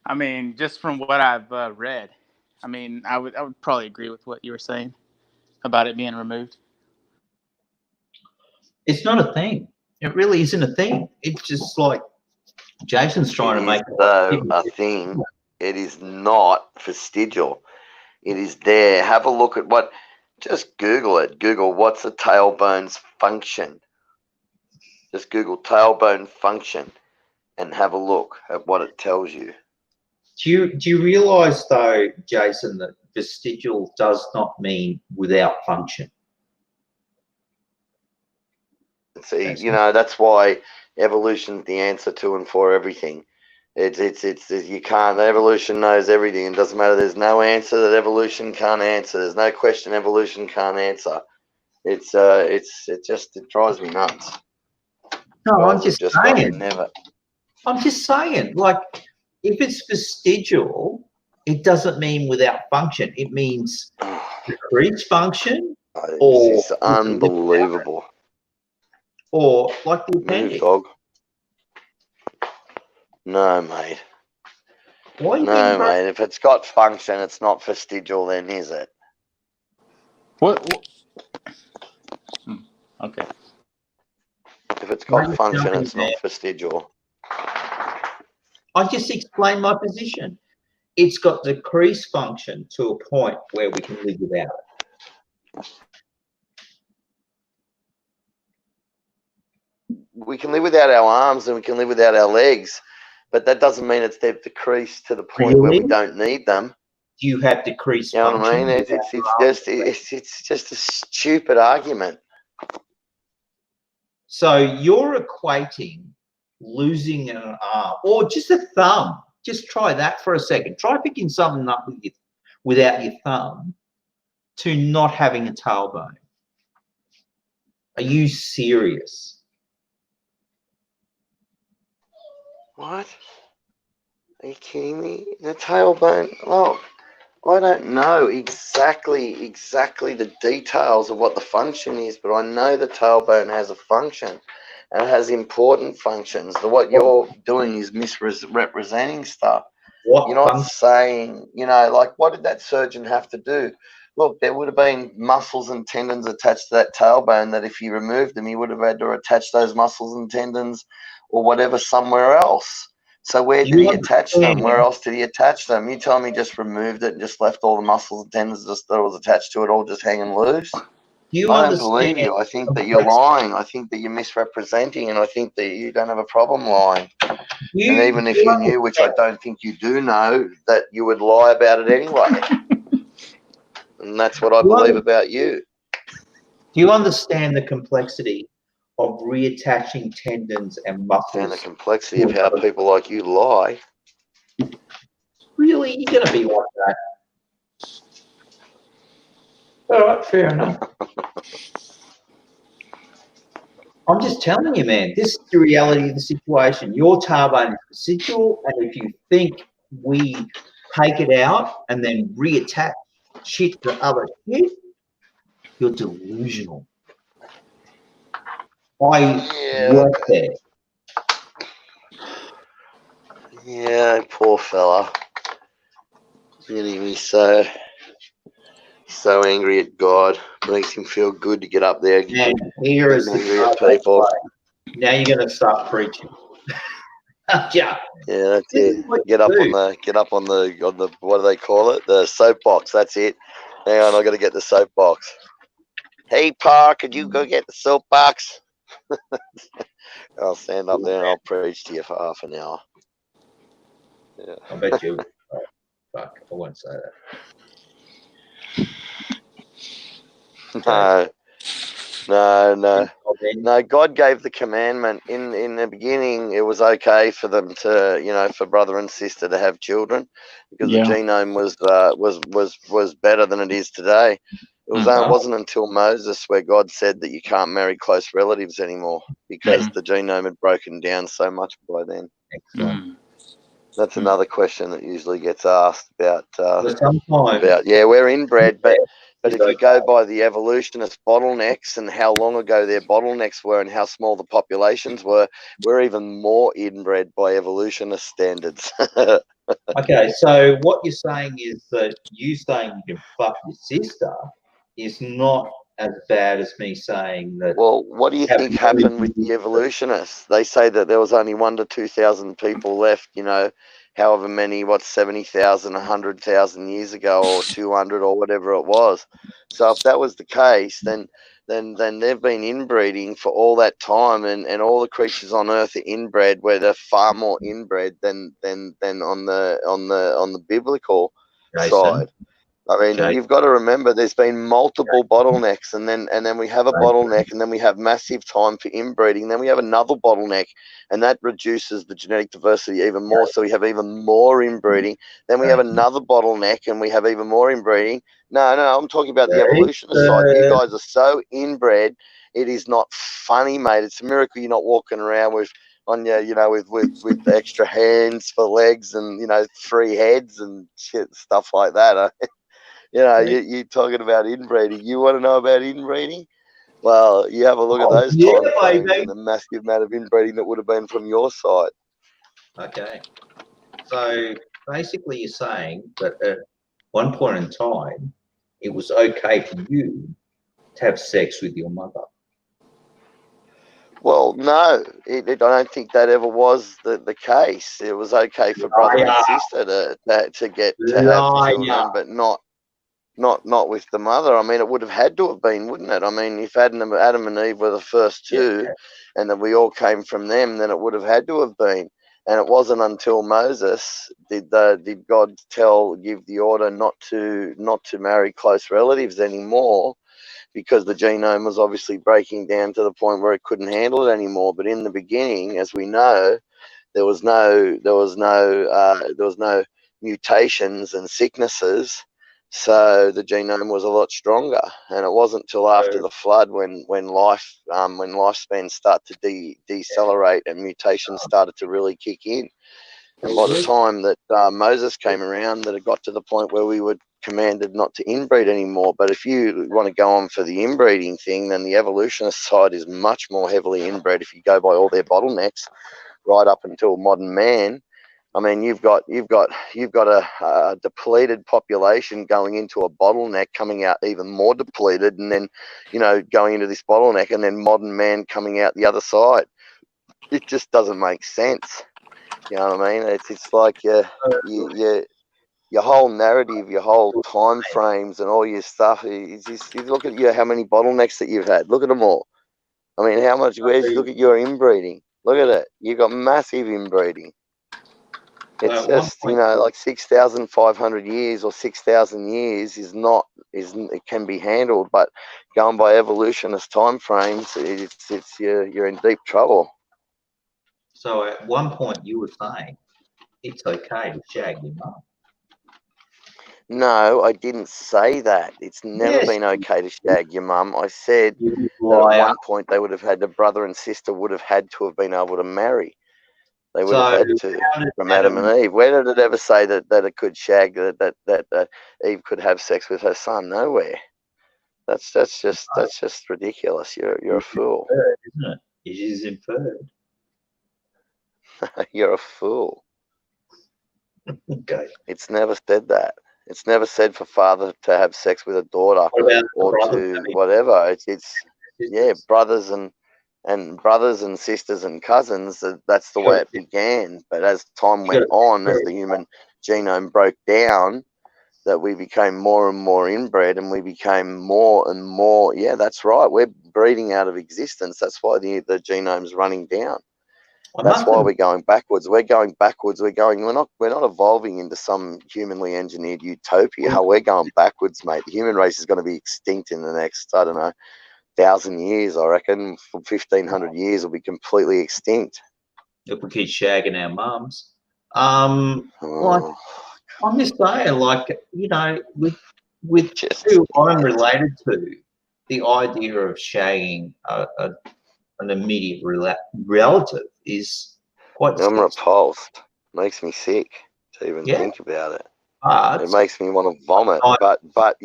I mean, just from what I've read, I mean, I would probably agree with what you were saying about it being removed. It's not a thing. It really isn't a thing. It's just like Jason's trying to make it a thing. It is not vestigial. It is there. Have a look at what. Just Google it. Google what's a tailbone's function. Just Google tailbone function and have a look at what it tells you. Do you realize though, Jason, that vestigial does not mean without function? See, you know, that's why evolution's the answer to and for everything. It's you can't. Evolution knows everything. It doesn't matter. There's no answer that evolution can't answer. There's no question evolution can't answer. It drives me nuts. No, I'm just saying. I'm just saying, like, if it's vestigial, it doesn't mean without function. It means decreased function. It's unbelievable. Or like the appendix. Dog. No, mate. Why no, mate. If it's got function, it's not vestigial. Then is it? What? Okay. If it's got function, it's not vestigial. I just explained my position. it's got decreased function to a point where we can live without it. We can live without our arms and we can live without our legs, but that doesn't mean it's they've decreased to the point where we don't need them. Do you have decreased You know what I function? mean? It's just a stupid argument. So you're equating losing an arm or just a thumb. Just try that for a second. Try picking something up without your thumb to not having a tailbone. Are you serious? What? Are you kidding me? The tailbone? Oh, I don't know exactly the details of what the function is, but I know the tailbone has a function. And it has important functions. What you're doing is misrepresenting stuff. You're not saying, you know, like, what did that surgeon have to do? Look, there would have been muscles and tendons attached to that tailbone that if he removed them, he would have had to attach those muscles and tendons or whatever somewhere else. So where did he attach them? Where else did he attach them? You tell me he just removed it and just left all the muscles and tendons just that was attached to it all just hanging loose? I don't believe you. I think that you're lying. I think that you're misrepresenting, and I think that you don't have a problem lying. And even if you knew, which I don't think you do know, that you would lie about it anyway. And that's what I believe about you. Do you understand the complexity of reattaching tendons and muscles? And the complexity of how people like you lie. Really? You're going to be like that? All right, fair enough. I'm just telling you, man, this is the reality of the situation. Your tailbone is residual, and if you think we take it out and then reattach shit to other shit, you're delusional. I work there. Yeah, poor fella. Getting me so angry at God. Makes him feel good to get up there and here is angry at people. Now you're going to start preaching. Yeah, that's it. Get up on the what do they call it? The soapbox. That's it. Hang on, I got to get the soapbox. Hey, Pa, could you go get the soapbox? I'll stand up there and I'll preach to you for half an hour. Yeah. I bet you. Oh, fuck, I won't say that. No. God gave the commandment in the beginning. It was okay for them to, you know, for brother and sister to have children because the genome was better than it is today. It wasn't until Moses where God said that you can't marry close relatives anymore because the genome had broken down so much by then. Excellent. That's another question that usually gets asked about. We're inbred, but if you go by the evolutionist bottlenecks and how long ago their bottlenecks were and how small the populations were, we're even more inbred by evolutionist standards. Okay, so what you're saying is that you saying you can fuck your sister is not as bad as me saying that. Well, what do you think happened with the evolutionists? They say that there was only 1,000 to 2,000 people left, you know, however many, 70,000, 100,000 years ago, or 200 or whatever it was. So if that was the case, then they've been inbreeding for all that time, and all the creatures on Earth are inbred, where they're far more inbred than on the biblical side. I mean, you've got to remember there's been multiple bottlenecks, and then we have a bottleneck, and then we have massive time for inbreeding. Then we have another bottleneck, and that reduces the genetic diversity even more. So we have even more inbreeding. Then we have another bottleneck, and we have even more inbreeding. No, I'm talking about the evolutionist side. You guys are so inbred, it is not funny, mate. It's a miracle you're not walking around with extra hands for legs and 3 heads and shit, stuff like that. You're talking about inbreeding. You want to know about inbreeding? Well, you have a look at those time frames and the massive amount of inbreeding that would have been from your side. Okay. So basically you're saying that at one point in time, it was okay for you to have sex with your mother. Well, no, I don't think that ever was the case. It was okay for brother and sister to have children, but not with the mother. I mean, it would have had to have been, wouldn't it? I mean, if Adam and Eve were the first two, and that we all came from them, then it would have had to have been. And it wasn't until Moses did God give the order not to marry close relatives anymore, because the genome was obviously breaking down to the point where it couldn't handle it anymore. But in the beginning, as we know, there was no mutations and sicknesses, so the genome was a lot stronger. And it wasn't till after the flood when lifespans start to decelerate and mutations started to really kick in. And by the time that Moses came around, that it got to the point where we were commanded not to inbreed anymore. But if you want to go on for the inbreeding thing, then the evolutionist side is much more heavily inbred if you go by all their bottlenecks right up until modern man. I mean, you've got a depleted population going into a bottleneck, coming out even more depleted, and then, going into this bottleneck, and then modern man coming out the other side. It just doesn't make sense. You know what I mean? It's like your whole narrative, your whole time frames, and all your stuff. You look at how many bottlenecks that you've had. Look at them all. I mean, how much? Look at your inbreeding. Look at it. You've got massive inbreeding. It's just like 6,500 years or 6,000 years it can be handled, but going by evolutionist time frames, you're in deep trouble. So at one point you were saying it's okay to shag your mum. No, I didn't say that. It's never been okay to shag your mum. I said that at one point they would have had, the brother and sister would have had to have been able to marry. They would have had to, from Adam and Eve. Where did it ever say that it could shag, that Eve could have sex with her son? Nowhere. That's just ridiculous. You're a fool. Inferred, isn't it? It is inferred. You're a fool. Okay. It's never said that. It's never said for father to have sex with a daughter or to whatever. It's brothers and sisters and cousins. That's the way it began. But as time went on, as the human genome broke down, that we became more and more inbred, and we became more and more. Yeah, that's right. We're breeding out of existence. That's why the genome's running down. That's why we're going backwards. We're going backwards. We're not evolving into some humanly engineered utopia. We're going backwards, mate. The human race is going to be extinct in the next, I don't know, 1,000 years. I reckon 1,500 years will be completely extinct. If we keep shagging our mums. Like, I'm just saying, like, with who I'm related to, the idea of shagging an immediate relative is quite I'm repulsed. Makes me sick to even think about it. It makes me want to vomit. But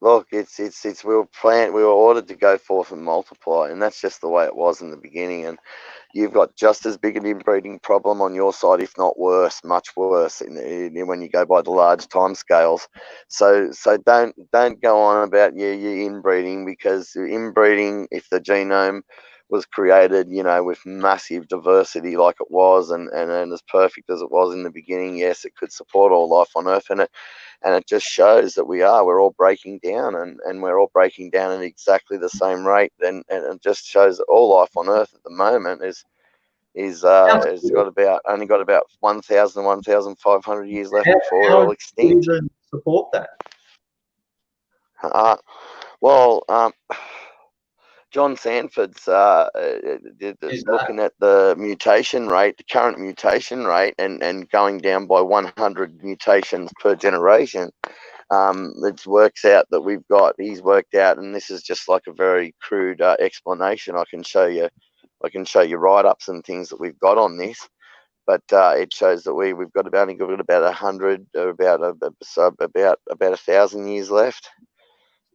look, it's we were ordered to go forth and multiply, and that's just the way it was in the beginning. And you've got just as big an inbreeding problem on your side, if not worse, much worse, when you go by the large time scales. So don't go on about your inbreeding, because inbreeding, if the genome was created, with massive diversity like it was, and as perfect as it was in the beginning, yes, it could support all life on Earth, and it just shows that we're all breaking down, and we're all breaking down at exactly the same rate, and it just shows that all life on Earth at the moment has only got about 1,000 1,500 years left before we're all extinct. Even support that? John Sanford's looking at the mutation rate, the current mutation rate, and going down by 100 mutations per generation. It works out that he's worked out, and this is just like a very crude explanation. I can show you write-ups and things that we've got on this, but it shows that we've only got about 100, about 1,000 years left.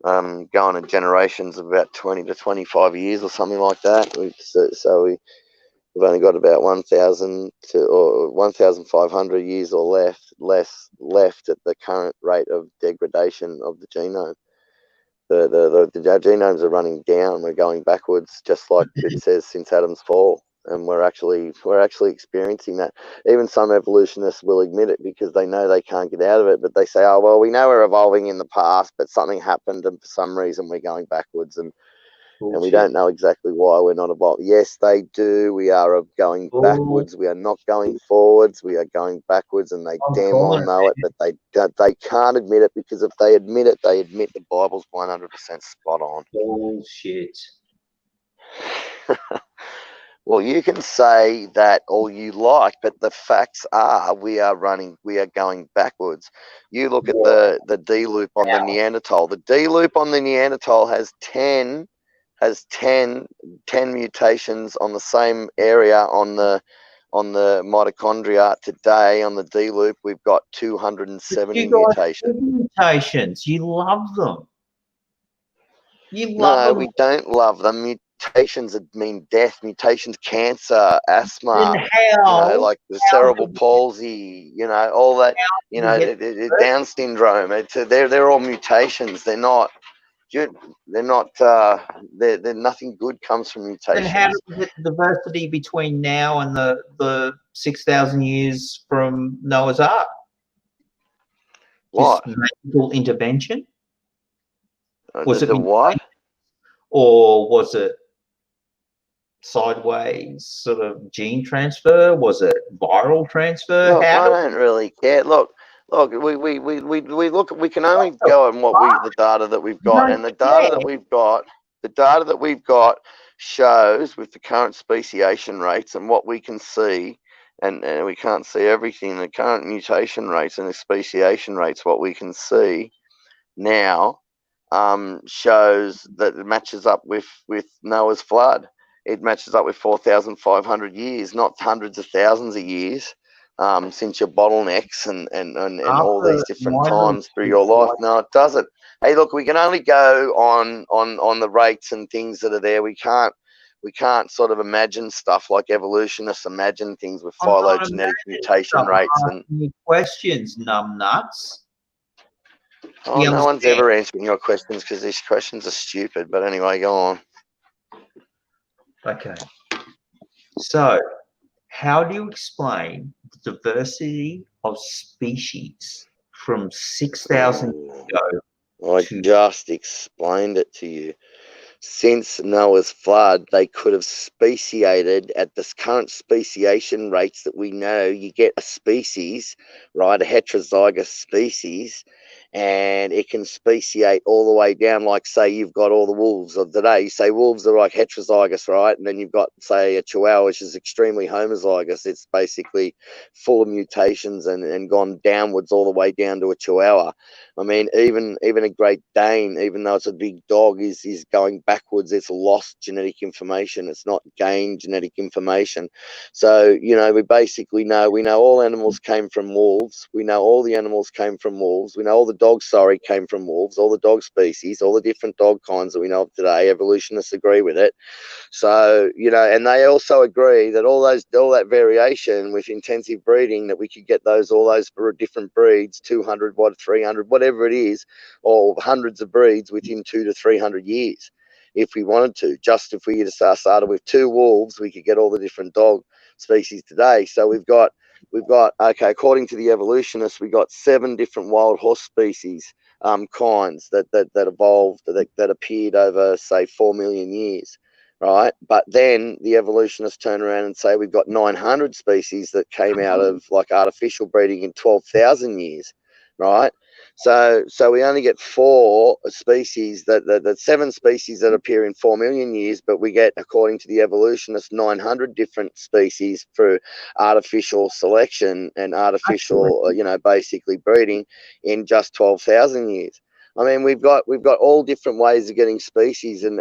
Going in generations of about 20 to 25 years or something like that. We've only got about 1,000 or 1,500 years or less left at the current rate of degradation of the genome. our genomes are running down. We're going backwards, just like it says since Adam's fall, and we're actually experiencing that. Even some evolutionists will admit it because they know they can't get out of it, but they say, "Oh well, we know we're evolving in the past, but something happened, and for some reason we're going backwards, and we don't know exactly why we're not evolving." Yes, they do. We are going backwards. We are not going forwards. We are going backwards, and they damn well know it, but they can't admit it, because if they admit it, they admit the Bible's 100% spot on. Bullshit. Well, you can say that all you like, but the facts are we are going backwards. You look at the D loop on the Neanderthal. The D loop on the Neanderthal has 10 mutations on the same area on the mitochondria. Today on the D loop we've got 270 mutations. You love them. You love them. No, we don't love them. Mutations mean death. Mutations, cancer, asthma, like the cerebral palsy, all that, Down syndrome. They're all mutations. They're not. They're nothing good comes from mutations. And how do we get the diversity between now and the 6,000 years from Noah's Ark? What? Just medical intervention? Was it what? Or was it sideways sort of gene transfer? Was it viral transfer? Look, I don't really care. Look, we can only go on the data that we've got, and the data that we've got shows with the current speciation rates and what we can see, and we can't see everything. The current mutation rates and the speciation rates, what we can see now, shows that it matches up with Noah's flood. It matches up with 4,500 years, not hundreds of thousands of years, since your bottlenecks and all these different times through your life. No, it doesn't. Hey, look, we can only go on the rates and things that are there. We can't sort of imagine stuff like evolutionists imagine things with phylogenetic mutation rates and questions, numbnuts. Oh, no one's ever answering your questions because these questions are stupid. But anyway, go on. Okay. So, how do you explain the diversity of species from 6,000 years ago? I just explained it to you. Since Noah's flood, they could have speciated at the current speciation rates that we know. You get a species, right, a heterozygous species, and it can speciate all the way down. Like, say, you've got all the wolves of the day. You say wolves are like heterozygous, right? And then you've got, say, a Chihuahua, which is extremely homozygous. It's basically full of mutations and gone downwards all the way down to a Chihuahua. I mean, even a Great Dane, even though it's a big dog, is going backwards. It's lost genetic information. It's not gained genetic information. So, we basically know, we know all animals came from wolves. We know all the animals came from wolves. We know all the dogs, came from wolves, all the dog species, all the different dog kinds that we know of today. Evolutionists agree with it. So, and they also agree that all that variation with intensive breeding, that we could get all those different breeds, 200, 300, whatever it is, or hundreds of breeds within 200 to 300 years, if we wanted to. Just if we started with 2 wolves, we could get all the different dog species today. So we've got okay, according to the evolutionists, we got 7 different wild horse species, kinds that evolved, that appeared over, say, 4 million years, right? But then the evolutionists turn around and say we've got 900 species that came out of like artificial breeding in 12,000 years, right? So we only get 4 species, that 7 species that appear in 4 million years, but we get, according to the evolutionists, 900 different species through artificial selection and artificial, basically breeding in just 12,000 years. I mean, we've got all different ways of getting species, and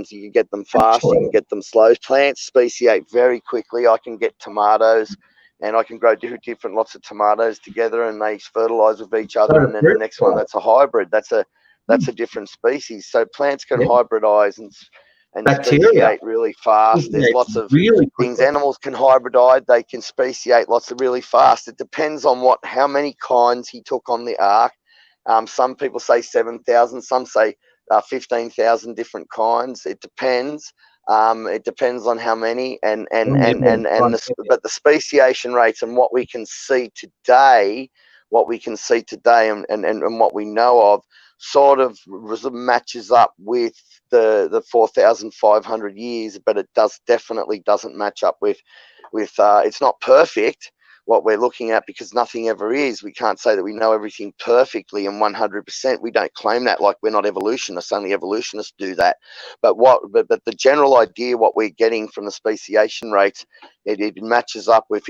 you can get them fast, you can get them slow. Plants speciate very quickly. I can get tomatoes, and I can grow different lots of tomatoes together, and they fertilize with each other. And then the next one, that's a hybrid. That's a different species. So plants can hybridize and speciate really fast. There's lots of things. Animals can hybridize. They can speciate lots of really fast. It depends on how many kinds he took on the ark. Some people say 7,000. Some say 15,000 different kinds. It depends. It depends on how many but the speciation rates and what we can see today, and what we know of, sort of matches up with the 4,500 years, but it definitely doesn't match up with it's not perfect what we're looking at, because nothing ever is. We can't say that we know everything perfectly and 100%. We don't claim that, like we're not evolutionists. Only evolutionists do that. But the general idea, what we're getting from the speciation rates, it matches up with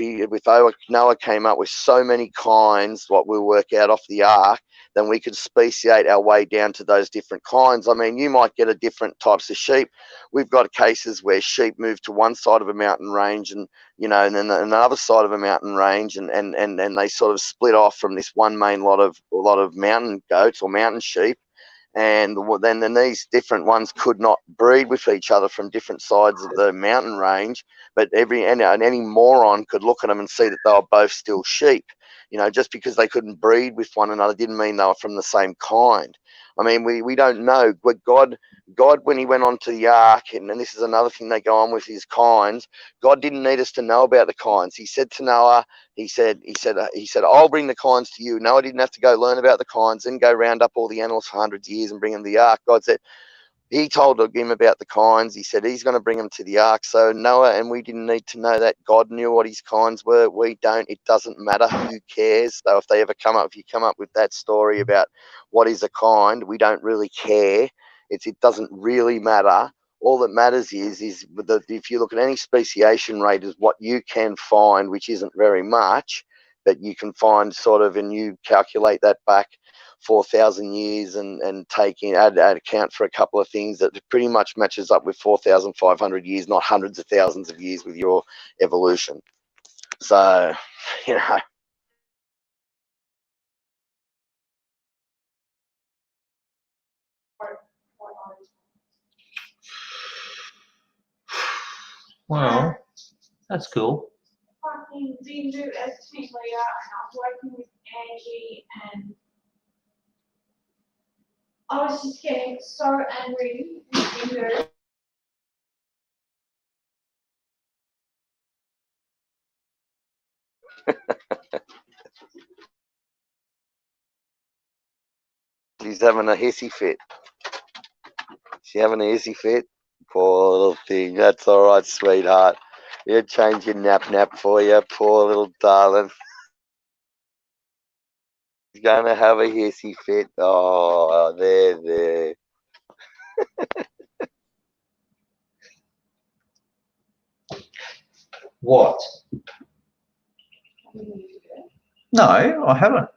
Noah came up with so many kinds, what we'll work out off the ark, then we could speciate our way down to those different kinds. I mean, you might get a different types of sheep. We've got cases where sheep move to one side of a mountain range and and then another side of a mountain range, and they sort of split off from this one main lot of mountain goats or mountain sheep, and then these different ones could not breed with each other from different sides of the mountain range, but any moron could look at them and see that they were both still sheep. Just because they couldn't breed with one another didn't mean they were from the same kind. I mean, we don't know. But God, when he went onto the ark, and this is another thing they go on with his kinds, God didn't need us to know about the kinds. He said to Noah, he said, I'll bring the kinds to you. Noah didn't have to go learn about the kinds and go round up all the animals for hundreds of years and bring them to the ark. God said, he told him about the kinds. He said he's going to bring them to the ark. So Noah, and we didn't need to know that. God knew what his kinds were. We don't. It doesn't matter. Who cares? So if you come up with that story about what is a kind, we don't really care. It doesn't really matter. All that matters is if you look at any speciation rate, is what you can find, which isn't very much, but you can find sort of, and you calculate that back 4,000 years and add account for a couple of things, that pretty much matches up with 4,500 years, not hundreds of thousands of years with your evolution. So, Well, that's cool. Fucking didn't do as technically and I was working with Angie and I was just getting so angry with Bingo. She's having a hissy fit. She's having a hissy fit. Poor little thing. That's all right, sweetheart. You'll change your nap for you, poor little darling. He's going to have a hissy fit. Oh, there. What? No, I haven't.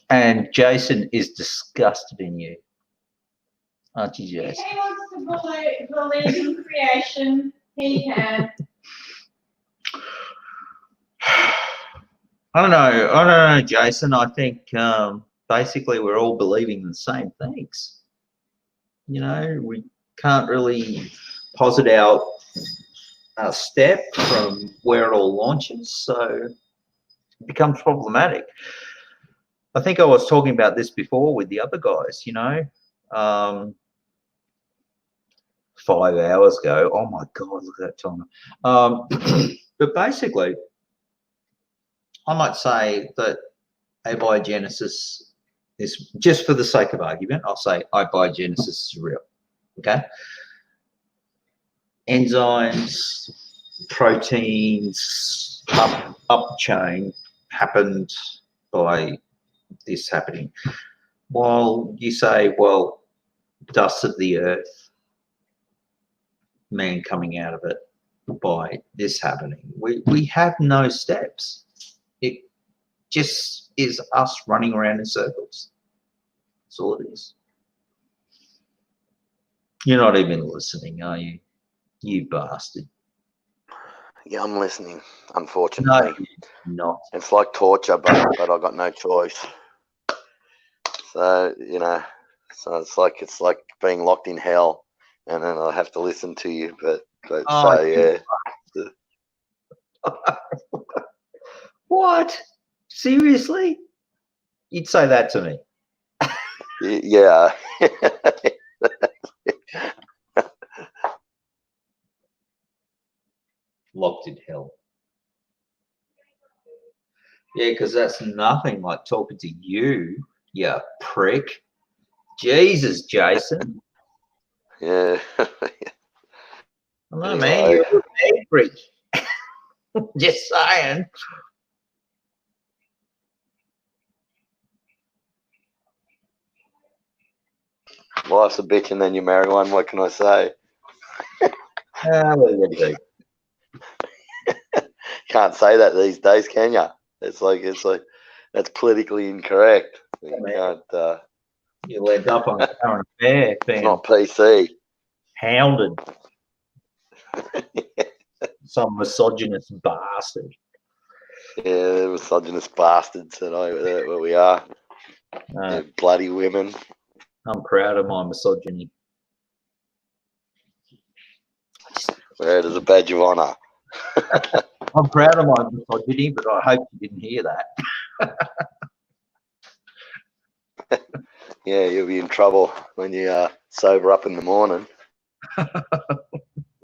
And Jason is disgusted in you. Aren't you, Jason? If he wants to believe in creation, he can. I don't know, Jason. I think basically we're all believing the same things. We can't really posit our step from where it all launches, so it becomes problematic. I think I was talking about this before with the other guys, 5 hours ago. Oh my God, look at that time. But basically, I might say that abiogenesis is, just for the sake of argument, I'll say abiogenesis is real. Okay? Enzymes, proteins, up chain happened by this happening. While you say, well, dust of the earth, man coming out of it by this happening. We have no steps. It just is us running around in circles. That's all it is. You're not even listening, are you? You bastard. Yeah, I'm listening, unfortunately. No, not. It's like torture, but I got no choice. So, so it's like being locked in hell, and then I have to listen to you. But so yeah. What? Seriously? You'd say that to me? Yeah. Locked in hell. Yeah, because that's nothing like talking to you, you prick. Jesus, Jason. Yeah. I know, man. You're a prick. Just saying. Life's a bitch and then you marry one. What can I say? What do you do? Can't say that these days, can you? It's like that's politically incorrect. You can't. You'll end up on a current affair. It's not PC. Hounded. Some misogynist bastard. Yeah, misogynist bastards that where we are. Bloody women. I'm proud of my misogyny. Wear it as a badge of honour. I'm proud of my misogyny, but I hope you didn't hear that. Yeah, you'll be in trouble when you sober up in the morning. I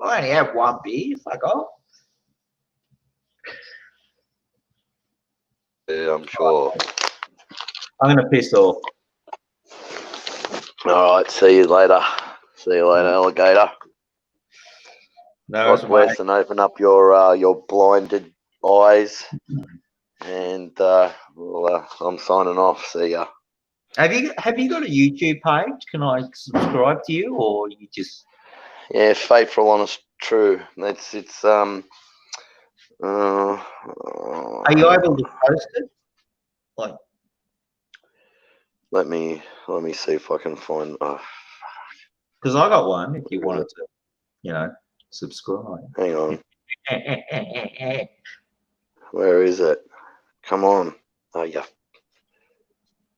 only have one beer. Fuck off. Yeah, I'm sure. I'm gonna piss off. All right, see you later. See you later, alligator. No, God bless and open up your blinded eyes. And I'm signing off. See ya. Have you got a YouTube page? Can I subscribe to you, or you just? Yeah, faithful, honest, true. It's Are you able to post it? Like, let me see if I can find. because I got one. If you wanted to, subscribe. Hang on. Where is it? Come on. Oh yeah.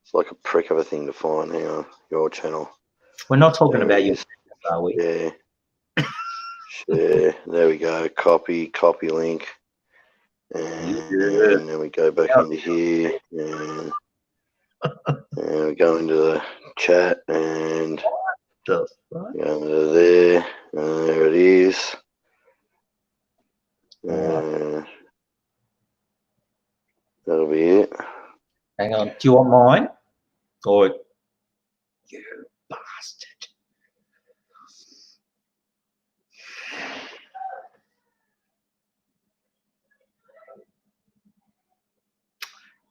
It's like a prick of a thing to find. Hang on. Your channel. We're not talking about you, are we? Yeah. Share. There we go. Copy link. And then we go back into here. And we go into the chat and go into there. And there it is. That'll be it. Hang on. Do you want mine? Or you bastard.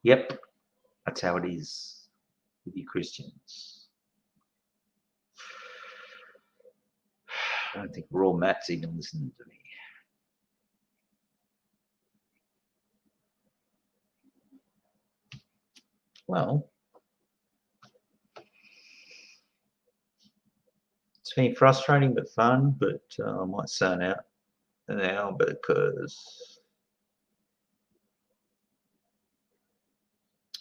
Yep. That's how it is with you Christians. I don't think Raw Matt's even listening to me. Well, it's been frustrating but fun, but I might sign out now because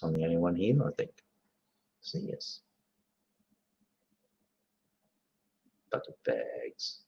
I'm the only one here, I think. See, yes. Bucket bags.